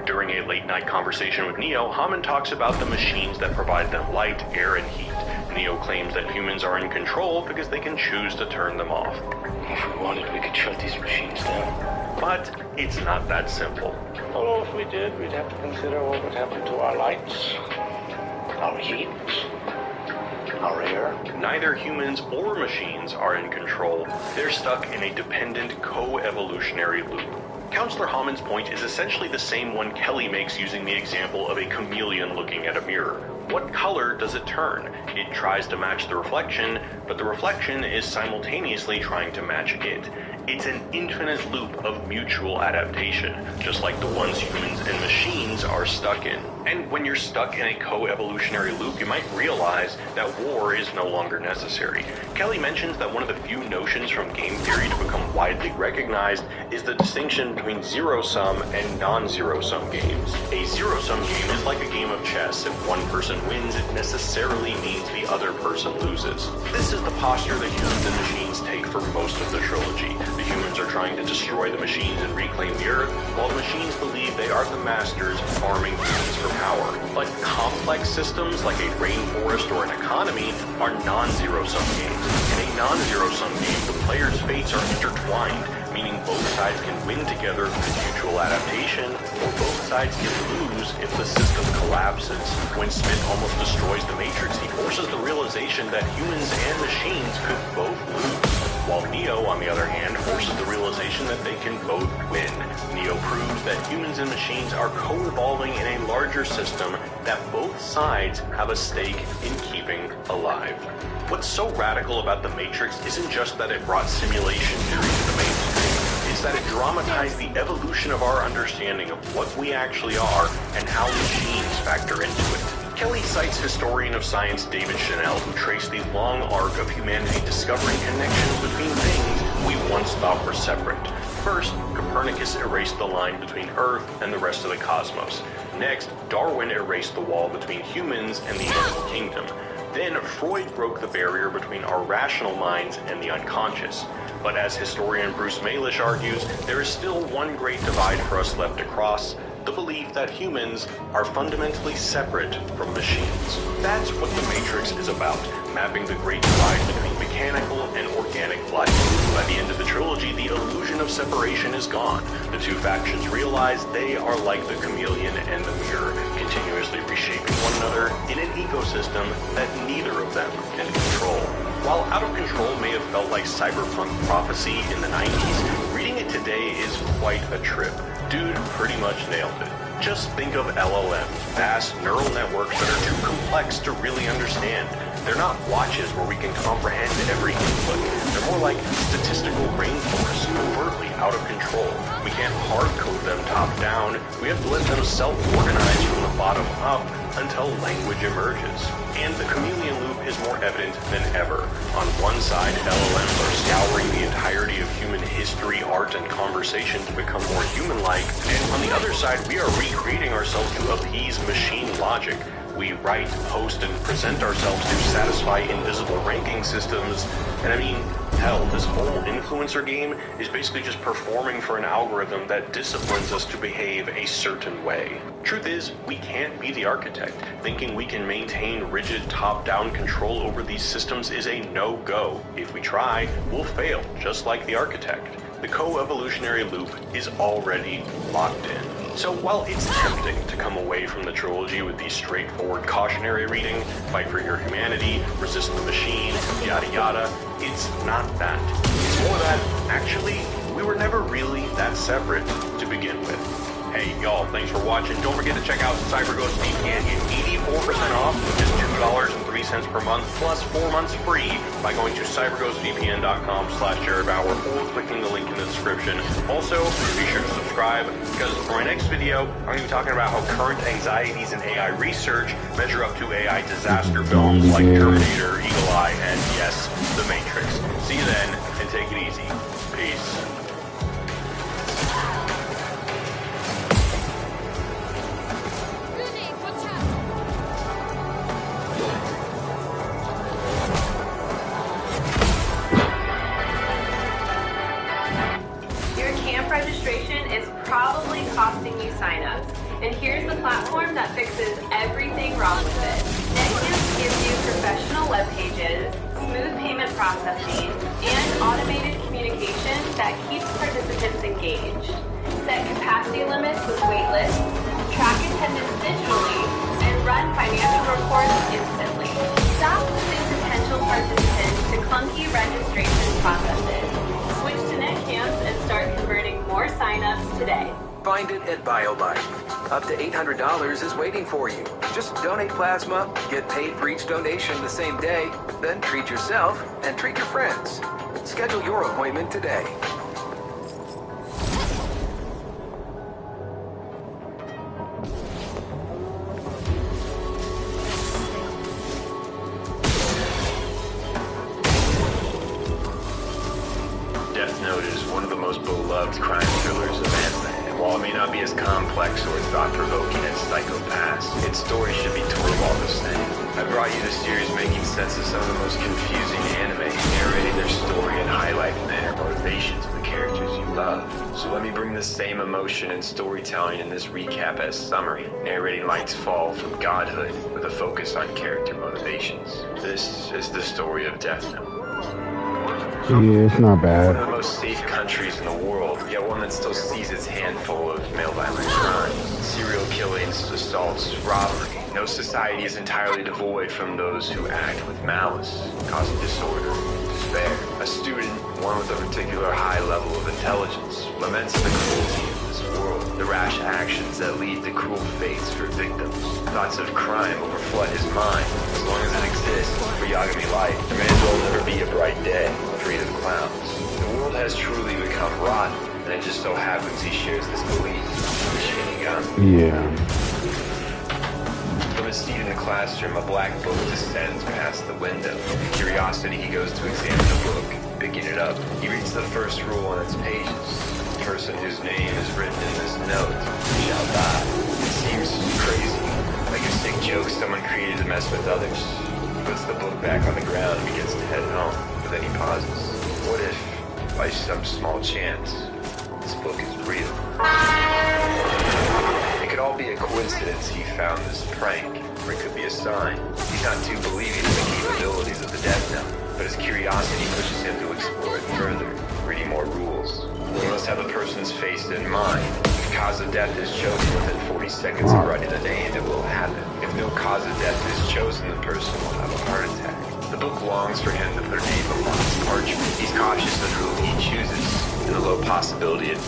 [SPEAKER 20] During a late-night conversation with Neo, Hammond talks about the machines that provide them light, air, and heat. Neo claims that humans are in control because they can choose to turn them off.
[SPEAKER 6] If we wanted, we could shut these machines down.
[SPEAKER 20] But it's not that simple.
[SPEAKER 6] Although if we did, we'd have to consider what would happen to our lights, our heat, our air.
[SPEAKER 20] Neither humans or machines are in control. They're stuck in a dependent co-evolutionary loop. Counselor Hammond's point is essentially the same one Kelly makes using the example of a chameleon looking at a mirror. What color does it turn? It tries to match the reflection, but the reflection is simultaneously trying to match it. It's an infinite loop of mutual adaptation, just like the ones humans and machines are stuck in. And when you're stuck in a co-evolutionary loop, you might realize that war is no longer necessary. Kelly mentions that one of the few notions from game theory to become widely recognized is the distinction between zero-sum and non-zero-sum games. A zero-sum game is like a game of chess. If one person wins, it necessarily means the other person loses. This is the posture that humans and machines take for most of the trilogy. The humans are trying to destroy the machines and reclaim the Earth, while the machines believe they are the masters farming humans for power. But complex systems like a rainforest or an economy are non-zero-sum games. In a non-zero-sum game, the players' fates are intertwined, meaning both sides can win together through mutual adaptation, or both sides can lose if the system collapses. When Smith almost destroys the Matrix, he forces the realization that humans and machines could both lose. While Neo, on the other hand, forces the realization that they can both win. Neo proves that humans and machines are co-evolving in a larger system that both sides have a stake in keeping alive. What's so radical about The Matrix isn't just that it brought simulation theory to the mainstream, it's that it dramatized the evolution of our understanding of what we actually are and how machines factor into it. Kelly cites historian of science David Chanel, who traced the long arc of humanity discovering connections between things we once thought were separate. First, Copernicus erased the line between Earth and the rest of the cosmos. Next, Darwin erased the wall between humans and the animal kingdom. Then, Freud broke the barrier between our rational minds and the unconscious. But as historian Bruce Malish argues, there is still one great divide for us left to cross: the belief that humans are fundamentally separate from machines. That's what The Matrix is about, mapping the great divide between mechanical and organic life. By the end of the trilogy, the illusion of separation is gone. The two factions realize they are like the chameleon and the mirror, continuously reshaping one another in an ecosystem that neither of them can control. While Out of Control may have felt like cyberpunk prophecy in the 90s, reading it today is quite a trip. Dude pretty much nailed it. Just think of LLMs, vast neural networks that are too complex to really understand. They're not watches where we can comprehend every input. They're more like statistical rainforests, overtly out of control. We can't hard-code them top-down. We have to let them self-organize from the bottom up until language emerges. And the chameleon loop is more evident than ever. On one side, LLMs are scouring the entirety of human history, art, and conversation to become more human-like, and on the other side, we are recreating ourselves to appease machine logic. We write, post, and present ourselves to satisfy invisible ranking systems, and I mean, hell, this whole influencer game is basically just performing for an algorithm that disciplines us to behave a certain way. Truth is, we can't be the architect. Thinking we can maintain rigid top-down control over these systems is a no-go. If we try, we'll fail, just like the architect. The co-evolutionary loop is already locked in. So while it's tempting to come away from the trilogy with the straightforward cautionary reading, fight for your humanity, resist the machine, yada yada, it's not that. It's more that, actually, we were never really that separate to begin with. Hey, y'all, thanks for watching. Don't forget to check out CyberGhost VPN. Get 84% off with just $2.03 per month, plus 4 months free by going to cyberghostvpn.com/Jared Bauer or clicking the link in the description. Also, be sure to subscribe, because for my next video, I'm going to be talking about how current anxieties in AI research measure up to AI disaster films like Terminator, Eagle Eye, and yes, The Matrix. See you then, and take it easy. Peace.
[SPEAKER 9] Registration is probably costing you signups, and here's the platform that fixes everything wrong with it. NetCamp gives you professional web pages, smooth payment processing, and automated communication that keeps participants engaged. Set capacity limits with waitlists, track attendance digitally, and run financial reports instantly. Stop losing potential participants to clunky registration processes. Switch to NetCamp and start converting more signups today.
[SPEAKER 1] Find it at BioBite. Up to $800 is waiting for you. Just donate plasma, get paid for each donation the same day, then treat yourself and treat your friends. Schedule your appointment today.
[SPEAKER 14] Death Note is one of the most beloved crime thrillers of anime, and while it may not be as complex or thought-provoking as Psycho Pass, its story should be told all the same. I brought you the series making sense of some of the most confusing anime, narrating their story and highlighting the inner motivations of the characters you love. So let me bring the same emotion and storytelling in this recap as summary, narrating Light's fall from godhood with a focus on character motivations. This is the story of Death Note.
[SPEAKER 7] Yeah, it's not bad.
[SPEAKER 14] One of the most safe countries in the world, yet one that still sees its handful of male violent crimes. Serial killings, assaults, robbery. No society is entirely devoid from those who act with malice, causing disorder, despair. A student, one with a particular high level of intelligence, laments the cruelty of this world, the rash actions that lead to cruel fates for victims. Thoughts of crime overflood his mind. As long as it exists, for Yagami Light, there may as well never be a bright day, freed of clowns. The world has truly become rotten, and it just so happens he shares this belief. Machine gun.
[SPEAKER 7] Yeah.
[SPEAKER 14] From his seat in the classroom, a black book descends past the window. In curiosity, he goes to examine the book. Picking it up, he reads the first rule on its pages. The person whose name is written in this note shall die. It seems crazy, like a sick joke someone created to mess with others. He puts the book back on the ground and begins to head home, but then he pauses. What if, by some small chance, this book is real? It could all be a coincidence he found this prank, or it could be a sign. He's not too believing in the capabilities of the Death Note, but his curiosity pushes him to explore it further, reading more rules. He must have a person's face in mind. If cause of death is chosen within 40 seconds of writing the name, it will happen. If no cause of death is chosen, the person will have a heart attack. The book longs for him to put a name upon his parchment. He's cautious of who he chooses, and the low possibility of...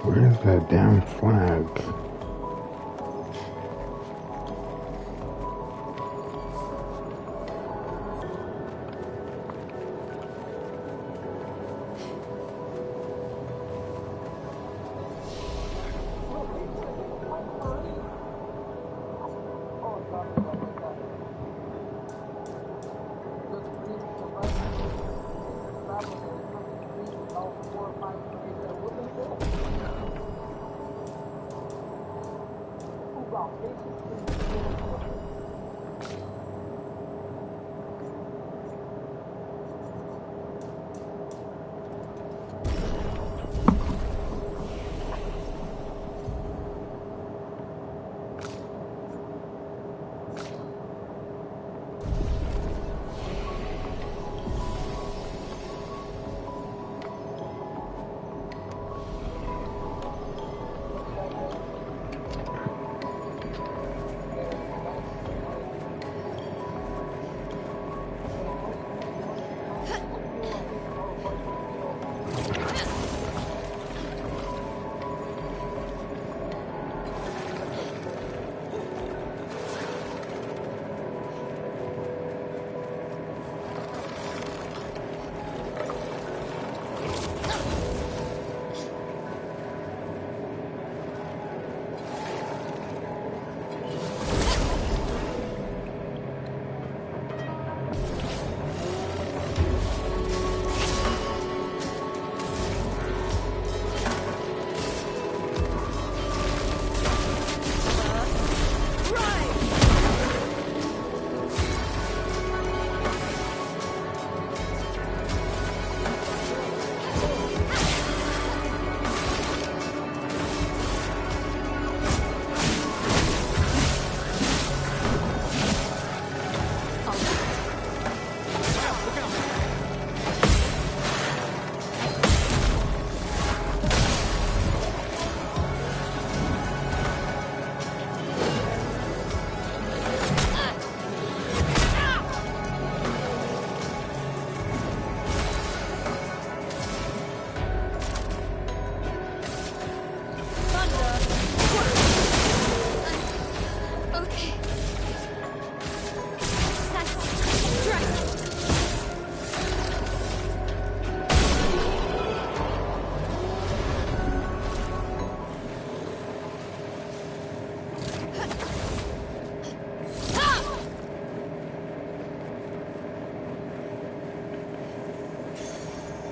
[SPEAKER 7] Where's that damn flag?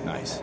[SPEAKER 3] Nice.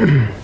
[SPEAKER 3] Those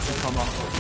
[SPEAKER 3] who come up.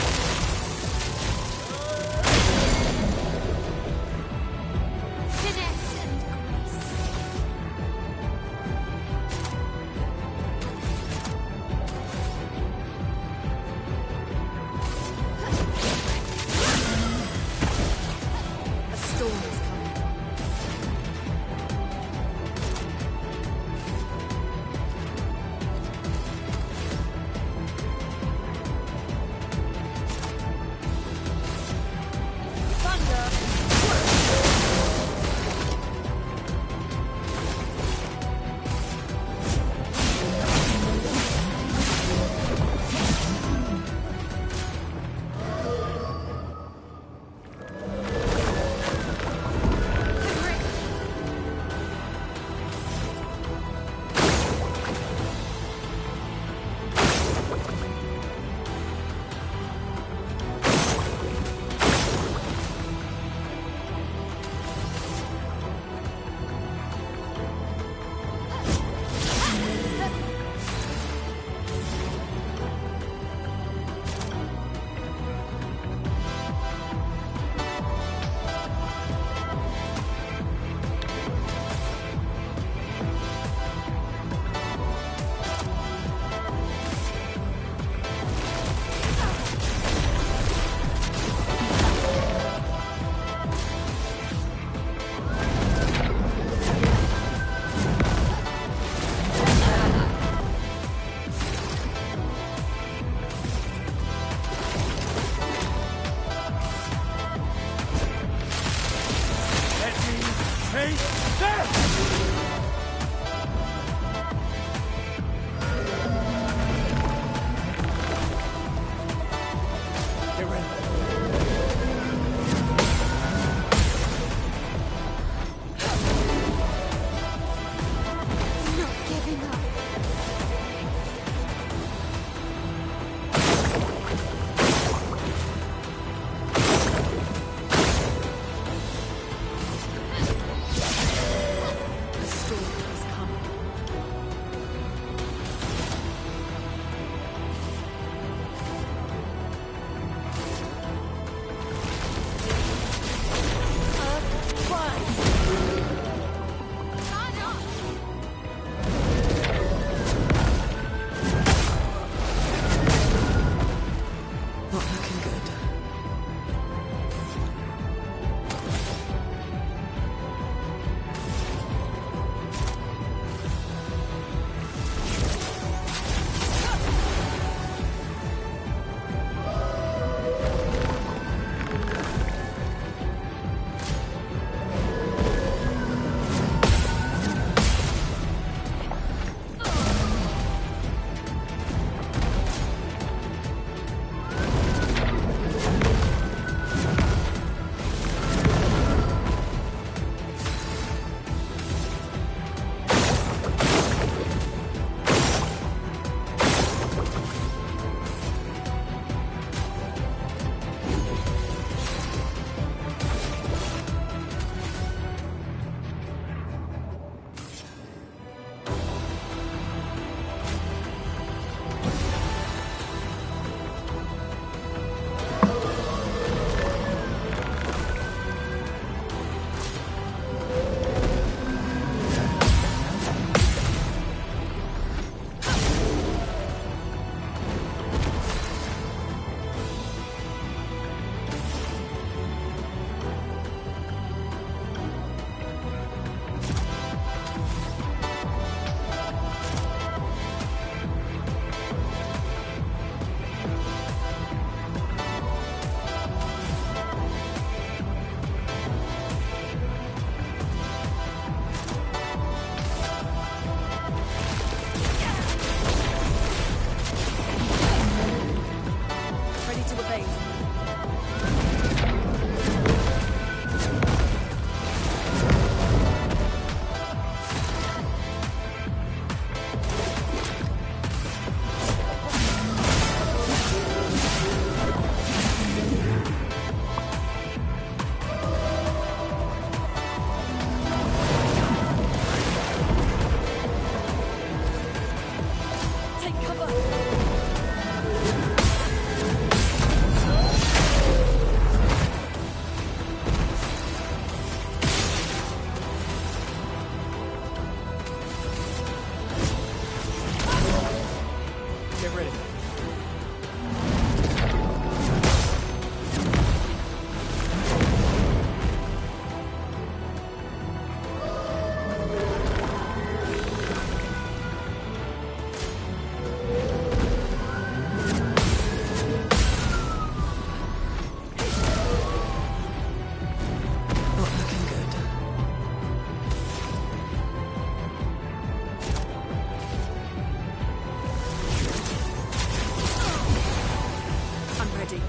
[SPEAKER 10] ready.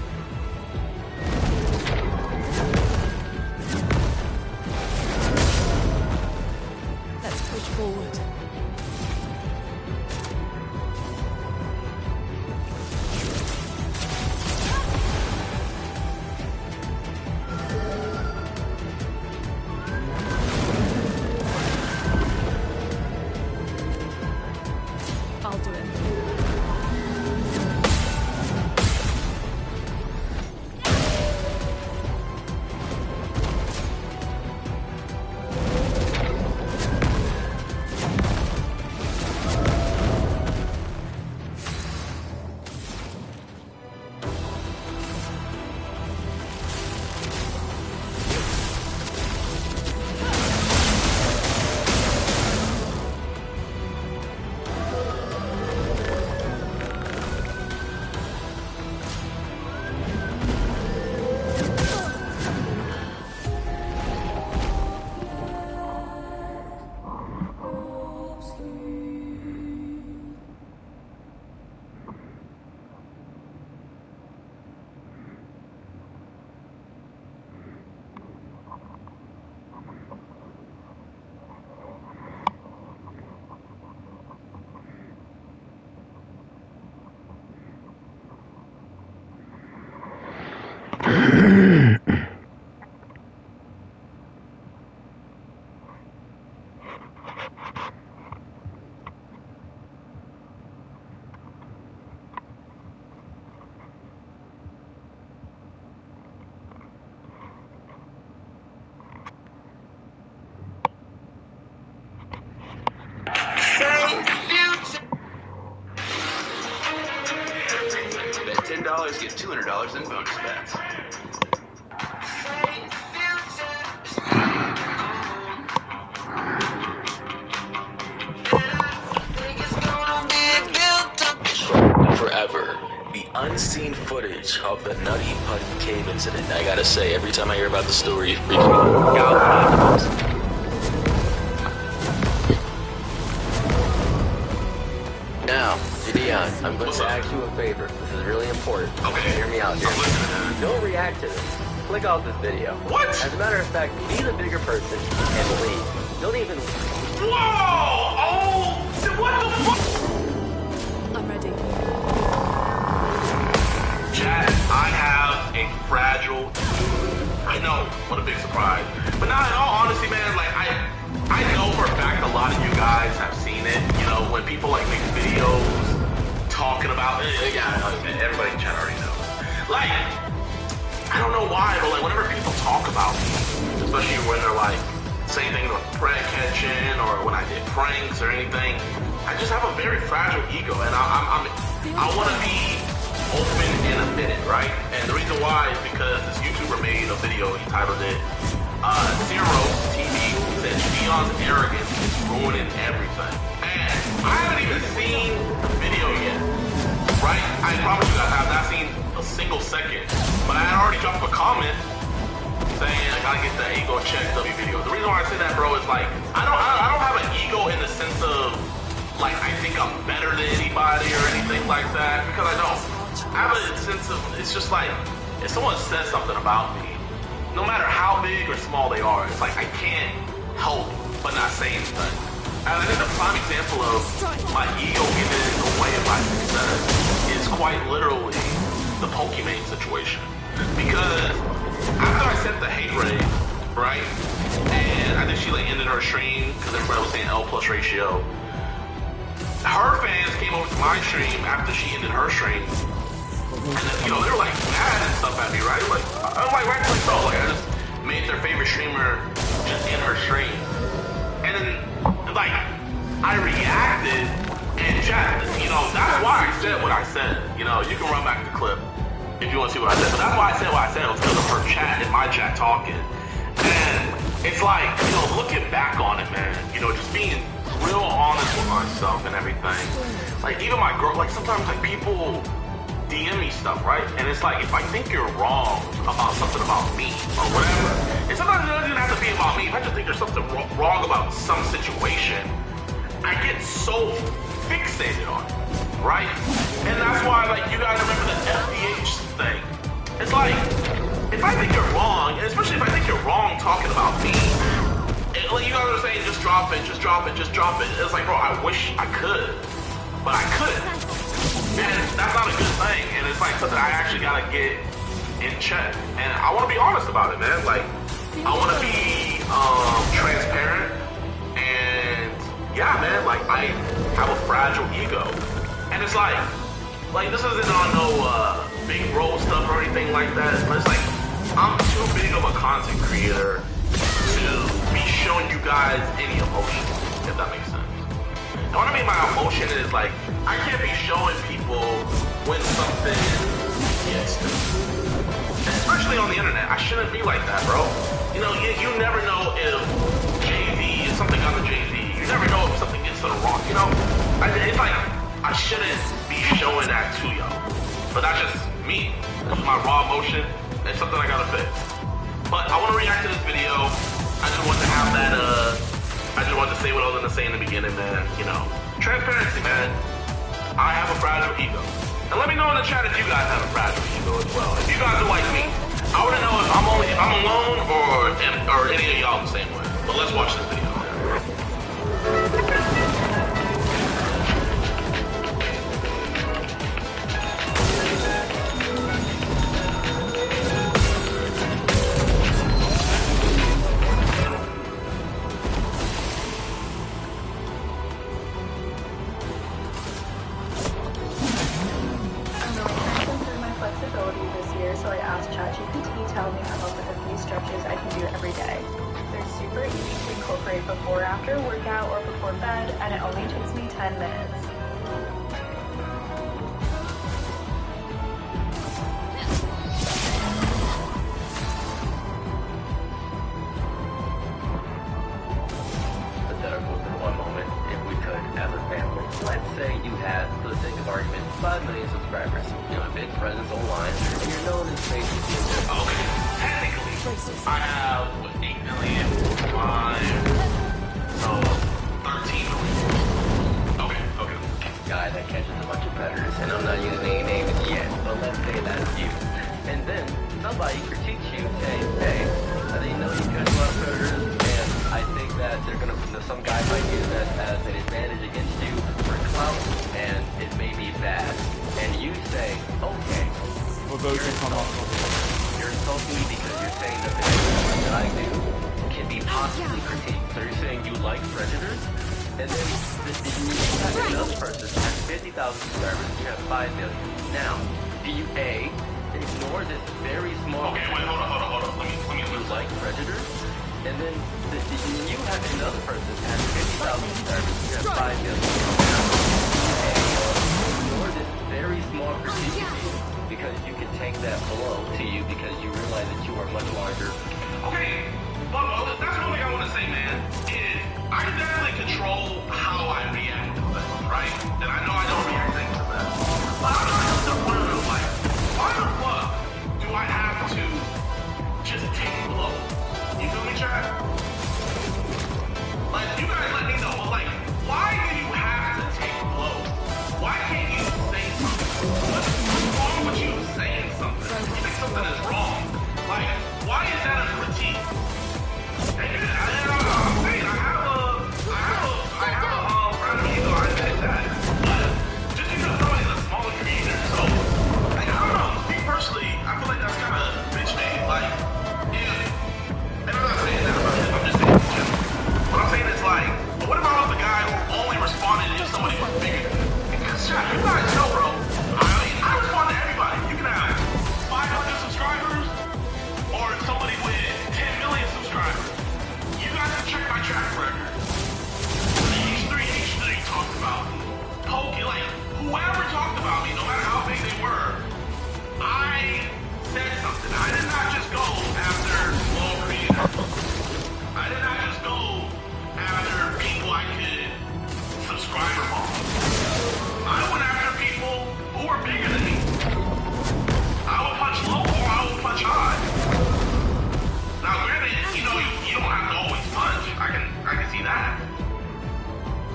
[SPEAKER 10] Let's push forward. I'll do it.
[SPEAKER 1] Bet $10, get $200 in bonus bets. Forever. The unseen footage of the Nutty Putty Cave incident. I gotta say, every time I hear about the story, it freaks me out. Now, Gideon, I'm going to ask you a favor. This is really important. Okay. Hear me out here. Don't react to this. Click off this video.
[SPEAKER 19] What?
[SPEAKER 1] As a matter of fact, be the bigger person and believe. Don't even...
[SPEAKER 19] Whoa! Oh! What the fuck?
[SPEAKER 10] I'm ready.
[SPEAKER 19] Chat, I have a fragile... I know, what a big surprise. But now, in all honesty, man, like, I know for a fact a lot of you guys have seen it. You know, when people, like, make videos talking about it. Yeah, everybody in chat already knows. Like, I don't know why, but, like, whenever people talk about me, especially when they're, like, saying things like prank catching or when I did pranks or anything, I just have a very fragile ego, and I want to be open and admit it, right? And the reason why is because this YouTuber made a video, he titled it Zero TV, who said Dion's arrogance is ruining everything. And I haven't even seen the video yet, right? I promise you guys, I have not seen a single second, but I had already dropped a comment saying I gotta get the ego check W video. The reason why I say that, bro, is like I don't have an ego in the sense of like I think I'm better than anybody or anything like that, because I don't. I have a sense of, it's just like if someone says something about me, no matter how big or small they are, it's like I can't help but not say anything. And I think the prime example of my ego getting in the way of my success is quite literally the Pokimane situation. Because after I sent the hate raid, right, and I think she like ended her stream because everybody was saying L+ ratio, her fans came over to my stream after she ended her stream, and you know, they were like mad and stuff at me, right? Like, I'm like, rightfully so. Like, I just made their favorite streamer just in her stream, and then like I reacted and chat. You know, that's why I said what I said. You know, you can run back the clip if you want to see what I said, but that's why I said what I said. It was because of her chat and my chat talking, and it's like, you know, looking back on it, man. You know, just being real honest with myself and everything. Like even my girl, like sometimes like people DM me stuff, right? And it's like if I think you're wrong about something about me or whatever, and sometimes it doesn't even have to be about me. If I just think there's something wrong about some situation, I get so fixated on it, right? And that's why, like, you guys remember the FDH thing. It's like, if I think you're wrong, and especially if I think you're wrong talking about me, like you guys are saying, just drop it, just drop it, just drop it. It's like, bro, I wish I could, but I couldn't. And that's not a good thing. And it's like something I actually gotta get in check. And I want to be honest about it, man. Like, I want to be transparent. And yeah, man, like I have a fragile ego. And it's like this isn't on no big bro stuff or anything like that. But it's like I'm too big of a content creator to be showing you guys any emotion, if that makes sense. And what I mean by emotion is like, I can't be showing people when something gets to me. Especially on the internet. I shouldn't be like that, bro. You know, you never know if Jay-Z, if something got to Jay-Z, you never know if something gets to The Rock, you know? It's like, I shouldn't be showing that to y'all. But that's just me. This is my raw emotion. It's something I gotta fix. But I want to react to this video. I just want to have that, I just wanted to say what I was going to say in the beginning, man. You know, transparency, man. I have a fragile ego. And let me know in the chat if you guys have a fragile ego as well. If you guys are like me, I want to know if I'm alone or any of y'all the same way. But let's watch this video.
[SPEAKER 16] So I asked ChatGPT to help me come up with a few stretches I can do every day. They're super easy to incorporate before or after a workout or before bed, and it only takes me 10 minutes.
[SPEAKER 21] Hypothetical for one moment, if we could, as a family. Let's say you had, for the sake of argument, 5 million subscribers. You know, a big presence online, and you're known as basically
[SPEAKER 19] okay, technically, I have 8 million, 5, so 13 million. Okay.
[SPEAKER 21] Guy that catches a bunch of predators, and I'm not using any names yet, but let's say that's you. And then somebody critiques you, saying, hey, I didn't know you catch a lot of predators, and I think that they're gonna, some guy might use that as an advantage against you for clout, and it may be bad. And you say, okay, you're insulting me because you're saying that the things that I do can be possibly critiqued. So you're saying you like predators, and then you have another person that has 50,000 subscribers, and you have 5 million. Now, do you A, ignore this very small...
[SPEAKER 19] Okay, wait, hold on. Let me
[SPEAKER 21] you like predators, and then you have another person that has 50,000 subscribers, and you have 5 million. Now, ignore this very small critique because you can take that blow to you because you realize that you are much larger.
[SPEAKER 19] Okay, well, that's one thing I want to say, man, is I definitely control how I react to things, right? And I know I don't react things to that. But I'm just wondering, like, why the fuck do I have to just take blow? You feel me, chat? Like, you guys let me know, but like, why do you have to take blow? Why can't you say something? What's wrong with you saying something? You think something is wrong. Like, why is that a critique? And I'm saying, I have a friend of ego, I admit that. But just because somebody's a smaller creator, so, like, I don't know. Me personally, I feel like that's kind of bitch made. Like, and I'm not saying that about him, I'm just saying in general. What I'm saying is like, but what about the guy who only responded if somebody was bigger? Because you guys know, bro, I respond to everybody. You can have 500 subscribers or somebody with 10 million subscribers. You guys can check my track record. H3 talked about me. Pokey, like, whoever talked about me, no matter how big they were, I said something. I did not just go after small creators. I did not just go after people I could subscriber bomb. I went after people who were bigger than me. I would punch low or I would punch high. Now granted, you know, you don't have to always punch. I can see that.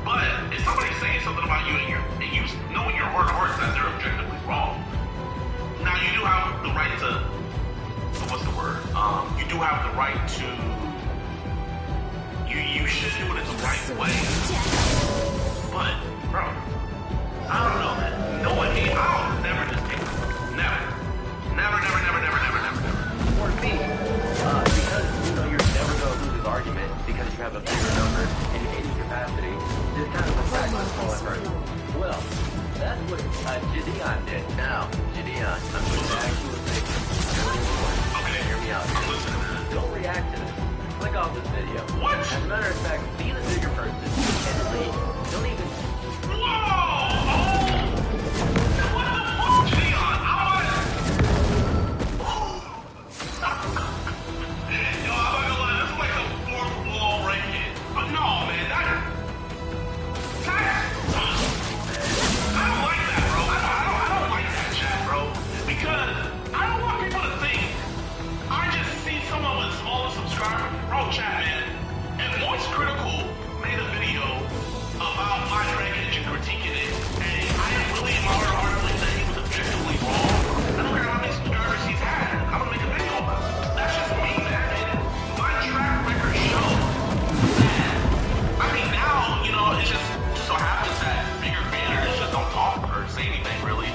[SPEAKER 19] But if somebody's saying something about you and you know in your heart of hearts that they're objectively wrong, now now you do have the right to, what's the word? You do have the right to, you should do it the right way. But, bro, I don't know, man. No one, I'll never just take it. Never. Never.
[SPEAKER 21] For me, because you know you're never going to lose this argument because you have a bigger number and any capacity, just kind of a fact of smaller person. Well, that's what Gideon did. Now, Gideon, I'm going to ask you a thing. Okay, hear me out. Don't react to this. Click off this video.
[SPEAKER 19] What?
[SPEAKER 21] As a matter of fact, be the bigger person and leave. Don't even.
[SPEAKER 19] Whoa! What the fuck, Gideon? Yo, I'm not gonna lie, this is like the fourth wall right here. But no, man, I don't like that, bro. I don't like that chat, bro. Because I don't want people to think I just see someone with smaller subscribers. Bro, chat, man. And Voice Critical made a video about my Dragon Engine critiquing it, and I really in my heart believe that he was objectively wrong. I don't care how many subscribers he's had. I'm gonna make a video about it. That's just me, man. And my track record shows that. I mean, now, you know, it just so happens that bigger creators just don't talk or say anything really.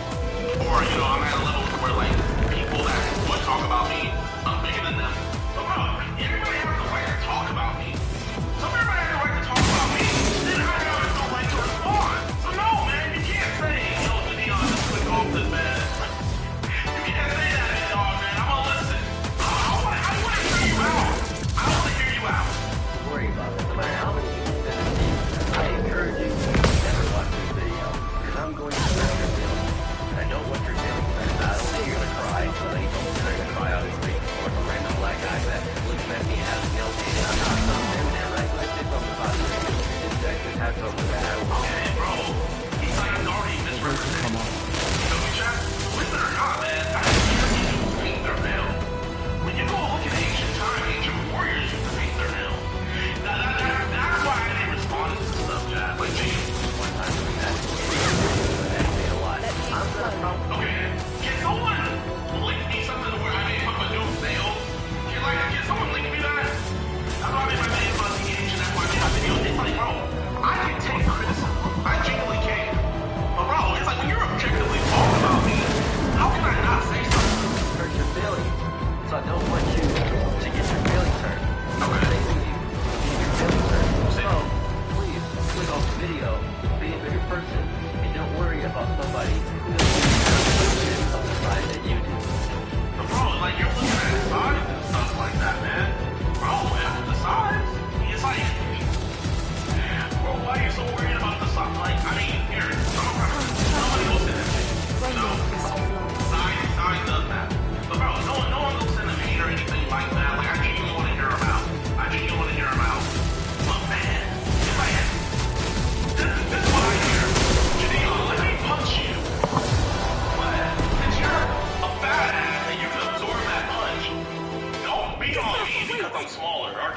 [SPEAKER 19] Or, you know, I'm at a level where, like, people that would talk about me, I'm bigger than them. But, bro, everybody has the right to talk about me. So if everybody has the right to talk about me, then I have no right to respond. So, no, man, you can't say, yo, Gideon, just click off this, man. You can't say that, dog, man. I'm gonna listen. I want to hear you out. I want to hear you out.
[SPEAKER 21] Don't worry about it. No matter how many people send it to you, I encourage you to never watch this video, because I'm going to hurt your feelings. I know what your feelings are. I don't think you're going to cry. So they don't think you're going to cry, obviously. Or some random black guy that looks at me and has nails in it. I'm not something, man. Like, let's say something about it. Just have something that
[SPEAKER 19] okay, bro. He's like already misrepresented. So we chat, believe it or not, man, I didn't hear people paint their nail. When you go look at ancient time, ancient warriors used to paint their nail. That's why I didn't respond to this stuff, chat. Like, geez.
[SPEAKER 21] one time doing that. A lot.
[SPEAKER 19] Okay, can someone link me something where I made up a new nail? Can someone link me that? I thought I made my name on the ancient, that's why I made my video. It's like, bro, I can take criticism. I genuinely can. But bro, it's like when you're objectively talking about me, how can I not say something?
[SPEAKER 21] Hurt your feelings. So I don't want you to get your feelings hurt. I'm saving you. Get your feelings hurt. So, please, click off the video, be a bigger person, and don't worry about somebody who doesn't have on the side that you do.
[SPEAKER 19] But bro, like you're looking at sides and stuff like that, man. Bro, after the sides, it's like, bro, why are you so worried about the sides? Like, I mean, here, nobody goes in this thing. No, size does that. But bro, no one goes in a hate or anything like that. Like, I genuinely want to hear him out. But man, it's like, this is what I hear. Gideon, let me punch you. But since you're a fat ass and you can absorb that punch, don't beat on me because I'm smaller. Or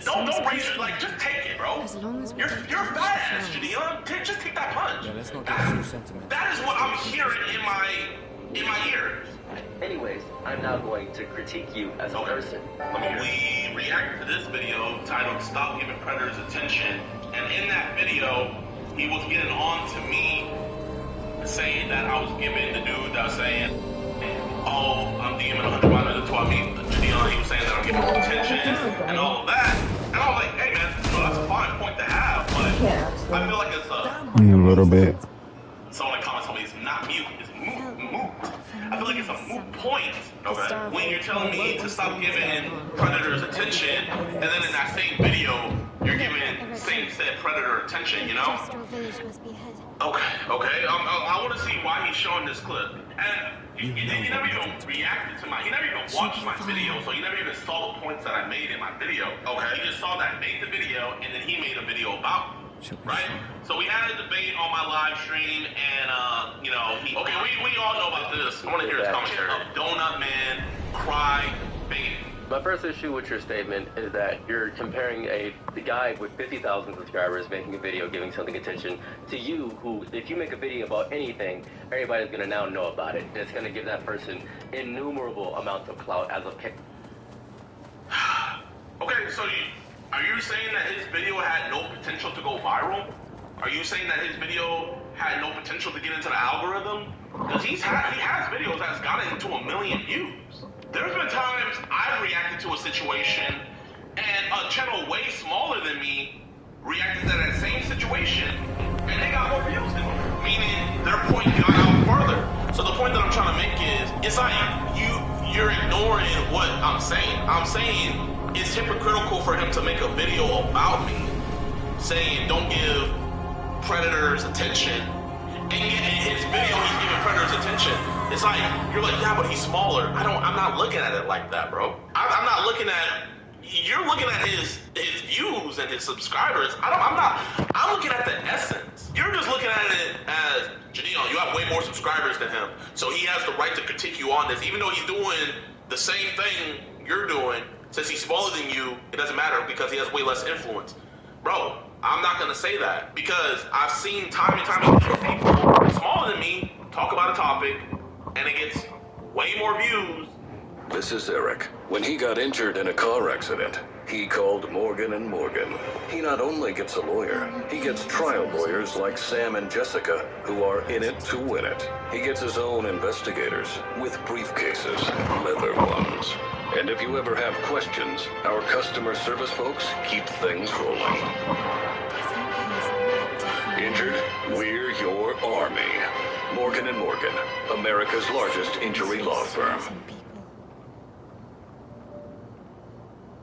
[SPEAKER 19] don't raise your, like, just take it, bro. You're a fat ass, Gideon. Just take that punch.
[SPEAKER 3] Yeah, let's not get too sentimental.
[SPEAKER 19] That is what I'm hearing in my ears.
[SPEAKER 21] Anyways, I'm now going to critique you as a person.
[SPEAKER 19] We reacted to this video titled Stop Giving Predators Attention, and in that video, he was getting on to me, saying that I was giving the dude that was saying, oh, I'm DMing 100 to I mean, Gideon, he was saying that I'm giving him attention and all of that. And I was like, hey man, that's a fine point to have, but I feel like it's
[SPEAKER 7] a little bit.
[SPEAKER 19] Someone in the comments told me it's not mute, it's moot. I feel like it's a moot point, okay? When you're telling me to stop giving predators attention, and then in that same video, you're giving same said predator attention, you know? Okay. I want to see why he's showing this clip. And he never even reacted to he never even watched my video, so he never even saw the points that I made in my video. Okay, he just saw that I made the video, and then he made a video about me. Right? So we had a debate on my live stream, and, you know, we all know about this. I want to hear his commentary. Donut Man, cry, bait.
[SPEAKER 21] My first issue with your statement is that you're comparing the guy with 50,000 subscribers making a video giving something attention to you, who, if you make a video about anything, everybody's gonna now know about it. It's gonna give that person innumerable amounts of clout as a pick.
[SPEAKER 19] Okay, so are you saying that his video had no potential to go viral? Are you saying that his video had no potential to get into the algorithm? Because he has videos that's gotten into 1 million views. There's been times I've reacted to a situation and a channel way smaller than me reacted to that same situation and they got more views than me. Meaning their point got out further. So the point that I'm trying to make is, it's like you're ignoring what I'm saying. I'm saying it's hypocritical for him to make a video about me saying don't give predators attention, and yet in his video he's giving predators attention. It's like, you're like, yeah, but he's smaller. I'm not looking at it like that, bro. I'm not looking at, you're looking at his views and his subscribers. I'm looking at the essence. You're just looking at it as, Janelle, you have way more subscribers than him, so he has the right to critique you on this, even though he's doing the same thing you're doing. Since he's smaller than you, it doesn't matter because he has way less influence. Bro, I'm not gonna say that because I've seen time and time again people smaller than me talk about a topic and it gets way more views.
[SPEAKER 15] This is Eric. When he got injured in a car accident, he called Morgan & Morgan. He not only gets a lawyer, he gets trial lawyers like Sam and Jessica, who are in it to win it. He gets his own investigators, with briefcases, leather ones. And if you ever have questions, our customer service folks keep things rolling. Injured? We're your army. Morgan & Morgan, America's largest injury law firm.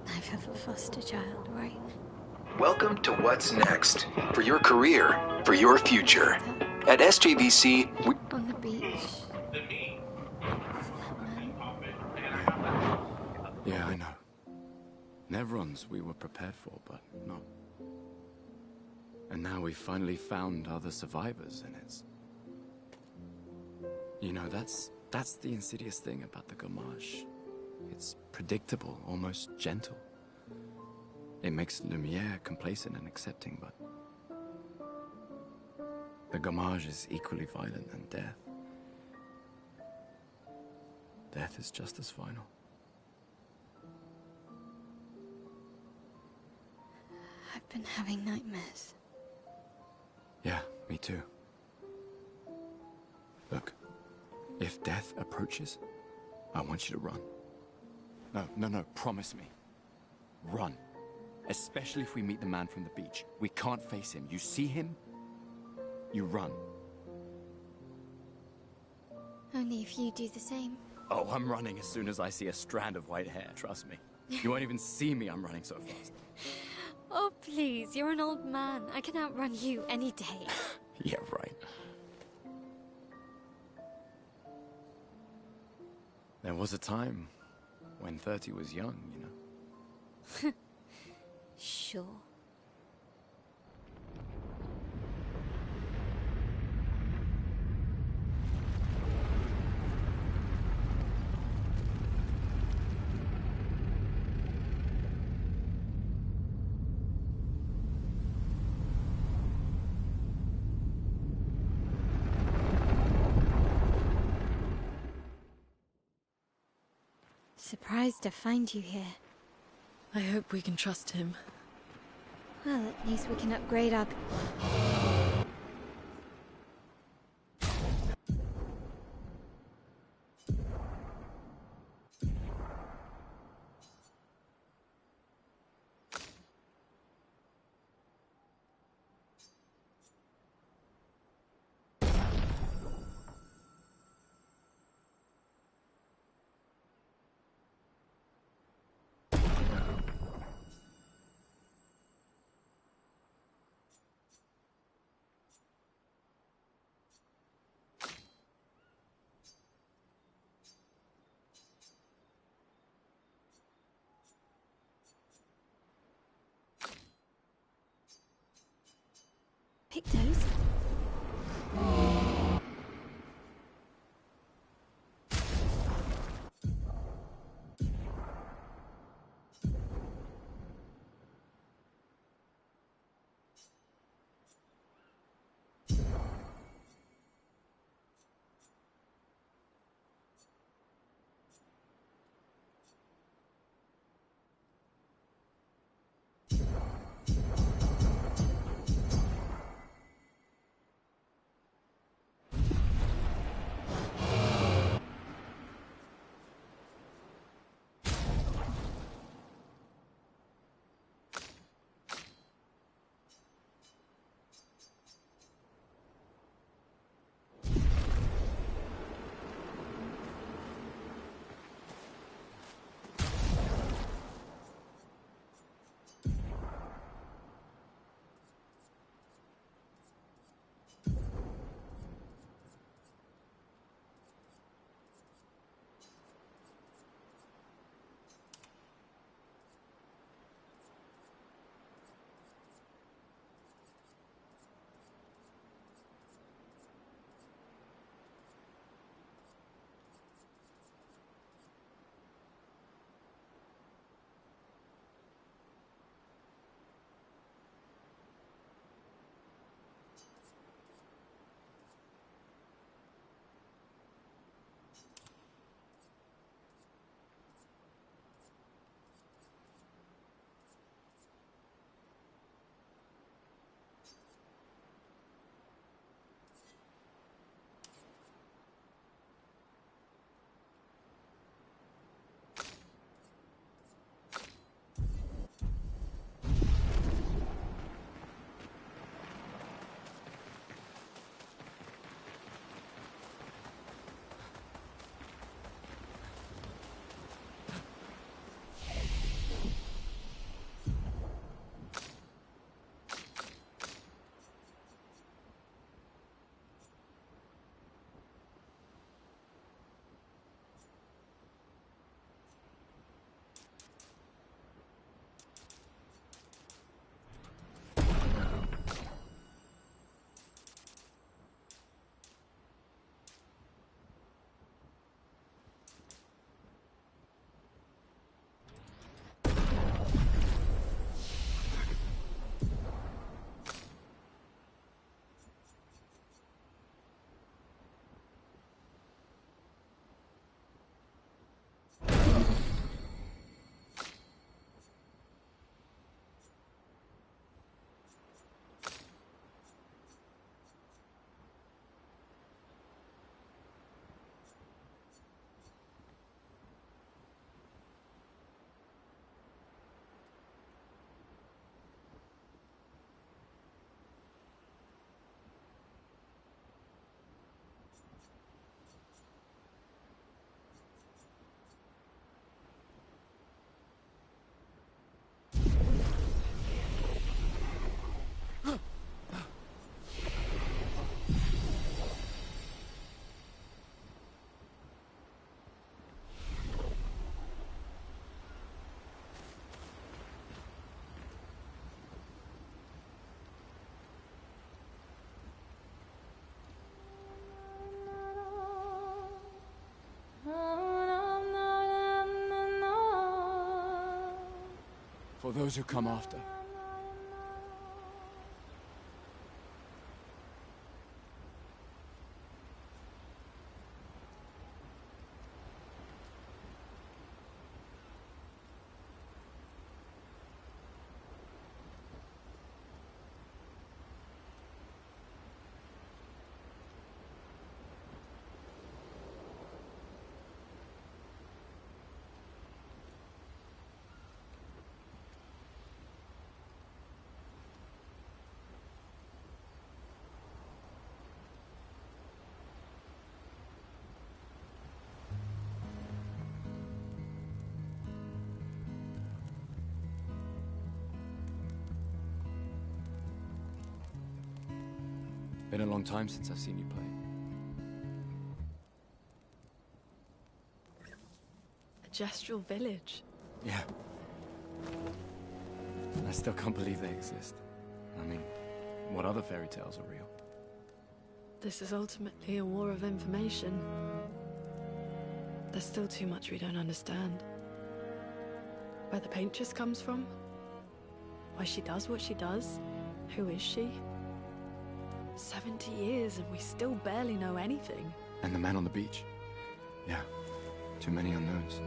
[SPEAKER 10] I have a foster child, right?
[SPEAKER 1] Welcome to What's Next, for your career, for your future. At SJVC, we...
[SPEAKER 10] On the beach.
[SPEAKER 3] Yeah, I know. Nevrons we were prepared for, but not. And now we finally found other survivors, and it's... You know, that's the insidious thing about the Gamage. It's predictable, almost gentle. It makes Lumiere complacent and accepting, but... The Gamage is equally violent than death. Death is just as final.
[SPEAKER 10] I've been having nightmares.
[SPEAKER 3] Yeah, me too. Look, if death approaches, I want you to run. No, promise me. Run. Especially if we meet the man from the beach. We can't face him. You see him, you run.
[SPEAKER 10] Only if you do the same.
[SPEAKER 3] Oh, I'm running as soon as I see a strand of white hair, trust me. You won't even see me, I'm running so fast.
[SPEAKER 10] Oh, please, you're an old man. I can outrun you any day.
[SPEAKER 3] Yeah, right. There was a time when 30 was young, you know?
[SPEAKER 10] Sure. Surprised to find you here.
[SPEAKER 12] I hope we can trust him.
[SPEAKER 10] Well, at least we can upgrade our... Pictos?
[SPEAKER 3] for those who come after. Been a long time since I've seen you play.
[SPEAKER 12] A gestural village.
[SPEAKER 3] Yeah. I still can't believe they exist. I mean, what other fairy tales are real?
[SPEAKER 12] This is ultimately a war of information. There's still too much we don't understand. Where the Paintress comes from? Why she does what she does? Who is she? 70 years and we still barely know anything.
[SPEAKER 3] And the man on the beach? Yeah, too many unknowns.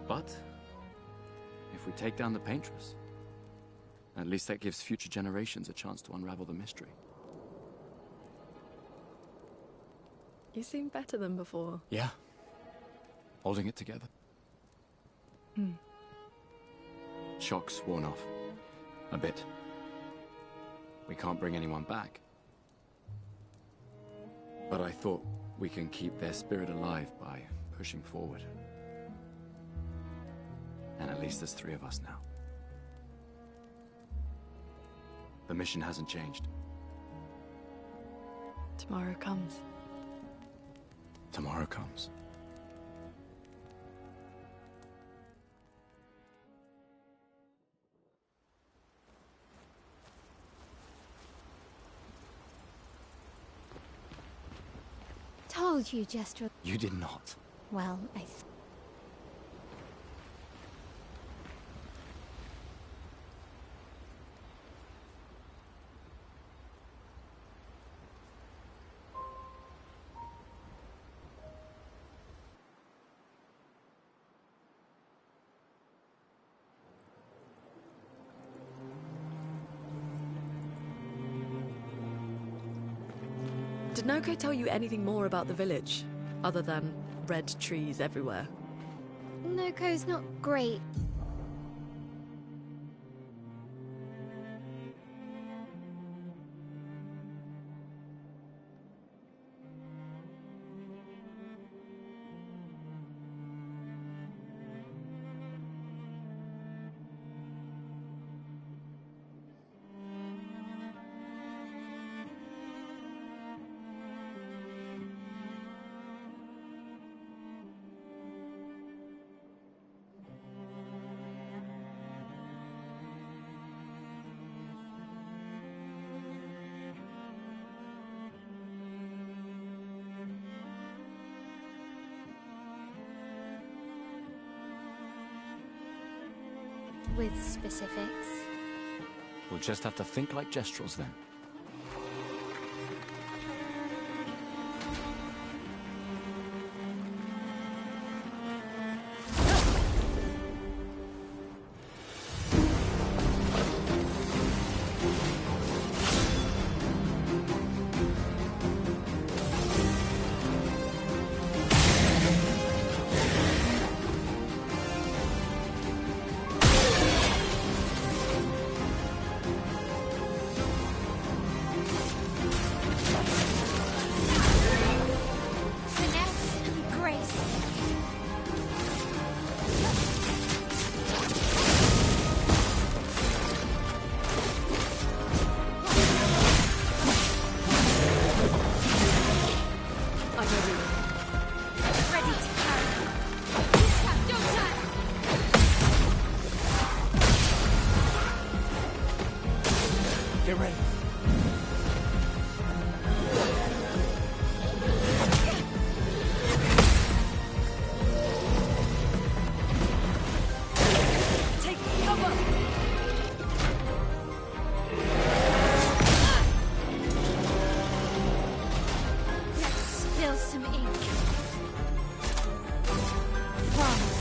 [SPEAKER 3] But, if we take down the Paintress, at least that gives future generations a chance to unravel the mystery.
[SPEAKER 12] You seem better than before.
[SPEAKER 3] Yeah. Holding it together. Shock's worn off. A bit. We can't bring anyone back. But I thought we can keep their spirit alive by pushing forward. And at least there's 3 of us now. The mission hasn't changed.
[SPEAKER 12] Tomorrow comes.
[SPEAKER 3] Tomorrow comes.
[SPEAKER 5] Told you, Jestra.
[SPEAKER 3] You did not.
[SPEAKER 5] Well,
[SPEAKER 12] Did Noko tell you anything more about the village, other than red trees everywhere?
[SPEAKER 5] Noko's not great. With specifics?
[SPEAKER 3] We'll just have to think like Gestrels then.
[SPEAKER 5] some ink. One.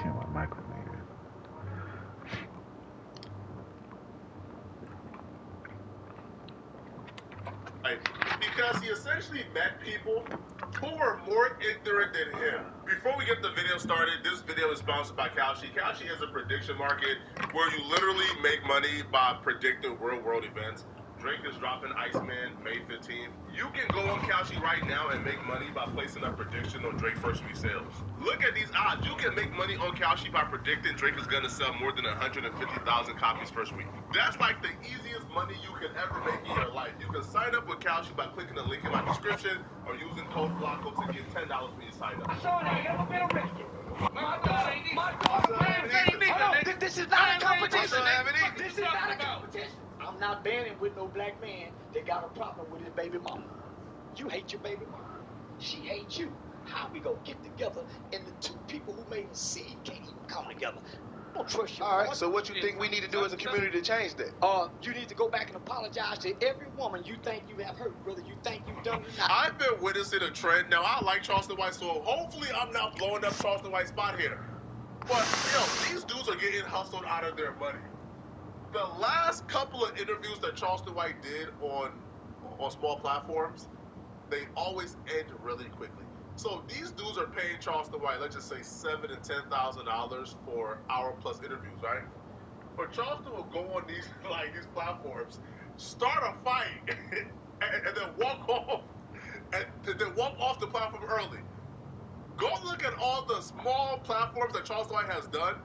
[SPEAKER 7] shit with micrometers.
[SPEAKER 19] Because he essentially met people who were more ignorant than him. Before we get the video started, this video is sponsored by Kalshi. Kalshi is a prediction market where you literally make money by predicting real-world events. Drake is dropping Iceman May 15th. You can go on Kalshi right now and make money by placing a prediction on Drake first week sales. Look at these odds. You can make money on Kalshi by predicting Drake is going to sell more than 150,000 copies first week. That's like the easiest money you can ever make in your life. You can sign up with Kalshi by clicking the link in my description or using code FLACO to get $10 when you sign up.
[SPEAKER 17] This is not a competition. This is not a competition. I'm not banning with no black man that got a problem with his baby mama. You hate your baby mama. She hates you. How we gonna get together and the two people who made a seed can't even come together? I don't trust you.
[SPEAKER 11] All right, so what you think we need to do as a community to change that?
[SPEAKER 17] You need to go back and apologize to every woman you think you have hurt, whether you think you've done it or not.
[SPEAKER 19] I've been witnessing a trend. Now, I like Charleston White, so hopefully I'm not blowing up Charleston White's spot here. But, these dudes are getting hustled out of their money. The last couple of interviews that Charleston White did on small platforms, they always end really quickly. So these dudes are paying Charleston White, let's just say $7,000 and $10,000 for hour-plus interviews, right? But Charleston will go on these platforms, start a fight, and then walk off, and then walk off the platform early. Go look at all the small platforms that Charleston White has done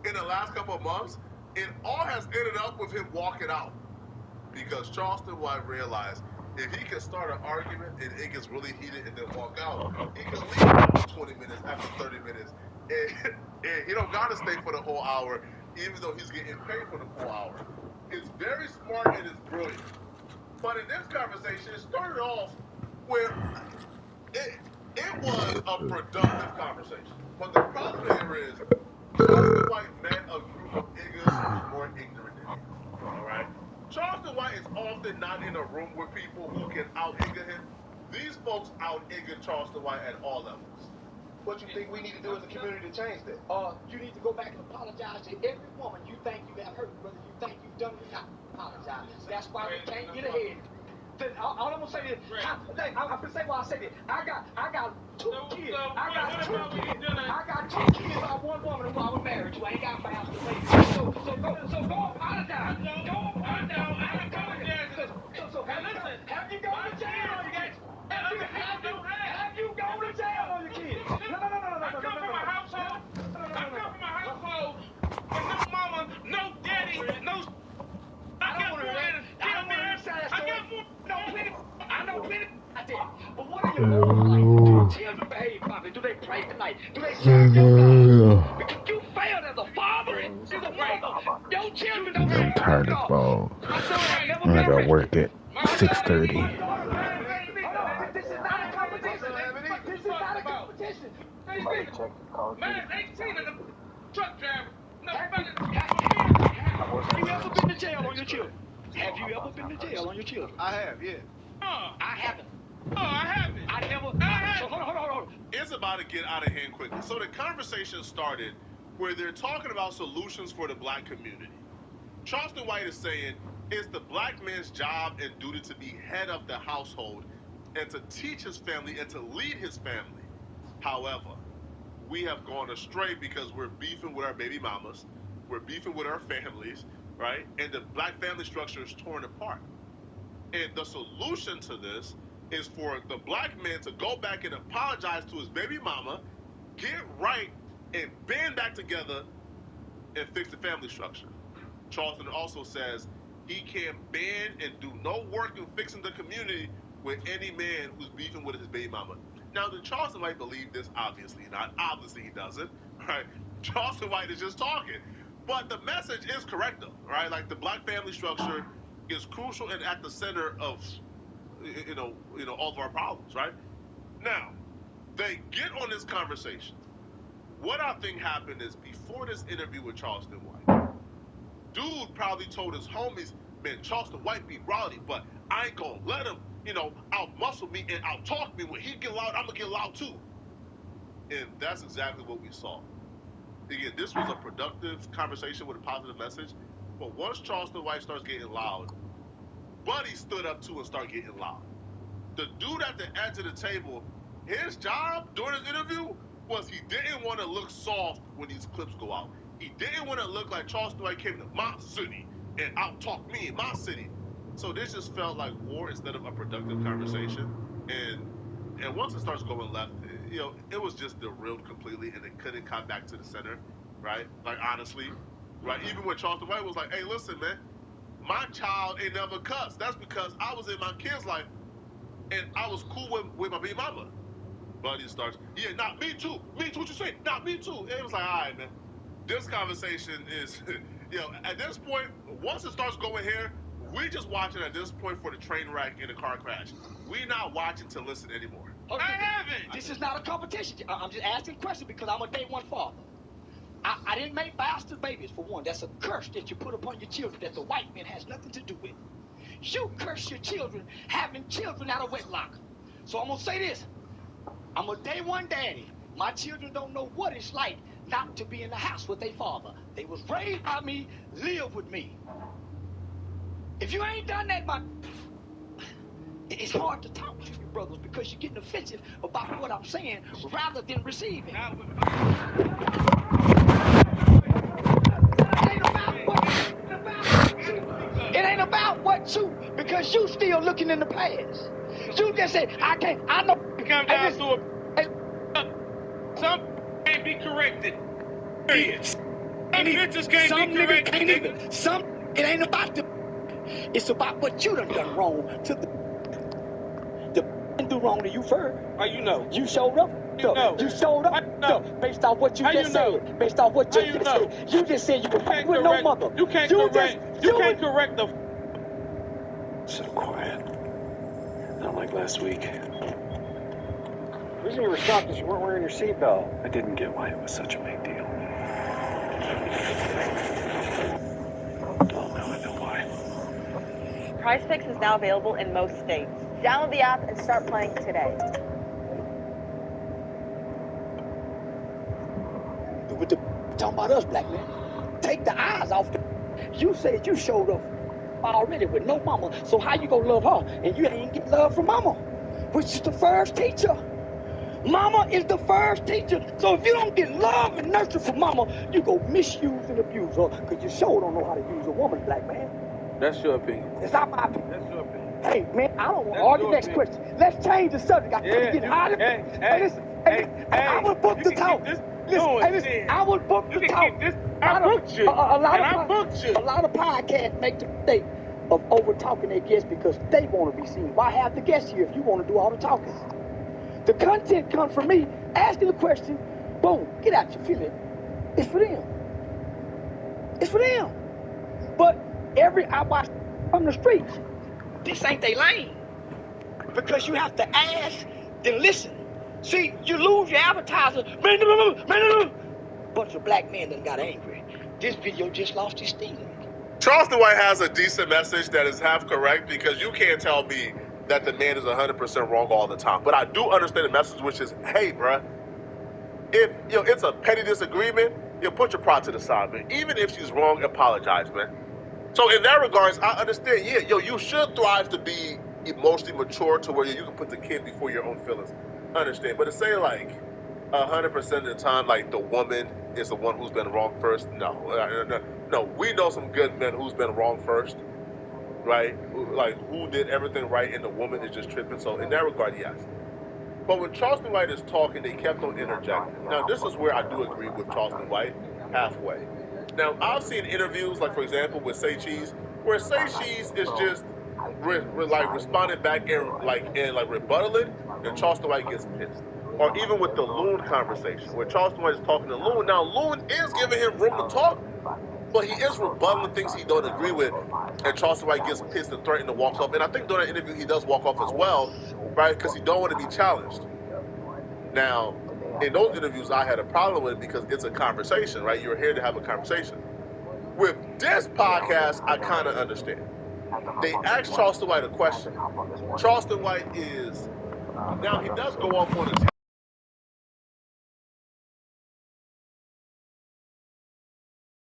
[SPEAKER 19] in the last couple of months. It all has ended up with him walking out because Charleston White realized if he can start an argument and it gets really heated and then walk out, he can leave after 20 minutes, after 30 minutes, and he don't got to stay for the whole hour, even though he's getting paid for the full hour. It's very smart and it's brilliant. But in this conversation, it started off where it was a productive conversation. But the problem here is Charleston White met a group of niggas who's more ignorant than him. Alright? Charleston White is often not in a room with people who can out-igger him. These folks out-igger Charleston White at all levels.
[SPEAKER 11] What you think we need to do as a community to change that?
[SPEAKER 17] You need to go back and apologize to every woman you think you have hurt, whether you think you've done it or not. Apologize. That's why we can't get ahead. Then all I'm gonna say is, I'm gonna say why I say this. I got two kids. I got two kids by one woman who I was married to. I ain't got a house to pay. So go apologize. Go apologize. So have you gone to jail on your kids? Have you gone to jail on your kids? No.
[SPEAKER 22] I come from a household with no mama, no daddy, no. I got more.
[SPEAKER 17] I know plenty out there. But what are your women like? Do your children behave properly? Do they pray tonight? Do they serve your God? Because you failed as a father and as a mother. Your children don't
[SPEAKER 7] I'm tired of ball. I gotta work at 6:30.
[SPEAKER 17] This is not a competition. This is not a competition.
[SPEAKER 22] Man, 18 and a truck driver.
[SPEAKER 17] Have you ever been to jail on your children? Have you ever been to jail on your children?
[SPEAKER 11] I have, yeah.
[SPEAKER 17] I haven't.
[SPEAKER 22] I haven't.
[SPEAKER 17] I never. So hold on.
[SPEAKER 19] It's about to get out of hand quickly. So the conversation started where they're talking about solutions for the black community. Charleston White is saying it's the black man's job and duty to be head of the household and to teach his family and to lead his family. However, we have gone astray because we're beefing with our baby mamas, we're beefing with our families, right? And the black family structure is torn apart. And the solution to this is for the black man to go back and apologize to his baby mama, get right, and band back together and fix the family structure. Charleston also says he can't ban and do no work in fixing the community with any man who's beefing with his baby mama. Now, did Charleston White believe this? Obviously not. Obviously he doesn't, right? Charleston White is just talking. But the message is correct, though, right? Like, the black family structure is crucial and at the center of, all of our problems, right? Now, they get on this conversation. What I think happened is before this interview with Charleston White, dude probably told his homies, man, Charleston White be rowdy, but I ain't gonna let him, out-muscle me and out-talk me. When he get loud, I'm gonna get loud too. And that's exactly what we saw.
[SPEAKER 4] again, this was a productive conversation with a positive message. But once Charleston White starts getting loud, Buddy stood up too and started getting loud. The dude at the edge of the table, his job during his interview was he didn't want to look soft when these clips go out. He didn't want to look like Charleston White came to my city and out-talked me in my city. So this just felt like war instead of a productive conversation. And once it starts going left, you know, it was just derailed completely, and it couldn't come back to the center, right? Like, honestly, right? Even when Charleston White was like, hey, listen, man, my child ain't never cussed. That's because I was in my kid's life, and I was cool with my baby mama. Buddy starts, yeah, not me too. Me too, what you say? Not me too. And it was like, all right, man. This conversation is, you know, at this point, once it starts going here, we just watching at this point for the train wreck and the car crash. We not watching to listen anymore.
[SPEAKER 17] I haven't. This is not a competition. I'm just asking questions because I'm a day one father. I didn't make bastard babies, for one. That's a curse that you put upon your children that the white man has nothing to do with. You curse your children having children out of wedlock. So I'm going to say this. I'm a day one daddy. My children don't know what it's like not to be in the house with their father. They was raised by me, live with me. If you ain't done that, it's hard to talk to you brothers because you're getting offensive about what I'm saying rather than receiving. It ain't about what you, because you still looking in the past. You just said, I know.
[SPEAKER 22] It comes down to some can't be corrected. Period. Bitches can't be corrected.
[SPEAKER 17] It ain't about the. It's about what you done wrong to the do wrong to you first.
[SPEAKER 22] How you know?
[SPEAKER 17] You showed up. You showed up. Based off what you just said. Based off what you just said. You just said you were with no mother.
[SPEAKER 22] You can't correct the.
[SPEAKER 15] So quiet. Not like last week.
[SPEAKER 8] The reason you were shocked is you weren't wearing your seatbelt.
[SPEAKER 15] I didn't get why it was such a big deal. Oh, now I know why.
[SPEAKER 18] Prize Picks is now available in most states. Download the app and start playing today.
[SPEAKER 17] With the talking about us, black man. Take the eyes off the. You said you showed up already with no mama, so how you gonna love her and you ain't get love from mama, which is the first teacher. Mama is the first teacher, so if you don't get love and nurture from mama, you go misuse and abuse her because you sure don't know how to use a woman, black man.
[SPEAKER 22] That's your opinion.
[SPEAKER 17] It's not my opinion.
[SPEAKER 22] That's your opinion.
[SPEAKER 17] Hey man, I don't want to argue. Next question. Let's change the subject. I can't get hot. I will book the talk. Listen, I will book the talk.
[SPEAKER 22] I booked you.
[SPEAKER 17] A lot of podcasts make the mistake of over talking their guests because they want to be seen. Why have the guests here if you want to do all the talking? The content comes from me asking the question. Boom, get out your feeling. It's for them. It's for them. But I watch from the streets. This ain't their lane. Because you have to ask, then listen. See, you lose your advertiser. Bunch of black men that got angry. This video just lost its steam.
[SPEAKER 4] Charleston White has a decent message that is half correct because you can't tell me that the man is 100% wrong all the time. But I do understand the message, which is, hey, bruh, if it's a petty disagreement, put your pride to the side, man. Even if she's wrong, apologize, man. So in that regards, I understand, you should thrive to be emotionally mature to where you can put the kid before your own feelings. I understand. But to say, like, 100% of the time, like, the woman is the one who's been wrong first, no. We know some good men who's been wrong first, right? Like, who did everything right and the woman is just tripping. So in that regard, yes. But when Charleston White is talking, they kept on interjecting. Now, this is where I do agree with Charleston White halfway. Now, I've seen interviews, like, for example, with Say Cheese, where Say Cheese is just responding back and rebuttaling, and Charleston White gets pissed. Or even with the Loon conversation, where Charleston White is talking to Loon. Now, Loon is giving him room to talk, but he is rebutting things he don't agree with, and Charleston White gets pissed and threatened to walk off. And I think during that interview, he does walk off as well, right? Because he don't want to be challenged. Now, in those interviews, I had a problem with it because it's a conversation, right? You're here to have a conversation. With this podcast, I kind of understand. They asked Charleston White a question. Charleston White now he does go off on a